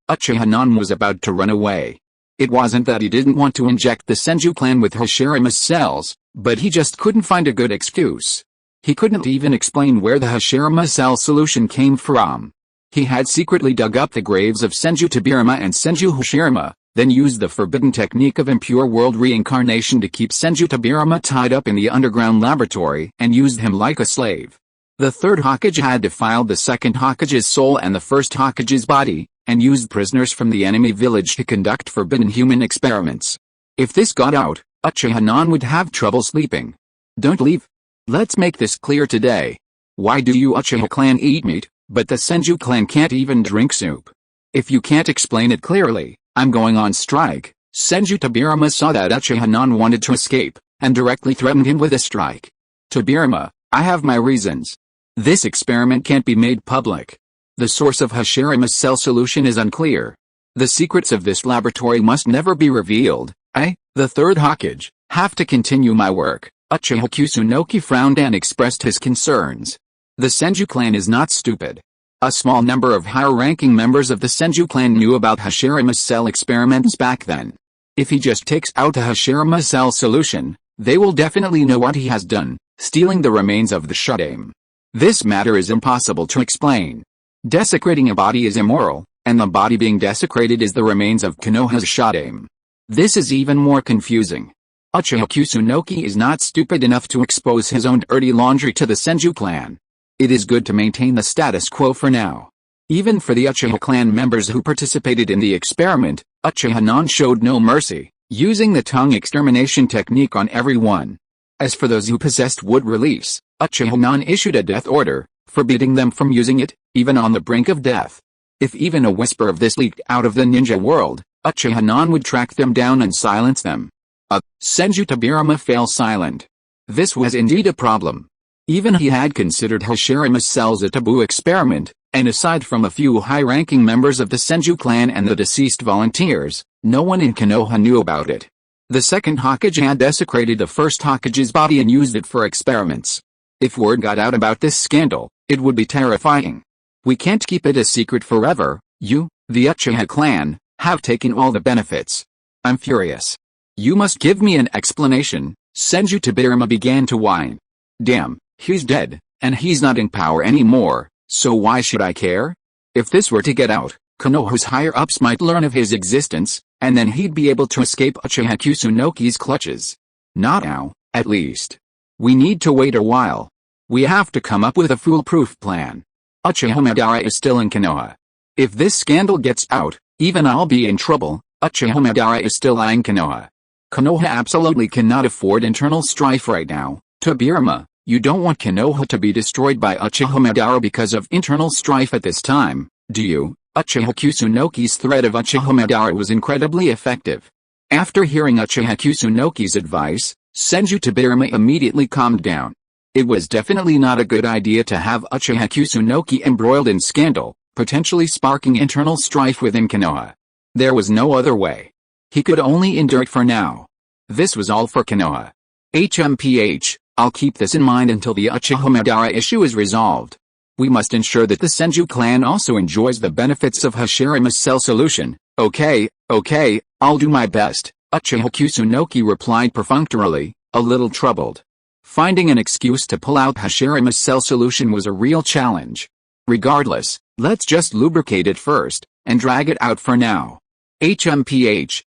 Uchiha was about to run away. It wasn't that he didn't want to inject the Senju clan with Hashirama's cells, but he just couldn't find a good excuse. He couldn't even explain where the Hashirama cell solution came from. He had secretly dug up the graves of Senju Tobirama and Senju Hashirama, then used the forbidden technique of impure world reincarnation to keep Senju Tobirama tied up in the underground laboratory and used him like a slave. The third Hokage had defiled the second Hokage's soul and the first Hokage's body, and used prisoners from the enemy village to conduct forbidden human experiments. If this got out, Uchiha would have trouble sleeping. Don't leave. Let's make this clear today. Why do you Uchiha clan eat meat, but the Senju clan can't even drink soup? If you can't explain it clearly, I'm going on strike. Senju Tobirama saw that Uchiha wanted to escape, and directly threatened him with a strike. Tobirama, I have my reasons. This experiment can't be made public. The source of Hashirama's cell solution is unclear. The secrets of this laboratory must never be revealed. I, the third Hokage, have to continue my work. Uchiha Kusunoki frowned and expressed his concerns. The Senju clan is not stupid. A small number of higher-ranking members of the Senju clan knew about Hashirama's cell experiments back then. If he just takes out the Hashirama cell solution, they will definitely know what he has done, stealing the remains of the Shudame. This matter is impossible to explain. Desecrating a body is immoral, and the body being desecrated is the remains of Konoha's Shudame. This is even more confusing. Uchiha Kusunoki is not stupid enough to expose his own dirty laundry to the Senju clan. It is good to maintain the status quo for now. Even for the Uchiha clan members who participated in the experiment, Uchiha showed no mercy, using the tongue extermination technique on everyone. As for those who possessed wood release, Uchiha issued a death order, forbidding them from using it, even on the brink of death. If even a whisper of this leaked out of the ninja world, Uchiha would track them down and silence them. Senju Tobirama fell silent. This was indeed a problem. Even he had considered Hashirama's cells a taboo experiment, and aside from a few high-ranking members of the Senju clan and the deceased volunteers, no one in Konoha knew about it. The second Hokage had desecrated the first Hokage's body and used it for experiments. If word got out about this scandal, it would be terrifying. We can't keep it a secret forever. You, the Uchiha clan, have taken all the benefits. I'm furious. You must give me an explanation. Senju Tobirama began to whine. Damn, he's dead, and he's not in power anymore, so why should I care? If this were to get out, Konoha's higher-ups might learn of his existence, and then he'd be able to escape Uchiha Kusunoki's clutches. Not now, at least. We need to wait a while. We have to come up with a foolproof plan. Uchiha Madara is still in Konoha. If this scandal gets out, even I'll be in trouble. Uchiha Madara is still eyeing Konoha. Konoha absolutely cannot afford internal strife right now. Tobirama, you don't want Konoha to be destroyed by Uchiha Madara because of internal strife at this time, do you? Uchiha Kusunoki's threat of Uchiha Madara was incredibly effective. After hearing Uchiha Kusunoki's advice, Senju Tobirama immediately calmed down. It was definitely not a good idea to have Uchiha Kusunoki embroiled in scandal, potentially sparking internal strife within Konoha. There was no other way. He could only endure it for now. This was all for Konoha. I'll keep this in mind until the Uchiha Madara issue is resolved. We must ensure that the Senju clan also enjoys the benefits of Hashirama's cell solution. Okay, I'll do my best, Uchiha Kusunoki replied perfunctorily, a little troubled. Finding an excuse to pull out Hashirama's cell solution was a real challenge. Regardless, let's just lubricate it first, and drag it out for now.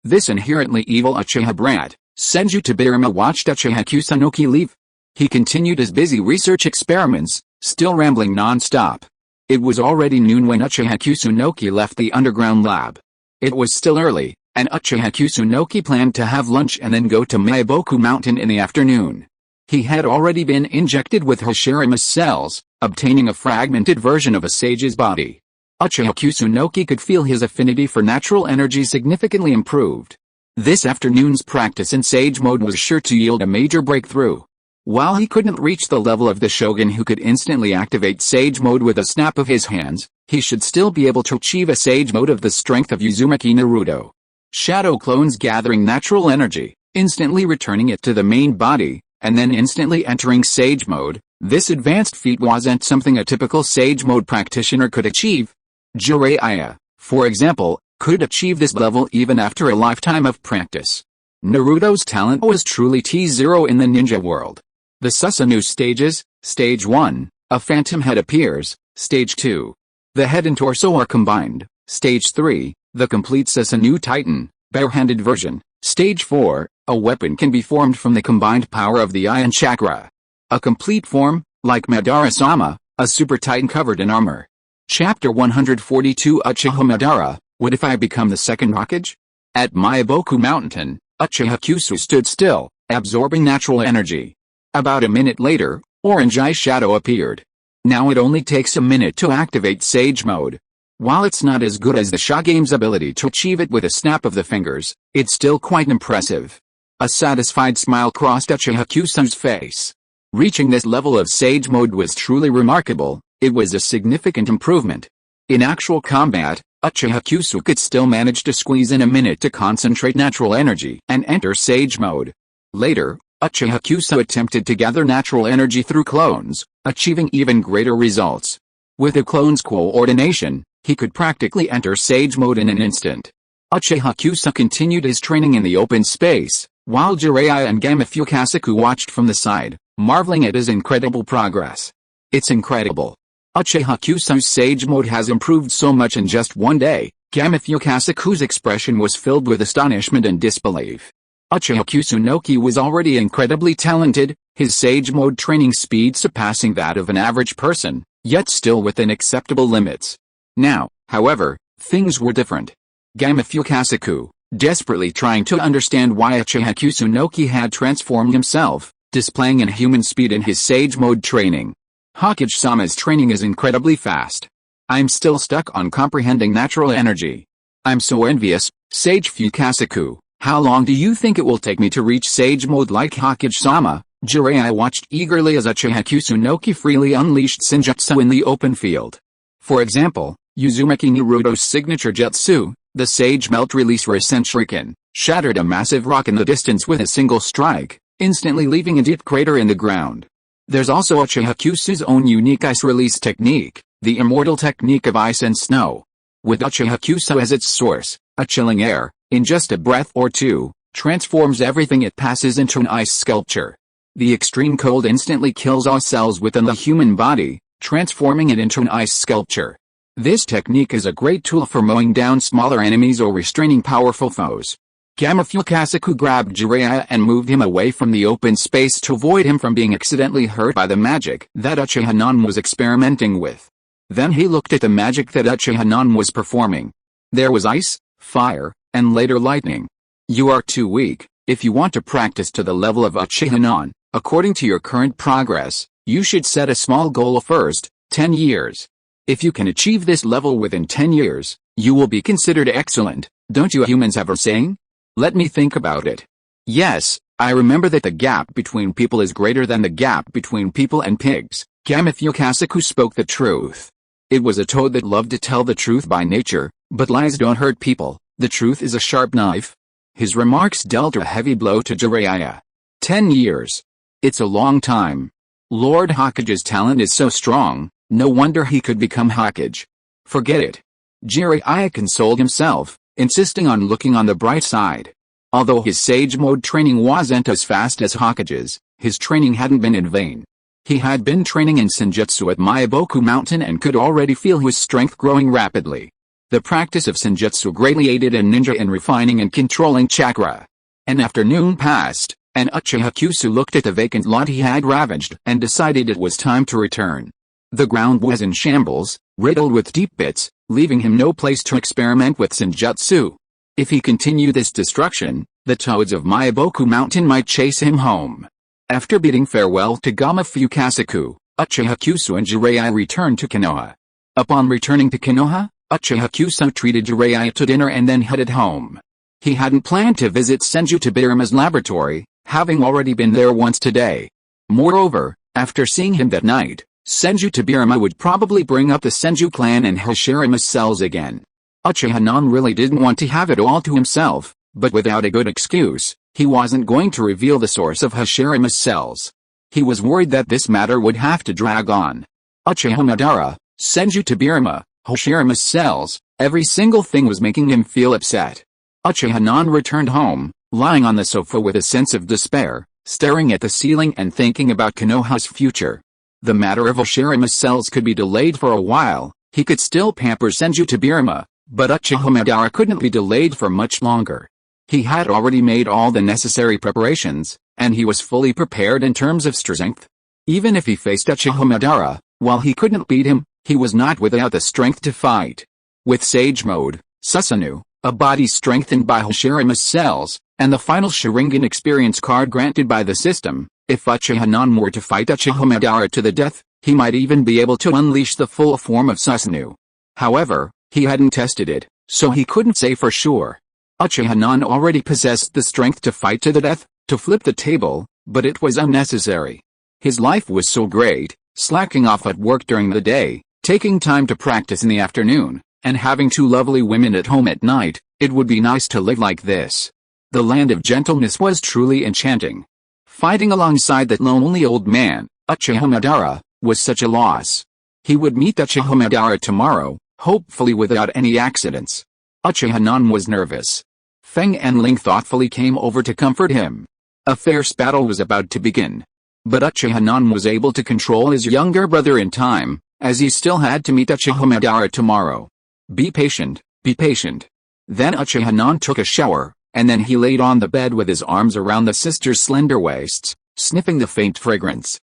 This inherently evil Uchiha brat. Senju Tobirama watched Uchiha Kusunoki leave. He continued his busy research experiments, still rambling non-stop. It was already noon when Uchiha Kusunoki left the underground lab. It was still early, and Uchiha Kusunoki planned to have lunch and then go to Meiboku Mountain in the afternoon. He had already been injected with Hashirama's cells, obtaining a fragmented version of a sage's body. Uchiha Kusunoki could feel his affinity for natural energy significantly improved. This afternoon's practice in sage mode was sure to yield a major breakthrough. While he couldn't reach the level of the Shogun who could instantly activate Sage Mode with a snap of his hands, he should still be able to achieve a Sage Mode of the strength of Uzumaki Naruto. Shadow clones gathering natural energy, instantly returning it to the main body, and then instantly entering Sage Mode. This advanced feat wasn't something a typical Sage Mode practitioner could achieve. Jiraiya, for example, could achieve this level even after a lifetime of practice. Naruto's talent was truly T0 in the ninja world. The Susanoo stages: Stage 1, a phantom head appears. Stage 2, the head and torso are combined. Stage 3, the complete Susanoo Titan, barehanded version. Stage 4, a weapon can be formed from the combined power of the eye and chakra. A complete form, like Madara-sama, a super titan covered in armor. Chapter 142 Uchiha Madara, what if I become the second Hokage? At Maiboku Mountain, Uchiha Kusunoki stood still, absorbing natural energy. About a minute later, Orange Eye Shadow appeared. Now it only takes a minute to activate Sage Mode. While it's not as good as the Shogun's ability to achieve it with a snap of the fingers, it's still quite impressive. A satisfied smile crossed Uchiha Kusunoki's face. Reaching this level of Sage Mode was truly remarkable. It was a significant improvement. In actual combat, Uchiha Kusunoki could still manage to squeeze in a minute to concentrate natural energy and enter Sage Mode. Later, Uchiha Kusunoki attempted to gather natural energy through clones, achieving even greater results. With the clone's coordination, he could practically enter Sage Mode in an instant. Uchiha Kusunoki continued his training in the open space, while Jiraiya and Gamifukasuku watched from the side, marveling at his incredible progress. It's incredible. Uchiha Kusunoki's Sage Mode has improved so much in just one day. Gamifukasuku's expression was filled with astonishment and disbelief. Uchiha Kusunoki was already incredibly talented, his Sage Mode training speed surpassing that of an average person, yet still within acceptable limits. Now, however, things were different. Gamifukasuku, desperately trying to understand why Uchiha Kusunoki had transformed himself, displaying inhuman speed in his Sage Mode training. Hokage-sama's training is incredibly fast. I'm still stuck on comprehending natural energy. I'm so envious, Sage Fukasuku. How long do you think it will take me to reach Sage Mode like Hokage-sama? Jiraiya watched eagerly as Uchiha Kusunoki freely unleashed Senjutsu in the open field. For example, Uzumaki Naruto's signature jutsu, the Sage Melt Release Rasen Shuriken, shattered a massive rock in the distance with a single strike, instantly leaving a deep crater in the ground. There's also Uchiha Kusunoki's own unique ice release technique, the immortal technique of ice and snow. With Uchiha Kusunoki as its source, a chilling air, in just a breath or two, transforms everything it passes into an ice sculpture. The extreme cold instantly kills all cells within the human body, transforming it into an ice sculpture. This technique is a great tool for mowing down smaller enemies or restraining powerful foes. Gamifukasuku grabbed Jiraiya and moved him away from the open space to avoid him from being accidentally hurt by the magic that Uchiha was experimenting with. Then he looked at the magic that Uchiha was performing. There was ice, fire, and later lightning. You are too weak. If you want to practice to the level of Uchiha, according to your current progress, you should set a small goal first, 10 years. If you can achieve this level within 10 years, you will be considered excellent. Don't you humans have a saying? Let me think about it. Yes, I remember that the gap between people is greater than the gap between people and pigs. Gamifukasuku spoke the truth. It was a toad that loved to tell the truth by nature, but lies don't hurt people. The truth is a sharp knife. His remarks dealt a heavy blow to Jiraiya. 10 years. It's a long time. Lord Hokage's talent is so strong, no wonder he could become Hokage. Forget it. Jiraiya consoled himself, insisting on looking on the bright side. Although his Sage Mode training wasn't as fast as Hokage's, his training hadn't been in vain. He had been training in Senjutsu at Maiboku Mountain and could already feel his strength growing rapidly. The practice of Senjutsu greatly aided a ninja in refining and controlling chakra. An afternoon passed, and Uchiha Kusunoki looked at the vacant lot he had ravaged and decided it was time to return. The ground was in shambles, riddled with deep pits, leaving him no place to experiment with Senjutsu. If he continued this destruction, the toads of Maiboku Mountain might chase him home. After bidding farewell to Gamifukasuku, Uchiha Kusunoki and Jiraiya returned to Konoha. Upon returning to Konoha, Uchiha Kusunoki treated Jiraiya to dinner and then headed home. He hadn't planned to visit Senju Tobirama's laboratory, having already been there once today. Moreover, after seeing him that night, Senju Tobirama would probably bring up the Senju clan and Hashirama's cells again. Uchiha Non really didn't want to have it all to himself, but without a good excuse, he wasn't going to reveal the source of Hashirama's cells. He was worried that this matter would have to drag on. Uchiha Madara, Senju Tobirama, Hashirama's cells, every single thing was making him feel upset. Uchiha Non returned home, lying on the sofa with a sense of despair, staring at the ceiling and thinking about Konoha's future. The matter of Hashirama's cells could be delayed for a while, he could still pamper Senju Tobirama, but Uchiha Madara couldn't be delayed for much longer. He had already made all the necessary preparations, and he was fully prepared in terms of strength. Even if he faced Uchiha Madara, while he couldn't beat him, he was not without the strength to fight. With Sage Mode, Susanoo, a body strengthened by Hashirama's cells, and the final Sharingan experience card granted by the system, if Uchiha Non were to fight Uchiha Madara to the death, he might even be able to unleash the full form of Susanoo. However, he hadn't tested it, so he couldn't say for sure. Uchiha Non already possessed the strength to fight to the death, to flip the table, but it was unnecessary. His life was so great, slacking off at work during the day, taking time to practice in the afternoon, and having two lovely women at home at night. It would be nice to live like this. The land of gentleness was truly enchanting. Fighting alongside that lonely old man, Uchiha Madara, was such a loss. He would meet Uchiha Madara tomorrow, hopefully without any accidents. Uchiha Non was nervous. Feng Enling thoughtfully came over to comfort him. A fierce battle was about to begin. But Uchiha Non was able to control his younger brother in time, as he still had to meet Uchiha Madara tomorrow. Be patient, be patient. Then Uchiha Non took a shower, and then he laid on the bed with his arms around the sisters' slender waists, sniffing the faint fragrance.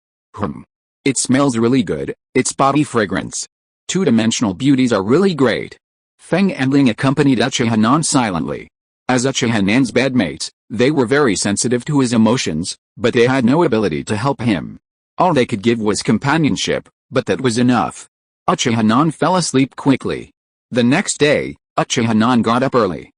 It smells really good, it's body fragrance. Two-dimensional beauties are really great. Feng Enling accompanied Uchiha Non silently. As Uchiha Non's bedmates, they were very sensitive to his emotions, but they had no ability to help him. All they could give was companionship, but that was enough. Uchiha Non fell asleep quickly. The next day, Uchiha Non got up early.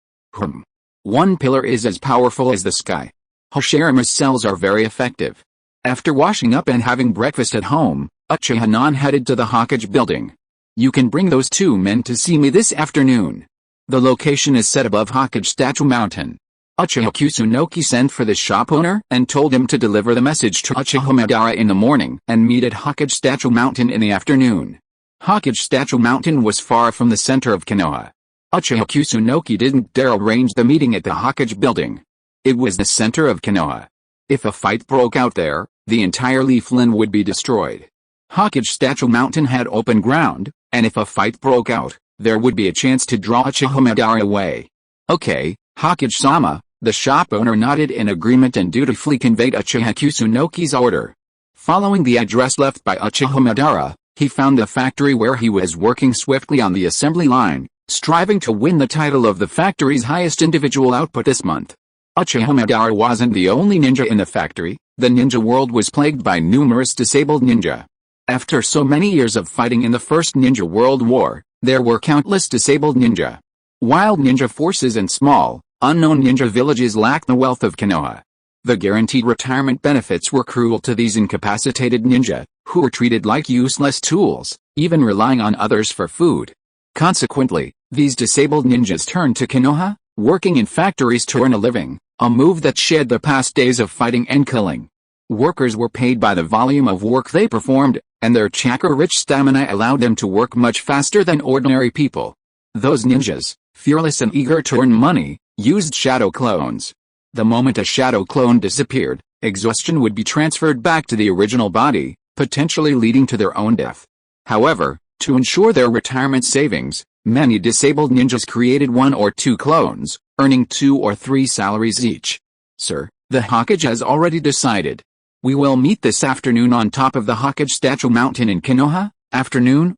One pillar is as powerful as the sky. Hashirama's cells are very effective. After washing up and having breakfast at home, Uchiha Non headed to the Hokage building. You can bring those two men to see me this afternoon. The location is set above Hokage Statue Mountain. Uchiha Kusunoki sent for the shop owner and told him to deliver the message to Uchiha Madara in the morning and meet at Hokage Statue Mountain in the afternoon. Hokage Statue Mountain was far from the center of Konoha. Uchiha Kusunoki didn't dare arrange the meeting at the Hokage building. It was the center of Konoha. If a fight broke out there, the entire Leafland would be destroyed. Hokage Statue Mountain had open ground, and if a fight broke out, there would be a chance to draw Uchiha Madara away. Okay, Hokage-sama, the shop owner nodded in agreement and dutifully conveyed Uchiha Kusunoki's order. Following the address left by Uchiha Madara, he found the factory where he was working swiftly on the assembly line, striving to win the title of the factory's highest individual output this month. Uchiha Madara wasn't the only ninja in the factory. The ninja world was plagued by numerous disabled ninja. After so many years of fighting in the First Ninja World War, there were countless disabled ninja. Wild ninja forces and small, unknown ninja villages lacked the wealth of Konoha. The guaranteed retirement benefits were cruel to these incapacitated ninja, who were treated like useless tools, even relying on others for food. Consequently, these disabled ninjas turned to Konoha, working in factories to earn a living, a move that shed the past days of fighting and killing. Workers were paid by the volume of work they performed, and their chakra-rich stamina allowed them to work much faster than ordinary people. Those ninjas, fearless and eager to earn money, used shadow clones. The moment a shadow clone disappeared, exhaustion would be transferred back to the original body, potentially leading to their own death. However, to ensure their retirement savings, many disabled ninjas created 1 or 2 clones, earning 2 or 3 salaries each. Sir, the Hokage has already decided. We will meet this afternoon on top of the Hokage Statue Mountain in Konoha. Afternoon?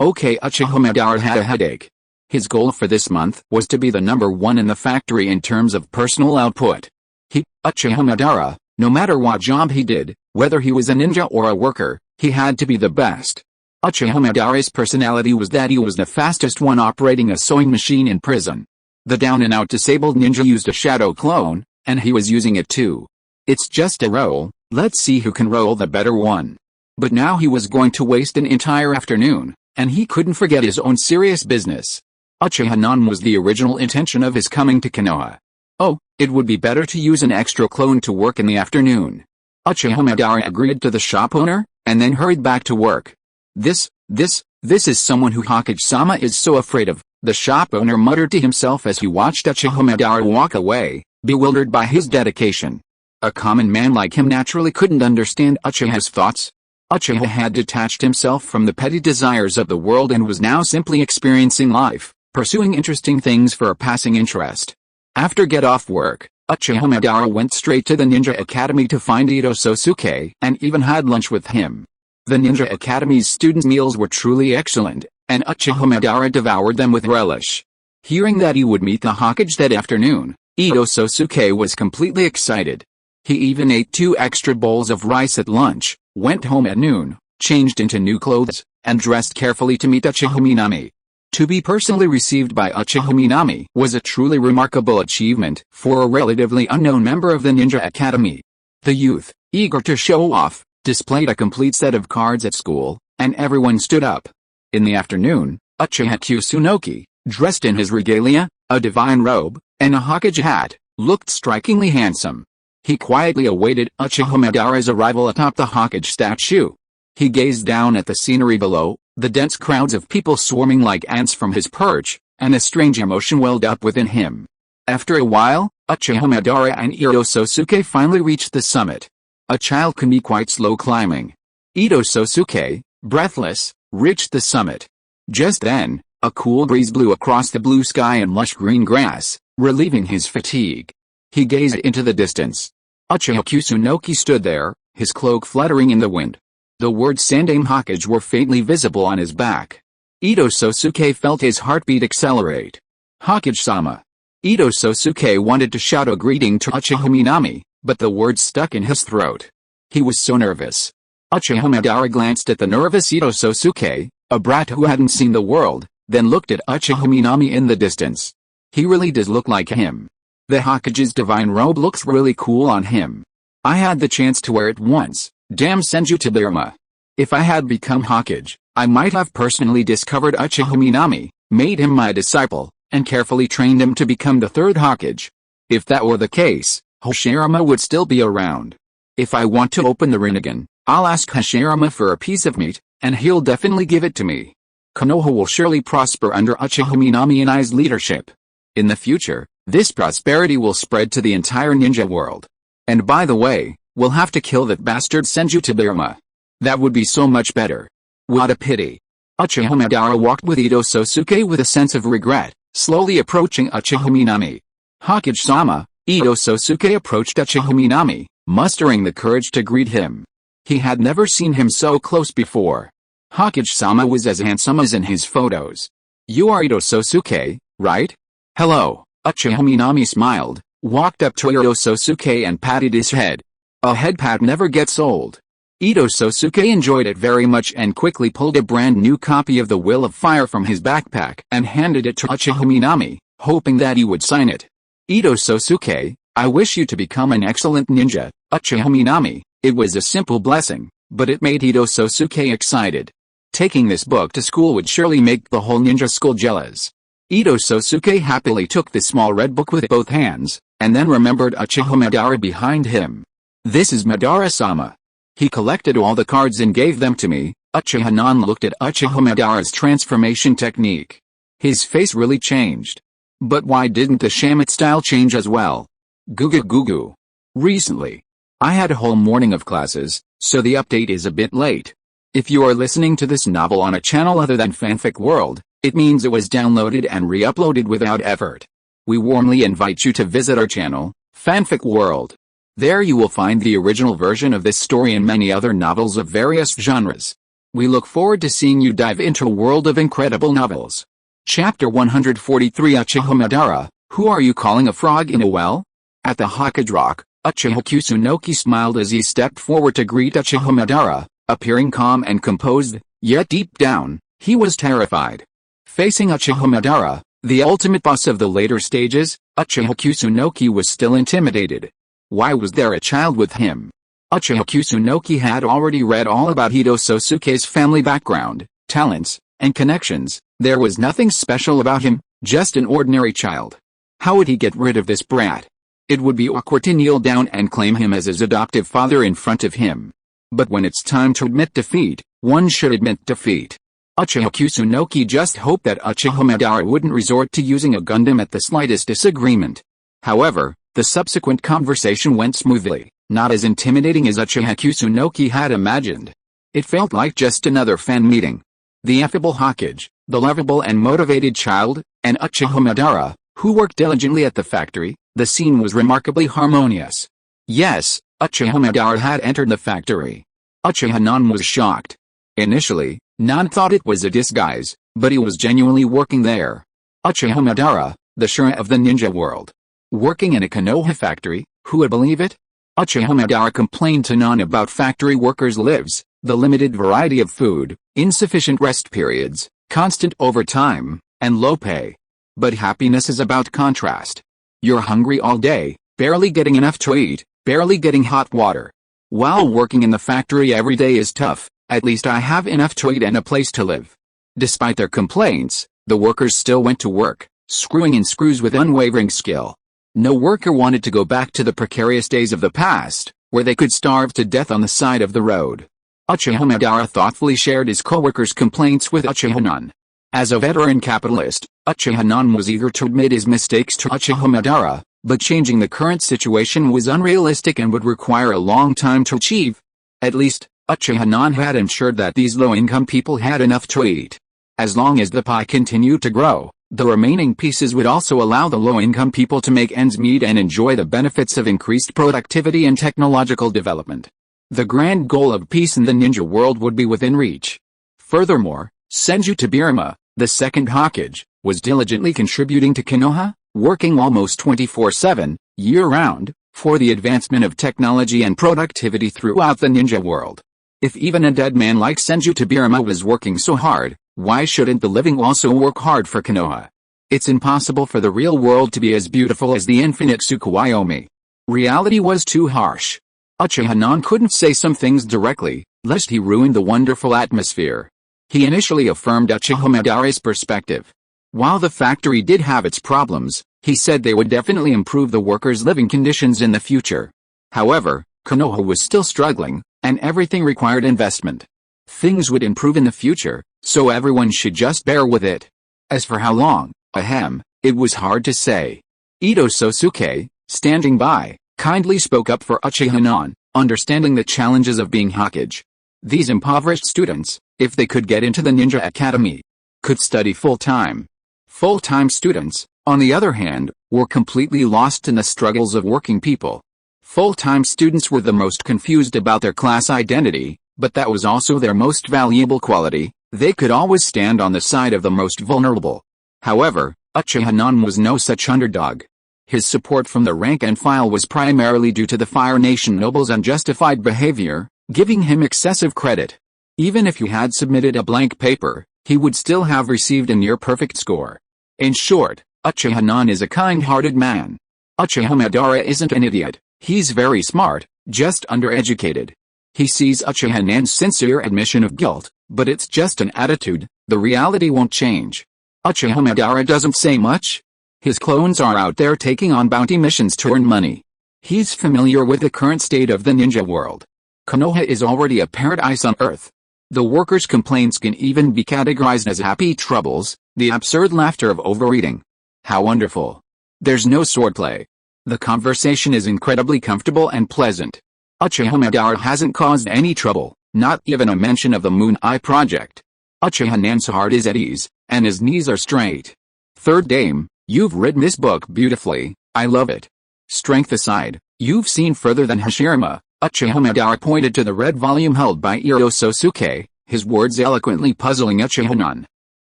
Okay. Uchiha Madara had a headache. His goal for this month was to be the number 1 in the factory in terms of personal output. Uchiha Madara, no matter what job he did, whether he was a ninja or a worker, he had to be the best. Uchiha Madara's personality was that he was the fastest one operating a sewing machine in prison. The down-and-out disabled ninja used a shadow clone, and he was using it too. It's just a role, Let's see who can roll the better one. But now he was going to waste an entire afternoon, and he couldn't forget his own serious business. Uchiha was the original intention of his coming to Konoha. Oh, it would be better to use an extra clone to work in the afternoon. Uchiha Madara agreed to the shop owner, and then hurried back to work. This is someone who Hokage-sama is so afraid of, the shop owner muttered to himself as he watched Uchiha Madara walk away, bewildered by his dedication. A common man like him naturally couldn't understand Uchiha's thoughts. Uchiha had detached himself from the petty desires of the world and was now simply experiencing life, pursuing interesting things for a passing interest. After get off work, Uchiha Madara went straight to the Ninja Academy to find Ito Sosuke and even had lunch with him. The Ninja Academy's students' meals were truly excellent, and Uchiha Madara devoured them with relish. Hearing that he would meet the Hokage that afternoon, Ito Sosuke was completely excited. He even ate 2 extra bowls of rice at lunch, went home at noon, changed into new clothes, and dressed carefully to meet Uchiha Minami. To be personally received by Uchiha Minami was a truly remarkable achievement for a relatively unknown member of the Ninja Academy. The youth, eager to show off, displayed a complete set of cards at school, and everyone stood up. In the afternoon, Uchiha Kusunoki, dressed in his regalia, a divine robe, and a Hokage hat, looked strikingly handsome. He quietly awaited Uchiha Madara's arrival atop the Hokage statue. He gazed down at the scenery below, the dense crowds of people swarming like ants from his perch, and a strange emotion welled up within him. After a while, Uchiha Madara and Ito Sosuke finally reached the summit. A child can be quite slow climbing. Ito Sosuke, breathless, reached the summit. Just then, a cool breeze blew across the blue sky and lush green grass, relieving his fatigue. He gazed into the distance. Uchiha Kusunoki stood there, his cloak fluttering in the wind. The words Sandaime Hokage were faintly visible on his back. Ito Sosuke felt his heartbeat accelerate. Hokage-sama. Ito Sosuke wanted to shout a greeting to Uchiha Minami, but the words stuck in his throat. He was so nervous. Uchiha Madara glanced at the nervous Ito Sosuke, a brat who hadn't seen the world, then looked at Uchiha Minami in the distance. He really does look like him. The Hokage's divine robe looks really cool on him. I had the chance to wear it once. Damn Senju Tobirama. If I had become Hokage, I might have personally discovered Uchiha Minami, made him my disciple, and carefully trained him to become the 3rd Hokage. If that were the case, Hashirama would still be around. If I want to open the Rinnegan, I'll ask Hashirama for a piece of meat, and he'll definitely give it to me. Konoha will surely prosper under Uchiha Minami and I's leadership. In the future, this prosperity will spread to the entire ninja world. And by the way, we'll have to kill that bastard Senju Tobirama. That would be so much better. What a pity. Uchiha Madara walked with Ito Sosuke with a sense of regret, slowly approaching Uchiha Minami. Hokage-sama, Ito Sosuke approached Uchiha Minami, mustering the courage to greet him. He had never seen him so close before. Hokage-sama was as handsome as in his photos. You are Ito Sosuke, right? Hello. Uchiha Minami smiled, walked up to Ito Sosuke and patted his head. A head pat never gets old. Ito Sosuke enjoyed it very much and quickly pulled a brand new copy of The Will of Fire from his backpack and handed it to Uchiha Minami, hoping that he would sign it. Ito Sosuke, I wish you to become an excellent ninja, Uchiha Minami. It was a simple blessing, but it made Ito Sosuke excited. Taking this book to school would surely make the whole ninja school jealous. Ito Sosuke happily took the small red book with both hands, and then remembered Uchiha Madara behind him. This is Madara-sama. He collected all the cards and gave them to me. Uchiha-nan looked at Uchiha Madara's transformation technique. His face really changed. But why didn't the Shamit style change as well? Goo. Recently, I had a whole morning of classes, so the update is a bit late. If you are listening to this novel on a channel other than Fanfic World, it means it was downloaded and re-uploaded without effort. We warmly invite you to visit our channel, Fanfic World. There you will find the original version of this story and many other novels of various genres. We look forward to seeing you dive into a world of incredible novels. Chapter 143 Uchiha Madara, who are you calling a frog in a well? At the Hokage Rock, Uchiha Kusunoki smiled as he stepped forward to greet Uchiha Madara, appearing calm and composed, yet deep down, he was terrified. Facing Uchiha Madara, the ultimate boss of the later stages, Uchiha Kusunoki was still intimidated. Why was there a child with him? Uchiha Kusunoki had already read all about Hiruzen's family background, talents, and connections. There was nothing special about him, just an ordinary child. How would he get rid of this brat? It would be awkward to kneel down and claim him as his adoptive father in front of him. But when it's time to admit defeat, one should admit defeat. Uchiha Kusunoki just hoped that Uchiha Madara wouldn't resort to using a Gundam at the slightest disagreement. However, the subsequent conversation went smoothly, not as intimidating as Uchiha Kusunoki had imagined. It felt like just another fan meeting. The affable Hokage, the lovable and motivated child, and Uchiha Madara, who worked diligently at the factory. The scene was remarkably harmonious. Yes, Uchiha Madara had entered the factory. Uchiha Non was shocked. Initially, Non thought it was a disguise, but he was genuinely working there. Uchiha Madara, the Shura of the ninja world. Working in a Konoha factory, who would believe it? Uchiha Madara complained to Non about factory workers' lives, the limited variety of food, insufficient rest periods, constant overtime, and low pay. But happiness is about contrast. You're hungry all day, barely getting enough to eat, barely getting hot water. While working in the factory every day is tough, at least I have enough to eat and a place to live. Despite their complaints, the workers still went to work, screwing in screws with unwavering skill. No worker wanted to go back to the precarious days of the past, where they could starve to death on the side of the road. Uchiha Madara thoughtfully shared his co-workers' complaints with Uchiha Non. As a veteran capitalist, Uchiha Non was eager to admit his mistakes to Uchiha Madara, but changing the current situation was unrealistic and would require a long time to achieve. At least, Uchiha Non had ensured that these low-income people had enough to eat. As long as the pie continued to grow, the remaining pieces would also allow the low-income people to make ends meet and enjoy the benefits of increased productivity and technological development. The grand goal of peace in the ninja world would be within reach. Furthermore, Senju Tobirama, the second Hokage, was diligently contributing to Konoha, working almost 24/7, year-round, for the advancement of technology and productivity throughout the ninja world. If even a dead man like Senju Tobirama was working so hard, why shouldn't the living also work hard for Konoha? It's impossible for the real world to be as beautiful as the infinite Tsukuyomi. Reality was too harsh. Uchiha Non couldn't say some things directly, lest he ruin the wonderful atmosphere. He initially affirmed Uchiha Madara's perspective. While the factory did have its problems, he said they would definitely improve the workers' living conditions in the future. However, Konoha was still struggling, and everything required investment. Things would improve in the future, so everyone should just bear with it. As for how long, it was hard to say. Ito Sosuke, standing by, kindly spoke up for Uchiha Non, understanding the challenges of being Hokage. These impoverished students, if they could get into the ninja academy, could study full-time. Full-time students, on the other hand, were completely lost in the struggles of working people. Full-time students were the most confused about their class identity, but that was also their most valuable quality. They could always stand on the side of the most vulnerable. However, Uchiha Non was no such underdog. His support from the rank and file was primarily due to the Fire Nation nobles' unjustified behavior, giving him excessive credit. Even if he had submitted a blank paper, he would still have received a near-perfect score. In short, Uchiha Non is a kind-hearted man. Uchiha Madara isn't an idiot, he's very smart, just undereducated. He sees Uchiha Non's sincere admission of guilt, but it's just an attitude, the reality won't change. Uchiha Madara doesn't say much. His clones are out there taking on bounty missions to earn money. He's familiar with the current state of the ninja world. Konoha is already a paradise on Earth. The workers' complaints can even be categorized as happy troubles, the absurd laughter of overeating. How wonderful. There's no swordplay. The conversation is incredibly comfortable and pleasant. Uchiha Madara hasn't caused any trouble, not even a mention of the Moon Eye project. Uchiha Non's heart is at ease, and his knees are straight. Third Dame, you've written this book beautifully, I love it. Strength aside, you've seen further than Hashirama. Uchiha Madara pointed to the red volume held by Ito Sosuke, his words eloquently puzzling Uchiha Non.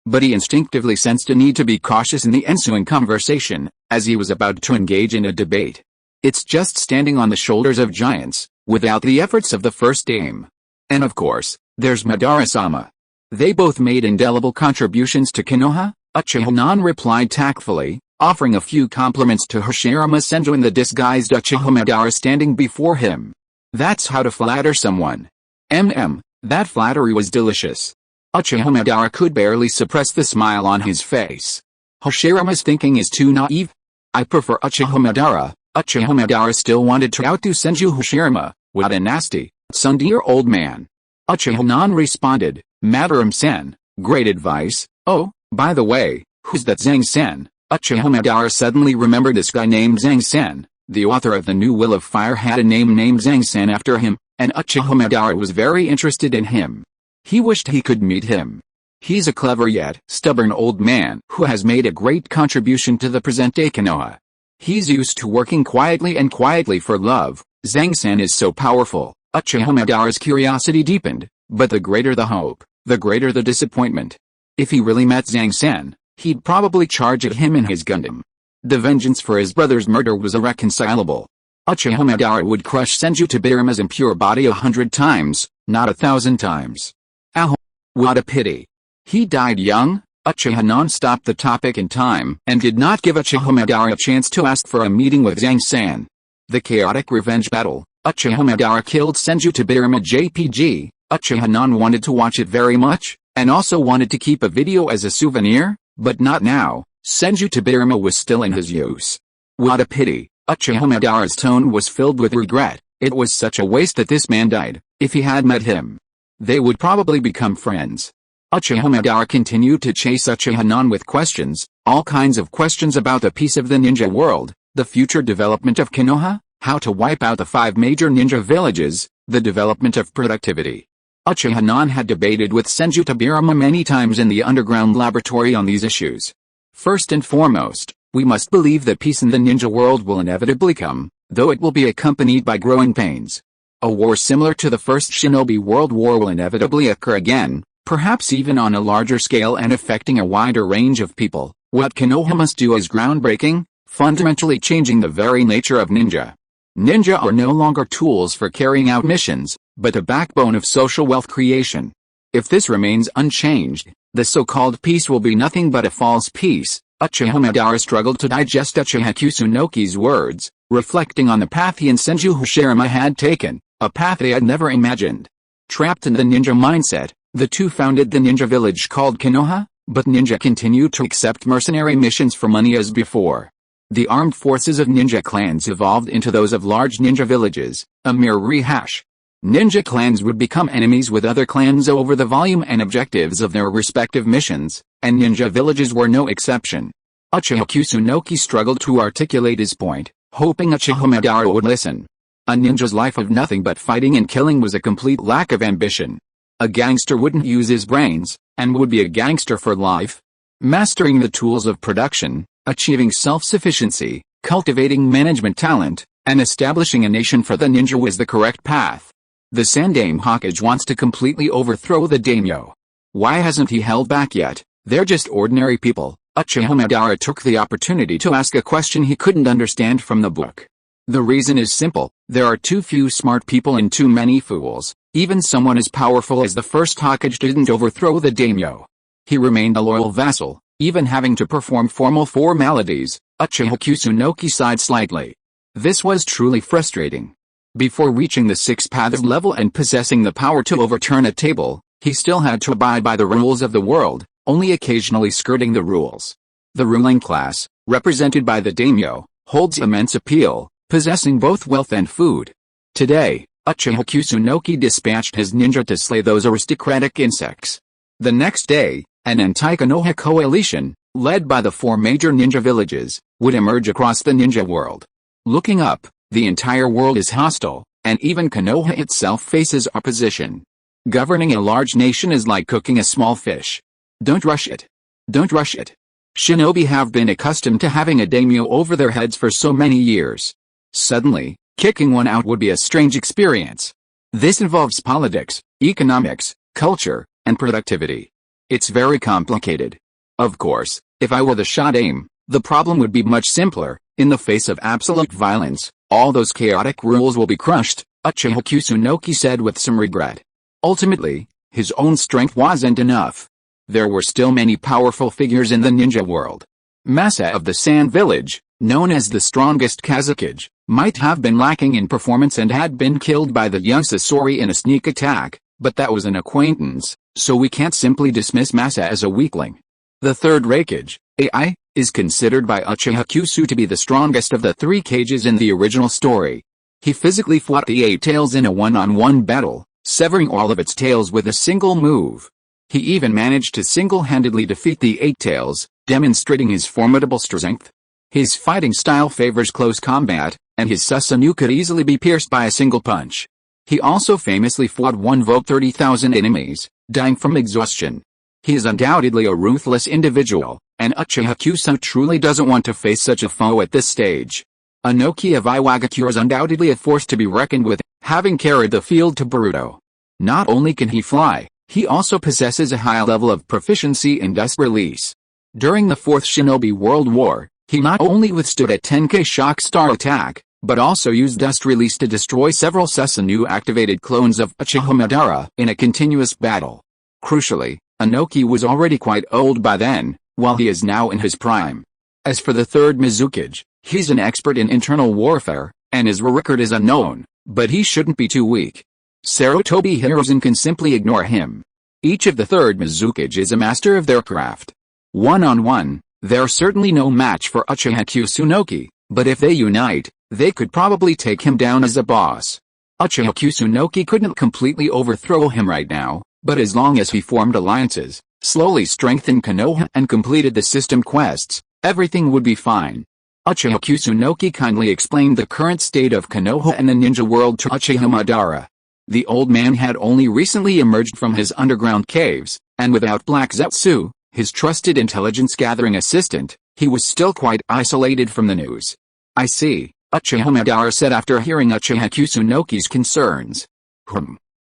But he instinctively sensed a need to be cautious in the ensuing conversation, as he was about to engage in a debate. It's just standing on the shoulders of giants, without the efforts of the First Dame. And of course, there's Madara-sama. They both made indelible contributions to Konoha, Uchiha Non replied tactfully, offering a few compliments to Hashirama Senju and the disguised Uchiha Madara standing before him. That's how to flatter someone. That flattery was delicious. Uchiha Madara could barely suppress the smile on his face. Hashirama's thinking is too naive. I prefer Uchiha Madara. Uchiha Madara still wanted to outdo Senju Hashirama. What a nasty, tsundere old man. Uchiha-nan responded, Madara-sen, great advice. Oh, by the way, who's that Zhang-sen? Uchiha Madara suddenly remembered this guy named Zhang-sen. The author of the New Will of Fire had a name named Zhang-sen after him, and Uchiha Madara was very interested in him. He wished he could meet him. He's a clever yet stubborn old man who has made a great contribution to the present-day Konoha. He's used to working quietly for love. Zhang-sen is so powerful. Uchiha Madara's curiosity deepened, but the greater the hope, the greater the disappointment. If he really met Zhang-sen, he'd probably charge at him in his Gundam. The vengeance for his brother's murder was irreconcilable. Uchiha Madara would crush Senju Tobirama's impure body 100 times, not 1,000 times. Ow! What a pity. He died young. Uchiha-nan stopped the topic in time and did not give Uchiha Madara a chance to ask for a meeting with Zhang-sen. The chaotic revenge battle. Uchiha Madara killed Senju Tobirama JPG. Uchiha-nan wanted to watch it very much, and also wanted to keep a video as a souvenir, but not now. Senju Tobirama was still in his use. What a pity. Uchiha Madara's tone was filled with regret. It was such a waste that this man died. If he had met him, they would probably become friends. Uchiha Madara continued to chase Uchiha-nan with questions, all kinds of questions about the peace of the ninja world, the future development of Konoha, how to wipe out the 5 major ninja villages, the development of productivity. Uchiha-nan had debated with Senju Tobirama many times in the underground laboratory on these issues. First and foremost, we must believe that peace in the ninja world will inevitably come, though it will be accompanied by growing pains. A war similar to the First Shinobi World War will inevitably occur again, perhaps even on a larger scale and affecting a wider range of people. What Konoha must do is groundbreaking, fundamentally changing the very nature of ninja. Ninja are no longer tools for carrying out missions, but the backbone of social wealth creation. If this remains unchanged, the so-called peace will be nothing but a false peace. Uchiha Madara struggled to digest Uchiha Kusunoki's words, reflecting on the path he and Senju Hashirama had taken, a path they had never imagined. Trapped in the ninja mindset, the two founded the ninja village called Konoha, but ninja continued to accept mercenary missions for money as before. The armed forces of ninja clans evolved into those of large ninja villages, a mere rehash. Ninja clans would become enemies with other clans over the volume and objectives of their respective missions, and ninja villages were no exception. Uchiha Kusunoki struggled to articulate his point, hoping Uchiha Madara would listen. A ninja's life of nothing but fighting and killing was a complete lack of ambition. A gangster wouldn't use his brains, and would be a gangster for life. Mastering the tools of production, achieving self-sufficiency, cultivating management talent, and establishing a nation for the ninja was the correct path. The Second Hokage wants to completely overthrow the daimyo. Why hasn't he held back yet? They're just ordinary people. Uchiha Madara took the opportunity to ask a question he couldn't understand from the book. The reason is simple, there are too few smart people and too many fools. Even someone as powerful as the first Hokage didn't overthrow the daimyo. He remained a loyal vassal, even having to perform formal formalities. Uchiha Kusunoki sighed slightly. This was truly frustrating. Before reaching the 6th path level and possessing the power to overturn a table, he still had to abide by the rules of the world, only occasionally skirting the rules. The ruling class, represented by the daimyo, holds immense appeal, possessing both wealth and food. Today, Uchiha Kusunoki dispatched his ninja to slay those aristocratic insects. The next day, an anti-Konoha coalition, led by the 4 major ninja villages, would emerge across the ninja world. Looking up, the entire world is hostile, and even Konoha itself faces opposition. Governing a large nation is like cooking a small fish. Don't rush it. Don't rush it. Shinobi have been accustomed to having a daimyo over their heads for so many years. Suddenly, kicking one out would be a strange experience. This involves politics, economics, culture, and productivity. It's very complicated. Of course, if I were the Shodaime, the problem would be much simpler. In the face of absolute violence, all those chaotic rules will be crushed, Uchiha Kusunoki said with some regret. Ultimately, his own strength wasn't enough. There were still many powerful figures in the ninja world. Masa of the Sand Village, known as the strongest Kazekage, might have been lacking in performance and had been killed by the young Sasori in a sneak attack, but that was an acquaintance, so we can't simply dismiss Masa as a weakling. The third Reikage, AI, is considered by Uchiha Kusu to be the strongest of the three cages in the original story. He physically fought the Eight Tails in a one-on-one battle, severing all of its tails with a single move. He even managed to single-handedly defeat the Eight Tails, demonstrating his formidable strength. His fighting style favors close combat, and his Susanoo could easily be pierced by a single punch. He also famously fought one vote 30,000 enemies, dying from exhaustion. He is undoubtedly a ruthless individual, and Uchiha Kusu truly doesn't want to face such a foe at this stage. Inoki of Iwagakure is undoubtedly a force to be reckoned with, having carried the field to Boruto. Not only can he fly, he also possesses a high level of proficiency in dust release. During the Fourth Shinobi World War, he not only withstood a 10K shock star attack, but also used dust release to destroy several Susanoo-activated clones of Uchiha Madara in a continuous battle. Crucially, Inoki was already quite old by then, while he is now in his prime. As for the third Mizukage, he's an expert in internal warfare, and his record is unknown, but he shouldn't be too weak. Sarutobi Hiruzen can simply ignore him. Each of the third Mizukage is a master of their craft. One-on-one, they're certainly no match for Uchiha Kusunoki, but if they unite, they could probably take him down as a boss. Uchiha Kusunoki couldn't completely overthrow him right now, but as long as he formed alliances, slowly strengthened Konoha and completed the system quests, everything would be fine. Uchiha Kusunoki kindly explained the current state of Konoha and the ninja world to Uchiha Madara. The old man had only recently emerged from his underground caves, and without Black Zetsu, his trusted intelligence-gathering assistant, he was still quite isolated from the news. I see, Uchiha Madara said after hearing Uchiha Kusunoki's concerns.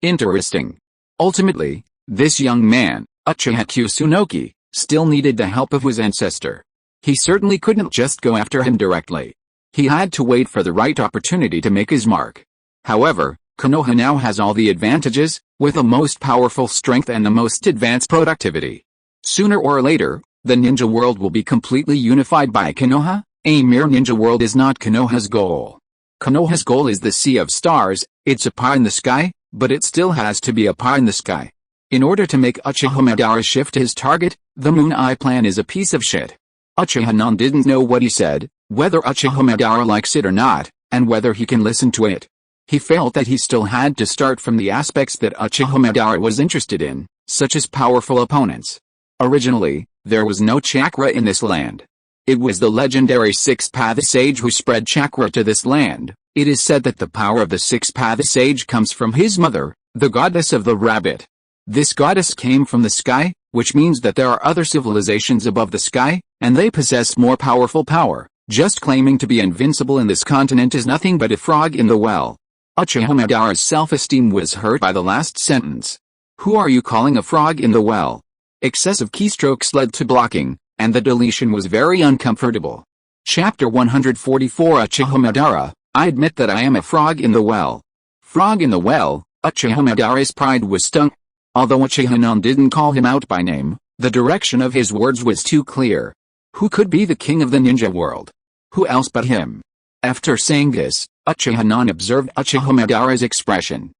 Interesting. Ultimately, this young man, Uchiha Kusunoki, still needed the help of his ancestor. He certainly couldn't just go after him directly. He had to wait for the right opportunity to make his mark. However, Konoha now has all the advantages, with the most powerful strength and the most advanced productivity. Sooner or later, the ninja world will be completely unified by Konoha. A mere ninja world is not Konoha's goal. Konoha's goal is the Sea of Stars. It's a pie in the sky, but it still has to be a pie in the sky. In order to make Uchiha Madara shift his target, the Moon Eye plan is a piece of shit. Uchiha Non didn't know what he said, whether Uchiha Madara likes it or not, and whether he can listen to it. He felt that he still had to start from the aspects that Uchiha Madara was interested in, such as powerful opponents. Originally, there was no chakra in this land. It was the legendary Six-Path Sage who spread chakra to this land. It is said that the power of the Six-Path Sage comes from his mother, the goddess of the rabbit. This goddess came from the sky, which means that there are other civilizations above the sky, and they possess more powerful power. Just claiming to be invincible in this continent is nothing but a frog in the well. Uchiha Madara's self-esteem was hurt by the last sentence. Who are you calling a frog in the well? Excessive keystrokes led to blocking, and the deletion was very uncomfortable. Chapter 144 Uchiha Madara, I admit that I am a frog in the well. Frog in the well, Uchiha Madara's pride was stung. Although Uchiha Non didn't call him out by name, the direction of his words was too clear. Who could be the king of the ninja world? Who else but him? After saying this, Uchiha Non observed Uchiha Madara's expression.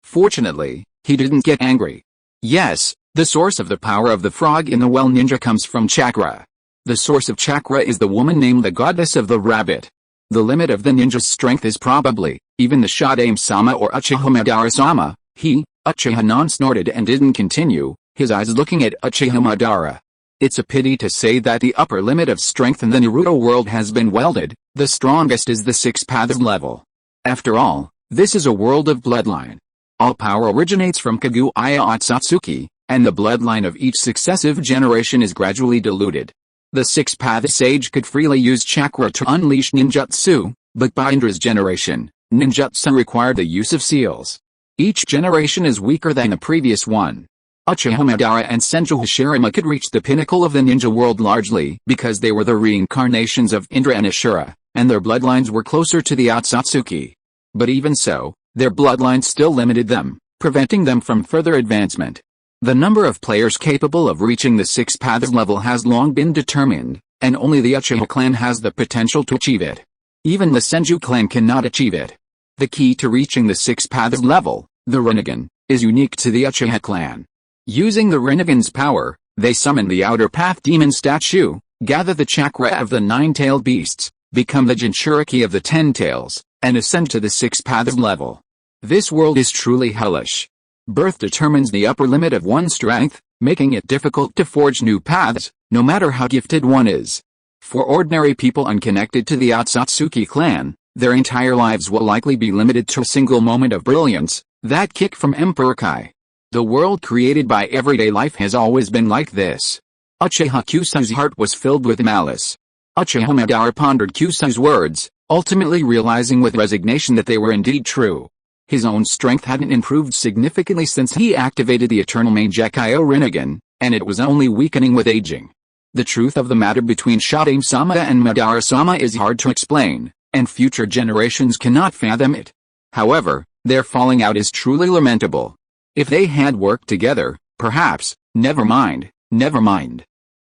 Fortunately, he didn't get angry. Yes, the source of the power of the frog in the well ninja comes from chakra. The source of chakra is the woman named the goddess of the rabbit. The limit of the ninja's strength is probably, even the Shadame-sama or Uchiha Madara-sama. Uchiha Non snorted and didn't continue, his eyes looking at Uchiha Madara. It's a pity to say that the upper limit of strength in the Naruto world has been welded. The strongest is the Six-Paths level. After all, this is a world of bloodline. All power originates from Kaguya Otsutsuki, and the bloodline of each successive generation is gradually diluted. The Six-Path Sage could freely use chakra to unleash ninjutsu, but by Indra's generation, ninjutsu required the use of seals. Each generation is weaker than the previous one. Uchiha Madara and Senju Hashirama could reach the pinnacle of the ninja world largely because they were the reincarnations of Indra and Ashura, and their bloodlines were closer to the Otsutsuki. But even so, their bloodlines still limited them, preventing them from further advancement. The number of players capable of reaching the Six-Paths level has long been determined, and only the Uchiha clan has the potential to achieve it. Even the Senju clan cannot achieve it. The key to reaching the 6 paths level, the Rinnegan, is unique to the Uchiha clan. Using the Rinnegan's power, they summon the outer path demon statue, gather the chakra of the 9-tailed beasts, become the Jinchuriki of the 10 tails, and ascend to the 6 paths level. This world is truly hellish. Birth determines the upper limit of one's strength, making it difficult to forge new paths, no matter how gifted one is. For ordinary people unconnected to the Otsutsuki clan, their entire lives will likely be limited to a single moment of brilliance, that kick from Emperor Kai. The world created by everyday life has always been like this. Uchiha Kusunoki's heart was filled with malice. Uchiha Madara pondered Kusunoki's words, ultimately realizing with resignation that they were indeed true. His own strength hadn't improved significantly since he activated the Eternal Mangekyo Rinnegan, and it was only weakening with aging. The truth of the matter between Shadame-sama and Madara-sama is hard to explain, and future generations cannot fathom it. However, their falling out is truly lamentable. If they had worked together, perhaps, never mind.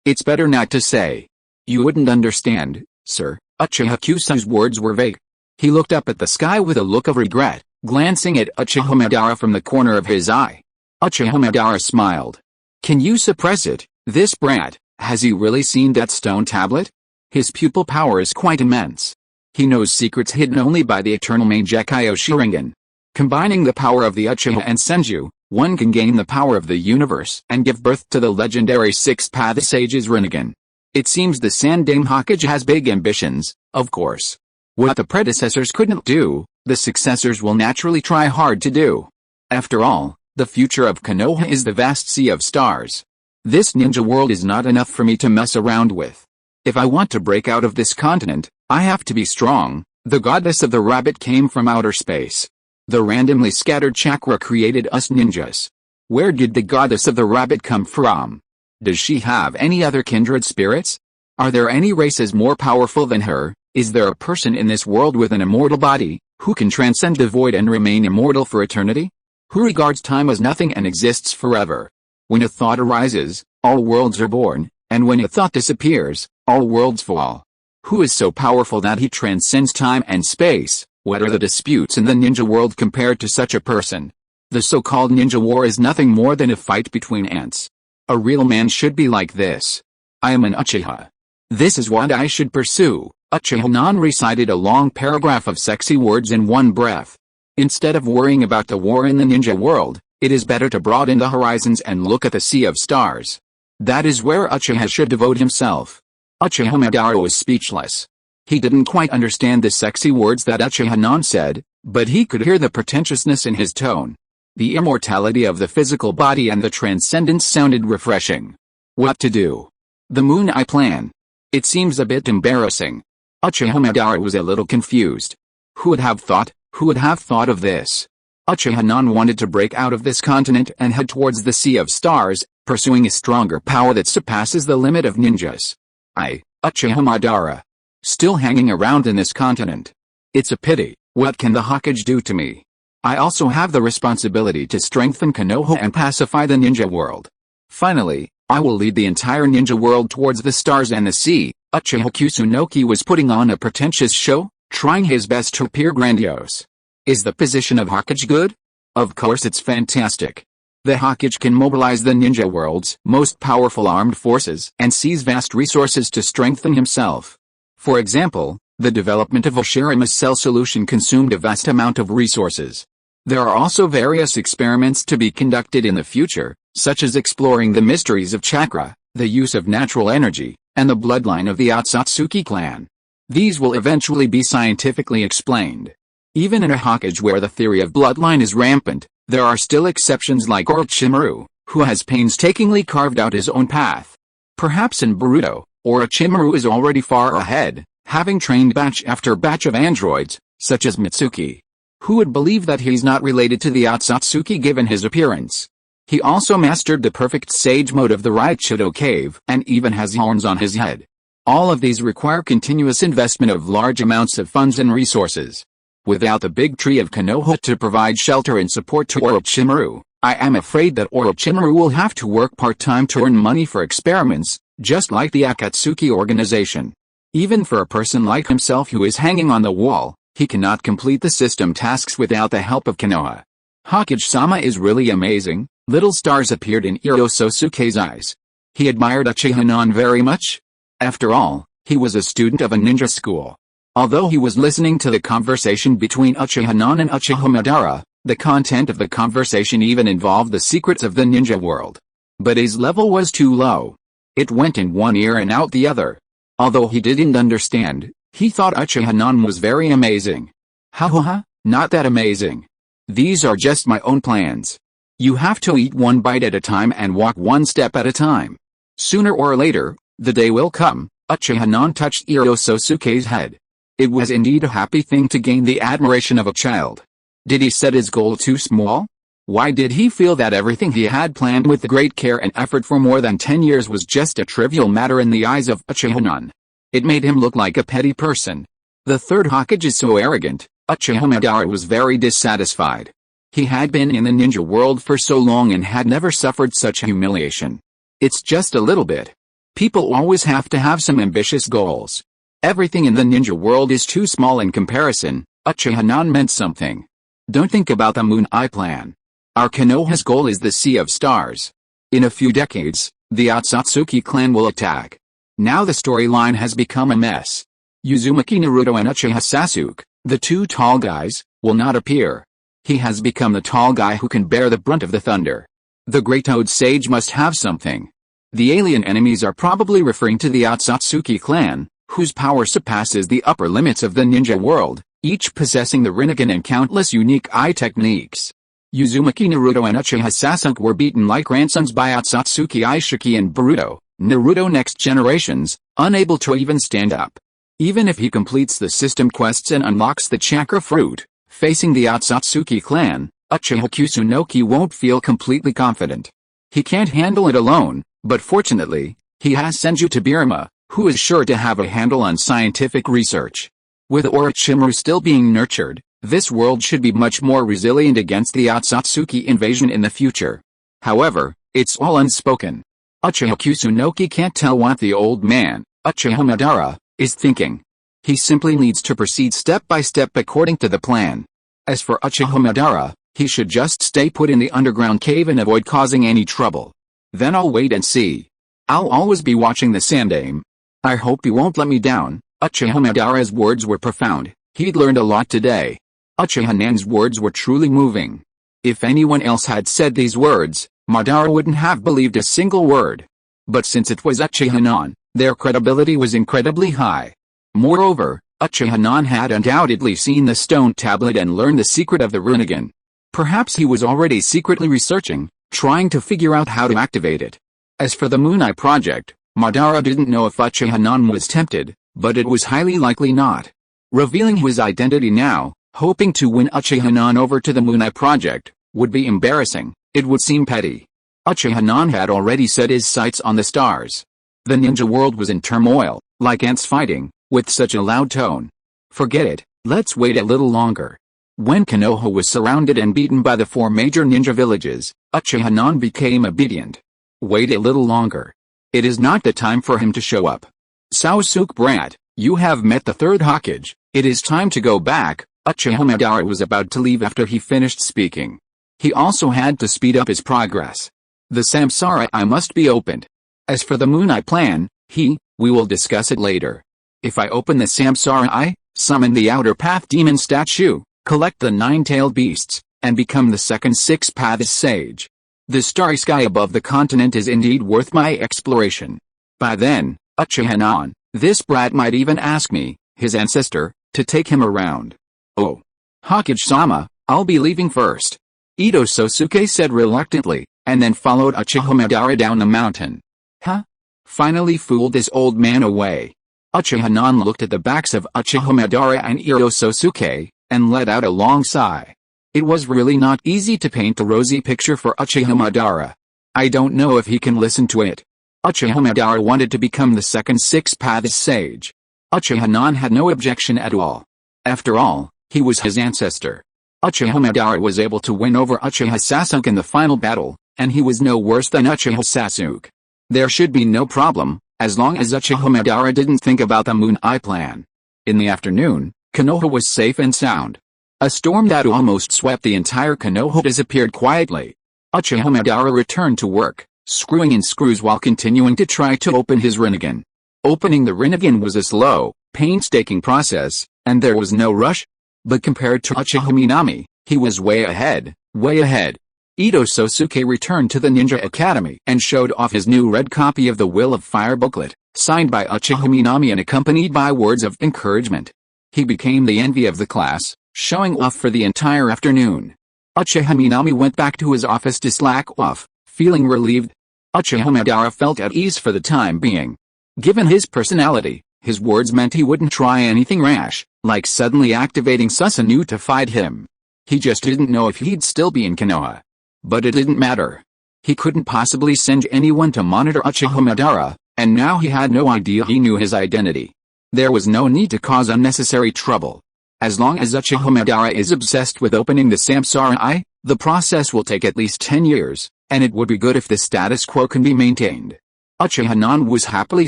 It's better not to say. You wouldn't understand, sir. Uchiha Kusunoki's words were vague. He looked up at the sky with a look of regret, glancing at Uchiha Madara from the corner of his eye. Uchiha Madara smiled. Can you suppress it, this brat? Has he really seen that stone tablet? His pupil power is quite immense. He knows secrets hidden only by the Eternal Mangekyo Sharingan. Combining the power of the Uchiha and Senju, one can gain the power of the universe and give birth to the legendary 6-path Sage's Rinnegan. It seems the Second Hokage has big ambitions, of course. What the predecessors couldn't do, the successors will naturally try hard to do. After all, the future of Konoha is the vast sea of stars. This ninja world is not enough for me to mess around with. If I want to break out of this continent, I have to be strong. The goddess of the rabbit came from outer space. The randomly scattered chakra created us ninjas. Where did the goddess of the rabbit come from? Does she have any other kindred spirits? Are there any races more powerful than her? Is there a person in this world with an immortal body, who can transcend the void and remain immortal for eternity? Who regards time as nothing and exists forever? When a thought arises, all worlds are born, and when a thought disappears, all worlds fall. Who is so powerful that he transcends time and space? What are the disputes in the ninja world compared to such a person? The so-called ninja war is nothing more than a fight between ants. A real man should be like this. I am an Uchiha. This is what I should pursue. Uchiha-nan recited a long paragraph of sexy words in one breath. Instead of worrying about the war in the ninja world, it is better to broaden the horizons and look at the sea of stars. That is where Uchiha should devote himself. Uchiha Madara was speechless. He didn't quite understand the sexy words that Uchiha-nan said, but he could hear the pretentiousness in his tone. The immortality of the physical body and the transcendence sounded refreshing. What to do? The Moon Eye plan. It seems a bit embarrassing. Uchiha Madara was a little confused. Who would have thought of this? Uchiha-nan wanted to break out of this continent and head towards the Sea of Stars, pursuing a stronger power that surpasses the limit of ninjas. Uchiha Madara. Still hanging around in this continent. It's a pity. What can the Hokage do to me? I also have the responsibility to strengthen Konoha and pacify the ninja world. Finally, I will lead the entire ninja world towards the stars and the sea. Uchiha Kusunoki was putting on a pretentious show, trying his best to appear grandiose. Is the position of Hokage good? Of course it's fantastic. The Hokage can mobilize the ninja world's most powerful armed forces and seize vast resources to strengthen himself. For example, the development of Oshirama's cell solution consumed a vast amount of resources. There are also various experiments to be conducted in the future, such as exploring the mysteries of chakra, the use of natural energy, and the bloodline of the Otsutsuki clan. These will eventually be scientifically explained. Even in a Hokage where the theory of bloodline is rampant, there are still exceptions like Orochimaru, who has painstakingly carved out his own path. Perhaps in Boruto, Orochimaru is already far ahead, having trained batch after batch of androids, such as Mitsuki. Who would believe that he's not related to the Otsutsuki given his appearance? He also mastered the perfect sage mode of the Raichido cave and even has horns on his head. All of these require continuous investment of large amounts of funds and resources. Without the big tree of Konoha to provide shelter and support to Orochimaru, I am afraid that Orochimaru will have to work part-time to earn money for experiments, just like the Akatsuki organization. Even for a person like himself who is hanging on the wall, he cannot complete the system tasks without the help of Konoha. Hokage-sama is really amazing. Little stars appeared in Orososuke's eyes. He admired Uchiha very much. After all, he was a student of a ninja school. Although he was listening to the conversation between Uchiha and Uchiha Madara, the content of the conversation even involved the secrets of the ninja world. But his level was too low. It went in one ear and out the other. Although he didn't understand, he thought Uchiha was very amazing. Ha, not that amazing. These are just my own plans. You have to eat one bite at a time and walk one step at a time. Sooner or later, the day will come. Uchiha touched Orososuke's head. It was indeed a happy thing to gain the admiration of a child. Did he set his goal too small? Why did he feel that everything he had planned with great care and effort for more than 10 years was just a trivial matter in the eyes of Uchiha? It made him look like a petty person. The third Hokage is so arrogant. Uchiha Madara was very dissatisfied. He had been in the ninja world for so long and had never suffered such humiliation. It's just a little bit. People always have to have some ambitious goals. Everything in the ninja world is too small in comparison. Uchiha meant something. Don't think about the Moon Eye plan. Our Konoha's goal is the Sea of Stars. In a few decades, the Otsutsuki clan will attack. Now the storyline has become a mess. Uzumaki Naruto and Uchiha Sasuke, the two tall guys, will not appear. He has become the tall guy who can bear the brunt of the thunder. The Great Toad Sage must have something. The alien enemies are probably referring to the Otsutsuki clan, whose power surpasses the upper limits of the ninja world, each possessing the Rinnegan and countless unique eye techniques. Uzumaki Naruto and Uchiha Sasuke were beaten like grandsons by Otsutsuki Ishiki and Boruto, Naruto next generations, unable to even stand up. Even if he completes the system quests and unlocks the chakra fruit, facing the Otsutsuki clan, Uchiha Kusunoki won't feel completely confident. He can't handle it alone, but fortunately, he has Senju Tobirama, who is sure to have a handle on scientific research. With Orochimaru still being nurtured, this world should be much more resilient against the Otsutsuki invasion in the future. However, it's all unspoken. Uchiha Kusunoki can't tell what the old man, Uchiha Madara, is thinking. He simply needs to proceed step by step according to the plan. As for Uchiha Madara, he should just stay put in the underground cave and avoid causing any trouble. Then I'll wait and see. I'll always be watching the Sandaime. I hope he won't let me down. Uchiha Madara's words were profound. He'd learned a lot today. Uchiha-nan's words were truly moving. If anyone else had said these words, Madara wouldn't have believed a single word. But since it was Uchiha-nan, their credibility was incredibly high. Moreover, Uchiha-nan had undoubtedly seen the stone tablet and learned the secret of the Rinnegan. Perhaps he was already secretly researching, trying to figure out how to activate it. As for the Moon Eye project, Madara didn't know if Uchiha-nan was tempted, but it was highly likely not. Revealing his identity now, hoping to win Uchiha-nan over to the Moon Eye project, would be embarrassing. It would seem petty. Uchiha-nan had already set his sights on the stars. The ninja world was in turmoil, like ants fighting, with such a loud tone. Forget it, let's wait a little longer. When Konoha was surrounded and beaten by the 4 major ninja villages, Uchiha-nan became obedient. Wait a little longer. It is not the time for him to show up. Sasuke brat, you have met the third Hokage. It is time to go back. Uchiha Madara was about to leave after he finished speaking. He also had to speed up his progress. The Samsara Eye must be opened. As for the Moon Eye plan, we will discuss it later. If I open the Samsara Eye, summon the Outer Path Demon statue, collect the 9-tailed beasts, and become the second 6 Paths Sage. The starry sky above the continent is indeed worth my exploration. By then, Uchiha-nan, this brat might even ask me, his ancestor, to take him around. Oh. Hokage-sama, I'll be leaving first. Ito Sosuke said reluctantly, and then followed Uchiha Madara down the mountain. Huh? Finally fooled this old man away. Uchiha-nan looked at the backs of Uchiha Madara and Ito Sosuke, and let out a long sigh. It was really not easy to paint a rosy picture for Uchiha Madara. I don't know if he can listen to it. Uchiha Madara wanted to become the second 6 Paths Sage. Uchiha-nan had no objection at all. After all, he was his ancestor. Uchiha Madara was able to win over Uchiha Sasuke in the final battle, and he was no worse than Uchiha Sasuke. There should be no problem, as long as Uchiha Madara didn't think about the Moon Eye plan. In the afternoon, Konoha was safe and sound. A storm that almost swept the entire Konoha disappeared quietly. Uchiha Madara returned to work, screwing in screws while continuing to try to open his Rinnegan. Opening the Rinnegan was a slow, painstaking process, and there was no rush. But compared to Uchiha Minami, he was way ahead, way ahead. Ito Sosuke returned to the Ninja Academy and showed off his new red copy of the Will of Fire booklet, signed by Uchiha Minami and accompanied by words of encouragement. He became the envy of the class, showing off for the entire afternoon. Uchiha Minami went back to his office to slack off, feeling relieved. Uchiha Madara felt at ease for the time being. Given his personality, his words meant he wouldn't try anything rash, like suddenly activating Susanoo to fight him. He just didn't know if he'd still be in Konoha. But it didn't matter. He couldn't possibly send anyone to monitor Uchiha Madara, and now he had no idea he knew his identity. There was no need to cause unnecessary trouble. As long as Uchiha Madara is obsessed with opening the Samsara Eye, the process will take at least 10 years, and it would be good if the status quo can be maintained. Uchiha Nan was happily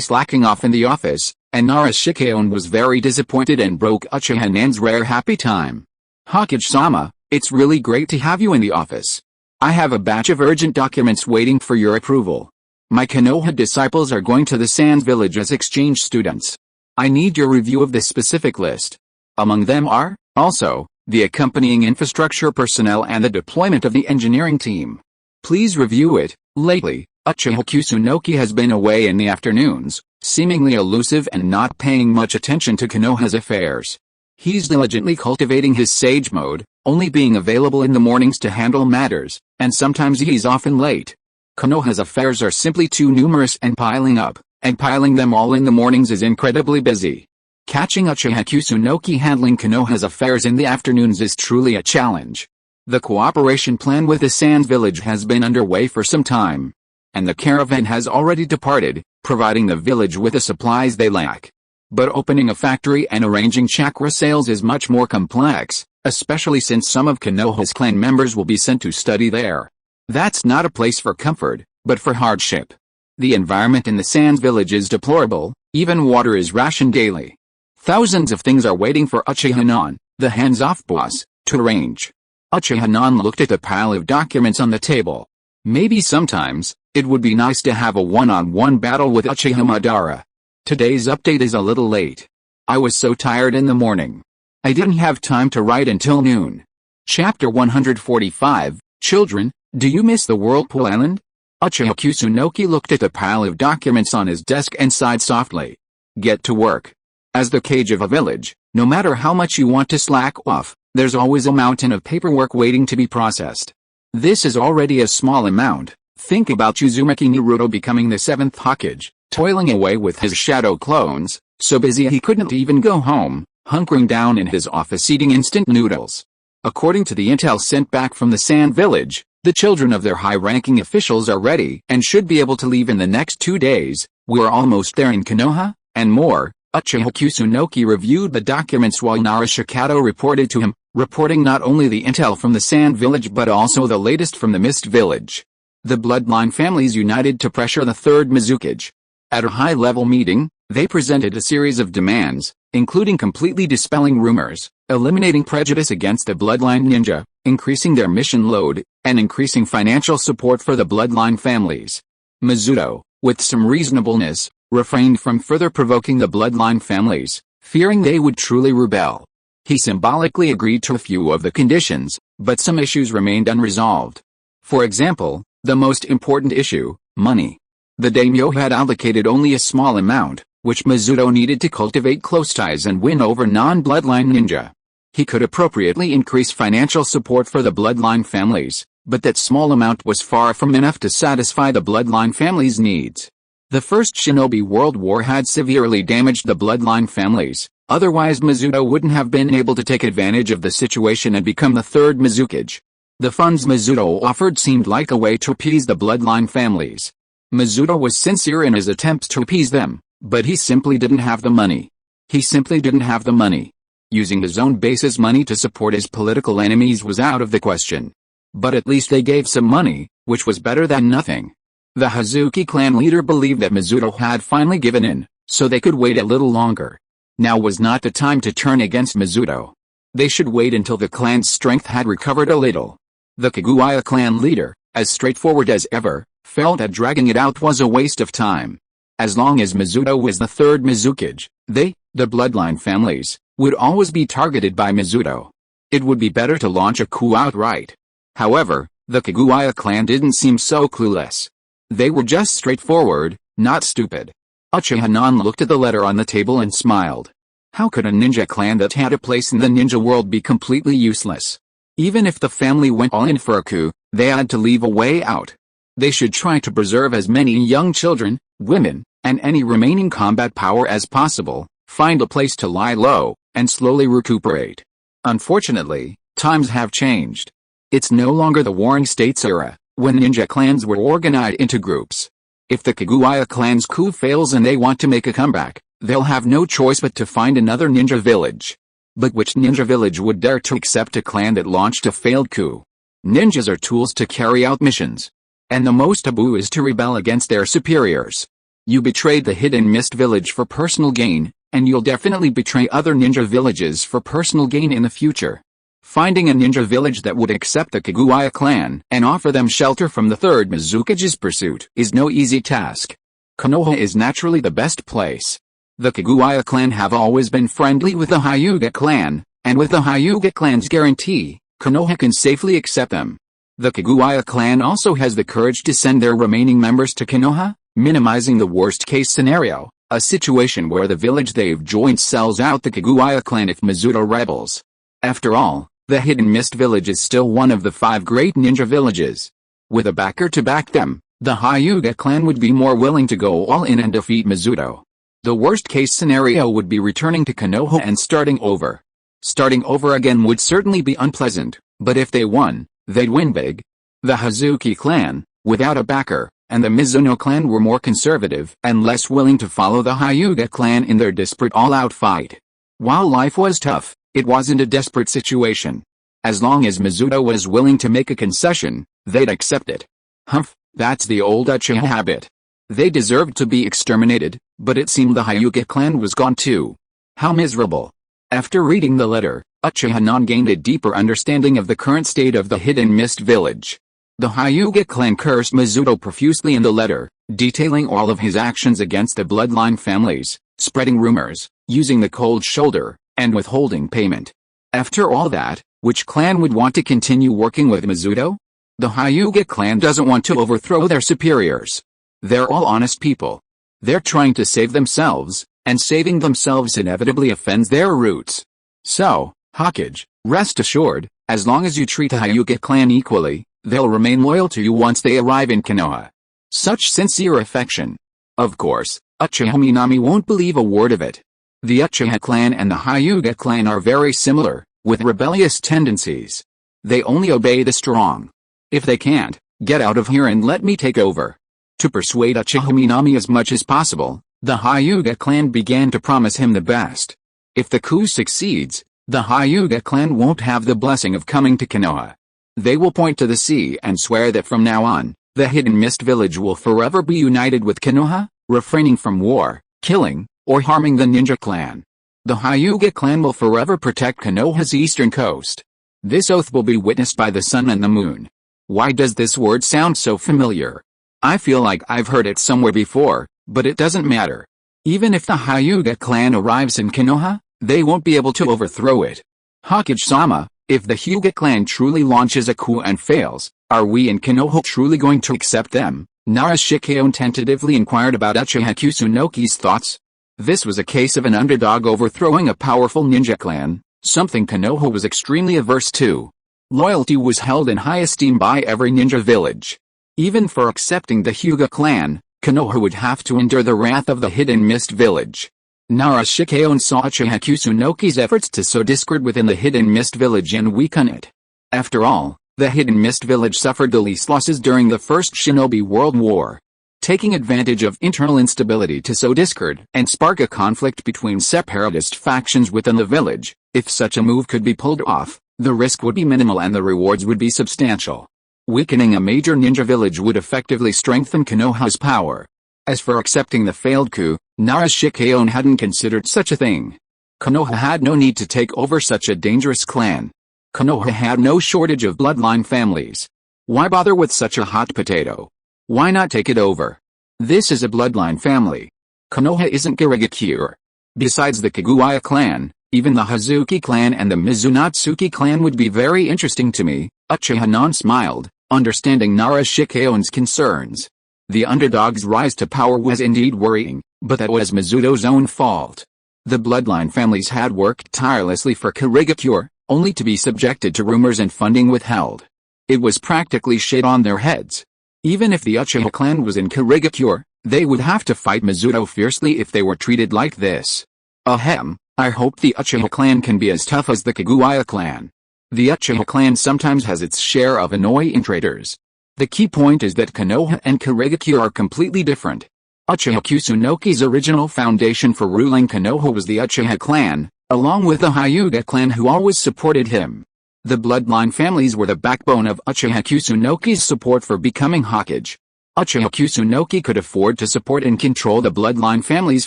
slacking off in the office, and Nara Shikeon was very disappointed and broke Uchiha Nan's rare happy time. Hokage-sama, it's really great to have you in the office. I have a batch of urgent documents waiting for your approval. My Konoha disciples are going to the Sands village as exchange students. I need your review of this specific list. Among them are, also, the accompanying infrastructure personnel and the deployment of the engineering team. Please review it. Lately, Uchiha Kusunoki has been away in the afternoons, seemingly elusive and not paying much attention to Konoha's affairs. He's diligently cultivating his sage mode, only being available in the mornings to handle matters, and sometimes he's often late. Konoha's affairs are simply too numerous and piling up, and piling them all in the mornings is incredibly busy. Catching Uchiha Kusunoki handling Konoha's affairs in the afternoons is truly a challenge. The cooperation plan with the Sands village has been underway for some time, and the caravan has already departed, providing the village with the supplies they lack. But opening a factory and arranging chakra sales is much more complex, especially since some of Konoha's clan members will be sent to study there. That's not a place for comfort, but for hardship. The environment in the Sands village is deplorable, even water is rationed daily. Thousands of things are waiting for Uchiha Nan, the hands-off boss, to arrange. Uchiha Nan looked at the pile of documents on the table. Maybe sometimes, it would be nice to have a one-on-one battle with Uchiha Madara. Today's update is a little late. I was so tired in the morning. I didn't have time to write until noon. Chapter 145, Children, do you miss the Whirlpool Island? Uchiha Kusunoki looked at the pile of documents on his desk and sighed softly. Get to work. As the cage of a village, no matter how much you want to slack off, there's always a mountain of paperwork waiting to be processed. This is already a small amount. Think about Uzumaki Naruto becoming the 7th Hokage, toiling away with his shadow clones, so busy he couldn't even go home, hunkering down in his office eating instant noodles. According to the intel sent back from the Sand Village, the children of their high-ranking officials are ready and should be able to leave in the next 2 days. We're almost there in Konoha, and more. Uchiha Kusunoki reviewed the documents while Narashikato reported to him, reporting not only the intel from the Sand Village but also the latest from the Mist Village. The bloodline families united to pressure the 3rd Mizukage. At a high-level meeting, they presented a series of demands, including completely dispelling rumors, eliminating prejudice against the bloodline ninja, increasing their mission load, and increasing financial support for the bloodline families. Mizuto, with some reasonableness, refrained from further provoking the bloodline families, fearing they would truly rebel. He symbolically agreed to a few of the conditions, but some issues remained unresolved. For example, the most important issue, money. The daimyo had allocated only a small amount, which Mizuto needed to cultivate close ties and win over non-bloodline ninja. He could appropriately increase financial support for the bloodline families, but that small amount was far from enough to satisfy the bloodline families' needs. The First Shinobi World War had severely damaged the bloodline families, otherwise Mizuto wouldn't have been able to take advantage of the situation and become the 3rd Mizukage. The funds Mizuto offered seemed like a way to appease the bloodline families. Mizuto was sincere in his attempts to appease them, but he simply didn't have the money. He simply didn't have the money. Using his own base's money to support his political enemies was out of the question. But at least they gave some money, which was better than nothing. The Hazuki clan leader believed that Mizuto had finally given in, so they could wait a little longer. Now was not the time to turn against Mizuto. They should wait until the clan's strength had recovered a little. The Kaguya clan leader, as straightforward as ever, felt that dragging it out was a waste of time. As long as Mizuto was the third Mizukage, they, the bloodline families, would always be targeted by Mizuto. It would be better to launch a coup outright. However, the Kaguya clan didn't seem so clueless. They were just straightforward, not stupid. Uchiha looked at the letter on the table and smiled. How could a ninja clan that had a place in the ninja world be completely useless? Even if the family went all in for a coup, they had to leave a way out. They should try to preserve as many young children, women, and any remaining combat power as possible, find a place to lie low, and slowly recuperate. Unfortunately, times have changed. It's no longer the Warring States era, when ninja clans were organized into groups. If the Kaguya clan's coup fails and they want to make a comeback, they'll have no choice but to find another ninja village. But which ninja village would dare to accept a clan that launched a failed coup? Ninjas are tools to carry out missions. And the most taboo is to rebel against their superiors. You betrayed the Hidden Mist village for personal gain, and you'll definitely betray other ninja villages for personal gain in the future. Finding a ninja village that would accept the Kaguya clan and offer them shelter from the third Mizukage's pursuit is no easy task. Konoha is naturally the best place. The Kaguya clan have always been friendly with the Hyuga clan, and with the Hyuga clan's guarantee, Konoha can safely accept them. The Kaguya clan also has the courage to send their remaining members to Konoha, minimizing the worst-case scenario, a situation where the village they've joined sells out the Kaguya clan if Mizuto rebels. After all, the Hidden Mist village is still one of the 5 great ninja villages. With a backer to back them, the Hyuga clan would be more willing to go all in and defeat Mizuto. The worst-case scenario would be returning to Konoha and starting over. Starting over again would certainly be unpleasant, but if they won, they'd win big. The Hazuki clan, without a backer, and the Mizuno clan were more conservative and less willing to follow the Hyuga clan in their desperate all-out fight. While life was tough, it wasn't a desperate situation. As long as Mizuto was willing to make a concession, they'd accept it. Humph, that's the old Uchiha habit. They deserved to be exterminated, but it seemed the Hyuga clan was gone too. How miserable. After reading the letter, Uchiha gained a deeper understanding of the current state of the Hidden Mist village. The Hyuga clan cursed Mizuto profusely in the letter, detailing all of his actions against the bloodline families, spreading rumors, using the cold shoulder, and withholding payment. After all that, which clan would want to continue working with Mizuto? The Hyuga clan doesn't want to overthrow their superiors. They're all honest people. They're trying to save themselves, and saving themselves inevitably offends their roots. So, Hokage, rest assured, as long as you treat the Hyuga clan equally, they'll remain loyal to you once they arrive in Konoha. Such sincere affection. Of course, Uchiha Minami won't believe a word of it. The Uchiha clan and the Hyuga clan are very similar, with rebellious tendencies. They only obey the strong. If they can't, get out of here and let me take over. To persuade Uchiha Minami as much as possible, the Hyuga clan began to promise him the best. If the coup succeeds, the Hyuga clan won't have the blessing of coming to Konoha. They will point to the sea and swear that from now on, the Hidden Mist village will forever be united with Konoha, refraining from war, killing, or harming the ninja clan. The Hyuga clan will forever protect Konoha's eastern coast. This oath will be witnessed by the sun and the moon. Why does this word sound so familiar? I feel like I've heard it somewhere before, but it doesn't matter. Even if the Hyuga clan arrives in Konoha, they won't be able to overthrow it. Hokage-sama, if the Hyuga clan truly launches a coup and fails, are we in Konoha truly going to accept them? Narashikeon tentatively inquired about Uchiha Kusunoki's thoughts. This was a case of an underdog overthrowing a powerful ninja clan, something Konoha was extremely averse to. Loyalty was held in high esteem by every ninja village. Even for accepting the Hyuga clan, Konoha would have to endure the wrath of the Hidden Mist village. Narashikeon saw Uchiha Kusunoki's efforts to sow discord within the Hidden Mist village and weaken it. After all, the Hidden Mist village suffered the least losses during the First Shinobi World War. taking advantage of internal instability to sow discord and spark a conflict between separatist factions within the village. If such a move could be pulled off, the risk would be minimal and the rewards would be substantial. Weakening a major ninja village would effectively strengthen Konoha's power. As for accepting the failed coup, Narashikeon hadn't considered such a thing. Konoha had no need to take over such a dangerous clan. Konoha had no shortage of bloodline families. Why bother with such a hot potato? Why not take it over? This is a bloodline family. Konoha isn't Kirigakure. Besides the Kaguya clan, even the Hazuki clan and the Mizunatsuki clan would be very interesting to me. Uchiha smiled, understanding Narashikeon's concerns. The underdog's rise to power was indeed worrying, but that was Mizuto's own fault. The bloodline families had worked tirelessly for Kirigakure, only to be subjected to rumors and funding withheld. It was practically shit on their heads. Even if the Uchiha clan was in Kirigakure, they would have to fight Mizuto fiercely if they were treated like this. Ahem, I hope the Uchiha clan can be as tough as the Kaguya clan. The Uchiha clan sometimes has its share of annoying traitors. The key point is that Konoha and Kirigakure are completely different. Uchiha Kusunoki's original foundation for ruling Konoha was the Uchiha clan, along with the Hyuga clan who always supported him. The bloodline families were the backbone of Uchiha Kusunoki's support for becoming Hokage. Uchiha Kusunoki could afford to support and control the bloodline families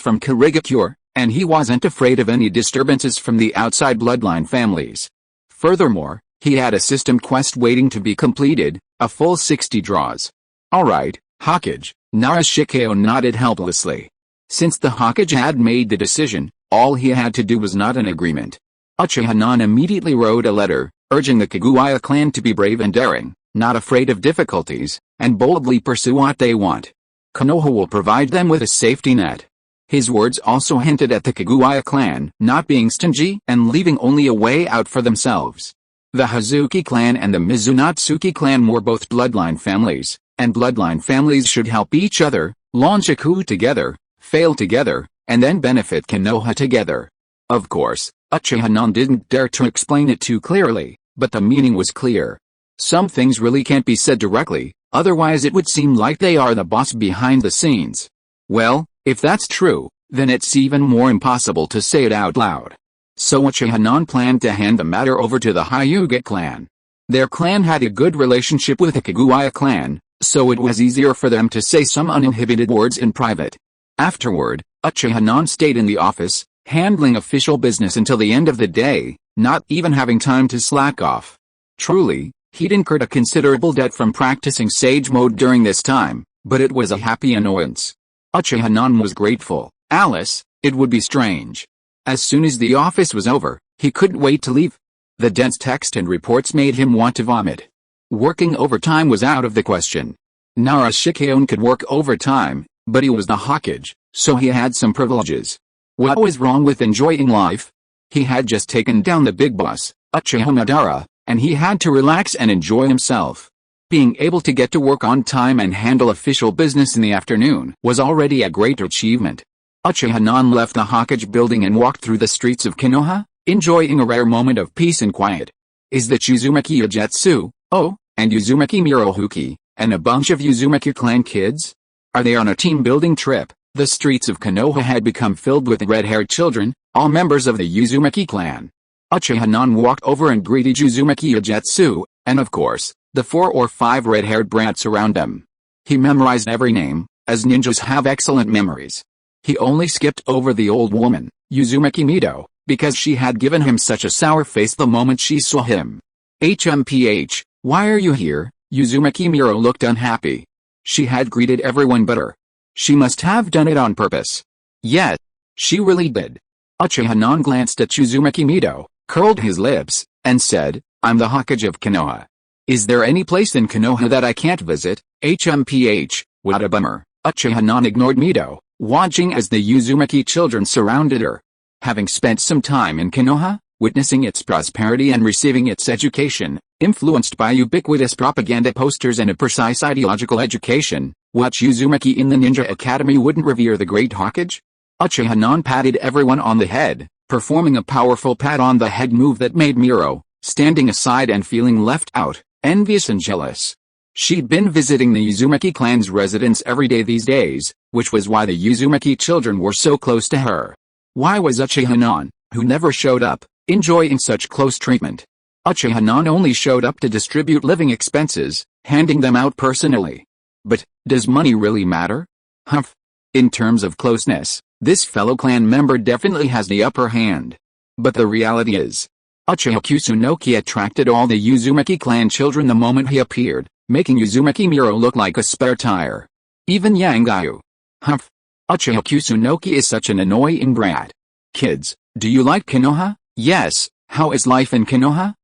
from Kirigakure, and he wasn't afraid of any disturbances from the outside bloodline families. Furthermore, he had a system quest waiting to be completed, a full 60 draws. Alright, Hokage, Narashikeon nodded helplessly. Since the Hokage had made the decision, all he had to do was nod an agreement. Uchiha immediately wrote a letter, urging the Kaguya clan to be brave and daring, not afraid of difficulties, and boldly pursue what they want. Konoha will provide them with a safety net. His words also hinted at the Kaguya clan not being stingy and leaving only a way out for themselves. The Hazuki clan and the Mizunatsuki clan were both bloodline families, and bloodline families should help each other, launch a coup together, fail together, and then benefit Konoha together. Of course, Uchiha didn't dare to explain it too clearly, but the meaning was clear. Some things really can't be said directly, otherwise it would seem like they are the boss behind the scenes. Well, if that's true, then it's even more impossible to say it out loud. So Uchiha planned to hand the matter over to the Hyuga clan. Their clan had a good relationship with the Kaguya clan, so it was easier for them to say some uninhibited words in private. Afterward, Uchiha stayed in the office, handling official business until the end of the day, not even having time to slack off. Truly, he'd incurred a considerable debt from practicing sage mode during this time, but it was a happy annoyance. Uchiha was grateful. Alice, it would be strange. As soon as the office was over, he couldn't wait to leave. The dense text and reports made him want to vomit. Working overtime was out of the question. Narashikeon could work overtime, but he was the Hokage, so he had some privileges. What was wrong with enjoying life? He had just taken down the big boss, Uchiha Madara, and he had to relax and enjoy himself. Being able to get to work on time and handle official business in the afternoon was already a great achievement. Uchiha left the Hokage building and walked through the streets of Konoha, enjoying a rare moment of peace and quiet. Is that Uzumaki Yagetsu, oh, and Uzumaki Mirohuki, and a bunch of Uzumaki clan kids? Are they on a team-building trip? The streets of Konoha had become filled with red-haired children, all members of the Uzumaki clan. Uchiha walked over and greeted Uzumaki Yagetsu, and of course, the 4 or 5 red-haired brats around them. He memorized every name, as ninjas have excellent memories. He only skipped over the old woman, Uzumaki Mido, because she had given him such a sour face the moment she saw him. HMPH, why are you here? Uzumaki Miro looked unhappy. She had greeted everyone but her. She must have done it on purpose. Yes, she really did. Uchiha glanced at Uzumaki Mido, curled his lips, and said, I'm the Hokage of Konoha. Is there any place in Konoha that I can't visit? HMPH, what a bummer. Uchiha ignored Mido, watching as the Uzumaki children surrounded her. Having spent some time in Konoha, witnessing its prosperity and receiving its education, influenced by ubiquitous propaganda posters and a precise ideological education, what Uzumaki in the Ninja Academy wouldn't revere the great Hokage? Uchiha patted everyone on the head, performing a powerful pat on the head move that made Miro, standing aside and feeling left out, envious and jealous. She'd been visiting the Uzumaki clan's residence every day these days, which was why the Uzumaki children were so close to her. Why was Uchiha Non, who never showed up, enjoying such close treatment? Uchiha Non only showed up to distribute living expenses, handing them out personally. But, does money really matter? Humph. In terms of closeness, this fellow clan member definitely has the upper hand. But the reality is, Uchiha Kusunoki attracted all the Uzumaki clan children the moment he appeared, making Uzumaki Miro look like a spare tire. Even Yangayu. Humph. Uchiha Kusunoki is such an annoying brat. Kids, do you like Konoha? Yes, how is life in Konoha?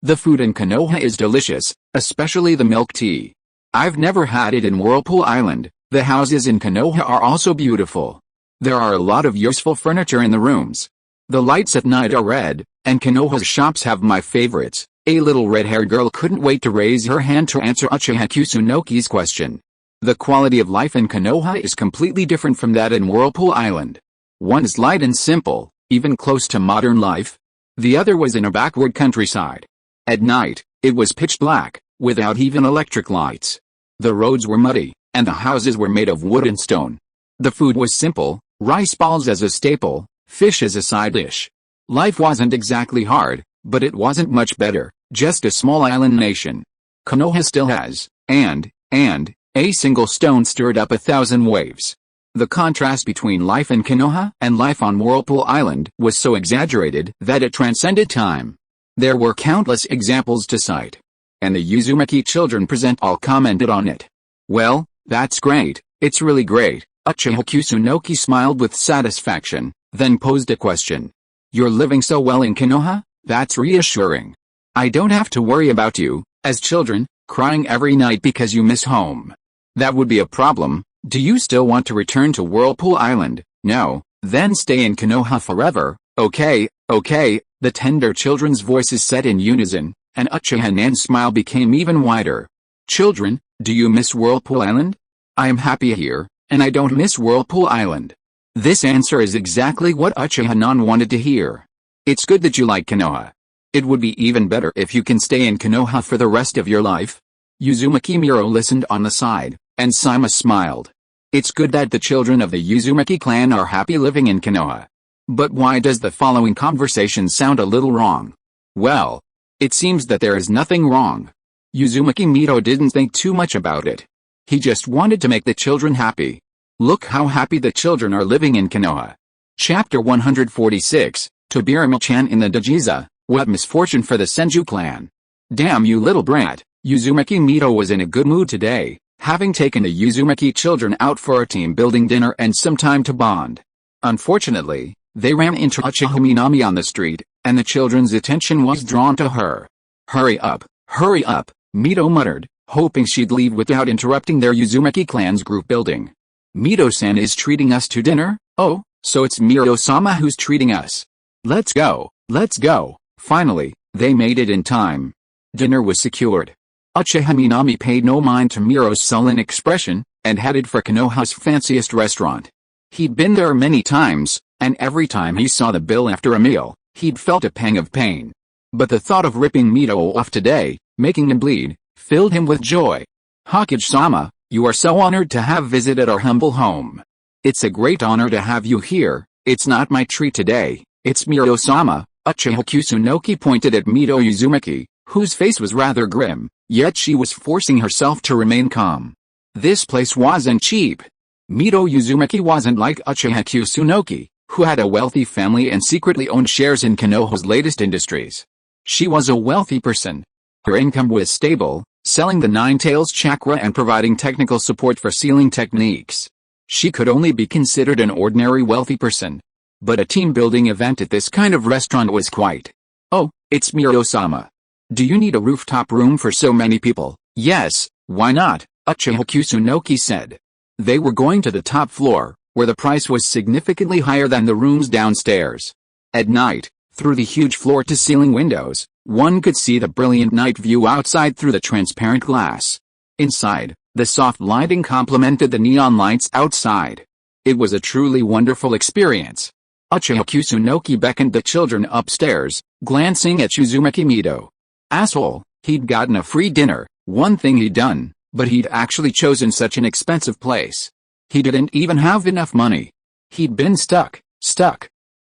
The food in Konoha is delicious, especially the milk tea. I've never had it in Whirlpool Island. The houses in Konoha are also beautiful. There are a lot of useful furniture in the rooms. The lights at night are red, and Konoha's shops have my favorites. A little red-haired girl couldn't wait to raise her hand to answer Uchiha Kusunoki's question. The quality of life in Konoha is completely different from that in Whirlpool Island. One is light and simple, even close to modern life. The other was in a backward countryside. At night, it was pitch black, without even electric lights. The roads were muddy, and the houses were made of wood and stone. The food was simple, rice balls as a staple, fish as a side dish. Life wasn't exactly hard, but it wasn't much better, just a small island nation. Konoha still has, and, a single stone stirred up 1,000 waves. The contrast between life in Konoha and life on Whirlpool Island was so exaggerated that it transcended time. There were countless examples to cite. And the Uzumaki children present all commented on it. Well, that's great, it's really great. Uchiha Kusunoki smiled with satisfaction, then posed a question. You're living so well in Konoha? That's reassuring. I don't have to worry about you, as children, crying every night because you miss home. That would be a problem. Do you still want to return to Whirlpool Island? No, then stay in Konoha forever. Okay, the tender children's voices said in unison, and Uchiha Nan's smile became even wider. Children, do you miss Whirlpool Island? I am happy here, and I don't miss Whirlpool Island. This answer is exactly what Uchiha Nan wanted to hear. It's good that you like Konoha. It would be even better if you can stay in Konoha for the rest of your life. Uzumaki Miro listened on the side, and Saima smiled. It's good that the children of the Uzumaki clan are happy living in Konoha. But why does the following conversation sound a little wrong? Well, it seems that there is nothing wrong. Uzumaki Miro didn't think too much about it. He just wanted to make the children happy. Look how happy the children are living in Konoha. Chapter 146, Tobirama-chan in the Dajiza, what misfortune for the Senju clan. Damn you little brat, Uzumaki Miro was in a good mood today, having taken the Uzumaki children out for a team-building dinner and some time to bond. Unfortunately, they ran into Uchiha Minami on the street, and the children's attention was drawn to her. Hurry up, Mito muttered, hoping she'd leave without interrupting their Uzumaki clan's group building. Mito-san is treating us to dinner? Oh, so it's Miro-sama who's treating us. Let's go. Finally, they made it in time. Dinner was secured. Uchiha Minami paid no mind to Miro's sullen expression, and headed for Konoha's fanciest restaurant. He'd been there many times, and every time he saw the bill after a meal, he'd felt a pang of pain. But the thought of ripping Mito off today, making him bleed, filled him with joy. Hokage-sama, you are so honored to have visited our humble home. It's a great honor to have you here. It's not my treat today, it's Miro-sama. Uchiha Kusunoki pointed at Mito Uzumaki, whose face was rather grim, yet she was forcing herself to remain calm. This place wasn't cheap. Mito Uzumaki wasn't like Uchiha Kusunoki, who had a wealthy family and secretly owned shares in Konoha's latest industries. She was a wealthy person. Her income was stable, selling the Nine Tails chakra and providing technical support for sealing techniques. She could only be considered an ordinary wealthy person. But a team-building event at this kind of restaurant was quite. Oh, it's Miro-sama. Do you need a rooftop room for so many people? Yes, why not? Uchiha Kusunoki said. They were going to the top floor, where the price was significantly higher than the rooms downstairs. At night, through the huge floor-to-ceiling windows, one could see the brilliant night view outside through the transparent glass. Inside, the soft lighting complemented the neon lights outside. It was a truly wonderful experience. Uchiha Kusunoki beckoned the children upstairs, glancing at Uzumaki Mito. Asshole, he'd gotten a free dinner, One thing he'd done, but he'd actually chosen such an expensive place. He didn't even have enough money. He'd been stuck.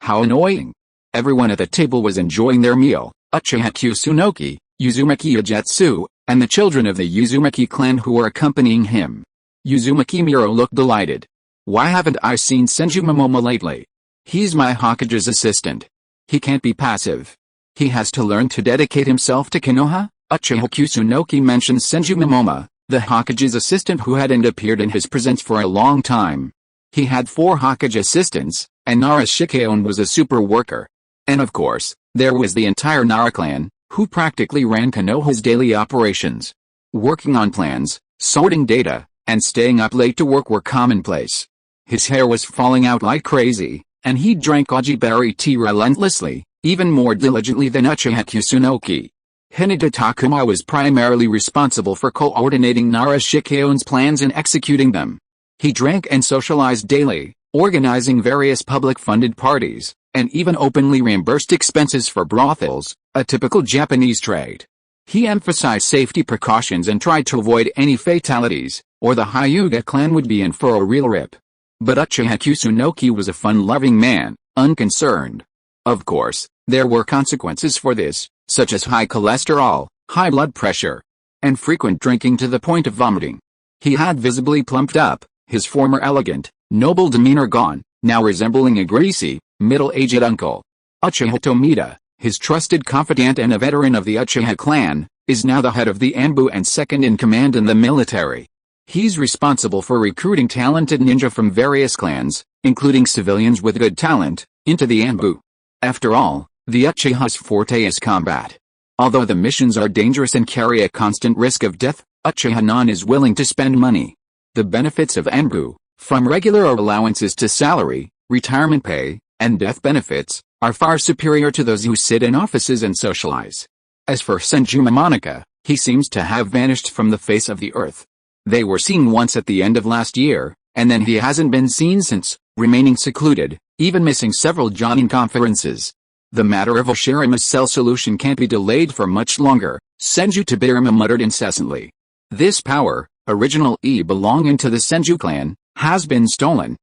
How annoying. Everyone at the table was enjoying their meal, Uchiha Kusunoki, Uzumaki Iegetsu, and the children of the Uzumaki clan who were accompanying him. Uzumaki Miro looked delighted. Why haven't I seen Senju Momoma lately? He's my Hokage's assistant. He can't be passive. He has to learn to dedicate himself to Konoha. Uchiha Kusunoki mentioned Senju Momoma, the Hokage's assistant who hadn't appeared in his presence for a long time. He had 4 Hokage assistants, and Nara Shikeon was a super worker. And of course, there was the entire Nara clan, who practically ran Konoha's daily operations. Working on plans, sorting data, and staying up late to work were commonplace. His hair was falling out like crazy, and he drank goji berry tea relentlessly, even more diligently than Uchiha Kusunoki. Hinata Takuma was primarily responsible for coordinating Nara Shikeon's plans and executing them. He drank and socialized daily, organizing various public-funded parties, and even openly reimbursed expenses for brothels, a typical Japanese trait. He emphasized safety precautions and tried to avoid any fatalities, or the Hyuga clan would be in for a real rip. But Uchiha Kusunoki was a fun-loving man, unconcerned. Of course, there were consequences for this, such as high cholesterol, high blood pressure, and frequent drinking to the point of vomiting. He had visibly plumped up, his former elegant, noble demeanor gone, now resembling a greasy, middle-aged uncle. Uchiha Tomita, his trusted confidant and a veteran of the Uchiha clan, is now the head of the Anbu and second in command in the military. He's responsible for recruiting talented ninja from various clans, including civilians with good talent, into the Anbu. After all, the Uchiha's forte is combat. Although the missions are dangerous and carry a constant risk of death, Uchiha Non is willing to spend money. The benefits of Anbu, from regular allowances to salary, retirement pay, and death benefits, are far superior to those who sit in offices and socialize. As for Senju Momonoka, he seems to have vanished from the face of the earth. They were seen once at the end of last year, and then he hasn't been seen since, remaining secluded, even missing several joining conferences. The matter of Oshirima's cell solution can't be delayed for much longer, Senju Tobirama muttered incessantly. This power, original belonging to the Senju clan, has been stolen,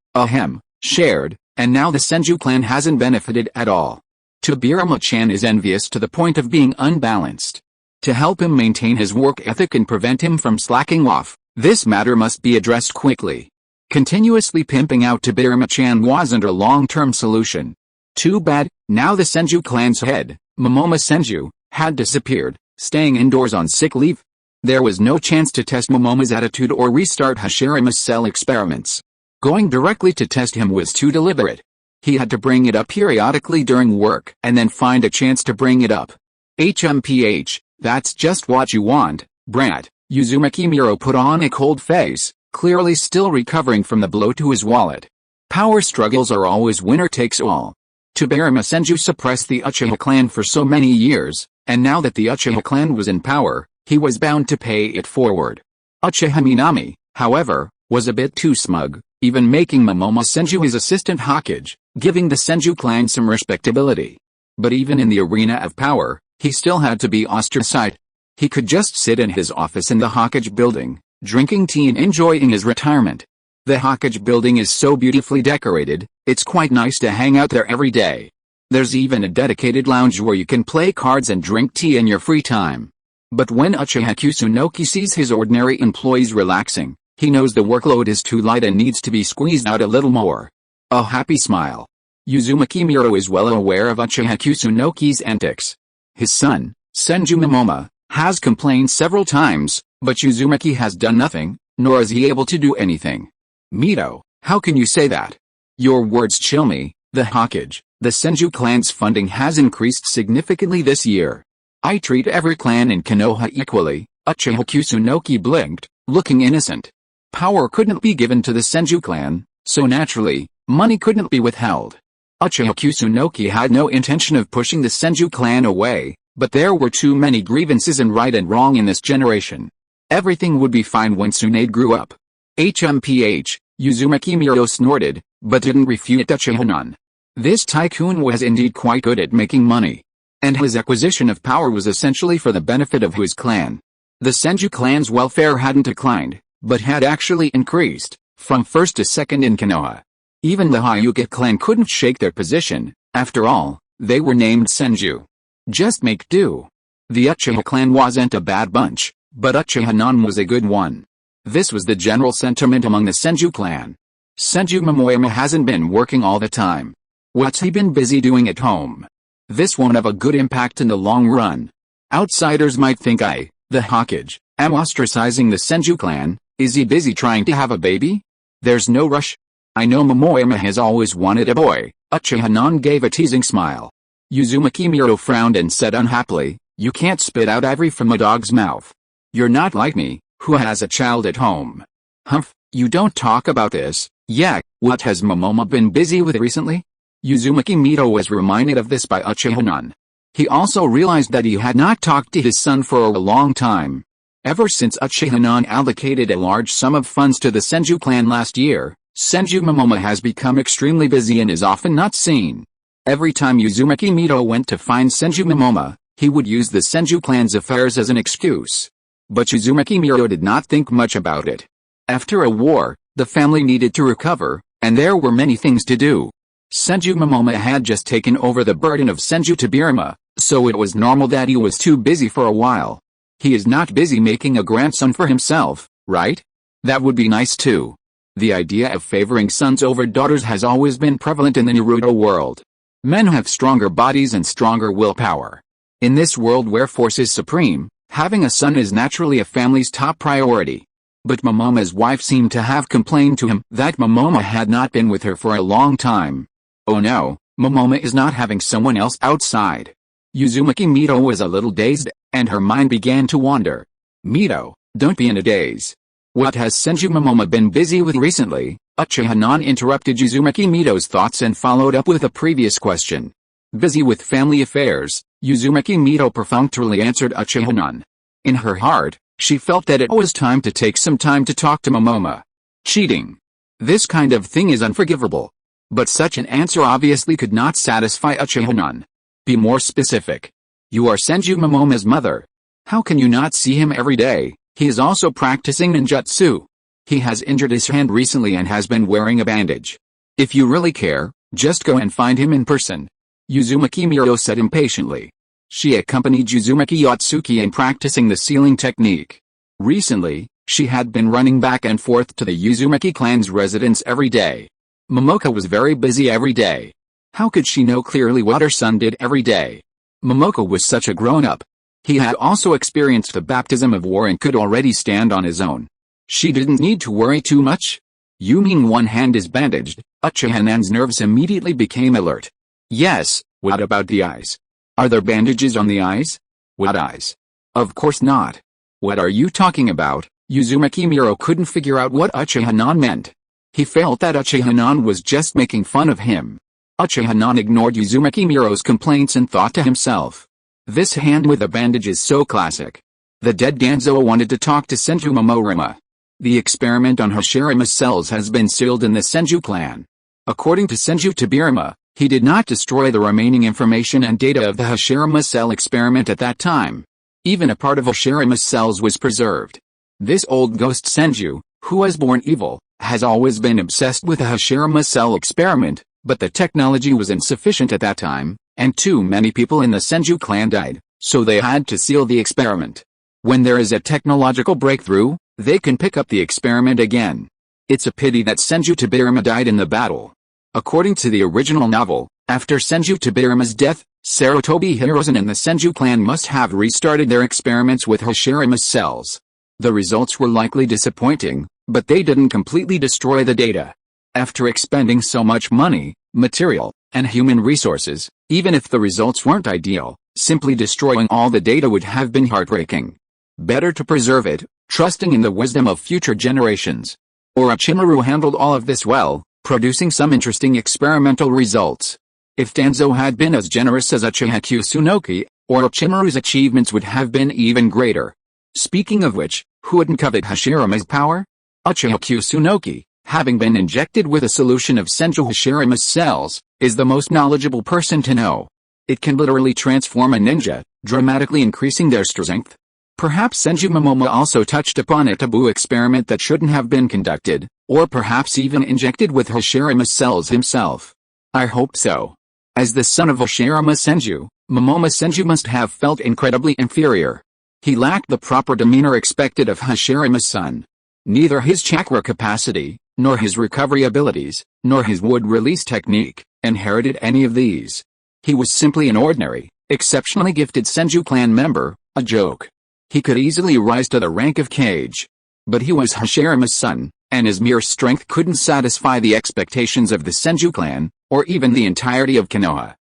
shared, and now the Senju clan hasn't benefited at all. Tobirama-chan is envious to the point of being unbalanced. To help him maintain his work ethic and prevent him from slacking off, this matter must be addressed quickly. Continuously pimping out Tobirama-chan wasn't a long-term solution. Too bad, now the Senju clan's head, Momoma Senju, had disappeared, staying indoors on sick leave. There was no chance to test Momoma's attitude or restart Hashirima's cell experiments. Going directly to test him was too deliberate. He had to bring it up periodically during work and then find a chance to bring it up. HMPH, that's just what you want, brat. Uzumaki Miro put on a cold face, clearly still recovering from the blow to his wallet. Power struggles are always winner takes all. Tobirama Senju suppressed the Uchiha clan for so many years, and now that the Uchiha clan was in power, he was bound to pay it forward. Uchiha Minami, however, was a bit too smug, even making Momoma Senju his assistant Hokage, giving the Senju clan some respectability. But even in the arena of power, he still had to be ostracized. He could just sit in his office in the Hokage building, drinking tea and enjoying his retirement. The Hokage building is so beautifully decorated, it's quite nice to hang out there every day. There's even a dedicated lounge where you can play cards and drink tea in your free time. But when Uchiha Kusunoki sees his ordinary employees relaxing, he knows the workload is too light and needs to be squeezed out a little more. A happy smile. Uzumaki Miro is well aware of Uchiha Kusunoki's antics. His son, Senju Momoma, has complained several times, but Uzumaki has done nothing, nor is he able to do anything. Mito, how can you say that? Your words chill me. The Hokage, the Senju clan's funding has increased significantly this year. I treat every clan in Konoha equally. Uchiha Kusunoki blinked, looking innocent. Power couldn't be given to the Senju clan, so naturally, money couldn't be withheld. Uchiha Kusunoki had no intention of pushing the Senju clan away, but there were too many grievances in right and wrong in this generation. Everything would be fine when Tsunade grew up. HMPH, Uzumaki Miro snorted, but didn't refute Uchiha Non. This tycoon was indeed quite good at making money. And his acquisition of power was essentially for the benefit of his clan. The Senju clan's welfare hadn't declined, but had actually increased, from first to second in Konoha. Even the Hyuga clan couldn't shake their position. After all, they were named Senju. Just make do. The Uchiha clan wasn't a bad bunch, but Uchiha-nan was a good one. This was the general sentiment among the Senju clan. Senju Momoyama hasn't been working all the time. What's he been busy doing at home? This won't have a good impact in the long run. Outsiders might think the Hokage, am ostracizing the Senju clan. Is he busy trying to have a baby? There's no rush. I know Momoyama has always wanted a boy. Uchiha-nan gave a teasing smile. Uzumaki Miro frowned and said unhappily, you can't spit out ivory from a dog's mouth. You're not like me, who has a child at home. Humph, you don't talk about this. Yeah, what has Momoyama been busy with recently? Uzumaki Miro was reminded of this by Uchiha-nan. He also realized that he had not talked to his son for a long time. Ever since Uchiha-nan allocated a large sum of funds to the Senju clan last year, Senju Momoyama has become extremely busy and is often not seen. Every time Uzumaki Miro went to find Senju Momoyama, he would use the Senju clan's affairs as an excuse. But Uzumaki Miro did not think much about it. After a war, the family needed to recover, and there were many things to do. Senju Momoyama had just taken over the burden of Senju Tobirama, so it was normal that he was too busy for a while. He is not busy making a grandson for himself, right? That would be nice too. The idea of favoring sons over daughters has always been prevalent in the Naruto world. Men have stronger bodies and stronger willpower. In this world where force is supreme, having a son is naturally a family's top priority. But Momoyama's wife seemed to have complained to him that Momoyama had not been with her for a long time. Oh no, Momoyama is not having someone else outside. Uzumaki Miro was a little dazed, and her mind began to wander. Miro, don't be in a daze. What has Senju Momoyama been busy with recently? Uchiha-nan interrupted Uzumaki Miro's thoughts and followed up with a previous question. Busy with family affairs, Uzumaki Miro perfunctorily answered Uchiha-nan. In her heart, she felt that it was time to take some time to talk to Momoyama. Cheating. This kind of thing is unforgivable. But such an answer obviously could not satisfy Uchiha-nan. Be more specific. You are Senju Momoyama's mother. How can you not see him every day? He is also practicing ninjutsu. He has injured his hand recently and has been wearing a bandage. If you really care, just go and find him in person. Uzumaki Miro said impatiently. She accompanied Uzumaki Yotsuki in practicing the sealing technique. Recently, she had been running back and forth to the Uzumaki clan's residence every day. Momoka was very busy every day. How could she know clearly what her son did every day? Momoka was such a grown-up. He had also experienced the baptism of war and could already stand on his own. She didn't need to worry too much. You mean one hand is bandaged? Uchiha-nan's nerves immediately became alert. Yes, what about the eyes? Are there bandages on the eyes? What eyes? Of course not. What are you talking about? Uzumaki Miro couldn't figure out what Uchiha-nan meant. He felt that Uchiha-nan was just making fun of him. Uchiha-nan ignored Uzumaki Miro's complaints and thought to himself. This hand with a bandage is so classic. The dead Danzo wanted to talk to Senju Momoyama. The experiment on Hashirama's cells has been sealed in the Senju clan. According to Senju Tobirama, he did not destroy the remaining information and data of the Hashirama cell experiment at that time. Even a part of Hashirama's cells was preserved. This old ghost Senju, who was born evil, has always been obsessed with the Hashirama cell experiment, but the technology was insufficient at that time, and too many people in the Senju clan died, so they had to seal the experiment. When there is a technological breakthrough, they can pick up the experiment again. It's a pity that Senju Tobirama died in the battle. According to the original novel, after Senju Tobirama's death, Sarutobi Hiruzen and the Senju clan must have restarted their experiments with Hashirama's cells. The results were likely disappointing, but they didn't completely destroy the data. After expending so much money, material, and human resources, even if the results weren't ideal, simply destroying all the data would have been heartbreaking. Better to preserve it, trusting in the wisdom of future generations. Orochimaru handled all of this well, producing some interesting experimental results. If Danzo had been as generous as Uchiha Kusunoki, Orochimaru's achievements would have been even greater. Speaking of which, who wouldn't covet Hashirama's power? Uchiha Kusunoki, having been injected with a solution of Senju Hashirama's cells, is the most knowledgeable person to know. It can literally transform a ninja, dramatically increasing their strength. Perhaps Senju Momomo also touched upon a taboo experiment that shouldn't have been conducted, or perhaps even injected with Hashirama's cells himself. I hope so. As the son of Hashirama Senju, Momomo Senju must have felt incredibly inferior. He lacked the proper demeanor expected of Hashirama's son. Neither his chakra capacity, nor his recovery abilities, nor his wood release technique, inherited any of these. He was simply an ordinary, exceptionally gifted Senju clan member, a joke. He could easily rise to the rank of Kage. But he was Hashirama's son, and his mere strength couldn't satisfy the expectations of the Senju clan, or even the entirety of Konoha.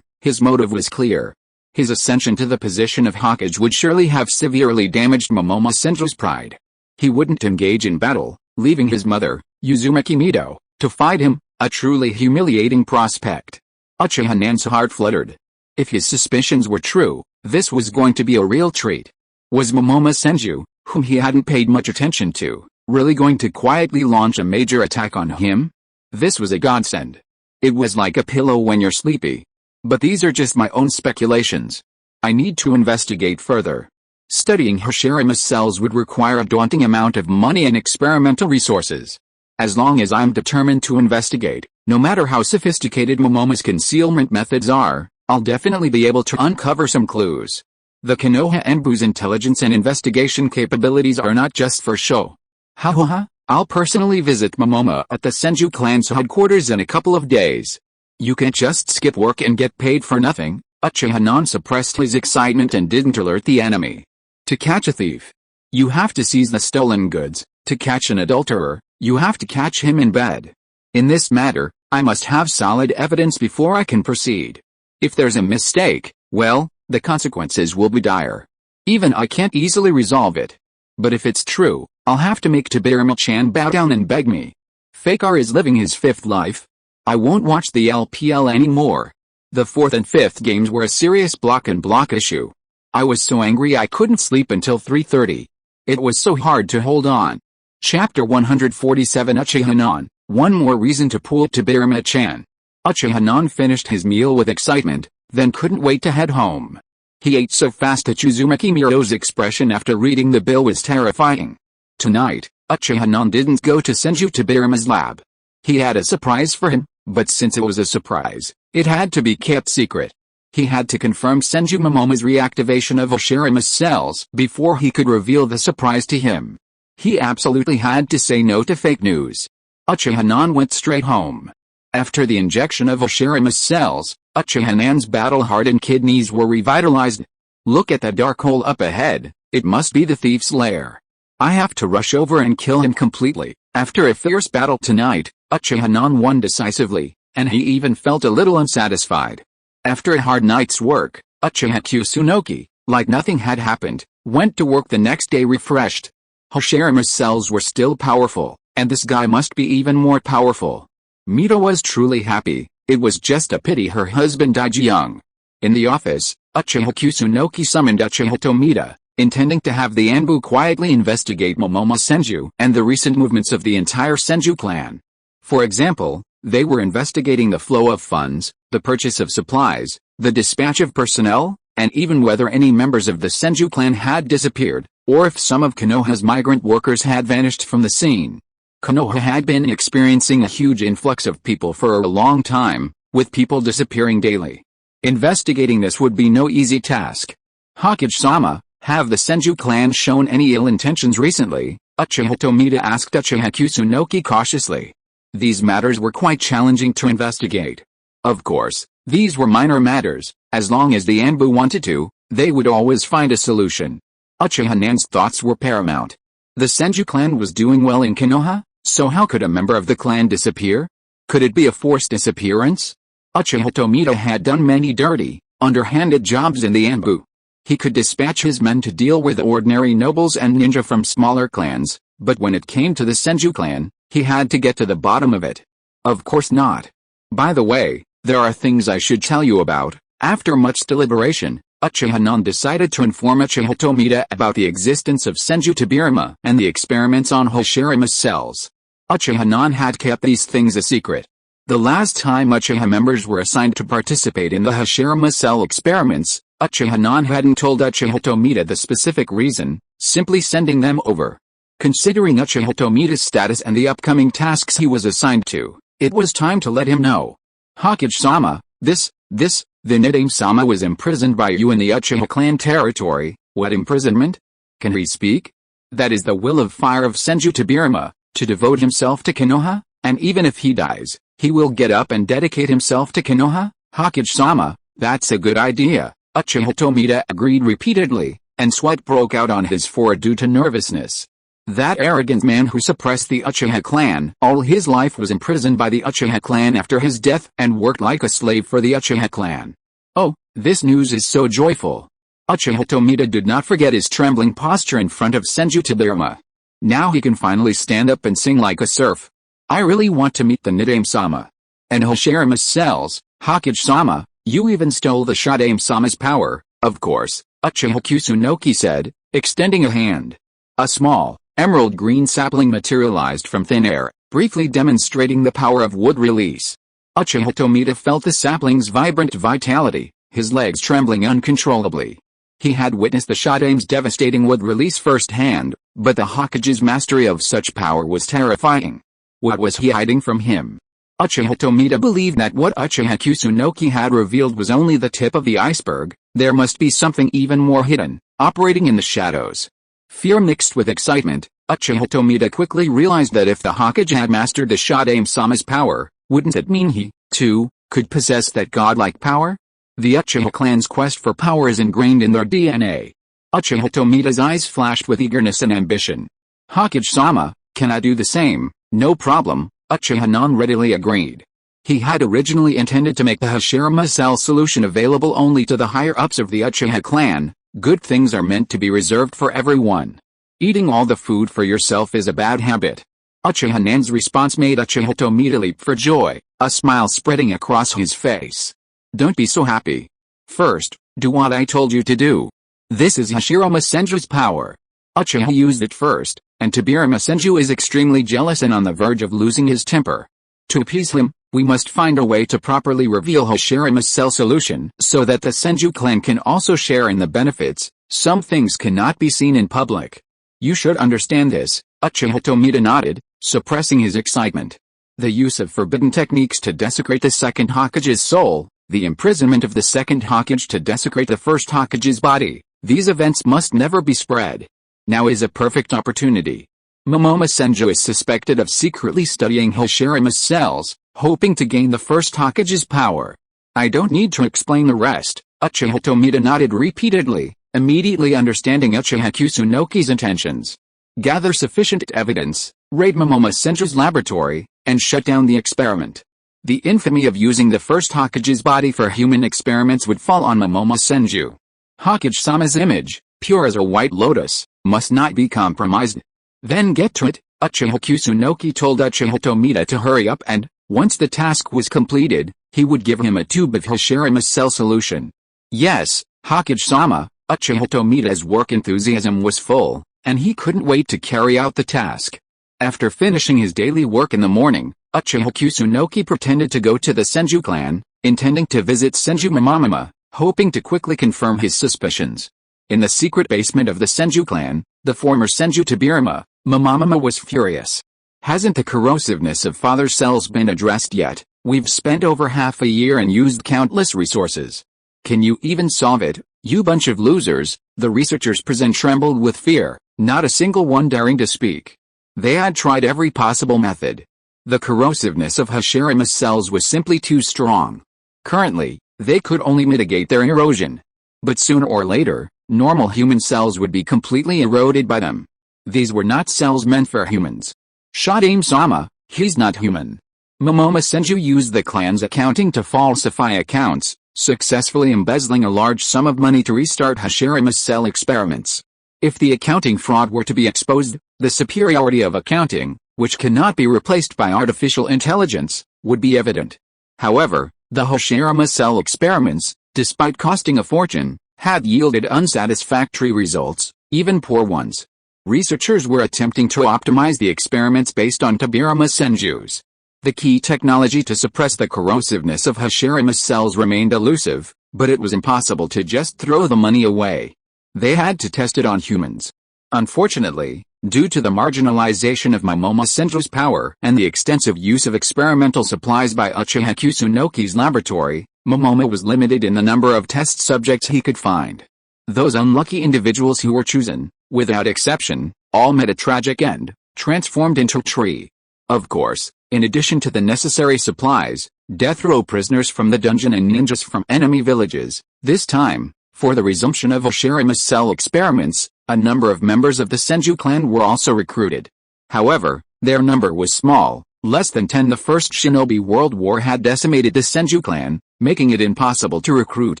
His motive was clear. His ascension to the position of Hokage would surely have severely damaged Momomo Senju's pride. He wouldn't engage in battle, leaving his mother, Uzumaki Mido, to fight him, a truly humiliating prospect. Uchiha Nan's heart fluttered. If his suspicions were true, this was going to be a real treat. Was Momomo Senju, whom he hadn't paid much attention to, really going to quietly launch a major attack on him? This was a godsend. It was like a pillow when you're sleepy. But these are just my own speculations. I need to investigate further. Studying Hashirama's cells would require a daunting amount of money and experimental resources. As long as I'm determined to investigate, no matter how sophisticated Momomo's concealment methods are, I'll definitely be able to uncover some clues. The Konoha Enbu's intelligence and investigation capabilities are not just for show. I'll personally visit Momomo at the Senju clan's headquarters in a couple of days. You can't just skip work and get paid for nothing. Uchiha Nan suppressed his excitement and didn't alert the enemy. To catch a thief, you have to seize the stolen goods. To catch an adulterer, you have to catch him in bed. In this matter, I must have solid evidence before I can proceed. If there's a mistake, well, the consequences will be dire. Even I can't easily resolve it. But if it's true, I'll have to make Tobirama-chan bow down and beg me. Faker is living his fifth life. I won't watch the LPL anymore. The fourth and fifth games were a serious block-and-block issue. I was so angry I couldn't sleep until 3:30. It was so hard to hold on. Chapter 147 Uchiha Nan, one more reason to pull Tobirama-chan. Uchiha Nan finished his meal with excitement, then couldn't wait to head home. He ate so fast that Uzumaki Miro's expression after reading the bill was terrifying. Tonight, Uchiha Nan didn't go to Senju Tobirama's lab. He had a surprise for him, but since it was a surprise, it had to be kept secret. He had to confirm Senju Momomo's reactivation of Hashirama's cells before he could reveal the surprise to him. He absolutely had to say no to fake news. Uchiha Nan went straight home. After the injection of Hashirama's cells, Uchiha Nan's battle-hardened kidneys were revitalized. Look at that dark hole up ahead, it must be the thief's lair. I have to rush over and kill him completely. After a fierce battle tonight, Uchiha Nan won decisively, and he even felt a little unsatisfied. After a hard night's work, Uchiha Kusunoki, like nothing had happened, went to work the next day refreshed. Hashirama's cells were still powerful, and this guy must be even more powerful. Mito was truly happy. It was just a pity her husband died young. In the office, Uchiha Kusunoki summoned Uchiha Tomita, intending to have the Anbu quietly investigate Momomo Senju and the recent movements of the entire Senju clan. For example, they were investigating the flow of funds, the purchase of supplies, the dispatch of personnel, and even whether any members of the Senju clan had disappeared, or if some of Konoha's migrant workers had vanished from the scene. Konoha had been experiencing a huge influx of people for a long time, with people disappearing daily. Investigating this would be no easy task. Hokage-sama, have the Senju clan shown any ill intentions recently? Uchiha Tomita asked Uchiha Kusunoki cautiously. These matters were quite challenging to investigate. Of course, these were minor matters. As long as the Anbu wanted to, they would always find a solution. Uchiha Nan's thoughts were paramount. The Senju clan was doing well in Konoha, so how could a member of the clan disappear? Could it be a forced disappearance? Uchiha Tomita had done many dirty, underhanded jobs in the Anbu. He could dispatch his men to deal with ordinary nobles and ninja from smaller clans, but when it came to the Senju clan, he had to get to the bottom of it. Of course not. By the way, there are things I should tell you about. After much deliberation, Uchiha Nan decided to inform Uchiha Tomita about the existence of Senju Tobirama and the experiments on Hashirama's cells. Uchiha Nan had kept these things a secret. The last time Uchiha members were assigned to participate in the Hashirama cell experiments, Uchiha Non hadn't told Uchiha Tomita the specific reason, simply sending them over. Considering Uchiha Tomita's status and the upcoming tasks he was assigned to, it was time to let him know. Hokage-sama, the Nidaime-sama was imprisoned by you in the Uchiha clan territory. What imprisonment? Can he speak? That is the will of fire of Senju Tobirama, to devote himself to Konoha, and even if he dies, he will get up and dedicate himself to Konoha? Hokage-sama, that's a good idea, Uchiha Tomita agreed repeatedly, and sweat broke out on his forehead due to nervousness. That arrogant man who suppressed the Uchiha clan all his life was imprisoned by the Uchiha clan after his death and worked like a slave for the Uchiha clan. Oh, this news is so joyful. Uchiha Tomita did not forget his trembling posture in front of Senju Tobirama. Now he can finally stand up and sing like a serf. I really want to meet the Nidaime-sama. And Hashirama's cells, Hokage-sama, you even stole the Shadaime-sama's power, of course, Uchiha Kusunoki said, extending a hand. A small, emerald green sapling materialized from thin air, briefly demonstrating the power of wood release. Uchiha Tomita felt the sapling's vibrant vitality, his legs trembling uncontrollably. He had witnessed the Shadaime's devastating wood release firsthand, but the Hokage's mastery of such power was terrifying. What was he hiding from him? Uchiha Tomita believed that what Uchiha Kusunoki had revealed was only the tip of the iceberg. There must be something even more hidden, operating in the shadows. Fear mixed with excitement, Uchiha Tomita quickly realized that if the Hokage had mastered the Shadaime-sama's power, wouldn't it mean he, too, could possess that godlike power? The Uchiha clan's quest for power is ingrained in their DNA. Uchiha Tomita's eyes flashed with eagerness and ambition. Hokage-sama, can I do the same? No problem, Uchiha Non readily agreed. He had originally intended to make the Hashirama cell solution available only to the higher-ups of the Uchiha clan. Good things are meant to be reserved for everyone. Eating all the food for yourself is a bad habit. Uchiha Nan's response made Uchiha Tomita leap for joy, a smile spreading across his face. Don't be so happy. First, do what I told you to do. This is Hashirama Senju's power. Uchiha used it first, and Tobirama Senju is extremely jealous and on the verge of losing his temper. To appease him, we must find a way to properly reveal Hashirama's cell solution so that the Senju clan can also share in the benefits. Some things cannot be seen in public. You should understand this, Uchiha Tomita nodded, suppressing his excitement. The use of forbidden techniques to desecrate the Second Hokage's soul, the imprisonment of the Second Hokage to desecrate the First Hokage's body, these events must never be spread. Now is a perfect opportunity. Momomo Senju is suspected of secretly studying Hashirama's cells, hoping to gain the First Hokage's power. I don't need to explain the rest, Uchiha Tomita nodded repeatedly, immediately understanding Uchiha Kusunoki's intentions. Gather sufficient evidence, raid Momomo Senju's laboratory, and shut down the experiment. The infamy of using the First Hokage's body for human experiments would fall on Momomo Senju. Hokage-sama's image, pure as a white lotus, must not be compromised. Then get to it, Uchiha Kusunoki told Uchiha Tomita to hurry up and, once the task was completed, he would give him a tube of Hashirama's cell solution. Yes, Hokage-sama, Uchiha Tomita's work enthusiasm was full, and he couldn't wait to carry out the task. After finishing his daily work in the morning, Uchiha Kusunoki pretended to go to the Senju clan, intending to visit Senju Mamamama, hoping to quickly confirm his suspicions. In the secret basement of the Senju clan, the former Senju Tobirama, Mamamama was furious. Hasn't the corrosiveness of father's cells been addressed yet? We've spent over half a year and used countless resources. Can you even solve it, you bunch of losers? The researchers present trembled with fear, not a single one daring to speak. They had tried every possible method. The corrosiveness of Hashirama's cells was simply too strong. Currently, they could only mitigate their erosion. But sooner or later, normal human cells would be completely eroded by them. These were not cells meant for humans. Shadaime-sama, he's not human. Momomo Senju used the clan's accounting to falsify accounts, successfully embezzling a large sum of money to restart Hashirama's cell experiments. If the accounting fraud were to be exposed, the superiority of accounting, which cannot be replaced by artificial intelligence, would be evident. However, the Hashirama cell experiments, despite costing a fortune, had yielded unsatisfactory results, even poor ones. Researchers were attempting to optimize the experiments based on Tobirama Senju's. The key technology to suppress the corrosiveness of Hashirama's cells remained elusive, But it was impossible to just throw the money away. They had to test it on humans. Unfortunately, due to the marginalization of Momomo Senju's power and the extensive use of experimental supplies by Uchiha Kusunoki's laboratory, Momomo was limited in the number of test subjects he could find. Those unlucky individuals who were chosen, without exception, all met a tragic end, transformed into a tree. Of course, in addition to the necessary supplies, death row prisoners from the dungeon and ninjas from enemy villages, this time, for the resumption of Hashira's cell experiments, a number of members of the Senju clan were also recruited. However, their number was small, less than 10. The First Shinobi World War had decimated the Senju clan, making it impossible to recruit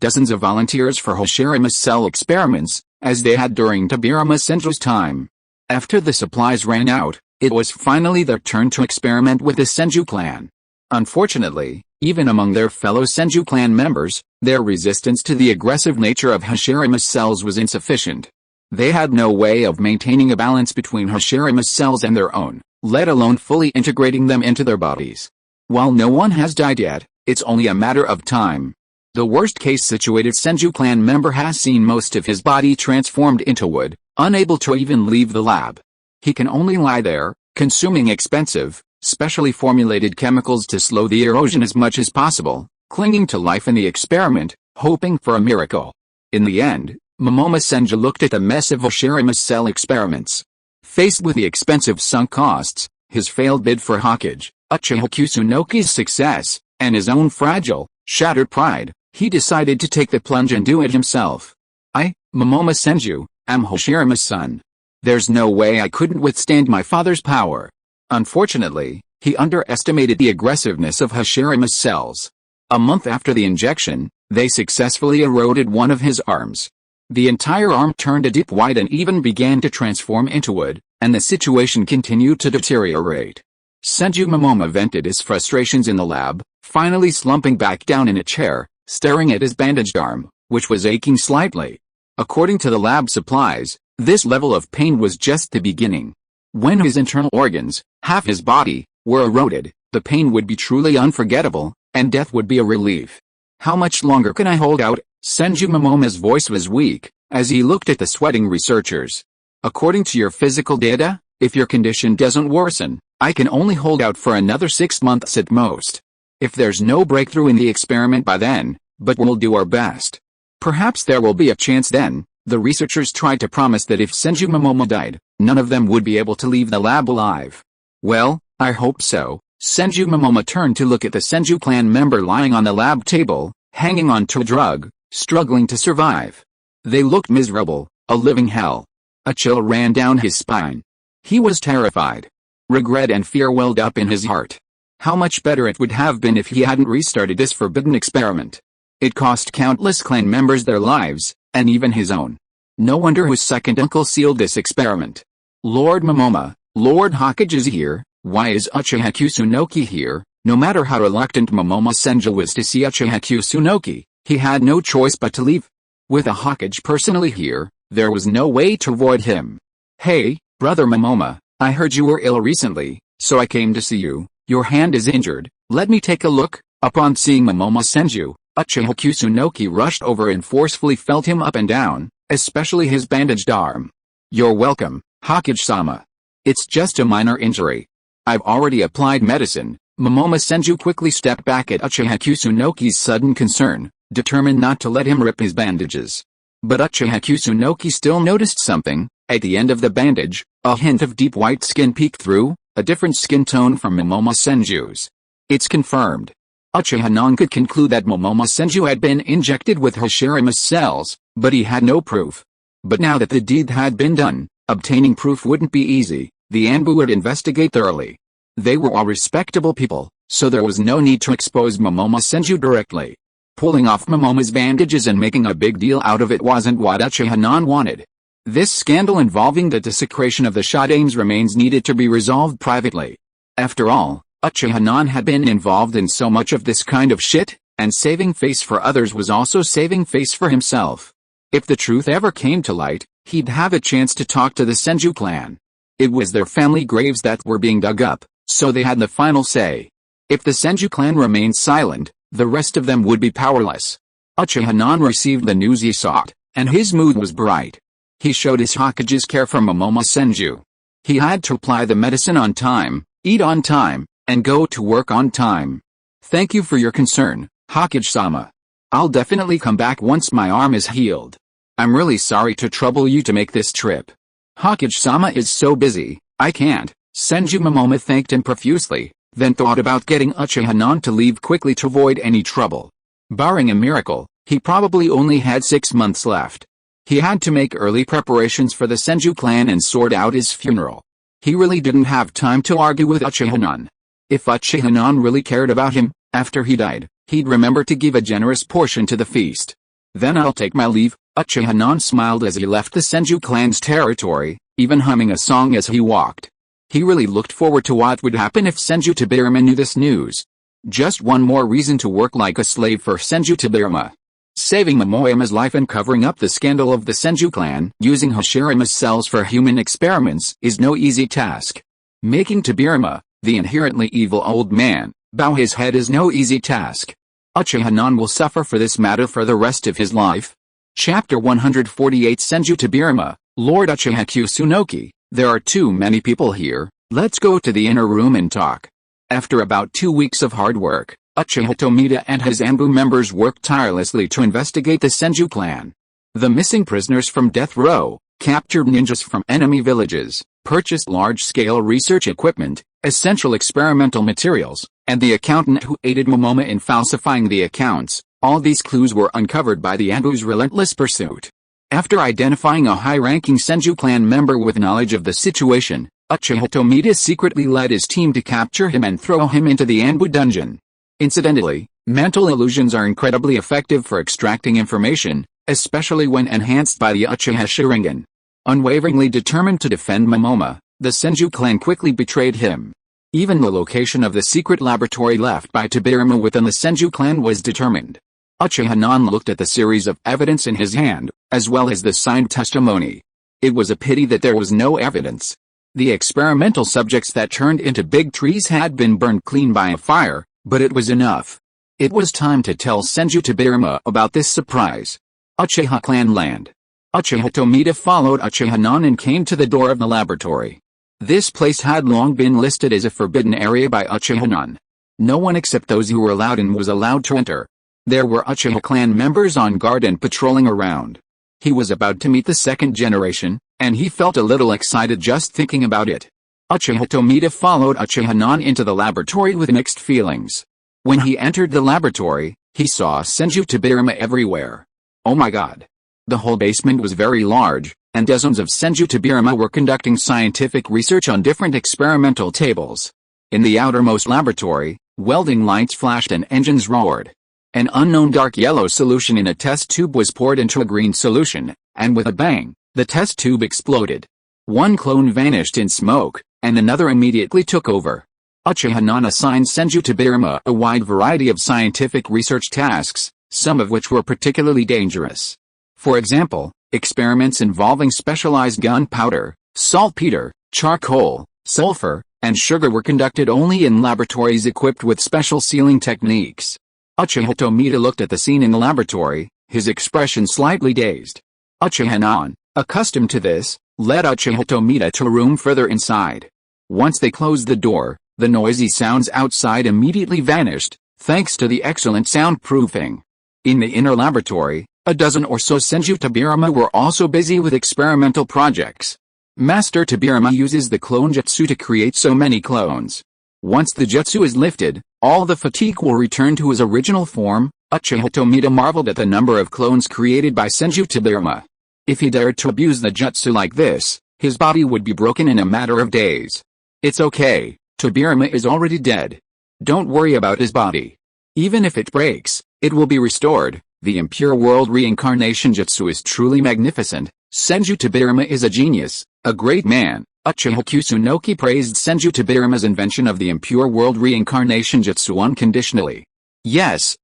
dozens of volunteers for Hashira's cell experiments, as they had during Tobirama Senju's time. After the supplies ran out, it was finally their turn to experiment with the Senju clan. Unfortunately, even among their fellow Senju clan members, their resistance to the aggressive nature of Hashira's cells was insufficient. They had no way of maintaining a balance between Hashira's cells and their own, let alone fully integrating them into their bodies. While no one has died yet, it's only a matter of time. The worst-case situated Senju clan member has seen most of his body transformed into wood, unable to even leave the lab. He can only lie there, consuming expensive, specially formulated chemicals to slow the erosion as much as possible, clinging to life in the experiment, hoping for a miracle. In the end, Momomo Senju looked at the mess of Hashira's cell experiments. Faced with the expensive sunk costs, his failed bid for Hokage, Uchiha Kusunoki's success, and his own fragile, shattered pride, he decided to take the plunge and do it himself. I, Momomo Senju, am Hashira's son. There's no way I couldn't withstand my father's power. Unfortunately, he underestimated the aggressiveness of Hashira's cells. A month after the injection, they successfully eroded one of his arms. The entire arm turned a deep white and even began to transform into wood, and the situation continued to deteriorate. Senju Momomo vented his frustrations in the lab, finally slumping back down in a chair, staring at his bandaged arm, which was aching slightly. According to the lab supplies, this level of pain was just the beginning. When his internal organs, half his body, were eroded, the pain would be truly unforgettable, and death would be a relief. How much longer can I hold out? Senju Momomo's voice was weak, as he looked at the sweating researchers. According to your physical data, if your condition doesn't worsen, I can only hold out for another 6 months at most. If there's no breakthrough in the experiment by then, but we'll do our best. Perhaps there will be a chance then. The researchers tried to promise that if Senju Momomo died, none of them would be able to leave the lab alive. Well, I hope so. Senju Momomo turned to look at the Senju clan member lying on the lab table, hanging on to a drug, struggling to survive. They looked miserable, a living hell. A chill ran down his spine. He was terrified. Regret and fear welled up in his heart. How much better it would have been if he hadn't restarted this forbidden experiment. It cost countless clan members their lives, and even his own. No wonder his second uncle sealed this experiment. Lord Momomo, Lord Hokage is here. Why is Uchiha Kusunoki here? No matter how reluctant Momomo Senju was to see Uchiha Kusunoki, he had no choice but to leave. With a Hokage personally here, there was no way to avoid him. Hey, brother Momomo, I heard you were ill recently, so I came to see you. Your hand is injured, let me take a look. Upon seeing Momomo Senju, Uchiha Kusunoki rushed over and forcefully felt him up and down, especially his bandaged arm. You're welcome, Hokage-sama. It's just a minor injury. I've already applied medicine. Momomo Senju quickly stepped back at Uchiha Kusunoki's sudden concern, determined not to let him rip his bandages. But Uchiha Kusunoki still noticed something. At the end of the bandage, a hint of deep white skin peeked through, a different skin tone from Momomo Senju's. It's confirmed. Uchiha Non could conclude that Momomo Senju had been injected with Hashira's cells, but he had no proof. But now that the deed had been done, obtaining proof wouldn't be easy. The Anbu would investigate thoroughly. They were all respectable people, so there was no need to expose Momomo Senju directly. Pulling off Momomo's bandages and making a big deal out of it wasn't what Uchiha Non wanted. This scandal involving the desecration of the Shodame's remains needed to be resolved privately. After all, Uchiha Non had been involved in so much of this kind of shit, and saving face for others was also saving face for himself. If the truth ever came to light, he'd have a chance to talk to the Senju clan. It was their family graves that were being dug up, so they had the final say. If the Senju clan remained silent, the rest of them would be powerless. Uchiha Non received the news he sought, and his mood was bright. He showed his Hokage's care for Momomo Senju. He had to apply the medicine on time, eat on time, and go to work on time. Thank you for your concern, Hokage-sama. I'll definitely come back once my arm is healed. I'm really sorry to trouble you to make this trip. Hokage-sama is so busy, I can't. Senju Momomo thanked him profusely, then thought about getting Uchiha Non to leave quickly to avoid any trouble. Barring a miracle, he probably only had 6 months left. He had to make early preparations for the Senju clan and sort out his funeral. He really didn't have time to argue with Uchiha Non. If Uchiha Non really cared about him, after he died, he'd remember to give a generous portion to the feast. Then I'll take my leave. Uchiha Non smiled as he left the Senju clan's territory, even humming a song as he walked. He really looked forward to what would happen if Senju Tobirama knew this news. Just one more reason to work like a slave for Senju Tobirama. Saving Momoyama's life and covering up the scandal of the Senju clan using Hashirama's cells for human experiments is no easy task. Making Tobirama, the inherently evil old man, bow his head is no easy task. Uchiha Non will suffer for this matter for the rest of his life. Chapter 148 Senju Tobirama, Lord Uchiha Kusunoki. There are too many people here, let's go to the inner room and talk. After about 2 weeks of hard work, Uchiha Tomita and his Anbu members worked tirelessly to investigate the Senju clan. The missing prisoners from death row, captured ninjas from enemy villages, purchased large-scale research equipment, essential experimental materials, and the accountant who aided Momomo in falsifying the accounts. All these clues were uncovered by the Anbu's relentless pursuit. After identifying a high-ranking Senju clan member with knowledge of the situation, Uchiha Tomita secretly led his team to capture him and throw him into the Anbu dungeon. Incidentally, mental illusions are incredibly effective for extracting information, especially when enhanced by the Uchiha Sharingan. Unwaveringly determined to defend Momomo, the Senju clan quickly betrayed him. Even the location of the secret laboratory left by Tobirama within the Senju clan was determined. Uchiha Non looked at the series of evidence in his hand, as well as the signed testimony. It was a pity that there was no evidence. The experimental subjects that turned into big trees had been burned clean by a fire, but it was enough. It was time to tell Senju Tobirama about this surprise. Uchiha clan land. Uchiha Tomita followed Uchiha Non and came to the door of the laboratory. This place had long been listed as a forbidden area by Uchiha Non. No one except those who were allowed in was allowed to enter. There were Uchiha clan members on guard and patrolling around. He was about to meet the second generation, and he felt a little excited just thinking about it. Uchiha Tomita followed Uchiha Non into the laboratory with mixed feelings. When he entered the laboratory, he saw Senju Tobirama everywhere. Oh my god. The whole basement was very large, and dozens of Senju Tobirama were conducting scientific research on different experimental tables. In the outermost laboratory, welding lights flashed and engines roared. An unknown dark yellow solution in a test tube was poured into a green solution, and with a bang, the test tube exploded. One clone vanished in smoke, and another immediately took over. Uchiha Non assigned Senju Tobirama a wide variety of scientific research tasks, some of which were particularly dangerous. For example, experiments involving specialized gunpowder, saltpeter, charcoal, sulfur, and sugar were conducted only in laboratories equipped with special sealing techniques. Uchiha Tomita looked at the scene in the laboratory, his expression slightly dazed. Uchiha Non, accustomed to this, led Uchiha Tomita to a room further inside. Once they closed the door, the noisy sounds outside immediately vanished, thanks to the excellent soundproofing. In the inner laboratory, a dozen or so Senju Tobirama were also busy with experimental projects. Master Tobirama uses the clone jutsu to create so many clones. Once the jutsu is lifted, all the fatigue will return to his original form. Uchiha Tomita marveled at the number of clones created by Senju Tobirama. If he dared to abuse the jutsu like this, his body would be broken in a matter of days. It's okay, Tobirama is already dead. Don't worry about his body. Even if it breaks, it will be restored. The impure world reincarnation jutsu is truly magnificent. Senju Tobirama is a genius, a great man. Uchiha Kusunoki praised Senju Tobirama's invention of the impure world reincarnation jutsu unconditionally. Yes,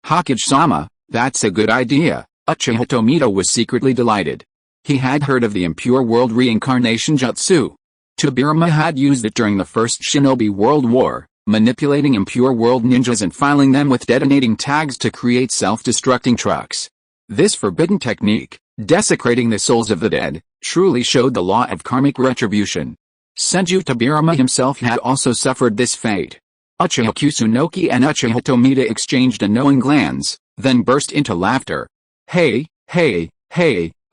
Hokage-sama, that's a good idea. Uchiha Tomita was secretly delighted. He had heard of the impure world reincarnation jutsu. Tobirama had used it during the First Shinobi World War, manipulating impure world ninjas and filing them with detonating tags to create self-destructing trucks. This forbidden technique, desecrating the souls of the dead, truly showed the law of karmic retribution. Senju Tobirama himself had also suffered this fate. Uchiha Kusunoki and Uchiha Tomita exchanged a knowing glance, then burst into laughter. Hey, Uchiha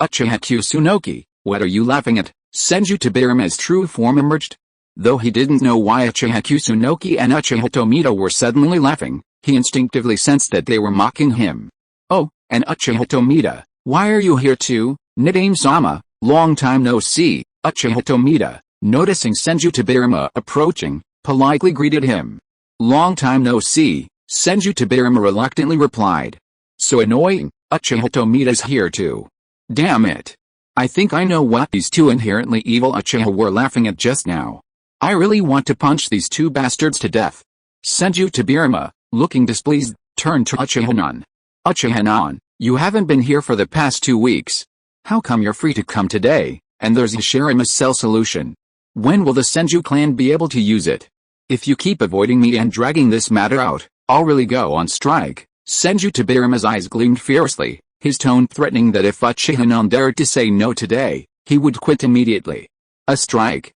Kusunoki, what are you laughing at? Senju Tobirama's true form emerged. Though he didn't know why Uchiha Kusunoki and Uchiha Tomita were suddenly laughing, he instinctively sensed that they were mocking him. Oh, and Uchiha Tomita, why are you here too? Nidaime-sama, long time no see. Uchiha Tomita, noticing Senju Tobirama approaching, politely greeted him. Long time no see, Senju Tobirama reluctantly replied. So annoying, Uchiha Tomita's here too. Damn it. I think I know what these two inherently evil Uchiha were laughing at just now. I really want to punch these two bastards to death. Senju Tobirama, looking displeased, turned to Uchiha-nan. Uchiha-nan, you haven't been here for the past 2 weeks. How come you're free to come today, and there's Hashirama's cell solution? When will the Senju clan be able to use it? If you keep avoiding me and dragging this matter out, I'll really go on strike. Senju Tobirama's eyes gleamed fiercely, his tone threatening that if Uchiha-nan dared to say no today, he would quit immediately. A strike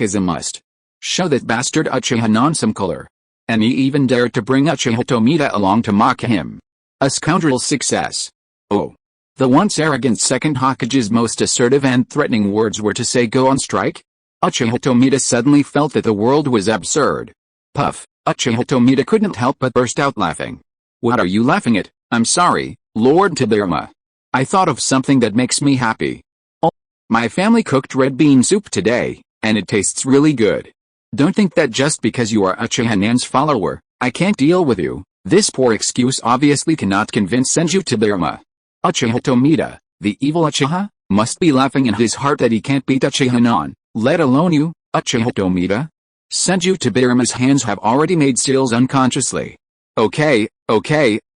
is a must. Show that bastard Uchiha-nan some color. And he even dared to bring Uchiha Tomita along to mock him. A scoundrel's success. Oh. The once arrogant Second Hokage's most assertive and threatening words were to say go on strike? Uchiha Tomita suddenly felt that the world was absurd. Puff, Uchiha Tomita couldn't help but burst out laughing. What are you laughing at? I'm sorry, Lord Tobirama. I thought of something that makes me happy. Oh, my family cooked red bean soup today, and it tastes really good. Don't think that just because you are Uchiha-nan's follower, I can't deal with you. This poor excuse obviously cannot convince Senju Tobirama. Uchiha Tomita, the evil Uchiha, must be laughing in his heart that he can't beat Uchiha-nan, let alone you, Uchiha Tomita. Senju Tobirama's hands have already made seals unconsciously. Okay,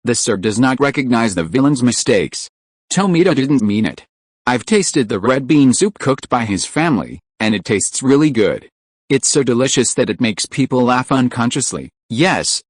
the sir does not recognize the villain's mistakes. Tomita didn't mean it. I've tasted the red bean soup cooked by his family, and it tastes really good. It's so delicious that it makes people laugh unconsciously. Yes,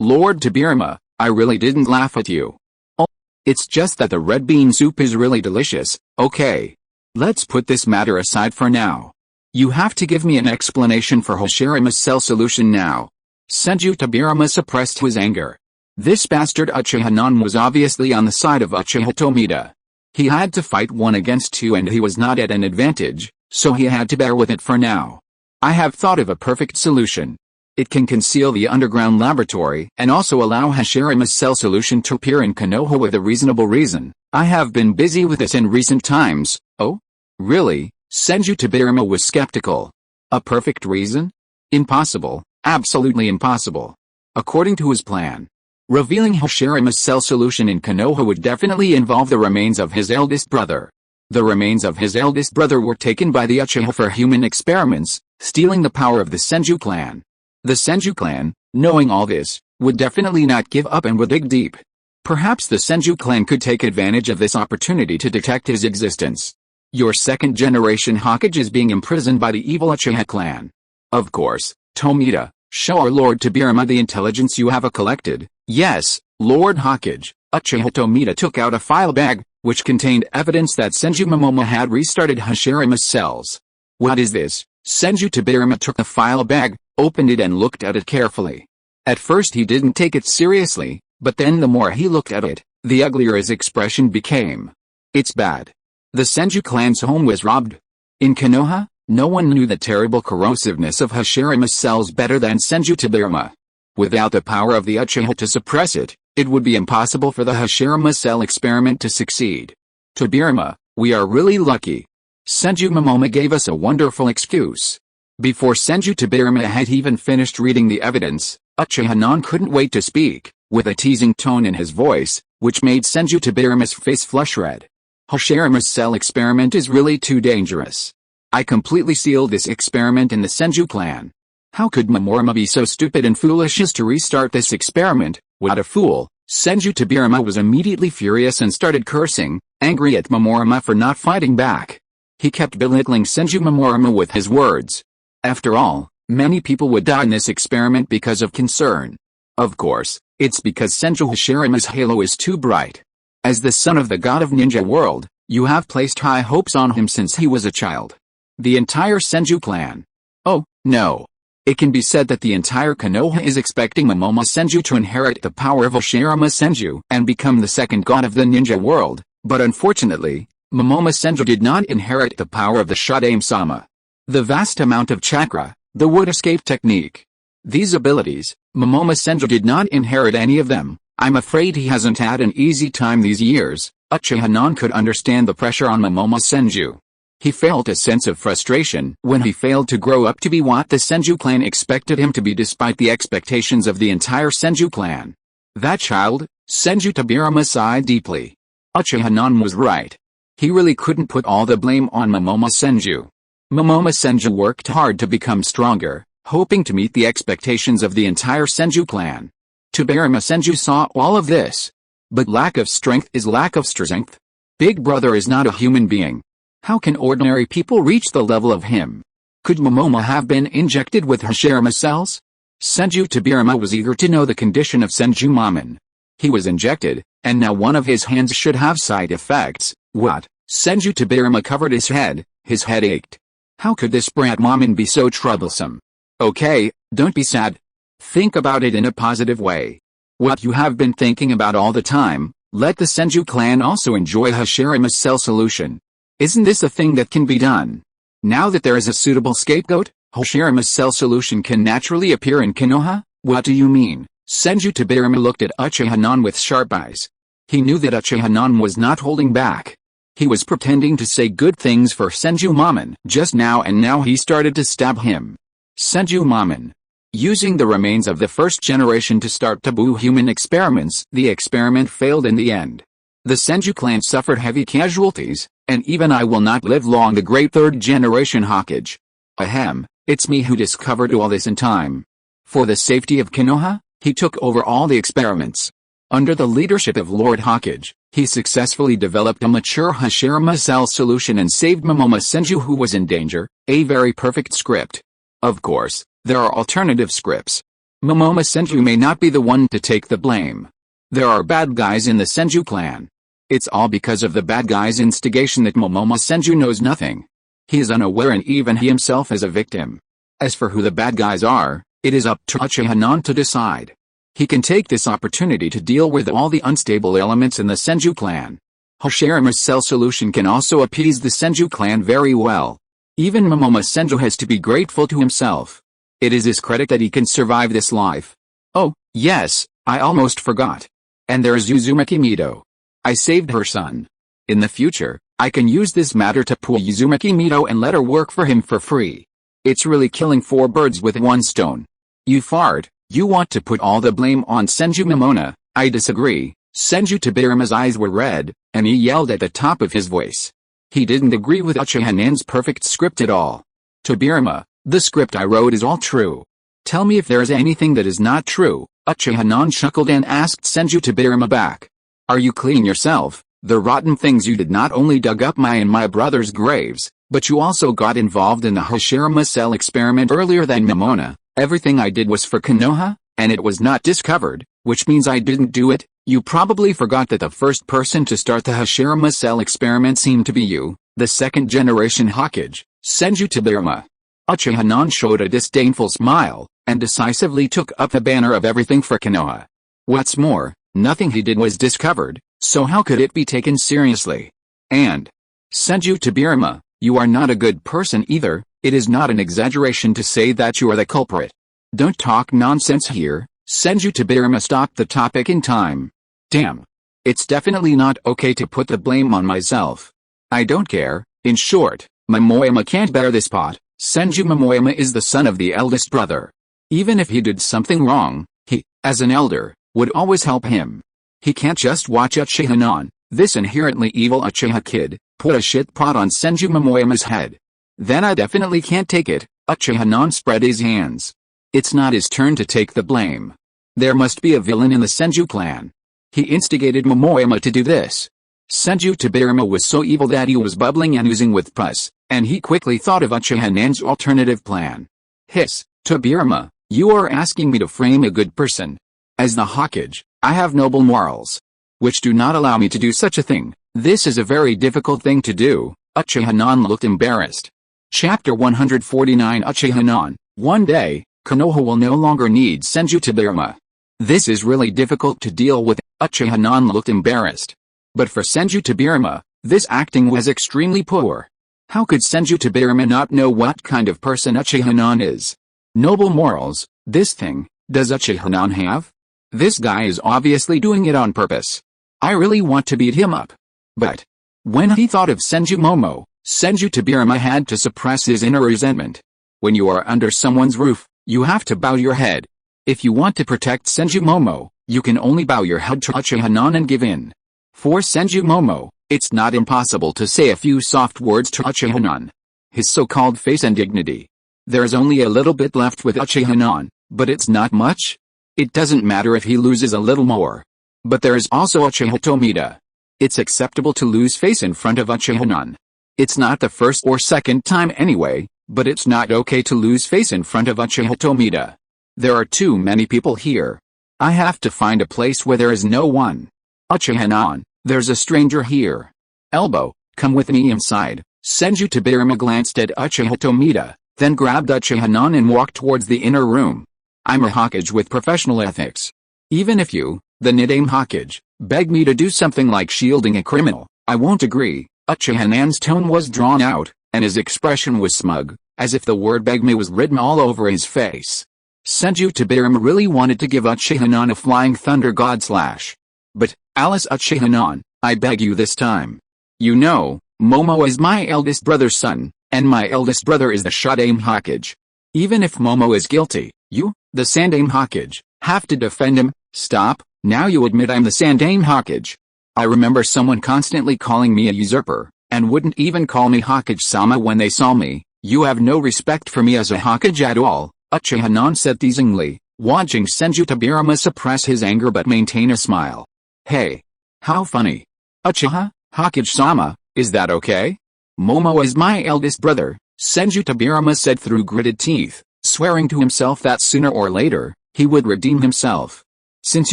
Lord Tobirama, I really didn't laugh at you. Oh, it's just that the red bean soup is really delicious. Okay. Let's put this matter aside for now. You have to give me an explanation for Hashirama's cell solution now. Senju Tobirama suppressed his anger. This bastard Uchiha-nan was obviously on the side of Uchiha Tomita. He had to fight 1 against 2 and he was not at an advantage, so he had to bear with it for now. I have thought of a perfect solution. It can conceal the underground laboratory and also allow Hashirama's cell solution to appear in Konoha with a reasonable reason. I have been busy with this in recent times. Oh? Really? Senju Tobirama was skeptical. A perfect reason? Impossible. Absolutely impossible. According to his plan, revealing Hashirama's cell solution in Konoha would definitely involve the remains of his eldest brother. The remains of his eldest brother were taken by the Uchiha for human experiments, stealing the power of the Senju clan. The Senju clan, knowing all this, would definitely not give up and would dig deep. Perhaps the Senju clan could take advantage of this opportunity to detect his existence. Your second-generation Hokage is being imprisoned by the evil Uchiha clan. Of course, Tomita, show our Lord Tobirama the intelligence you have collected. Yes, Lord Hokage. Uchiha Tomita took out a file bag, which contained evidence that Senju Momomo had restarted Hashirama's cells. What is this? Senju Tobirama took the file bag, opened it and looked at it carefully. At first he didn't take it seriously, but then the more he looked at it, the uglier his expression became. It's bad. The Senju clan's home was robbed. In Konoha, no one knew the terrible corrosiveness of Hashirama's cells better than Senju Tobirama. Without the power of the Uchiha to suppress it, it would be impossible for the Hashirama cell experiment to succeed. Tobirama, we are really lucky. Senju Momomo gave us a wonderful excuse. Before Senju Tobirama had even finished reading the evidence, Uchiha-nan couldn't wait to speak, with a teasing tone in his voice, which made Senju Tobirama's face flush red. Hashirama's cell experiment is really too dangerous. I completely sealed this experiment in the Senju clan. How could Momomo be so stupid and foolish as to restart this experiment? What a fool! Senju Tobirama was immediately furious and started cursing, angry at Momomo for not fighting back. He kept belittling Senju Momomo with his words. After all, Many people would die in this experiment because of concern. Of course, it's because Senju Hashirama's halo is too bright. As the son of the god of ninja world, you have placed high hopes on him since he was a child. The entire Senju clan. Oh, no. It can be said that the entire Konoha is expecting Momomo Senju to inherit the power of Hashirama Senju and become the second god of the ninja world, but unfortunately, Momomo Senju did not inherit the power of the Shadaime-sama. The vast amount of chakra, the wood escape technique. These abilities, Momomo Senju did not inherit any of them. I'm afraid he hasn't had an easy time these years. Uchiha Non could understand the pressure on Momomo Senju. He felt a sense of frustration when he failed to grow up to be what the Senju clan expected him to be despite the expectations of the entire Senju clan. That child, Senju Tobirama sighed deeply. Uchiha Non was right. He really couldn't put all the blame on Momomo Senju. Momomo Senju worked hard to become stronger, hoping to meet the expectations of the entire Senju clan. Tobirama Senju saw all of this. But lack of strength is lack of strength. Big Brother is not a human being. How can ordinary people reach the level of him? Could Momomo have been injected with Hashirama cells? Senju Tobirama was eager to know the condition of Senju Mamin. He was injected, and now one of his hands should have side effects. What? Senju Tobirama covered his head ached. How could this brat Mamin be so troublesome? Okay, don't be sad. Think about it in a positive way. What you have been thinking about all the time, let the Senju clan also enjoy Hashirama's cell solution. Isn't this a thing that can be done? Now that there is a suitable scapegoat, Hashirama's cell solution can naturally appear in Konoha? What do you mean? Senju Tobirama looked at Uchiha Non with sharp eyes. He knew that Uchiha Non was not holding back. He was pretending to say good things for Senju Mamin just now, and now he started to stab him. Senju Mamin. Using the remains of the first generation to start taboo human experiments, the experiment failed in the end. The Senju clan suffered heavy casualties, and even I will not live long. The great third generation Hokage. Ahem, it's me who discovered all this in time. For the safety of Konoha, he took over all the experiments. Under the leadership of Lord Hokage, he successfully developed a mature Hashirama cell solution and saved Momomo Senju, who was in danger. A very perfect script. Of course, there are alternative scripts. Momomo Senju may not be the one to take the blame. There are bad guys in the Senju clan. It's all because of the bad guy's instigation that Momomo Senju knows nothing. He is unaware, and even he himself is a victim. As for who the bad guys are, it is up to Uchiha Non to decide. He can take this opportunity to deal with all the unstable elements in the Senju clan. Hashirama's cell solution can also appease the Senju clan very well. Even Momomo Senju has to be grateful to himself. It is his credit that he can survive this life. Oh, yes, I almost forgot. And there is Uzumaki Mido. I saved her son. In the future, I can use this matter to pull Uzumaki Mido and let her work for him for free. It's really killing 4 birds with 1 stone. You fart, you want to put all the blame on Senju Momona. I disagree. Senju Tobirama's eyes were red, and he yelled at the top of his voice. He didn't agree with Uchiha Non's perfect script at all. Tobirama, the script I wrote is all true. Tell me if there is anything that is not true. Uchiha Non chuckled and asked Senju Tobirama back. Are you cleaning yourself? The rotten things you did not only dug up my and my brother's graves, but you also got involved in the Hashirama cell experiment earlier than Momona. Everything I did was for Konoha, and it was not discovered, which means I didn't do it. You probably forgot that the first person to start the Hashirama cell experiment seemed to be you, the second generation Hokage, Senju Tobirama. Uchiha Non showed a disdainful smile, and decisively took up the banner of everything for Konoha. What's more, nothing he did was discovered, so how could it be taken seriously? And Senju Tobirama, you are not a good person either. It is not an exaggeration to say that you are the culprit. Don't talk nonsense here. Senju Tobirama stopped the topic in time. Damn. It's definitely not okay to put the blame on myself. I don't care. In short, Momoyama can't bear this pot. Senju Momoyama is the son of the eldest brother. Even if he did something wrong, he, as an elder, would always help him. He can't just watch Uchiha Non, this inherently evil Uchiha kid, put a shit pot on Senju Momoyama's head. Then I definitely can't take it. Uchiha Non spread his hands. It's not his turn to take the blame. There must be a villain in the Senju clan. He instigated Momoyama to do this. Senju Tobirama was so evil that he was bubbling and oozing with pus, and he quickly thought of Uchiha Non's alternative plan. Hiss, Tobirama, you are asking me to frame a good person. As the Hokage, I have noble morals, which do not allow me to do such a thing. This is a very difficult thing to do. Uchiha Non looked embarrassed. Chapter 149 Uchiha Non. One day, Konoha will no longer need Senju Tobirama. This is really difficult to deal with. Uchiha Non looked embarrassed. But for Senju Tobirama, this acting was extremely poor. How could Senju Tobirama not know what kind of person Uchiha Non is? Noble morals, this thing, does Uchiha Non have? This guy is obviously doing it on purpose. I really want to beat him up. But when he thought of Senju Momo, Senju Tobirama had to suppress his inner resentment. When you are under someone's roof, you have to bow your head. If you want to protect Senju Momo, you can only bow your head to Uchiha Non and give in. For Senju Momo, it's not impossible to say a few soft words to Uchiha Non. His so-called face and dignity. There's only a little bit left with Uchiha Non, but it's not much. It doesn't matter if he loses a little more. But there is also Uchiha Tomita. It's acceptable to lose face in front of Uchiha Non. It's not the first or second time anyway, but it's not okay to lose face in front of Uchiha Tomita. There are too many people here. I have to find a place where there is no one. Uchiha Non, there's a stranger here. Elbow, come with me inside. Senju Tobirama glanced at Uchiha Tomita, then grabbed Uchiha Non and walked towards the inner room. I'm a Hokage with professional ethics. Even if you, the Nidaime Hokage, beg me to do something like shielding a criminal, I won't agree. Uchiha Non's tone was drawn out, and his expression was smug, as if the word beg me was written all over his face. Senju Tobirama really wanted to give Uchiha Non a flying thunder god slash. But, Alice Uchiha Non, I beg you this time. You know, Momo is my eldest brother's son, and my eldest brother is the Shodaime Hokage. Even if Momo is guilty, you, the Sandaime Hokage, have to defend him. Stop, now you admit I'm the Sandaime Hokage. I remember someone constantly calling me a usurper, and wouldn't even call me Hokage-sama when they saw me. You have no respect for me as a Hokage at all, Uchiha Non said teasingly, watching Senju Tobirama suppress his anger but maintain a smile. Hey. How funny. Uchiha, Hokage-sama, is that okay? Momo is my eldest brother, Senju Tobirama said through gritted teeth, swearing to himself that sooner or later, he would redeem himself. Since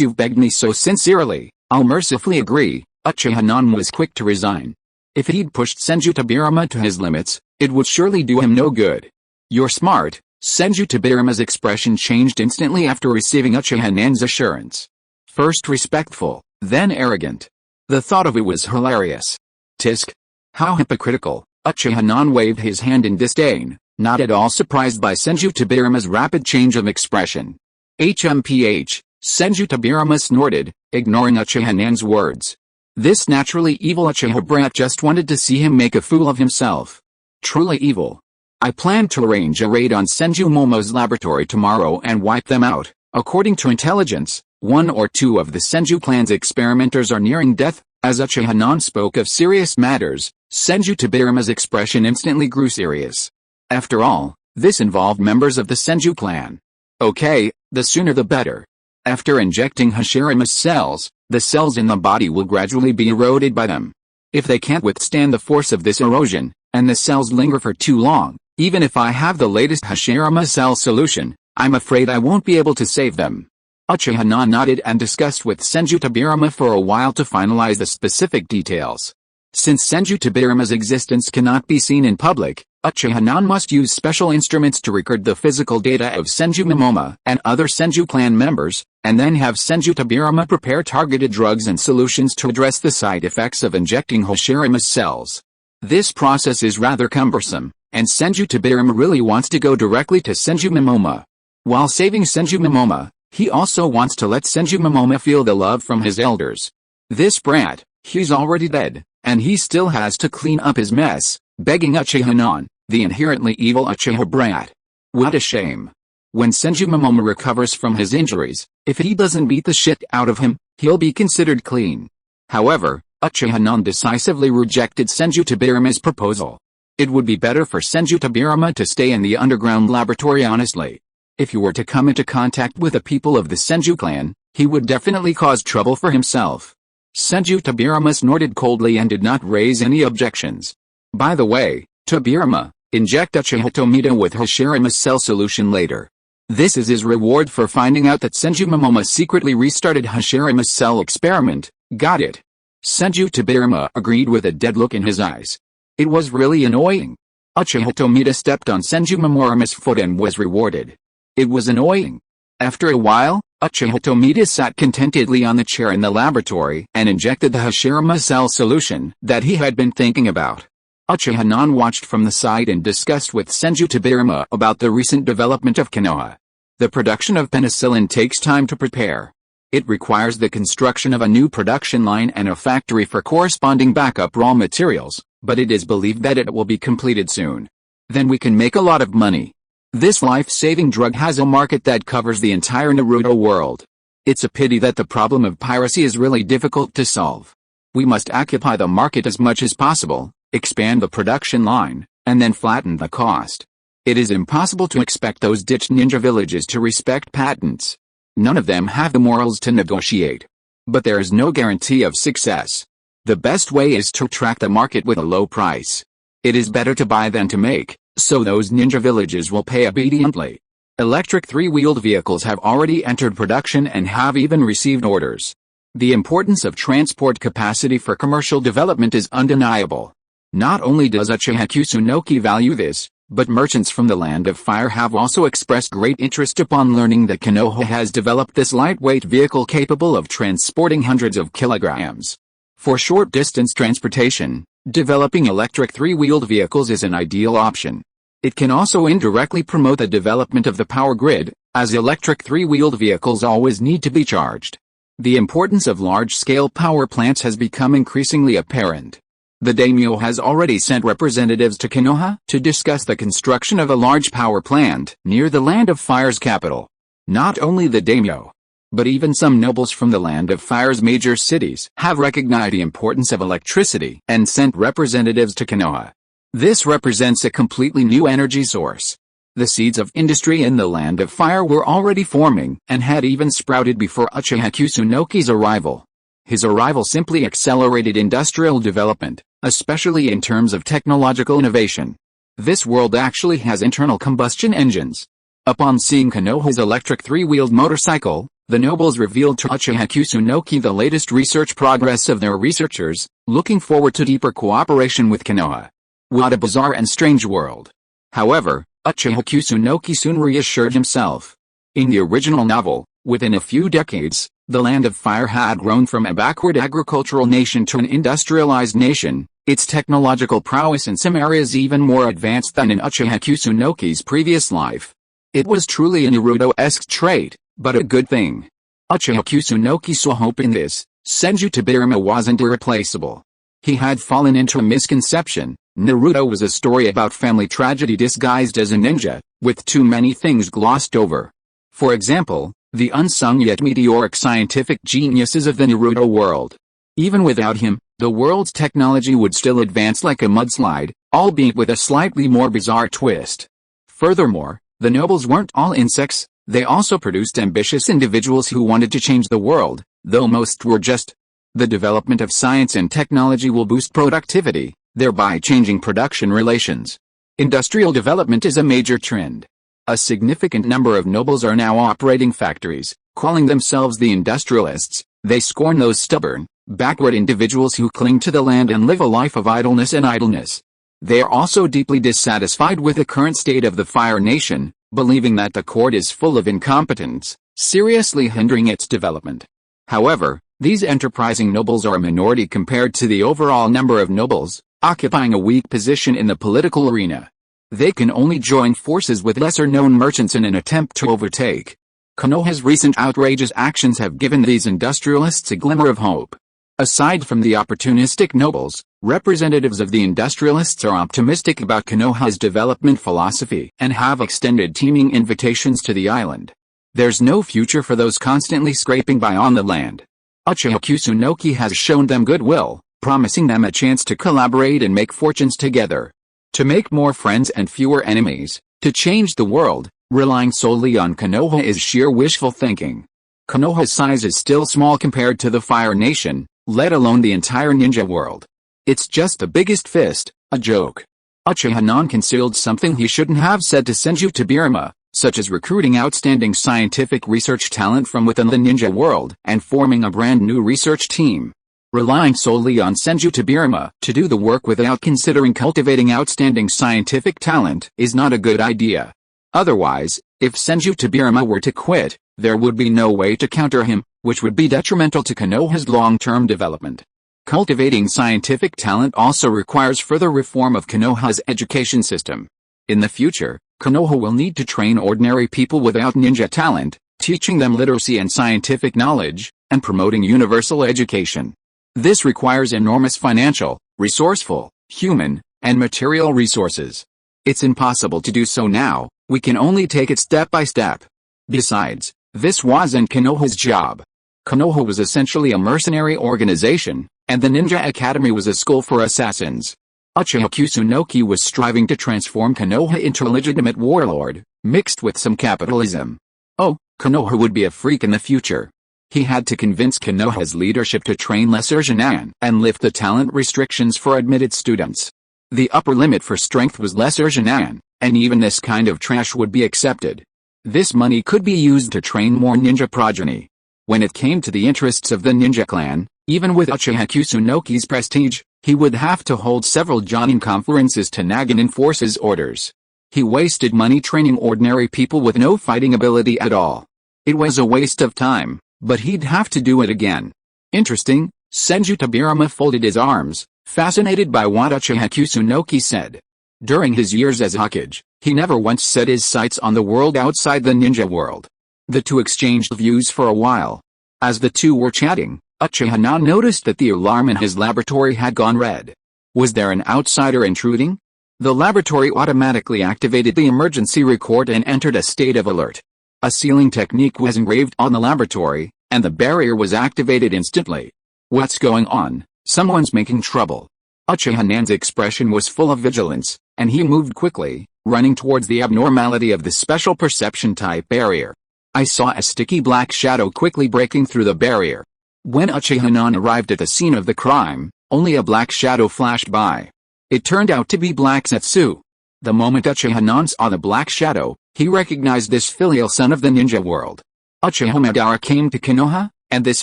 you've begged me so sincerely, I'll mercifully agree. Uchiha Non was quick to resign. If he'd pushed Senju Tobirama to his limits, it would surely do him no good. You're smart. Senju Tobirama's expression changed instantly after receiving Uchiha Non's assurance. First respectful, then arrogant. The thought of it was hilarious. Tisk. How hypocritical. Uchiha Non waved his hand in disdain, not at all surprised by Senju Tobirama's rapid change of expression. HMPH, Senju Tobirama snorted, ignoring Uchiha Non's words. This naturally evil Uchiha brat just wanted to see him make a fool of himself. Truly evil. I plan to arrange a raid on Senju Momo's laboratory tomorrow and wipe them out. According to intelligence, 1 or 2 of the Senju clan's experimenters are nearing death. As Uchiha Non spoke of serious matters, Senju Tobirama's expression instantly grew serious. After all, this involved members of the Senju clan. Okay, the sooner the better. After injecting Hashirama's cells, the cells in the body will gradually be eroded by them. If they can't withstand the force of this erosion, and the cells linger for too long, even if I have the latest Hashirama cell solution, I'm afraid I won't be able to save them. Uchiha Non nodded and discussed with Senju Tobirama for a while to finalize the specific details. Since Senju Tobirama's existence cannot be seen in public, Uchiha Non must use special instruments to record the physical data of Senju Momoa and other Senju clan members, and then have Senju Tobirama prepare targeted drugs and solutions to address the side effects of injecting Hashirama's cells. This process is rather cumbersome, and Senju Tobirama really wants to go directly to Senju Momoa. While saving Senju Momoa, he also wants to let Senju Momoa feel the love from his elders. This brat, he's already dead, and he still has to clean up his mess, begging Uchiha Non, the inherently evil Uchiha brat. What a shame. When Senju Momoa recovers from his injuries, if he doesn't beat the shit out of him, he'll be considered clean. However, Uchiha Non decisively rejected Senju Tobirama's proposal. It would be better for Senju Tobirama to stay in the underground laboratory honestly. If he were to come into contact with the people of the Senju clan, he would definitely cause trouble for himself. Senju Tobirama snorted coldly and did not raise any objections. By the way, Tobirama, inject Uchiha Tomita with Hashirama's cell solution later. This is his reward for finding out that Senju Momomo secretly restarted Hashirama's cell experiment. Got it. Senju Tobirama agreed with a dead look in his eyes. It was really annoying. Uchiha Tomita stepped on Senju Momomo's foot and was rewarded. It was annoying. After a while, Uchiha Tomita sat contentedly on the chair in the laboratory and injected the Hashirama cell solution that he had been thinking about. Uchiha Non watched from the side and discussed with Senju Tobirama about the recent development of Konoha. The production of penicillin takes time to prepare. It requires the construction of a new production line and a factory for corresponding backup raw materials, but it is believed that it will be completed soon. Then we can make a lot of money. This life-saving drug has a market that covers the entire Naruto world. It's a pity that the problem of piracy is really difficult to solve. We must occupy the market as much as possible, expand the production line, and then flatten the cost. It is impossible to expect those ditched ninja villages to respect patents. None of them have the morals to negotiate. But there is no guarantee of success. The best way is to attract the market with a low price. It is better to buy than to make, so those ninja villages will pay obediently. Electric three-wheeled vehicles have already entered production and have even received orders. The importance of transport capacity for commercial development is undeniable. Not only does Uchiha Kusunoki value this, but merchants from the Land of Fire have also expressed great interest upon learning that Konoha has developed this lightweight vehicle capable of transporting hundreds of kilograms. For short-distance transportation, developing electric three-wheeled vehicles is an ideal option. It can also indirectly promote the development of the power grid, as electric three-wheeled vehicles always need to be charged. The importance of large-scale power plants has become increasingly apparent. The daimyo has already sent representatives to Konoha to discuss the construction of a large power plant near the Land of Fire's capital. Not only the daimyo, but even some nobles from the Land of Fire's major cities have recognized the importance of electricity and sent representatives to Konoha. This represents a completely new energy source. The seeds of industry in the Land of Fire were already forming and had even sprouted before Uchiha Kusunoki's arrival. His arrival simply accelerated industrial development, especially in terms of technological innovation. This world actually has internal combustion engines. Upon seeing Konoha's electric three-wheeled motorcycle, the nobles revealed to Uchiha Kusunoki the latest research progress of their researchers, looking forward to deeper cooperation with Konoha. What a bizarre and strange world. However, Uchiha Kusunoki soon reassured himself. In the original novel, within a few decades, the Land of Fire had grown from a backward agricultural nation to an industrialized nation, its technological prowess in some areas even more advanced than in Uchiha Kusunoki's previous life. It was truly a Naruto-esque trait, but a good thing. Uchiha Kusunoki saw hope in this. Senju Tobirama wasn't irreplaceable. He had fallen into a misconception. Naruto was a story about family tragedy disguised as a ninja, with too many things glossed over. For example, the unsung yet meteoric scientific geniuses of the Naruto world. Even without him, the world's technology would still advance like a mudslide, albeit with a slightly more bizarre twist. Furthermore, the nobles weren't all insects, they also produced ambitious individuals who wanted to change the world, though most were just. The development of science and technology will boost productivity, thereby changing production relations. Industrial development is a major trend. A significant number of nobles are now operating factories, calling themselves the industrialists. They scorn those stubborn, backward individuals who cling to the land and live a life of idleness and idleness. They are also deeply dissatisfied with the current state of the Fire Nation, believing that the court is full of incompetence, seriously hindering its development. However, these enterprising nobles are a minority compared to the overall number of nobles, occupying a weak position in the political arena. They can only join forces with lesser-known merchants in an attempt to overtake. Konoha's recent outrageous actions have given these industrialists a glimmer of hope. Aside from the opportunistic nobles, representatives of the industrialists are optimistic about Konoha's development philosophy and have extended teaming invitations to the island. There's no future for those constantly scraping by on the land. Uchiha Kusunoki has shown them goodwill, promising them a chance to collaborate and make fortunes together. To make more friends and fewer enemies, to change the world, relying solely on Konoha is sheer wishful thinking. Konoha's size is still small compared to the Fire Nation, let alone the entire ninja world. It's just the biggest fist, a joke. Uchiha Non concealed something he shouldn't have said to Senju Tobirama, such as recruiting outstanding scientific research talent from within the ninja world and forming a brand new research team. Relying solely on Senju Tobirama to do the work without considering cultivating outstanding scientific talent is not a good idea. Otherwise, if Senju Tobirama were to quit, there would be no way to counter him, which would be detrimental to Konoha's long-term development. Cultivating scientific talent also requires further reform of Konoha's education system. In the future, Konoha will need to train ordinary people without ninja talent, teaching them literacy and scientific knowledge, and promoting universal education. This requires enormous financial, resourceful, human, and material resources. It's impossible to do so now, we can only take it step by step. Besides, this wasn't Konoha's job. Konoha was essentially a mercenary organization, and the Ninja Academy was a school for assassins. Uchiha Kusunoki was striving to transform Konoha into a legitimate warlord, mixed with some capitalism. Oh, Konoha would be a freak in the future. He had to convince Konoha's leadership to train lesser Genin and lift the talent restrictions for admitted students. The upper limit for strength was lesser Genin, and even this kind of trash would be accepted. This money could be used to train more ninja progeny. When it came to the interests of the ninja clan, even with Uchiha Kusunoki's prestige, he would have to hold several Jonin conferences to nag and enforce his orders. He wasted money training ordinary people with no fighting ability at all. It was a waste of time, but he'd have to do it again. Interesting, Senju Tobirama folded his arms, fascinated by what Uchiha Kusunoki said. During his years as Hokage, he never once set his sights on the world outside the ninja world. The two exchanged views for a while. As the two were chatting, Uchiha noticed that the alarm in his laboratory had gone red. Was there an outsider intruding? The laboratory automatically activated the emergency record and entered a state of alert. A sealing technique was engraved on the laboratory, and the barrier was activated instantly. What's going on? Someone's making trouble. Uchiha-nan's expression was full of vigilance, and he moved quickly, running towards the abnormality of the special perception type barrier. I saw a sticky black shadow quickly breaking through the barrier. When Uchiha-nan arrived at the scene of the crime, only a black shadow flashed by. It turned out to be Black Zetsu. The moment Uchiha-nan saw the black shadow, he recognized this filial son of the ninja world. Uchiha Madara came to Konoha, and this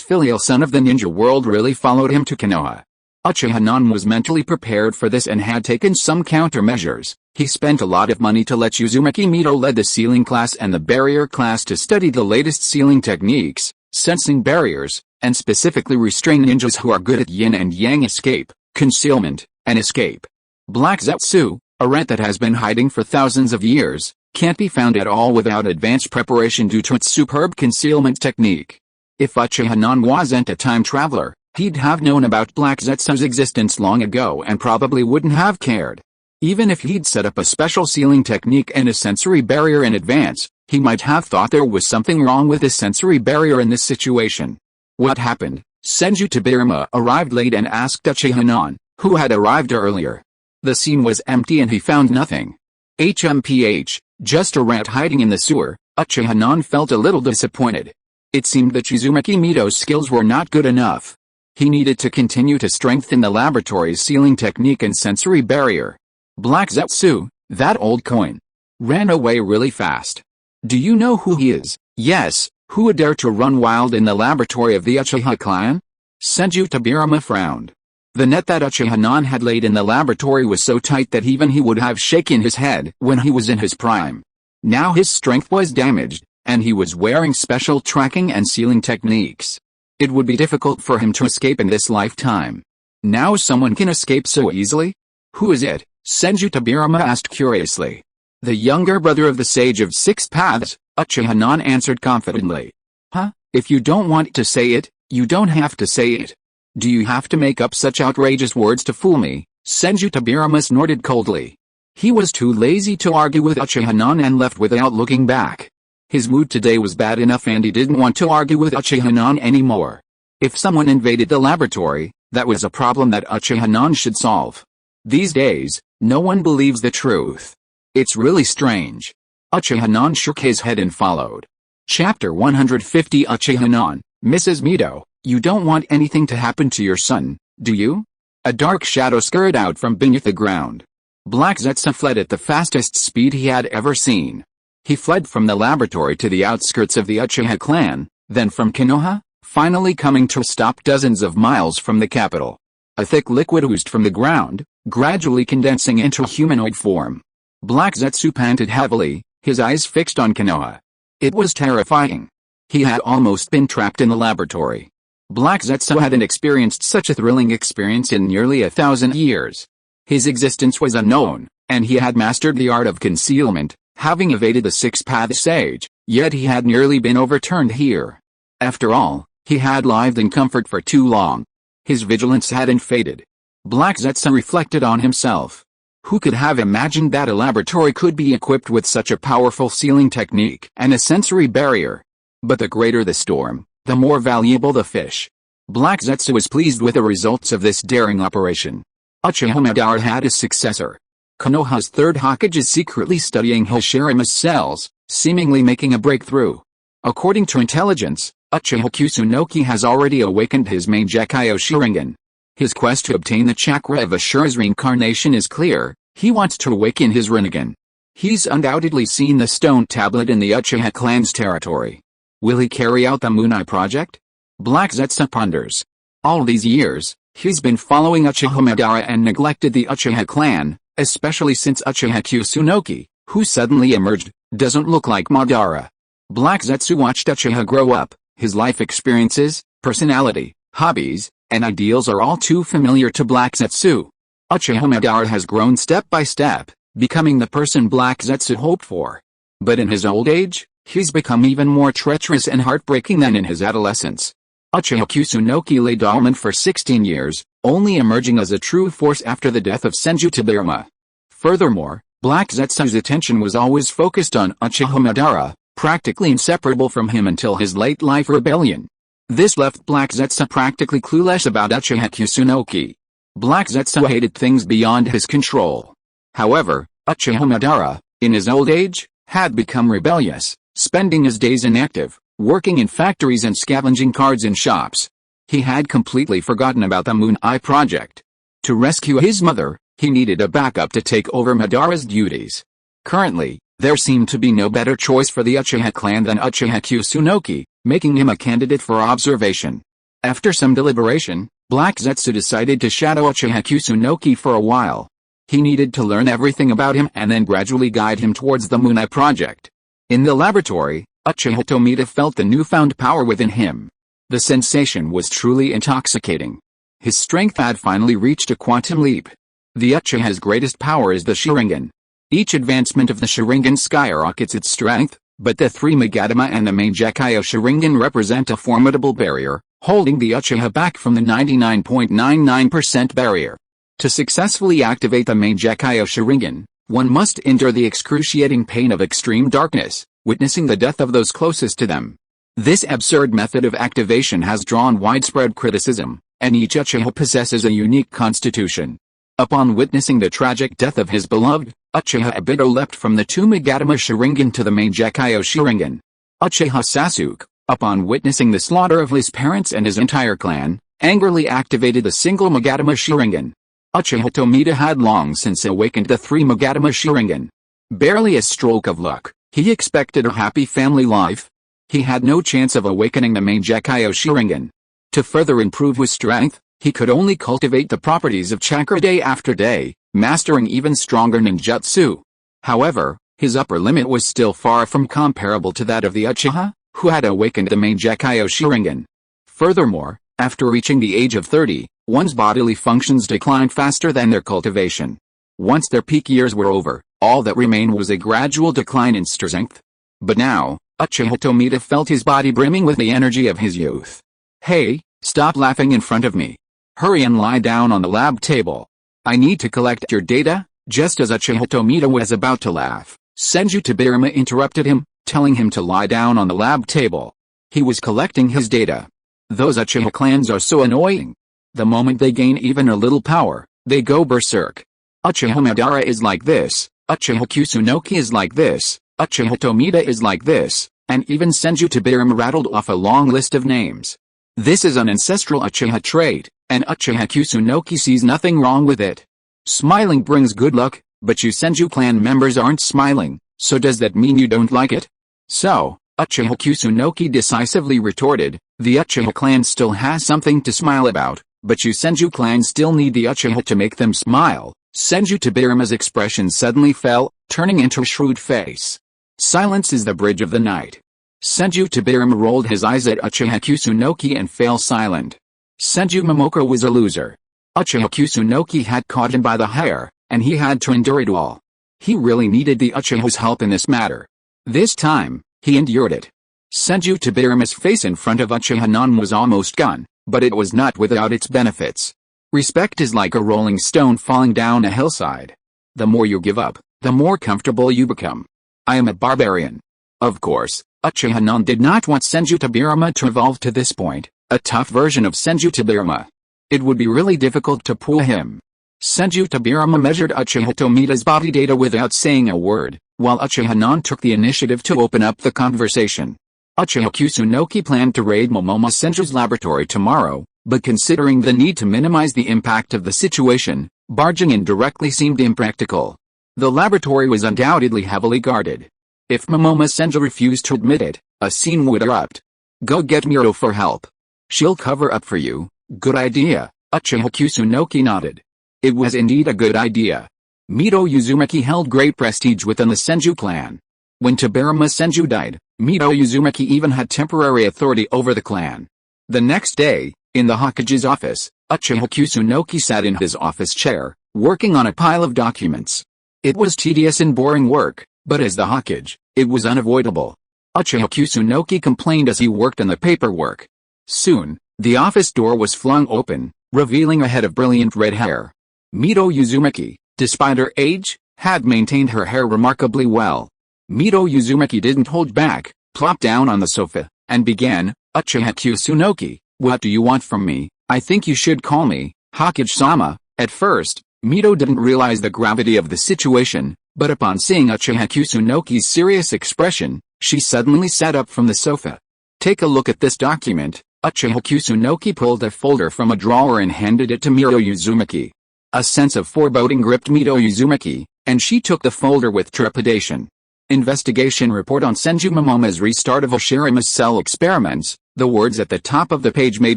filial son of the ninja world really followed him to Konoha. Uchiha-nan was mentally prepared for this and had taken some countermeasures. He spent a lot of money to let Uzumaki Mito lead the sealing class and the barrier class to study the latest sealing techniques, sensing barriers, and specifically restrain ninjas who are good at yin and yang escape, concealment, and escape. Black Zetsu, a rat that has been hiding for thousands of years, can't be found at all without advanced preparation due to its superb concealment technique. If Uchiha-nan wasn't a time traveler, he'd have known about Black Zetsu's existence long ago and probably wouldn't have cared. Even if he'd set up a special sealing technique and a sensory barrier in advance, he might have thought there was something wrong with the sensory barrier in this situation. What happened? Senju Tobirama arrived late and asked Uchiha-nan, who had arrived earlier. The scene was empty and he found nothing. HMPH, just a rat hiding in the sewer. Uchiha-nan felt a little disappointed. It seemed that Uzumaki Mito's skills were not good enough. He needed to continue to strengthen the laboratory's sealing technique and sensory barrier. Black Zetsu, that old coin, ran away really fast. Do you know who he is? Yes, who would dare to run wild in the laboratory of the Uchiha clan? Senju Tobirama frowned. The net that Uchiha-nan had laid in the laboratory was so tight that even he would have shaken his head when he was in his prime. Now his strength was damaged, and he was wearing special tracking and sealing techniques. It would be difficult for him to escape in this lifetime. Now someone can escape so easily? Who is it? Senju Tobirama asked curiously. The younger brother of the Sage of Six Paths, Uchiha-nan answered confidently. Huh? If you don't want to say it, you don't have to say it. Do you have to make up such outrageous words to fool me? Senju Tobirama snorted coldly. He was too lazy to argue with Uchiha-nan and left without looking back. His mood today was bad enough and he didn't want to argue with Uchiha-nan anymore. If someone invaded the laboratory, that was a problem that Uchiha-nan should solve. These days, no one believes the truth. It's really strange. Uchiha-nan shook his head and followed. Chapter 150 Uchiha-nan, Mrs. Mito, you don't want anything to happen to your son, do you? A dark shadow scurried out from beneath the ground. Black Zetsu fled at the fastest speed he had ever seen. He fled from the laboratory to the outskirts of the Uchiha clan, then from Konoha, finally coming to a stop dozens of miles from the capital. A thick liquid oozed from the ground, gradually condensing into humanoid form. Black Zetsu panted heavily, his eyes fixed on Konoha. It was terrifying. He had almost been trapped in the laboratory. Black Zetsu hadn't experienced such a thrilling experience in nearly 1,000 years. His existence was unknown, and he had mastered the art of concealment, having evaded the Six-Path Sage, yet he had nearly been overturned here. After all, he had lived in comfort for too long. His vigilance hadn't faded. Black Zetsu reflected on himself. Who could have imagined that a laboratory could be equipped with such a powerful sealing technique and a sensory barrier? But the greater the storm, the more valuable the fish. Black Zetsu was pleased with the results of this daring operation. Uchiha Madara had a successor. Konoha's third Hokage is secretly studying Hashirama's cells, seemingly making a breakthrough. According to intelligence, Uchiha Kusunoki has already awakened his main Decay Sharingan. His quest to obtain the chakra of Ashura's reincarnation is clear. He wants to awaken his Rinnegan. He's undoubtedly seen the stone tablet in the Uchiha clan's territory. Will he carry out the Moon Eye project? Black Zetsu ponders. All these years, he's been following Uchiha Madara and neglected the Uchiha clan, especially since Uchiha Kusunoki, who suddenly emerged, doesn't look like Madara. Black Zetsu watched Uchiha grow up. His life experiences, personality, hobbies, and ideals are all too familiar to Black Zetsu. Uchiha Madara has grown step by step, becoming the person Black Zetsu hoped for. But in his old age, he's become even more treacherous and heartbreaking than in his adolescence. Uchiha Kusunoki lay dormant for 16 years, only emerging as a true force after the death of Senju Tobirama. Furthermore, Black Zetsu's attention was always focused on Uchiha Madara, practically inseparable from him until his late-life rebellion. This left Black Zetsu practically clueless about Uchiha Kusunoki. Black Zetsu hated things beyond his control. However, Uchiha Madara, in his old age, had become rebellious, spending his days inactive, working in factories and scavenging cards in shops. He had completely forgotten about the Moon Eye project. To rescue his mother, he needed a backup to take over Madara's duties. Currently, there seemed to be no better choice for the Uchiha clan than Uchiha Kusunoki, making him a candidate for observation. After some deliberation, Black Zetsu decided to shadow Uchiha Kusunoki for a while. He needed to learn everything about him and then gradually guide him towards the Moon Eye project. In the laboratory, Uchiha Tomita felt the newfound power within him. The sensation was truly intoxicating. His strength had finally reached a quantum leap. The Uchiha's greatest power is the Sharingan. Each advancement of the Sharingan skyrockets its strength, but the three Magatama and the main Decay Sharingan represent a formidable barrier, holding the Uchiha back from the 99.99% barrier. To successfully activate the main Decay Sharingan, one must endure the excruciating pain of extreme darkness, witnessing the death of those closest to them. This absurd method of activation has drawn widespread criticism, and each Uchiha possesses a unique constitution. Upon witnessing the tragic death of his beloved, Uchiha Obito leapt from the two Magatama Sharingan to the main Decay Sharingan. Uchiha Sasuke, upon witnessing the slaughter of his parents and his entire clan, angrily activated the single Magatama Sharingan. Uchiha Tomita had long since awakened the three Magatama Sharingan. Barely a stroke of luck, he expected a happy family life. He had no chance of awakening the main Decay Sharingan. To further improve his strength, he could only cultivate the properties of chakra day after day, mastering even stronger ninjutsu. However, his upper limit was still far from comparable to that of the Uchiha, who had awakened the main Decay Sharingan. Furthermore, after reaching the age of 30, one's bodily functions declined faster than their cultivation. Once their peak years were over, all that remained was a gradual decline in strength. But now, Uchiha Tomita felt his body brimming with the energy of his youth. Hey, stop laughing in front of me. Hurry and lie down on the lab table. I need to collect your data. Just as Uchiha Tomita was about to laugh, Senju Tobirama interrupted him, telling him to lie down on the lab table. He was collecting his data. Those Uchiha clans are so annoying. The moment they gain even a little power, they go berserk. Uchiha Madara is like this, Uchiha Kusunoki is like this, Uchiha Tomita is like this, and even Senju Tobirama rattled off a long list of names. This is an ancestral Uchiha trait, and Uchiha Kusunoki sees nothing wrong with it. Smiling brings good luck, but you Senju clan members aren't smiling, So does that mean you don't like it? So, Uchiha Kusunoki decisively retorted, the Uchiha clan still has something to smile about, but you Senju clan still need the Uchiha to make them smile. Senju Tobirama's expression suddenly fell, turning into a shrewd face. Silence is the bridge of the night. Senju Tobirama rolled his eyes at Uchiha Kusunoki and fell silent. Senju Momoko was a loser. Uchiha Kusunoki had caught him by the hair, and he had to endure it all. He really needed the Uchiha's help in this matter. This time, he endured it. Senju Tobirama's face in front of Uchiha-nan was almost gone, but it was not without its benefits. Respect is like a rolling stone falling down a hillside. The more you give up, the more comfortable you become. I am a barbarian. Of course, Uchiha-nan did not want Senju Tobirama to evolve to this point, a tough version of Senju Tobirama. It would be really difficult to pull him. Senju Tobirama measured Uchiha Tomida's body data without saying a word, while Uchiha-nan took the initiative to open up the conversation. Uchiha Kusunoki planned to raid Momomo Senju's laboratory tomorrow, but considering the need to minimize the impact of the situation, barging in directly seemed impractical. The laboratory was undoubtedly heavily guarded. If Momomo Senju refused to admit it, a scene would erupt. Go get Miro for help. She'll cover up for you. Good idea, Uchiha Kusunoki nodded. It was indeed a good idea. Mito Uzumaki held great prestige within the Senju clan. When Tobirama Senju died, Mito Uzumaki even had temporary authority over the clan. The next day, in the Hokage's office, Uchiha Kusunoki sat in his office chair, working on a pile of documents. It was tedious and boring work, but as the Hokage, it was unavoidable. Uchiha Kusunoki complained as he worked on the paperwork. Soon, the office door was flung open, revealing a head of brilliant red hair. Mito Uzumaki, despite her age, had maintained her hair remarkably well. Mito Uzumaki didn't hold back, plopped down on the sofa, and began, Uchiha Kusunoki, what do you want from me? I think you should call me Hokage-sama. At first, Mito didn't realize the gravity of the situation, but upon seeing Uchiha Kusunoki's serious expression, she suddenly sat up from the sofa. Take a look at this document. Uchiha Kusunoki pulled a folder from a drawer and handed it to Mito Uzumaki. A sense of foreboding gripped Mito Uzumaki, and she took the folder with trepidation. Investigation report on Senju Momomo's restart of Hashirama's cell experiments. The words at the top of the page made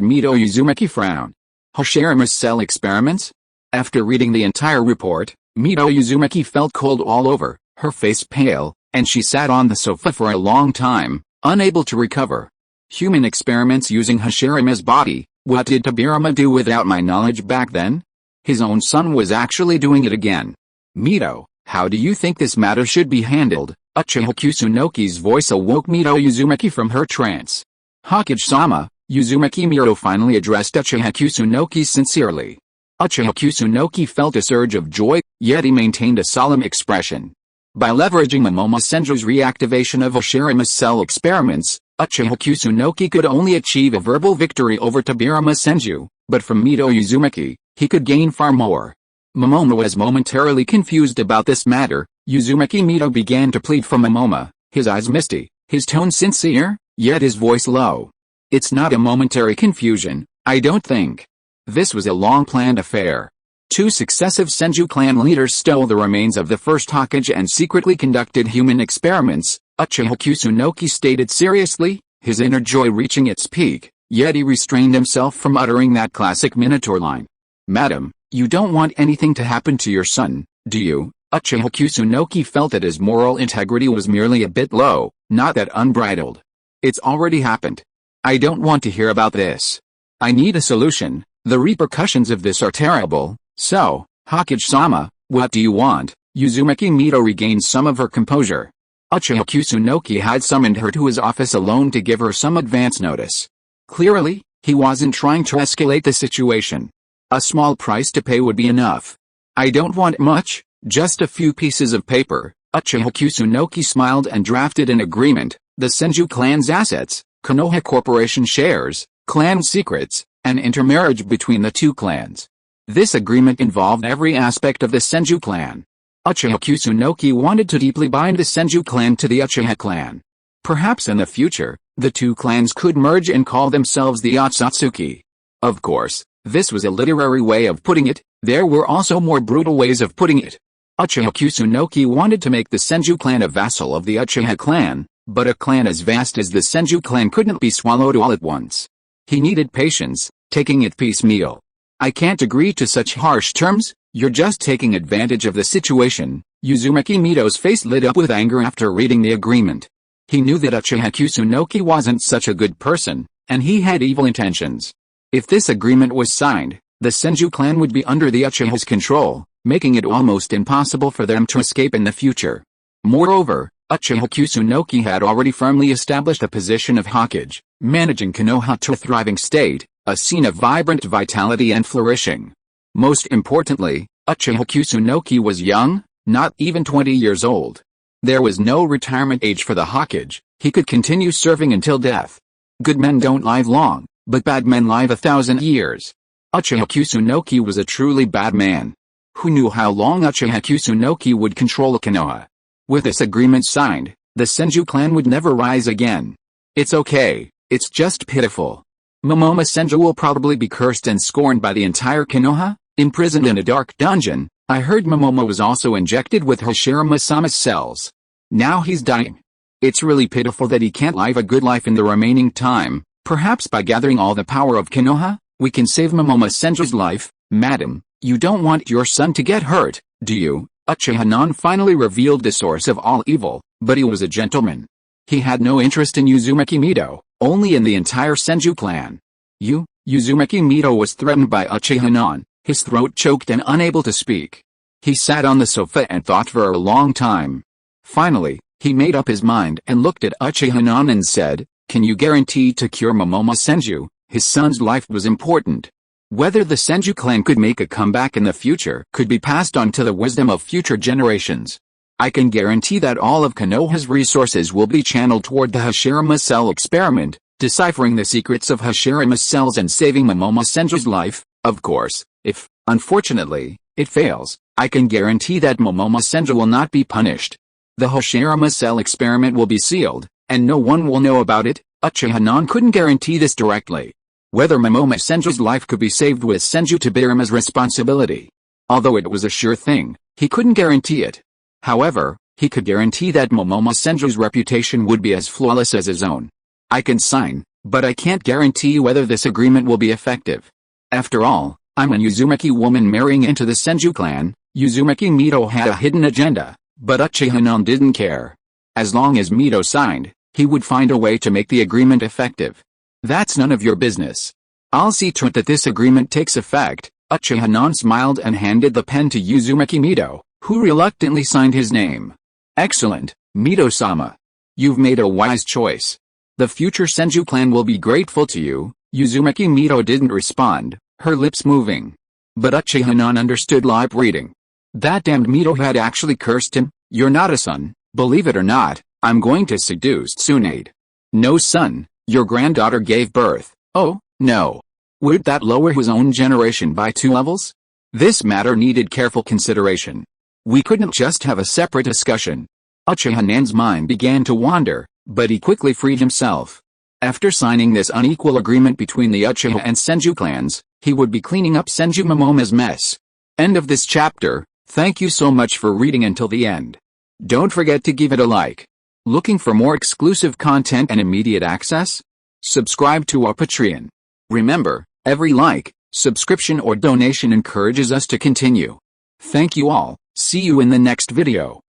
Mito Uzumaki frown. Hashirama's cell experiments? After reading the entire report, Mito Uzumaki felt cold all over, her face pale, and she sat on the sofa for a long time, unable to recover. Human experiments using Hashirama's body, what did Tobirama do without my knowledge back then? His own son was actually doing it again. Mito, how do you think this matter should be handled? Uchiha Kusunoki's voice awoke Mito Uzumaki from her trance. Hokage-sama, Uzumaki Mito finally addressed Uchiha Kusunoki sincerely. Uchiha Kusunoki felt a surge of joy, yet he maintained a solemn expression. By leveraging Momomo Senju's reactivation of Hashirama's cell experiments, Uchiha Kusunoki could only achieve a verbal victory over Tobirama Senju, but from Mito Uzumaki, he could gain far more. Momomo was momentarily confused about this matter. Uzumaki Mito began to plead for Momomo, his eyes misty, his tone sincere, yet his voice low. It's not a momentary confusion, I don't think. This was a long-planned affair. Two successive Senju clan leaders stole the remains of the first Hokage and secretly conducted human experiments, Uchiha Kusunoki stated seriously, his inner joy reaching its peak, yet he restrained himself from uttering that classic Minotaur line. Madam, you don't want anything to happen to your son, do you? Uchiha Kusunoki felt that his moral integrity was merely a bit low, not that unbridled. It's already happened. I don't want to hear about this. I need a solution. The repercussions of this are terrible. So, Hokage-sama, what do you want? Uzumaki Mito regained some of her composure. Uchiha Kusunoki had summoned her to his office alone to give her some advance notice. Clearly, he wasn't trying to escalate the situation. A small price to pay would be enough. I don't want much, just a few pieces of paper. Uchiha Kusunoki smiled and drafted an agreement, the Senju clan's assets, Konoha Corporation shares, clan secrets, and intermarriage between the two clans. This agreement involved every aspect of the Senju clan. Uchiha Kusunoki wanted to deeply bind the Senju clan to the Uchiha clan. Perhaps in the future, the two clans could merge and call themselves the Otsutsuki. Of course, this was a literary way of putting it, there were also more brutal ways of putting it. Uchiha Kusunoki wanted to make the Senju clan a vassal of the Uchiha clan, but a clan as vast as the Senju clan couldn't be swallowed all at once. He needed patience, taking it piecemeal. I can't agree to such harsh terms, you're just taking advantage of the situation. Uzumaki Mito's face lit up with anger after reading the agreement. He knew that Uchiha Kusunoki wasn't such a good person, and he had evil intentions. If this agreement was signed, the Senju clan would be under the Uchiha's control, making it almost impossible for them to escape in the future. Moreover, Uchiha Kusunoki had already firmly established a position of Hokage, managing Konoha to a thriving state, a scene of vibrant vitality and flourishing. Most importantly, Uchiha Kusunoki was young, not even 20 years old. There was no retirement age for the Hokage, he could continue serving until death. Good men don't live long, but bad men live 1,000 years. Uchiha Kusunoki was a truly bad man. Who knew how long Uchiha Kusunoki would control Konoha? With this agreement signed, the Senju clan would never rise again. It's okay, it's just pitiful. Momomo Senju will probably be cursed and scorned by the entire Konoha, imprisoned in a dark dungeon. I heard Momomo was also injected with Hashirama-sama's cells. Now he's dying. It's really pitiful that he can't live a good life in the remaining time. Perhaps by gathering all the power of Konoha, we can save Momomo Senju's life. Madam, you don't want your son to get hurt, do you? Uchiha finally revealed the source of all evil, but he was a gentleman. He had no interest in Uzumaki Mito, only in the entire Senju clan. Uzumaki Mito was threatened by Uchiha, his throat choked and unable to speak. He sat on the sofa and thought for a long time. Finally, he made up his mind and looked at Uchiha and said, "Can you guarantee to cure Momomo Senju?" His son's life was important. Whether the Senju clan could make a comeback in the future could be passed on to the wisdom of future generations. I can guarantee that all of Konoha's resources will be channeled toward the Hashirama cell experiment, deciphering the secrets of Hashirama cells and saving Momomo Senju's life. Of course, if, unfortunately, it fails, I can guarantee that Momomo Senju will not be punished. The Hashirama cell experiment will be sealed, and no one will know about it. Uchiha couldn't guarantee this directly. Whether Momomo Senju's life could be saved was Senju Tobirama's responsibility. Although it was a sure thing, he couldn't guarantee it. However, he could guarantee that Momomo Senju's reputation would be as flawless as his own. I can sign, but I can't guarantee whether this agreement will be effective. After all, I'm a Uzumaki woman marrying into the Senju clan. Uzumaki Mito had a hidden agenda, but Uchiha didn't care. As long as Mito signed, he would find a way to make the agreement effective. That's none of your business. I'll see to it that this agreement takes effect. Uchiha smiled and handed the pen to Uzumaki Mito, who reluctantly signed his name. Excellent, Mito-sama. You've made a wise choice. The future Senju clan will be grateful to you. Uzumaki Mito didn't respond, her lips moving. But Uchiha understood lip reading. That damned Mito had actually cursed him. You're not a son, believe it or not, I'm going to seduce Tsunade. No son, your granddaughter gave birth. Oh, no. Would that lower his own generation by 2 levels? This matter needed careful consideration. We couldn't just have a separate discussion. Uchiha-nan's mind began to wander, but he quickly freed himself. After signing this unequal agreement between the Uchiha and Senju clans, he would be cleaning up Senju Momoma's mess. End of this chapter. Thank you so much for reading until the end. Don't forget to give it a like. Looking for more exclusive content and immediate access? Subscribe to our Patreon. Remember, every like, subscription or donation encourages us to continue. Thank you all, see you in the next video.